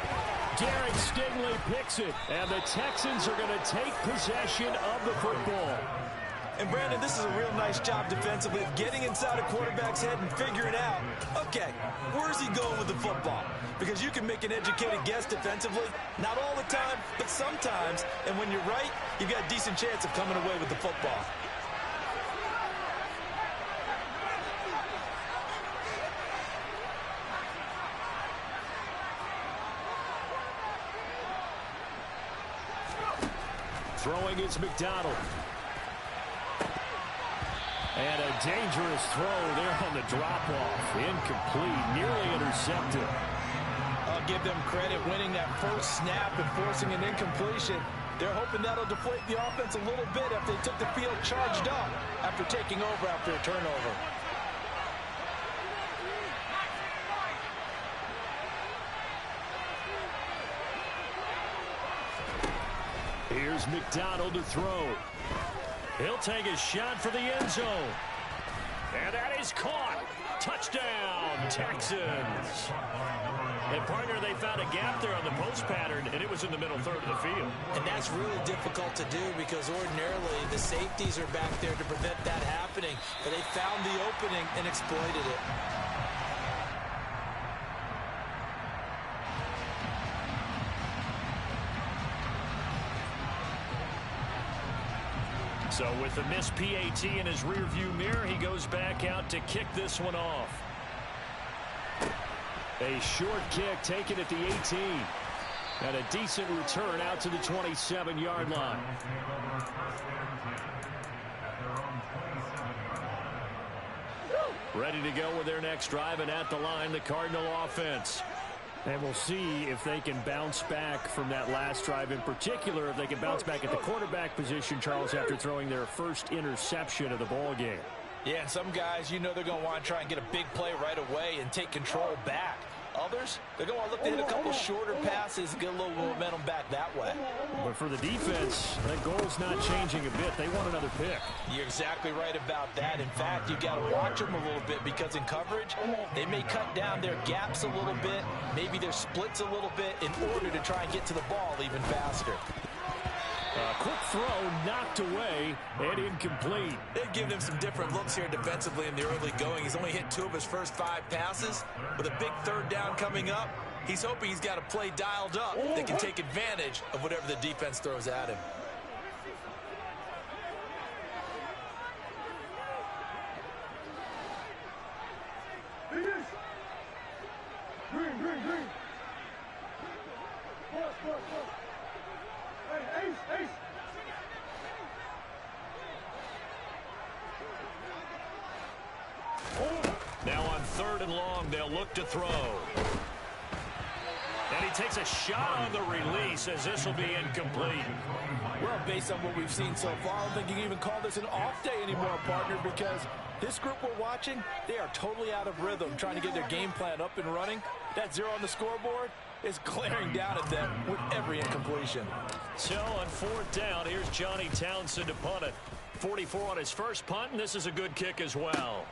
Speaker 16: Derek Stingley picks it. And the Texans are going to take possession of the football.
Speaker 24: And Brandon, this is a real nice job defensively of getting inside a quarterback's head and figuring out, okay, where's he going with the football? Because you can make an educated guess defensively, not all the time, but sometimes. And when you're right, you've got a decent chance of coming away with the football.
Speaker 16: Throwing is McDonald. And a dangerous throw there on the drop-off. Incomplete, nearly intercepted.
Speaker 24: I'll give them credit winning that first snap and forcing an incompletion. They're hoping that'll deflate the offense a little bit after they took the field charged up after taking over after a turnover.
Speaker 16: Here's McDonald to throw. He'll take a shot for the end zone. And that is caught. Touchdown, Texans. And partner, they found a gap there on the post pattern, and it was in the middle third of the field.
Speaker 24: And that's really difficult to do because ordinarily the safeties are back there to prevent that happening. But they found the opening and exploited it.
Speaker 16: So with the missed PAT in his rearview mirror, he goes back out to kick this one off. A short kick taken at the 18. And a decent return out to the 27-yard line. Ready to go with their next drive, and at the line, the Cardinal offense. And we'll see if they can bounce back from that last drive, in particular, if they can bounce back at the quarterback position, Charles, after throwing their first interception of the ball game.
Speaker 24: Yeah, and some guys, you know they're going to want to try and get a big play right away and take control back. Others, they're going to look to hit a couple shorter passes and get a little momentum back that way.
Speaker 16: But for the defense, that goal's not changing a bit. They want another pick.
Speaker 24: You're exactly right about that. In fact, you've got to watch them a little bit because in coverage, they may cut down their gaps a little bit, maybe their splits a little bit in order to try and get to the ball even faster.
Speaker 16: Quick throw knocked away and incomplete.
Speaker 24: They've given him some different looks here defensively in the early going. He's only hit 2 of his first 5 passes. With a big third down coming up, he's hoping he's got a play dialed up that can take advantage of whatever the defense throws at him.
Speaker 10: Green. Ace.
Speaker 16: Now on 3rd and long, they'll look to throw. And he takes a shot on the release as this will be incomplete.
Speaker 24: Well, based on what we've seen so far, I don't think you can even call this an off day anymore, partner, because this group we're watching, they are totally out of rhythm, trying to get their game plan up and running. That 0 on the scoreboard, is glaring down at them with every incompletion.
Speaker 16: So on fourth down, here's Johnny Townsend to punt it. 44 on his first punt, and this is a good kick as well.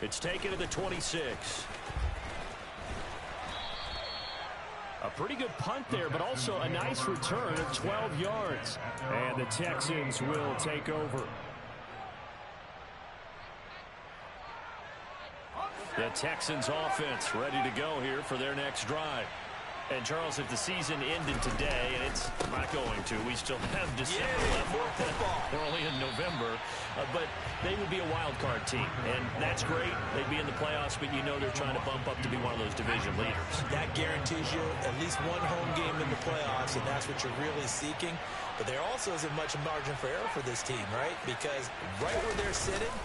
Speaker 16: It's taken to the 26. A pretty good punt there, but also a nice return of 12 yards. And the Texans will take over. The Texans offense ready to go here for their next drive. And, Charles, if the season ended today, and it's not going to, we still have December left. We're only in November. But they would be a wild card team, and that's great. They'd be in the playoffs, but you know they're trying to bump up to be one of those division leaders.
Speaker 24: That guarantees you at least one home game in the playoffs, and that's what you're really seeking. But there also isn't much margin for error for this team, right? Because right where they're sitting,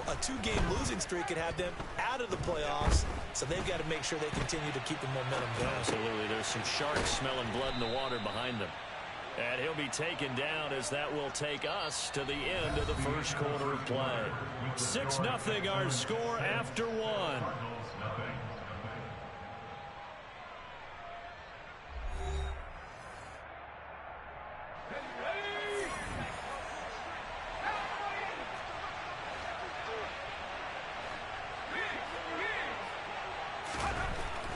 Speaker 24: a 2-game losing streak could have them out of the playoffs, so they've got to make sure they continue to keep the momentum going.
Speaker 16: Absolutely. There's some sharks smelling blood in the water behind them. And he'll be taken down as that will take us to the end of the first quarter of play. 6-0 our score after one.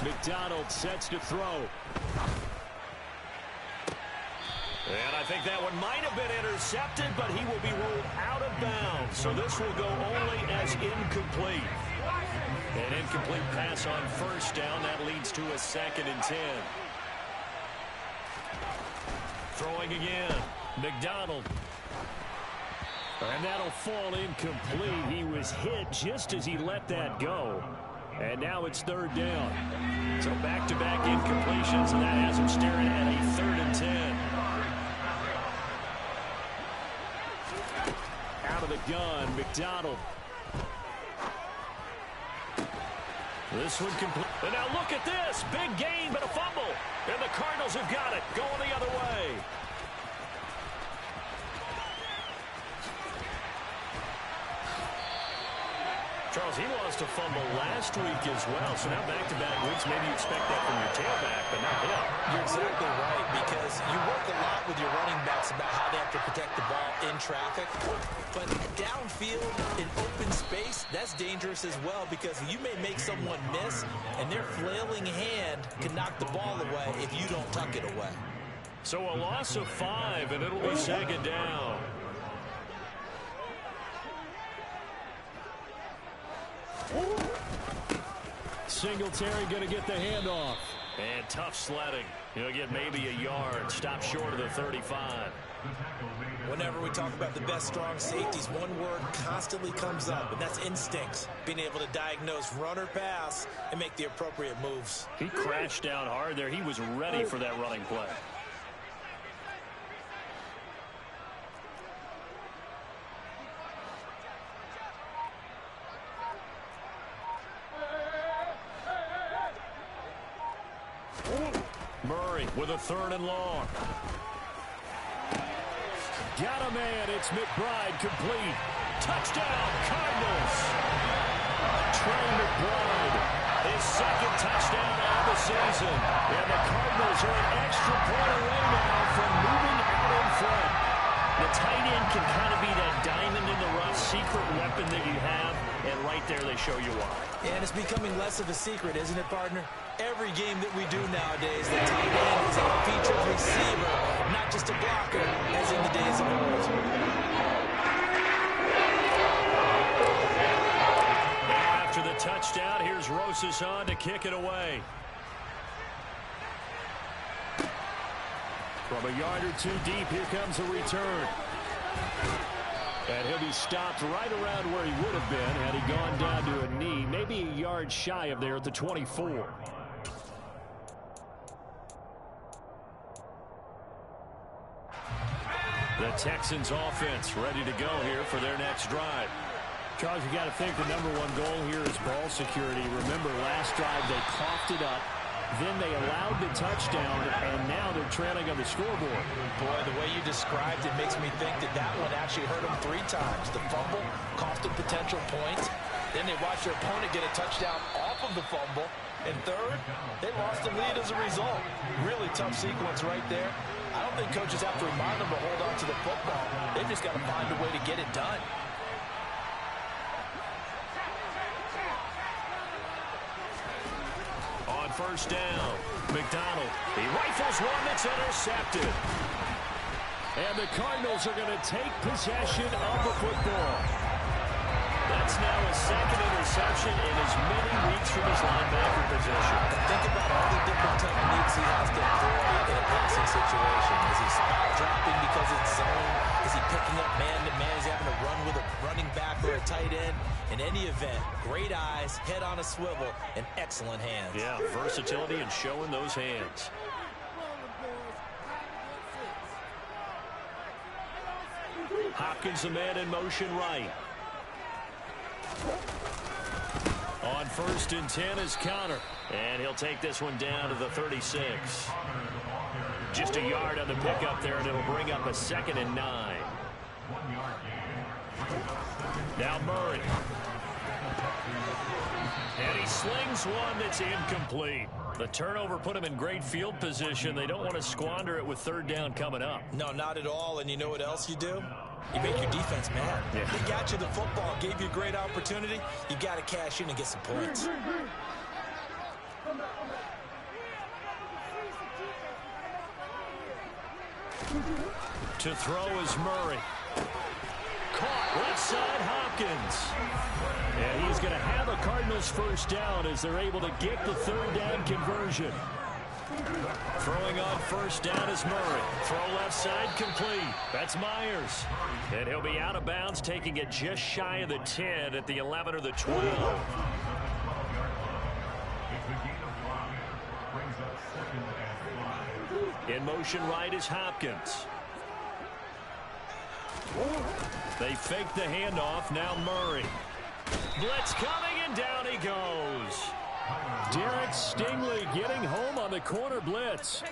Speaker 16: McDonald sets to throw. And I think that one might have been intercepted, but he will be ruled out of bounds. So this will go only as incomplete. An incomplete pass on first down. That leads to a 2nd and 10. Throwing again. McDonald. And that'll fall incomplete. He was hit just as he let that go. And now it's 3rd down. So back-to-back incompletions, and that has him staring at a 3rd and 10. Out of the gun, McDonald. This one complete. And now look at this. Big gain, but a fumble. And the Cardinals have got it. Going the other way. Charles, he lost a fumble last week as well, so now back-to-back weeks, maybe you expect that from your tailback, but not him.
Speaker 24: You're exactly right, because you work a lot with your running backs about how they have to protect the ball in traffic, but downfield in open space, that's dangerous as well, because you may make someone miss, and their flailing hand can knock the ball away if you don't tuck it away.
Speaker 16: So a loss of 5, and it'll be 2nd down. Singletary going to get the handoff. And tough sledding. He'll get maybe a yard. Stop short of the 35.
Speaker 24: Whenever we talk about the best strong safeties, one word constantly comes up, and that's instincts. Being able to diagnose run or pass and make the appropriate moves.
Speaker 16: He crashed down hard there. He was ready for that running play. Murray with a 3rd and long. Got a man. It's McBride complete. Touchdown, Cardinals. Trey McBride, his 2nd touchdown of the season. And the Cardinals are an extra point away now from moving out in front. The tight end can kind of be that diamond in the rough secret weapon that you have, and right there they show you why.
Speaker 24: And it's becoming less of a secret, isn't it, partner? Every game that we do nowadays, the tight end is a featured receiver, not just a blocker, as in the days of old.
Speaker 16: After the touchdown, here's Rosas on to kick it away. From a yard or 2 deep, here comes a return. And he'll be stopped right around where he would have been had he gone down to a knee, maybe a yard shy of there at the 24. The Texans offense ready to go here for their next drive. Charles, you got to think the #1 goal here is ball security. Remember, last drive they coughed it up. Then they allowed the touchdown, and now they're trailing on the scoreboard.
Speaker 24: Boy, the way you described it makes me think that that one actually hurt them 3 times. The fumble cost them potential points, Then they watched their opponent get a touchdown off of the fumble. And third, they lost the lead as a result. Really tough sequence right there. I don't think coaches have to remind them to hold on to the football. They've just got to find a way to get it done.
Speaker 16: On first down, McDonald. He rifles one that's intercepted. And the Cardinals are going to take possession of the football. That's now his second interception in as many weeks from his linebacker position.
Speaker 24: Think about all the different techniques he has to employ in a passing situation. Is he spot dropping because it's zone? Is he picking up man-to-man? Is he having to run with a running back or a tight end? In any event, great eyes, head on a swivel, and excellent hands.
Speaker 16: Yeah, versatility and showing those hands. Hopkins, the man in motion right. On first and 10 is Connor. And he'll take this one down to the 36. Just a yard on the pickup there, and it'll bring up a 2nd and 9. Now Murray. And he slings one that's incomplete. The turnover put him in great field position. They don't want to squander it with 3rd down coming up.
Speaker 24: No, not at all. And you know what else you do? You make your defense mad. Yeah. They got you the football, gave you a great opportunity. You got to cash in and get some points.
Speaker 16: To throw is Murray. Caught left side Hopkins. And he's going to have a Cardinals 1st down as they're able to get the 3rd down conversion. Throwing on 1st down is Murray. Throw left side complete. That's Myers. And he'll be out of bounds, taking it just shy of the 10 at the 11 or the 12. In motion right is Hopkins. They fake the handoff. Now Murray. Blitz coming, and down he goes. Derek Stingley getting home on the corner blitz.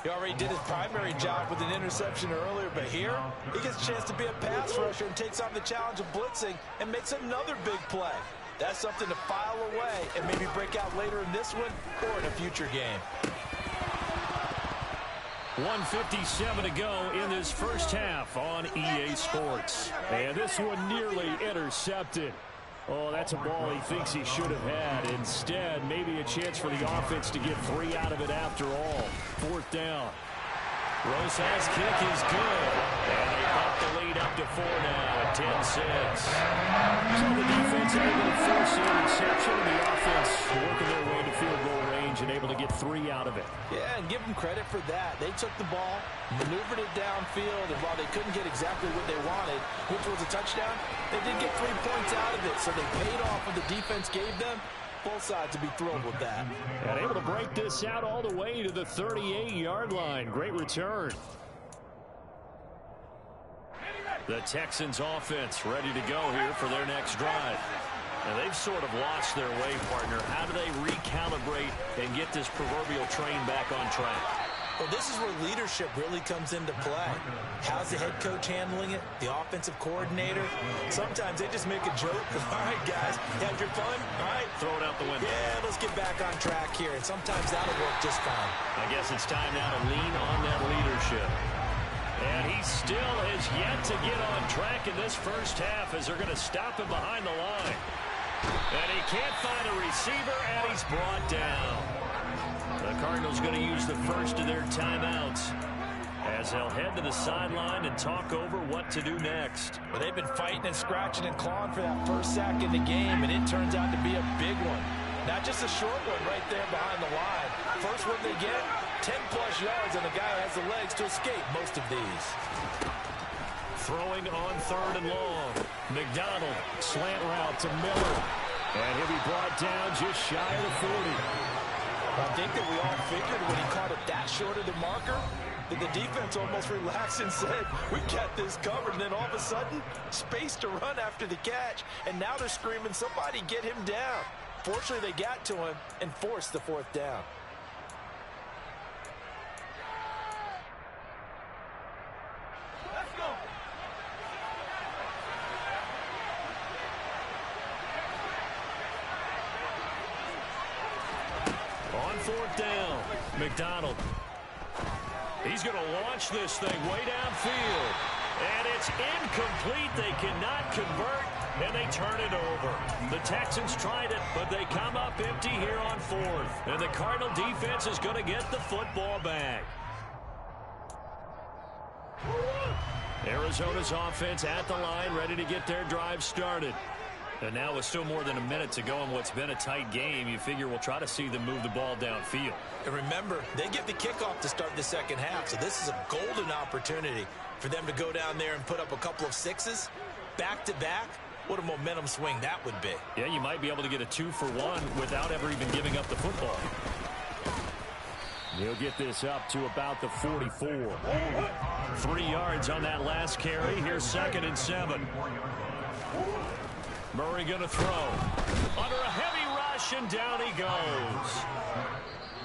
Speaker 24: He already did his primary job with an interception earlier, but here he gets a chance to be a pass rusher and takes on the challenge of blitzing and makes another big play. That's something to file away and maybe break out later in this one or in a future game.
Speaker 16: 1:57 to go in this 1st half on EA Sports. And this one nearly intercepted. Oh, that's a ball he thinks he should have had. Instead, maybe a chance for the offense to get 3 out of it after all. 4th down. Rosa's kick is good. And they bump the lead up to 4 now at 10-6. So the defense able to force the interception, and the offense working their way to field goal range and able to get 3 out of it.
Speaker 24: Yeah, and give them credit for that. They took the ball, maneuvered it downfield, and while they couldn't get exactly what they wanted, which was a touchdown, they did get 3 points out of it, so they paid off what the defense gave them. Both sides will be thrilled with that.
Speaker 16: And able to break this out all the way to the 38-yard line. Great return. The Texans offense ready to go here for their next drive. And they've sort of lost their way, partner. How do they recalibrate and get this proverbial train back on track?
Speaker 24: Well, this is where leadership really comes into play. How's the head coach handling it? The offensive coordinator? Sometimes they just make a joke. All right, guys, you had your fun? All right.
Speaker 16: Throw it out the window.
Speaker 24: Yeah, let's get back on track here. And sometimes that'll work just fine.
Speaker 16: I guess it's time now to lean on that leadership. And he still has yet to get on track in this 1st half as they're going to stop him behind the line. And he can't find a receiver, and he's brought down. The Cardinals going to use the first of their timeouts as they'll head to the sideline and talk over what to do next.
Speaker 24: Well, they've been fighting and scratching and clawing for that 1st sack in the game, and it turns out to be a big one. Not just a short one right there behind the line. First one they get, 10-plus yards, and the guy has the legs to escape most of these.
Speaker 16: Throwing on 3rd and long. McDonald, slant route to Miller. And he'll be brought down just shy of the 40.
Speaker 24: I think that we all figured when he caught it that short of the marker that the defense almost relaxed and said, we got this covered. And then all of a sudden, space to run after the catch. And now they're screaming, somebody get him down. Fortunately, they got to him and forced the 4th down.
Speaker 10: Let's go.
Speaker 16: 4th down. McDonald. He's going to launch this thing way downfield. And it's incomplete. They cannot convert, and they turn it over. The Texans tried it, but they come up empty here on 4th. And the Cardinal defense is going to get the football back. Arizona's offense at the line, ready to get their drive started. And now with still more than a minute to go in what's been a tight game, you figure we'll try to see them move the ball downfield.
Speaker 24: And remember, they get the kickoff to start the second half, so this is a golden opportunity for them to go down there and put up a couple of sixes back-to-back. What a momentum swing that would be.
Speaker 16: Yeah, you might be able to get a 2-for-1 without ever even giving up the football. He'll get this up to about the 44. 3 yards on that last carry. Here's 2nd and 7. Murray going to throw. Under a heavy rush, and down he goes.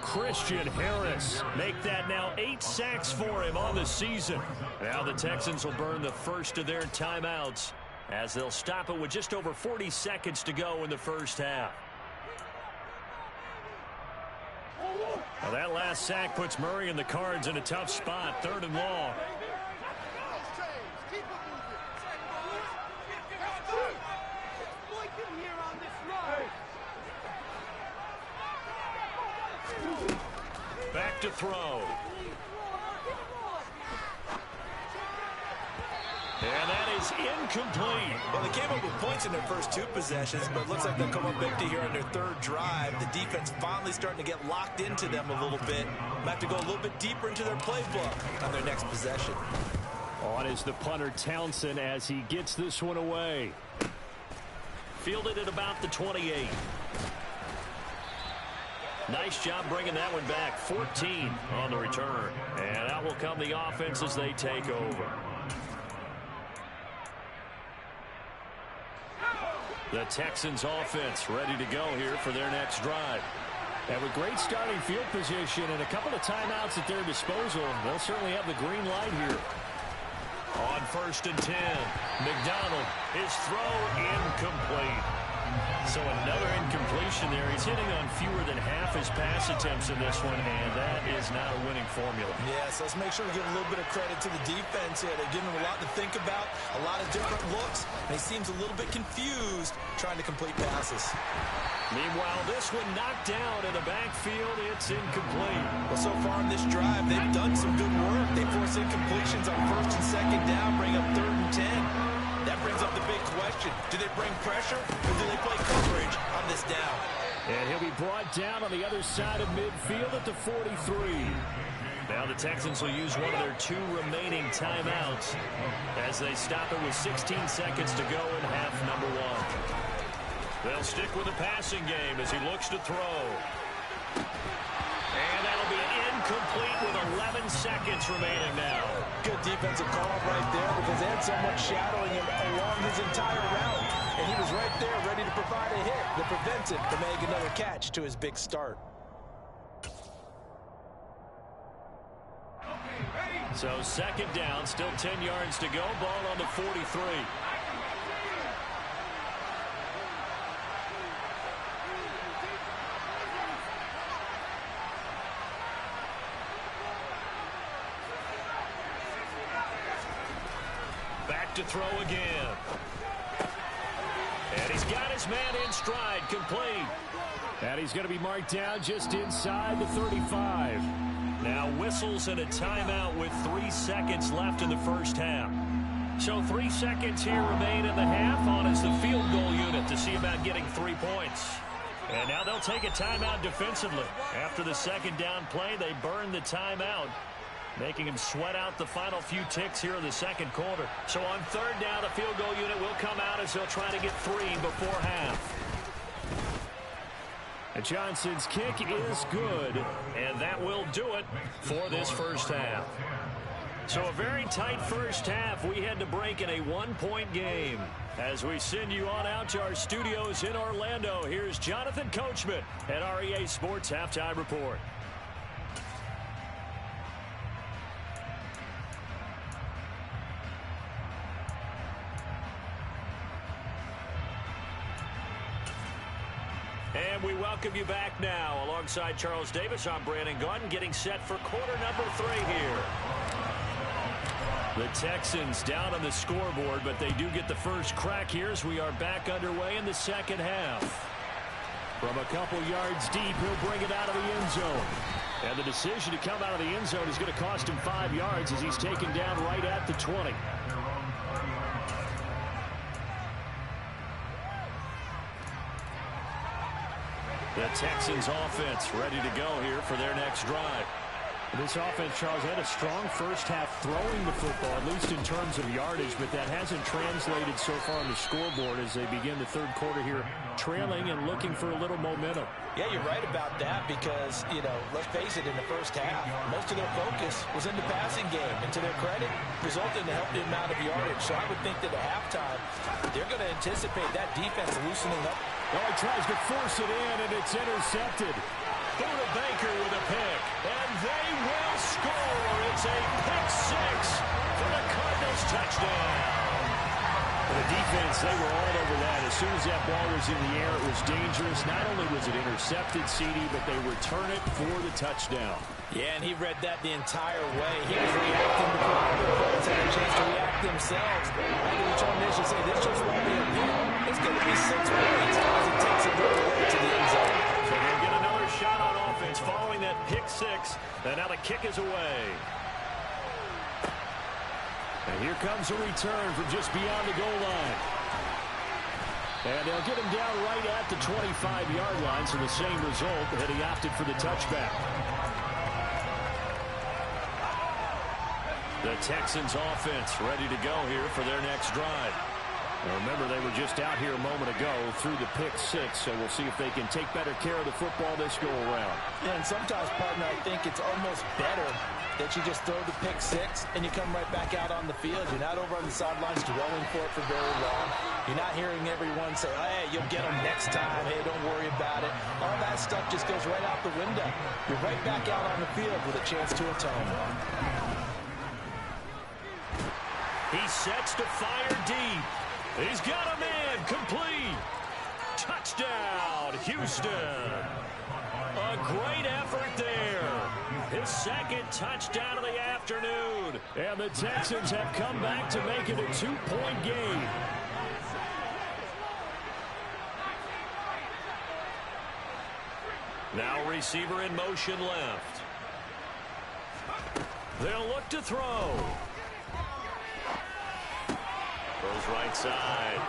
Speaker 16: Christian Harris make that now 8 sacks for him on the season. Now the Texans will burn the first of their timeouts as they'll stop it with just over 40 seconds to go in the first half. Now that last sack puts Murray and the Cards in a tough spot, 3rd and long. Back to throw. And that is incomplete.
Speaker 24: Well, they came up with points in their first 2 possessions, but it looks like they'll come up empty here on their 3rd drive. The defense finally starting to get locked into them a little bit. Might have to go a little bit deeper into their playbook on their next possession.
Speaker 16: On is the punter Townsend as he gets this one away. Fielded at about the 28. Nice job bringing that one back. 14 on the return. And out will come the offense as they take over. The Texans offense ready to go here for their next drive. And with great starting field position and a couple of timeouts at their disposal, they'll certainly have the green light here. On 1st and 10, McDonald, his throw incomplete. So another incompletion there. He's hitting on fewer than half his pass attempts in this one, and that is not a winning formula.
Speaker 24: Yes, let's make sure we give a little bit of credit to the defense here. They're giving him a lot to think about, a lot of different looks, and he seems a little bit confused trying to complete passes.
Speaker 16: Meanwhile, this one knocked down in the backfield. It's incomplete.
Speaker 24: Well, so far in this drive, they've done some good work. They force incompletions on 1st and 2nd down, bring up 3rd and 10. That brings up the big question. Do they bring pressure, or do they play coverage on this down?
Speaker 16: And he'll be brought down on the other side of midfield at the 43. Now the Texans will use one of their 2 remaining timeouts as they stop it with 16 seconds to go in half number 1. They'll stick with the passing game as he looks to throw. And that'll be incomplete with 11 seconds remaining now.
Speaker 24: Good defensive call right there because they had someone shadowing him along his entire route. And he was right there ready to provide a hit that prevents him from making another catch to his big start.
Speaker 16: So 2nd down, still 10 yards to go. Ball on the 43. Back to throw again. And he's got his man in stride, complete. And he's going to be marked down just inside the 35. Now whistles and a timeout with 3 seconds left in the first half. So 3 seconds here remain in the half. On is the field goal unit to see about getting 3 points. And now they'll take a timeout defensively. After the 2nd down play, they burn the timeout, making him sweat out the final few ticks here in the 2nd quarter. So on 3rd down, the field goal unit will come out as they'll try to get 3 before half. And Johnson's kick is good, and that will do it for this first half. So a very tight first half. We had to break in a 1-point game. As we send you on out to our studios in Orlando, here's Jonathan Coachman at REA Sports Halftime Report. And we welcome you back now. Alongside Charles Davis, I'm Brandon Gaudin, getting set for quarter number 3 here. The Texans down on the scoreboard, but they do get the first crack here as we are back underway in the second half. From a couple yards deep, he'll bring it out of the end zone. And the decision to come out of the end zone is going to cost him 5 yards as he's taken down right at the 20. The Texans offense ready to go here for their next drive.
Speaker 1: This offense, Charles, had a strong first half throwing the football, at least in terms of yardage, but that hasn't translated so far on the scoreboard as they begin the third quarter here, trailing and looking for a little momentum.
Speaker 24: Yeah, you're right about that because, let's face it, in the first half, most of their focus was in the passing game. And to their credit, resulted in a healthy amount of yardage. So I would think that at halftime, they're going to anticipate that defense loosening up.
Speaker 1: Oh, he tries to force it in, and it's intercepted.
Speaker 16: Buda Baker with a pick, and they will score. It's a pick 6 for the Cardinals touchdown.
Speaker 1: The defense, they were all over that. As soon as that ball was in the air, it was dangerous. Not only was it intercepted, CD, but they return it for the touchdown.
Speaker 24: Yeah, and he read that the entire way. He was reacting before the opponents had a chance to react themselves. And the determination say this just won't be a deal. It's going to be 6 points as it takes it right away to the end zone.
Speaker 16: So they'll get another shot on offense following that pick 6. And now the kick is away.
Speaker 1: And here comes a return from just beyond the goal line. And they'll get him down right at the 25-yard line, so the same result that he opted for the touchback.
Speaker 16: The Texans offense ready to go here for their next drive.
Speaker 1: Now remember, they were just out here a moment ago through the pick 6, so we'll see if they can take better care of the football this go-around.
Speaker 24: Yeah, and sometimes, partner, I think it's almost better that you just throw the pick 6 and you come right back out on the field. You're not over on the sidelines dwelling for it for very long. You're not hearing everyone say, hey, you'll get them next time. Hey, don't worry about it. All that stuff just goes right out the window. You're right back out on the field with a chance to atone.
Speaker 16: He sets to fire deep. He's got a man complete. Touchdown, Houston. A great effort there. His second touchdown of the afternoon.
Speaker 1: And the Texans have come back to make it a 2-point game.
Speaker 16: Now receiver in motion left. They'll look to throw. Goes right side.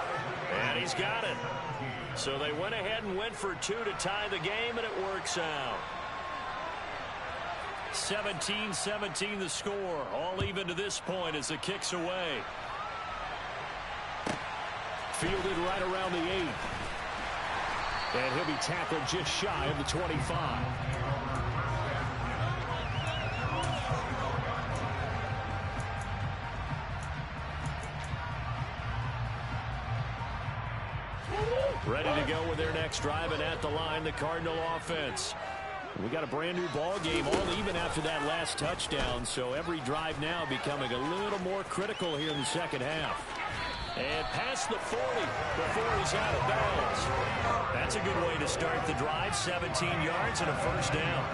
Speaker 16: And he's got it. So they went ahead and went for 2 to tie the game, and it works out. 17-17 the score. All even to this point as the kick's away.
Speaker 1: Fielded right around the 8. And he'll be tackled just shy of the 25.
Speaker 16: Ready to go with their next drive, and at the line, the Cardinal offense.
Speaker 1: We got a brand new ball game, all even after that last touchdown, so every drive now becoming a little more critical here in the second half.
Speaker 16: And past the 40 before he's out of bounds. That's a good way to start the drive. 17 yards and a first down.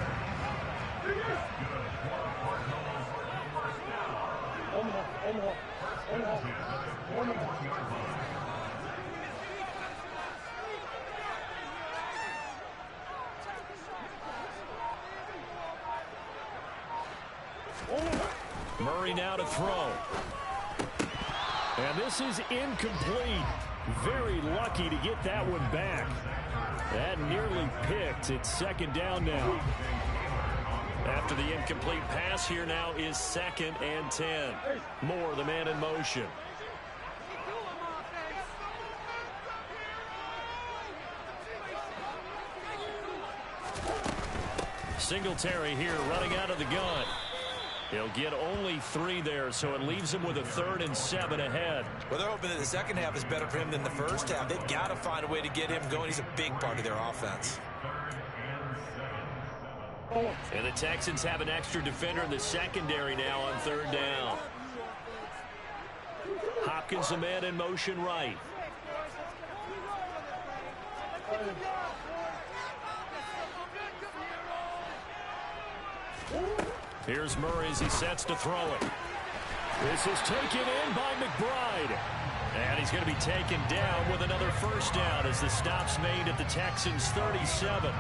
Speaker 16: Murray now to throw.
Speaker 1: And this is incomplete. Very lucky to get that one back. That nearly picked. It's second down now.
Speaker 16: After the incomplete pass, here now is 2nd and 10. Moore, the man in motion. Singletary here running out of the gun. He'll get only 3 there, so it leaves him with a 3rd and 7 ahead.
Speaker 24: Well, they're hoping that the second half is better for him than the first half. They've got to find a way to get him going. He's a big part of their offense.
Speaker 16: And the Texans have an extra defender in the secondary now on 3rd down. Hopkins, the man in motion right.
Speaker 1: Here's Murray as he sets to throw it. This is taken in by McBride. And he's going to be taken down with another first down as the stop's made at the Texans' 37.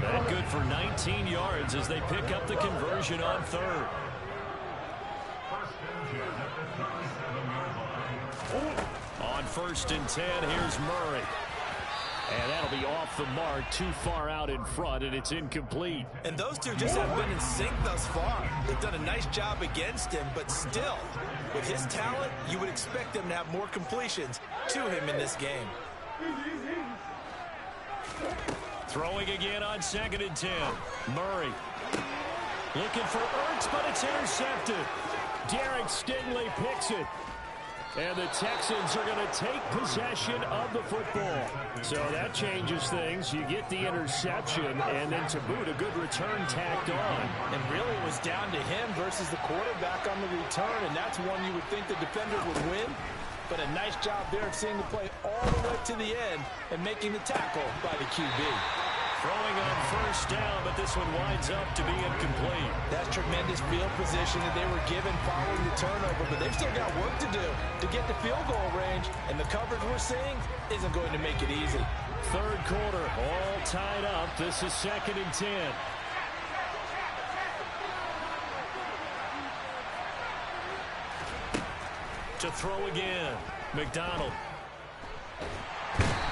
Speaker 1: That good for 19 yards as they pick up the conversion on third. On 1st and 10, here's Murray. And that'll be off the mark, too far out in front, and it's incomplete.
Speaker 24: And those two just haven't been in sync thus far. They've done a nice job against him, but still, with his talent, you would expect him to have more completions to him in this game.
Speaker 1: Throwing again on 2nd and 10. Murray looking for Ertz, but it's intercepted. Derek Stingley picks it. And the Texans are going to take possession of the football. So that changes things. You get the interception, and then to boot, a good return tacked on.
Speaker 24: And really it was down to him versus the quarterback on the return, and that's one you would think the defender would win. But a nice job there of seeing the play all the way to the end and making the tackle by the QB.
Speaker 1: Throwing on 1st down, but this one winds up to be incomplete.
Speaker 24: That's tremendous field position that they were given following the turnover, but they've still got work to do to get to field goal range, and the coverage we're seeing isn't going to make it easy.
Speaker 1: 3rd quarter, all tied up. This is 2nd and 10. To throw again, McDonald.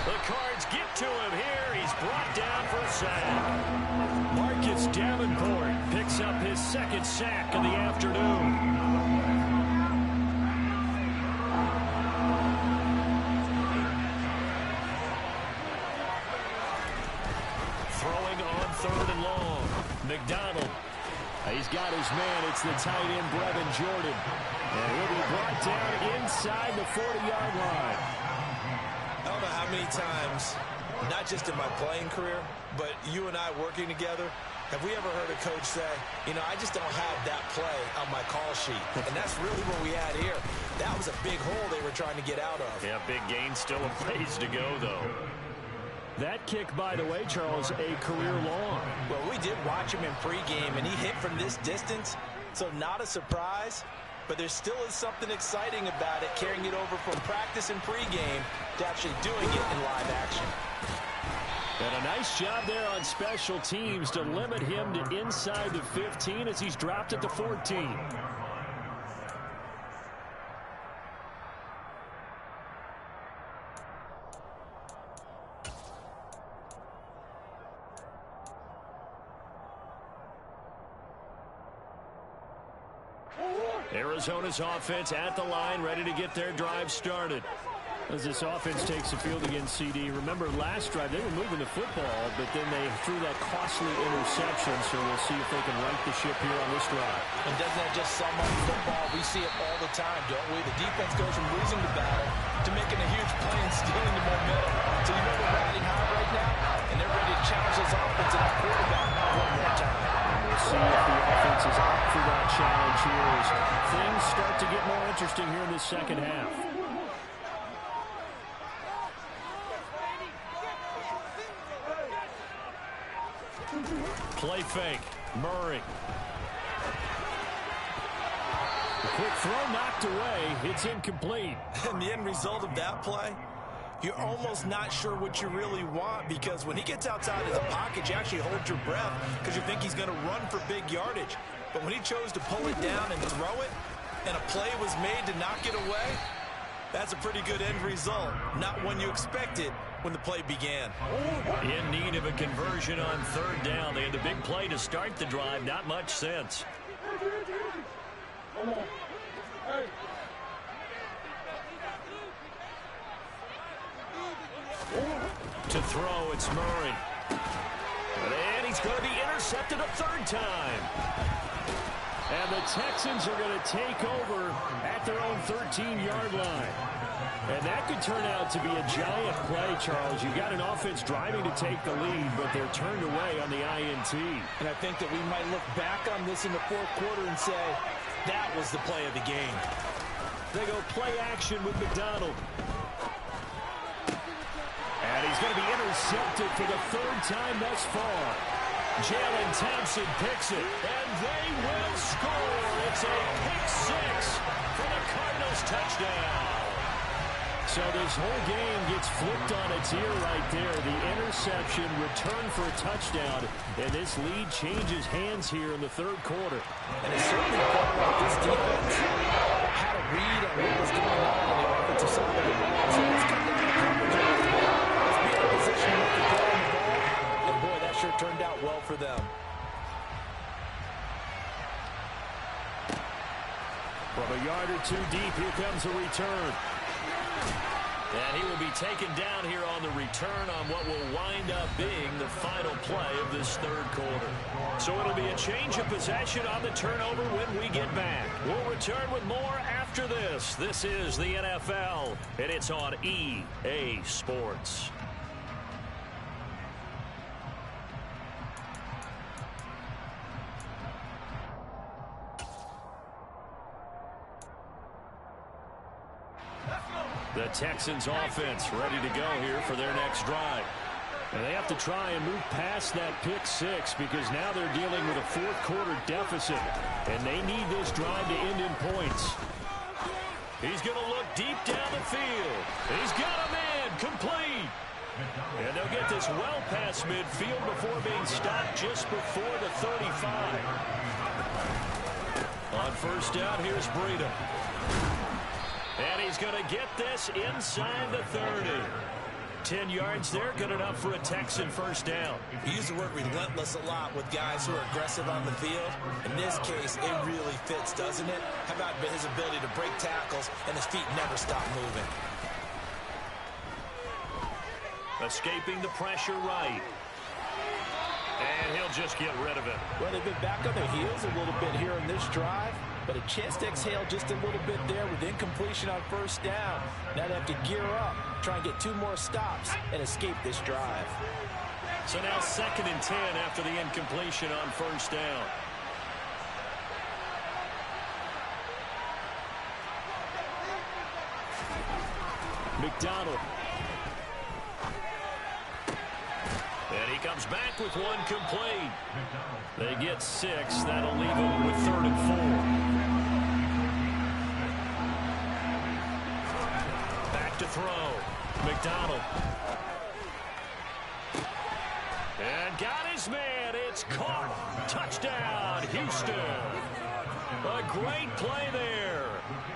Speaker 1: The Cards get to him here. He's brought down for a sack. Marcus Davenport picks up his 2nd sack of the afternoon. Throwing on 3rd and long. McDonald. He's got his man. It's the tight end, Brevin Jordan. And he'll be brought down inside the 40-yard line.
Speaker 24: I don't know how many times, not just in my playing career, but you and I working together, have we ever heard a coach say, you know, I just don't have that play on my call sheet. And that's really what we had here. That was a big hole they were trying to get out of.
Speaker 1: Yeah, big gain, still a ways to go, though. That kick, by the way, Charles, a career long.
Speaker 24: Well, we did watch him in pregame, and he hit from this distance, so not a surprise. But there still is something exciting about it, carrying it over from practice and pregame to actually doing it in live action.
Speaker 1: And a nice job there on special teams to limit him to inside the 15 as he's dropped at the 14. Arizona's offense at the line, ready to get their drive started. As this offense takes the field against CD. Remember last drive, they were moving the football, but then they threw that costly interception, so we'll see if they can right the ship here on this drive.
Speaker 24: And doesn't that just sum up football? We see it all the time, don't we? The defense goes from losing the battle to making a huge play and stealing the momentum. So you know they're riding high right now, and they're ready to challenge this offense and that quarterback one more time.
Speaker 1: We'll see if the offense is up for that challenge here as things start to get more interesting here in this second half. Play fake. Murray. The quick throw knocked away. It's incomplete.
Speaker 24: And the end result of that play, you're almost not sure what you really want, because when he gets outside of the pocket, you actually hold your breath because you think he's going to run for big yardage. But when he chose to pull it down and throw it, and a play was made to knock it away, that's a pretty good end result. Not one you expected when the play began.
Speaker 1: In need of a conversion on 3rd down. They had the big play to start the drive. Not much sense. To throw, it's Murray. And he's going to be intercepted a 3rd time. And the Texans are going to take over at their own 13-yard line. And that could turn out to be a giant play, Charles. You've got an offense driving to take the lead, but they're turned away on the INT.
Speaker 24: And I think that we might look back on this in the 4th quarter and say, that was the play of the game.
Speaker 1: They go play action with McDonald. And he's going to be intercepted for the 3rd time thus far. Jalen Thompson picks it, and they will score. It's a pick six for the Cardinals touchdown. So this whole game gets flipped on its ear right there. The interception, return for a touchdown, and this lead changes hands here in the third quarter.
Speaker 24: And it certainly felt like this defense had a read on what was going on the offensive side of the ball. So let's come down to coverage. Let's be in a position to make the play on the ball. And boy, that sure turned out well for them.
Speaker 1: From a yard or two deep, here comes a return. And he will be taken down here on the return on what will wind up being the final play of this third quarter. So it'll be a change of possession on the turnover when we get back. We'll return with more after this. This is the NFL, and it's on EA Sports. The Texans offense ready to go here for their next drive. And they have to try and move past that pick six because now they're dealing with a fourth quarter deficit. And they need this drive to end in points. He's going to look deep down the field. He's got a man complete. And they'll get this well past midfield before being stopped just before the 35. On first down, here's Breida. And he's going to get this inside the 30. 10 yards there, good enough for a Texan first down.
Speaker 24: You use the word relentless a lot with guys who are aggressive on the field. In this case, it really fits, doesn't it? How about his ability to break tackles and his feet never stop moving?
Speaker 1: Escaping the pressure right. And he'll just get rid of it.
Speaker 24: Well, they've been back on their heels a little bit here in this drive, but a chance to exhale just a little bit there with incompletion on first down. Now they have to gear up, try and get 2 more stops, and escape this drive.
Speaker 1: So now 2nd and 10 after the incompletion on first down. McDonald. And he comes back with one complete. They get 6. That'll leave them with 3rd and 4. Back to throw. McDonald. And got his man. It's caught. Touchdown, Houston. A great play there.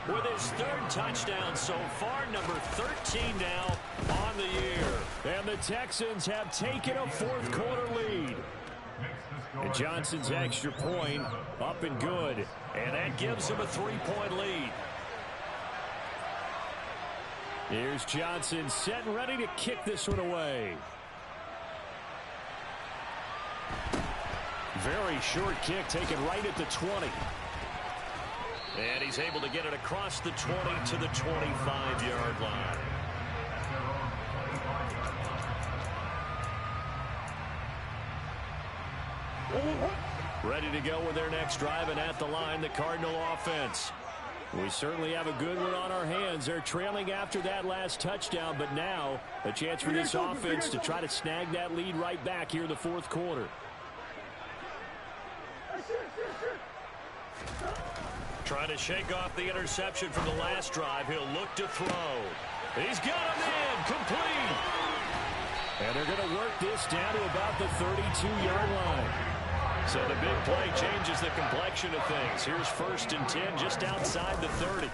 Speaker 1: With his 3rd touchdown so far, number 13 now on the year. And the Texans have taken a 4th quarter lead. And Johnson's extra point up and good. And that gives him a 3-point lead. Here's Johnson set and ready to kick this one away. Very short kick taken right at the 20. And he's able to get it across the 20 to the 25-yard line. Ready to go with their next drive, and at the line, the Cardinal offense. We certainly have a good one on our hands. They're trailing after that last touchdown, but now a chance for this offense to try to snag that lead right back here in the 4th quarter. Trying to shake off the interception from the last drive. He'll look to throw. He's got him in. Complete. And they're going to work this down to about the 32-yard line. So the big play changes the complexion of things. Here's 1st and 10 just outside the 30.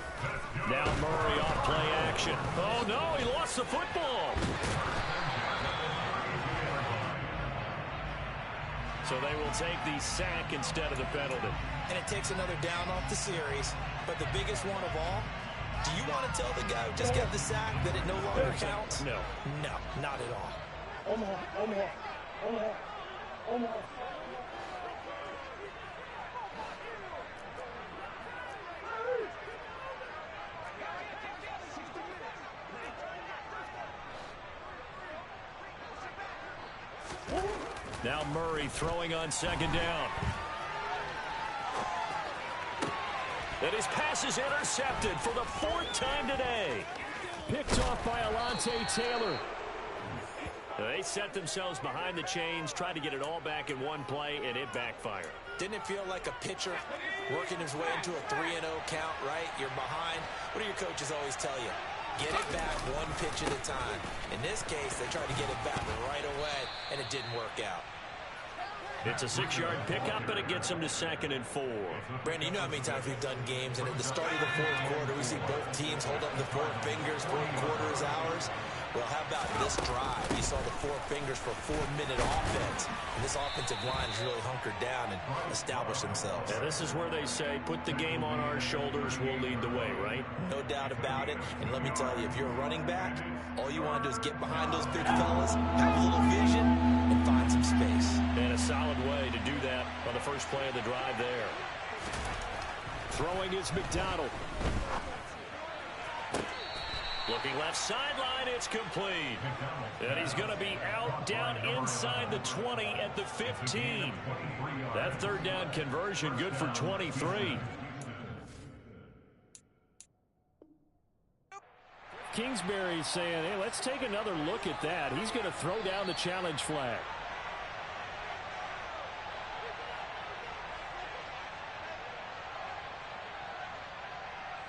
Speaker 1: Now Murray off play action. Oh, no, he lost the football. So they will take the sack instead of the penalty.
Speaker 24: And it takes another down off the series. But the biggest one of all, do you want to tell the guy who just got the sack that it no longer counts?
Speaker 1: No.
Speaker 24: No, not at all.
Speaker 1: Now Murray throwing on 2nd down. And his pass is intercepted for the 4th time today. Picked off by Alontae Taylor. They set themselves behind the chains, tried to get it all back in one play, and it backfired.
Speaker 24: Didn't it feel like a pitcher working his way into a 3-0 count, right? You're behind. What do your coaches always tell you? Get it back one pitch at a time. In this case, they tried to get it back right away, and it didn't work out.
Speaker 1: It's a 6-yard pickup, and it gets them to 2nd and 4.
Speaker 24: Brandon, you know how many times we've done games, and at the start of the fourth quarter, we see both teams hold up the 4 fingers, fourth quarter is ours. Well, how about this drive? You saw the 4 fingers for a 4-minute offense, and this offensive line has really hunkered down and established themselves.
Speaker 1: Yeah, this is where they say, put the game on our shoulders, we'll lead the way, right?
Speaker 24: No doubt about it, and let me tell you, if you're a running back, all you want to do is get behind those big fellas, have a little vision, and find some space.
Speaker 1: And a solid way to do that on the first play of the drive there. Throwing is McDonald. Looking left sideline, it's complete. And he's going to be out down inside the 20 at the 15. That third down conversion good for 23. Kingsbury's saying, hey, let's take another look at that. He's going to throw down the challenge flag.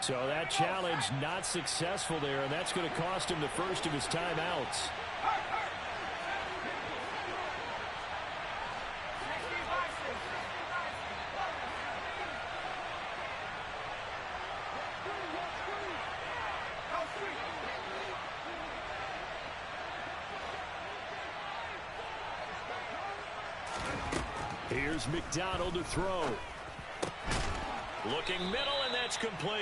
Speaker 1: So that challenge not successful there, and that's going to cost him the first of his timeouts. Here's McDonald to throw. Looking middle, and that's complete.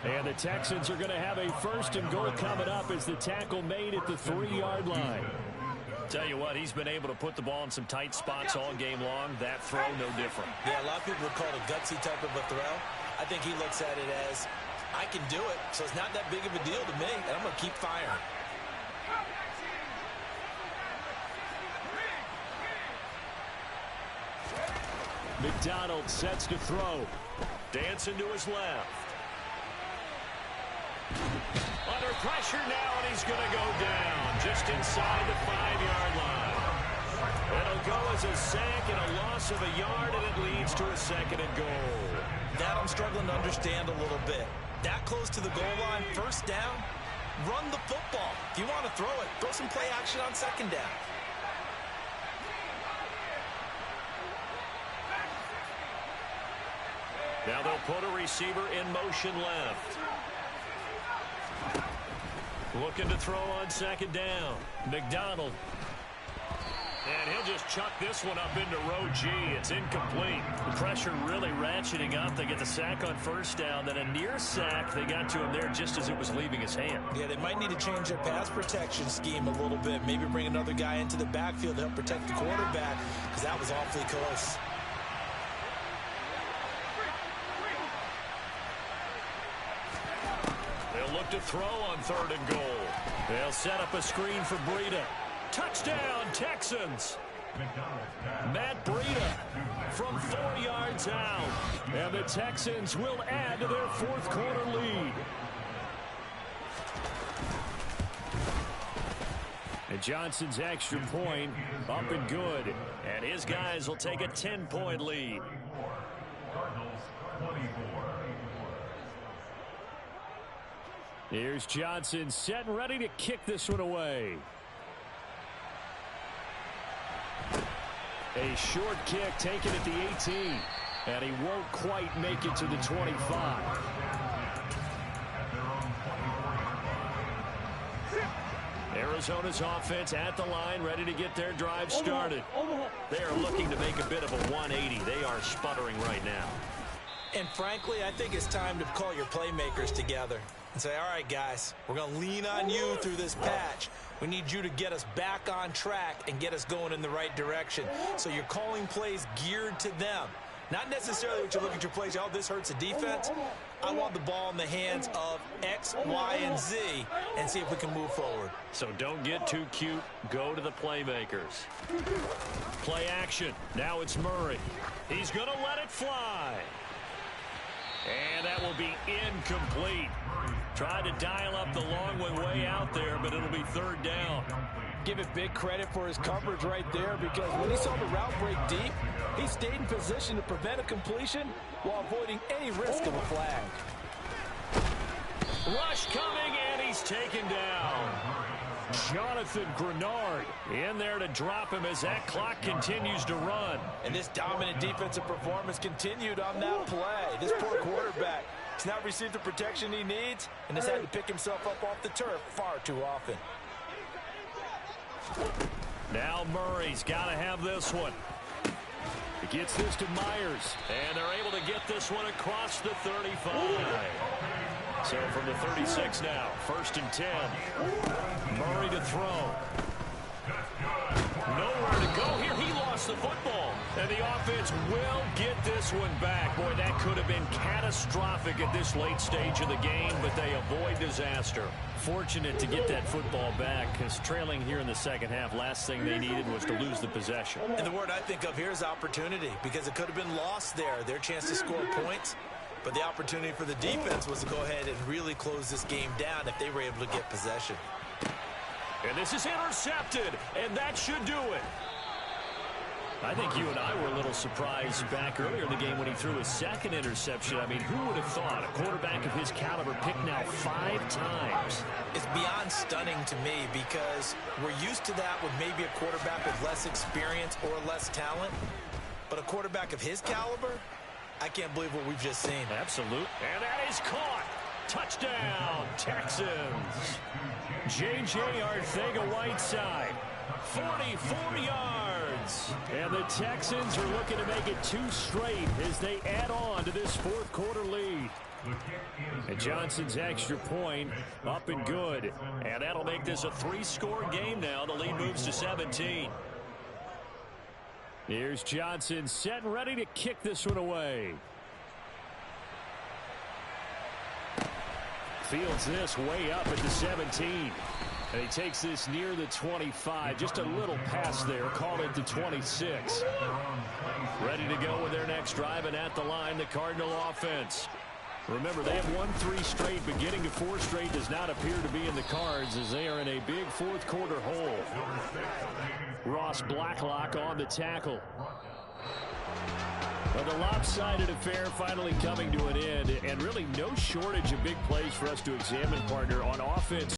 Speaker 1: And the Texans are going to have a 1st and goal coming up as the tackle made at the 3-yard line. Tell you what, he's been able to put the ball in some tight spots all game long. That throw, no different.
Speaker 24: Yeah, a lot of people would call it a gutsy type of a throw. I think he looks at it as, I can do it, so it's not that big of a deal to me, and I'm going to keep firing.
Speaker 1: McDonald sets to throw. Dancing to his left. Under pressure now, and he's going to go down just inside the 5-yard line. It'll go as a sack and a loss of a yard, and it leads to a 2nd and goal.
Speaker 24: That I'm struggling to understand a little bit. That close to the goal line, 1st down, run the football. If you want to throw it, throw some play action on 2nd down.
Speaker 1: Now they'll put a receiver in motion left. Looking to throw on 2nd down. McDonald. And he'll just chuck this one up into row G. It's incomplete. The pressure really ratcheting up. They get the sack on 1st down. Then a near sack. They got to him there just as it was leaving his hand.
Speaker 24: Yeah, they might need to change their pass protection scheme a little bit. Maybe bring another guy into the backfield to help protect the quarterback, because that was awfully close.
Speaker 1: They'll look to throw on 3rd and goal. They'll set up a screen for Breida. Touchdown, Texans. Matt Breida from 4 yards out. And the Texans will add to their 4th quarter lead. And Johnson's extra point up and good. And his guys will take a 10-point lead. Here's Johnson set and ready to kick this one away. A short kick taken at the 18. And he won't quite make it to the 25. Arizona's offense at the line, ready to get their drive started. They are looking to make a bit of a 180. They are sputtering right now.
Speaker 24: And frankly, I think it's time to call your playmakers together and say, all right, guys, we're going to lean on you through this patch. We need you to get us back on track and get us going in the right direction. So you're calling plays geared to them. Not necessarily what you look at your plays, oh, this hurts the defense. I want the ball in the hands of X, Y, and Z and see if we can move forward.
Speaker 1: So don't get too cute. Go to the playmakers. Play action. Now it's Murray. He's going to let it fly. And that will be incomplete. Tried to dial up the long one way out there, but it'll be 3rd down.
Speaker 24: give it big credit for his coverage right there, because when he saw the route break deep, he stayed in position to prevent a completion while avoiding any risk of a flag.
Speaker 1: Rush coming, and he's taken down. Jonathan Grenard in there to drop him as that clock continues to run.
Speaker 24: And this dominant defensive performance continued on that play. This poor quarterback has not received the protection he needs and has had to pick himself up off the turf far too often.
Speaker 1: Now Murray's got to have this one. He gets this to Myers, and they're able to get this one across the 35. So from the 36 now, 1st and 10. Murray to throw. Nowhere to go here. He lost the football. And the offense will get this one back. Boy, that could have been catastrophic at this late stage of the game, but they avoid disaster. Fortunate to get that football back, because trailing here in the second half, last thing they needed was to lose the possession.
Speaker 24: And the word I think of here is opportunity, because it could have been lost there. Their chance to score points. But the opportunity for the defense was to go ahead and really close this game down if they were able to get possession.
Speaker 1: And this is intercepted, and that should do it. I think you and I were a little surprised back earlier in the game when he threw his second interception. I mean, who would have thought a quarterback of his caliber picked now 5 times?
Speaker 24: It's beyond stunning to me, because we're used to that with maybe a quarterback with less experience or less talent. But a quarterback of his caliber, I can't believe what we've just seen.
Speaker 1: Absolute. And that is caught. Touchdown, Texans. J.J. Arcega-Whiteside, 44 yards. And the Texans are looking to make it 2 straight as they add on to this 4th quarter lead. And Johnson's extra point up and good. And that'll make this a 3-score game now. The lead moves to 17. Here's Johnson set and ready to kick this one away. Fields this way up at the 17. And he takes this near the 25. Just a little pass there. Call it the 26. Ready to go with their next drive, and at the line, the Cardinal offense. Remember, they have won 3 straight. Beginning to 4 straight does not appear to be in the cards, as they are in a big 4th quarter hole. Ross Blacklock on the tackle. Well, the lopsided affair finally coming to an end, and really no shortage of big plays for us to examine, partner, on offense.